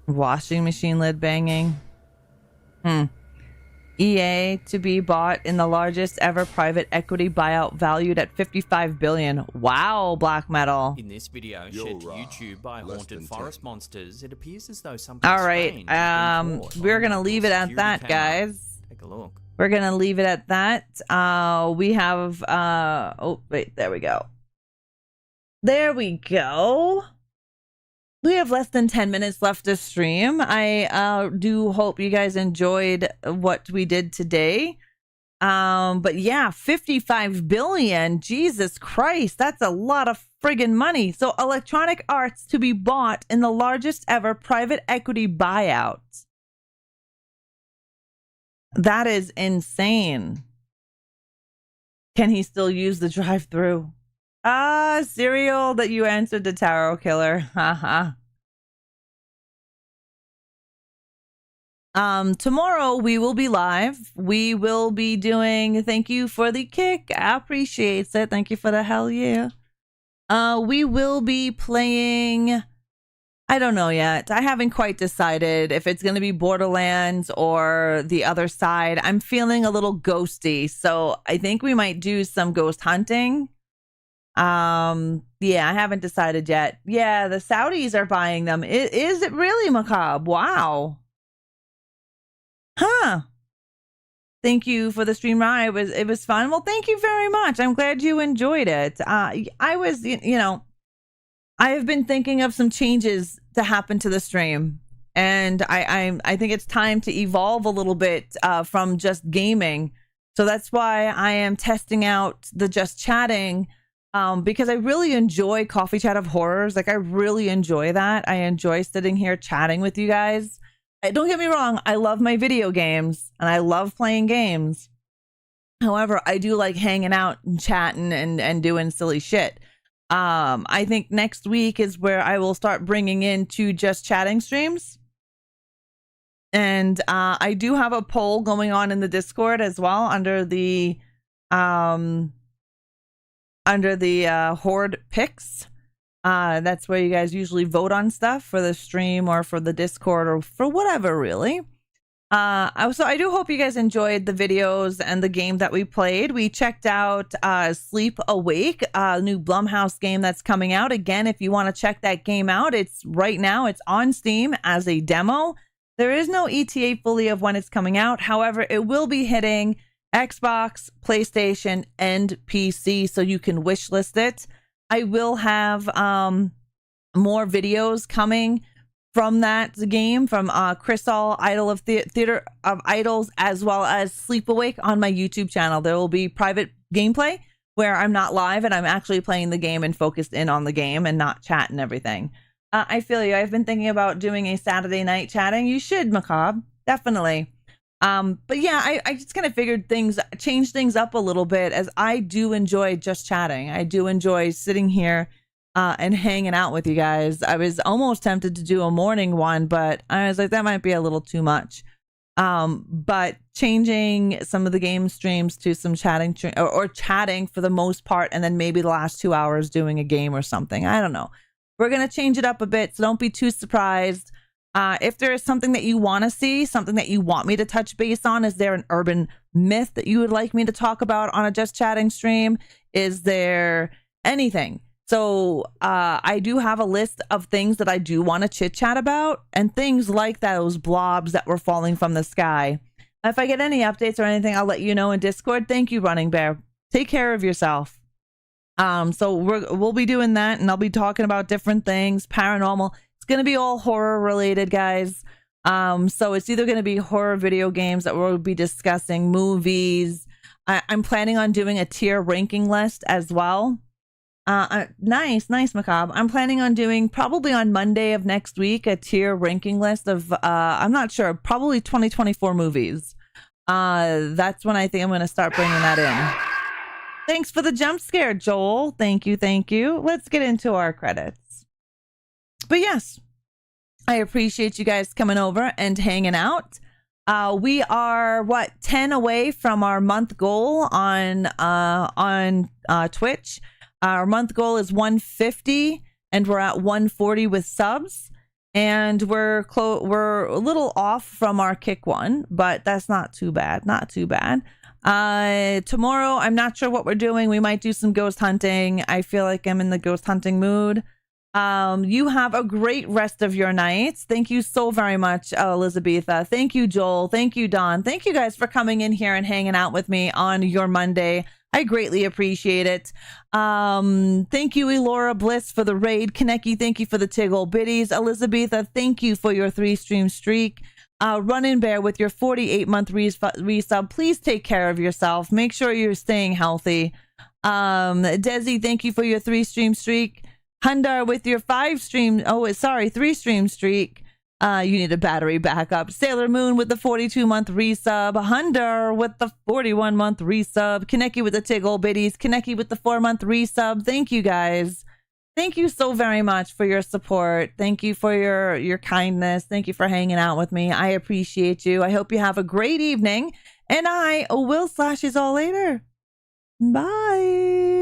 Washing machine lid banging. EA to be bought in the largest ever private equity buyout valued at $55 billion. Wow, black metal. In this video shared to YouTube by Haunted Forest Monsters, it appears as though something all right, we're gonna leave it at that, guys. Take a look. We're gonna leave it at that. We have oh wait, there we go. There we go. We have less than 10 minutes left to stream. I do hope you guys enjoyed what we did today. But yeah, 55 billion. Jesus Christ, that's a lot of friggin' money. So Electronic Arts to be bought in the largest ever private equity buyout. That is insane. Can he still use the drive-through? Serial that you answered the tarot killer. Haha. Tomorrow we will be live. We will be doing thank you for the kick. I appreciate it. Thank you for the hell yeah. We will be playing, I don't know yet. I haven't quite decided if it's going to be Borderlands or the other side. I'm feeling a little ghosty, so I think we might do some ghost hunting. Yeah, I haven't decided yet. Yeah, the Saudis are buying them. Is it really, Macabre? Wow. Huh. Thank you for the stream, Ryan. It was fun. Well, thank you very much. I'm glad you enjoyed it. I was, you know, I have been thinking of some changes to happen to the stream, and I think it's time to evolve a little bit from just gaming. So that's why I am testing out the just chatting. Because I really enjoy Coffee Chat of Horrors. Like, I really enjoy that. I enjoy sitting here chatting with you guys. Don't get me wrong. I love my video games and I love playing games. However, I do like hanging out and chatting and doing silly shit. I think next week is where I will start bringing in 2 just chatting streams. And I do have a poll going on in the Discord as well under the HORDE picks. That's where you guys usually vote on stuff for the stream or for the Discord or for whatever, really. So I do hope you guys enjoyed the videos and the game that we played. We checked out Sleep Awake, a new Blumhouse game that's coming out. Again, if you want to check that game out, it's right now. It's on Steam as a demo. There is no ETA fully of when it's coming out. However, it will be hitting Xbox, PlayStation, and PC, so you can wishlist it. I will have more videos coming from that game, from Crystal, Idol of Theater of Idols, as well as Sleep Awake on my YouTube channel. There will be private gameplay where I'm not live and I'm actually playing the game and focused in on the game and not chat and everything. I feel you. I've been thinking about doing a Saturday night chatting. You should, Macabre. Definitely. But yeah, I just kind of figured change things up a little bit, as I do enjoy just chatting. I do enjoy sitting here and hanging out with you guys. I was almost tempted to do a morning one, but I was like, that might be a little too much. But changing some of the game streams to some chatting or chatting for the most part, and then maybe the last 2 hours doing a game or something. I don't know. We're going to change it up a bit, so don't be too surprised. If there is something that you want to see, something that you want me to touch base on, is there an urban myth that you would like me to talk about on a Just Chatting stream? Is there anything? So I do have a list of things that I do want to chit chat about, and things like those blobs that were falling from the sky. If I get any updates or anything, I'll let you know in Discord. Thank you, Running Bear. Take care of yourself. So we'll be doing that, and I'll be talking about different things. Paranormal. It's going to be all horror related, guys. So it's either going to be horror video games that we'll be discussing, movies. I'm planning on doing a tier ranking list as well. Nice, Macabre. I'm planning on doing, probably on Monday of next week, a tier ranking list of, I'm not sure, probably 2024 movies. That's when I think I'm going to start bringing that in. Thanks for the jump scare, Joel. Thank you. Let's get into our credits. But yes, I appreciate you guys coming over and hanging out. We are 10 away from our month goal on Twitch. Our month goal is 150, and we're at 140 with subs. And we're a little off from our kick one, but that's not too bad. Tomorrow, I'm not sure what we're doing. We might do some ghost hunting. I feel like I'm in the ghost hunting mood. You have a great rest of your nights. Thank you so very much, Elizabetha. Thank you, Joel. Thank you, Don. Thank you guys for coming in here and hanging out with me on your Monday. I greatly appreciate it. Thank you, Elora Bliss, for the raid. Kaneki, thank you for the Tiggle Biddies. Elizabetha, thank you for your 3-stream streak. Running Bear with your 48-month resub. Please take care of yourself. Make sure you're staying healthy. Desi, thank you for your 3-stream streak. Hundar with your 3-stream streak. You need a battery backup. Sailor Moon with the 42-month resub. Hundar with the 41-month resub. Kaneki with the Tiggle Biddies. Kaneki with the 4-month resub. Thank you, guys. Thank you so very much for your support. Thank you for your kindness. Thank you for hanging out with me. I appreciate you. I hope you have a great evening, and I will slash you all later. Bye.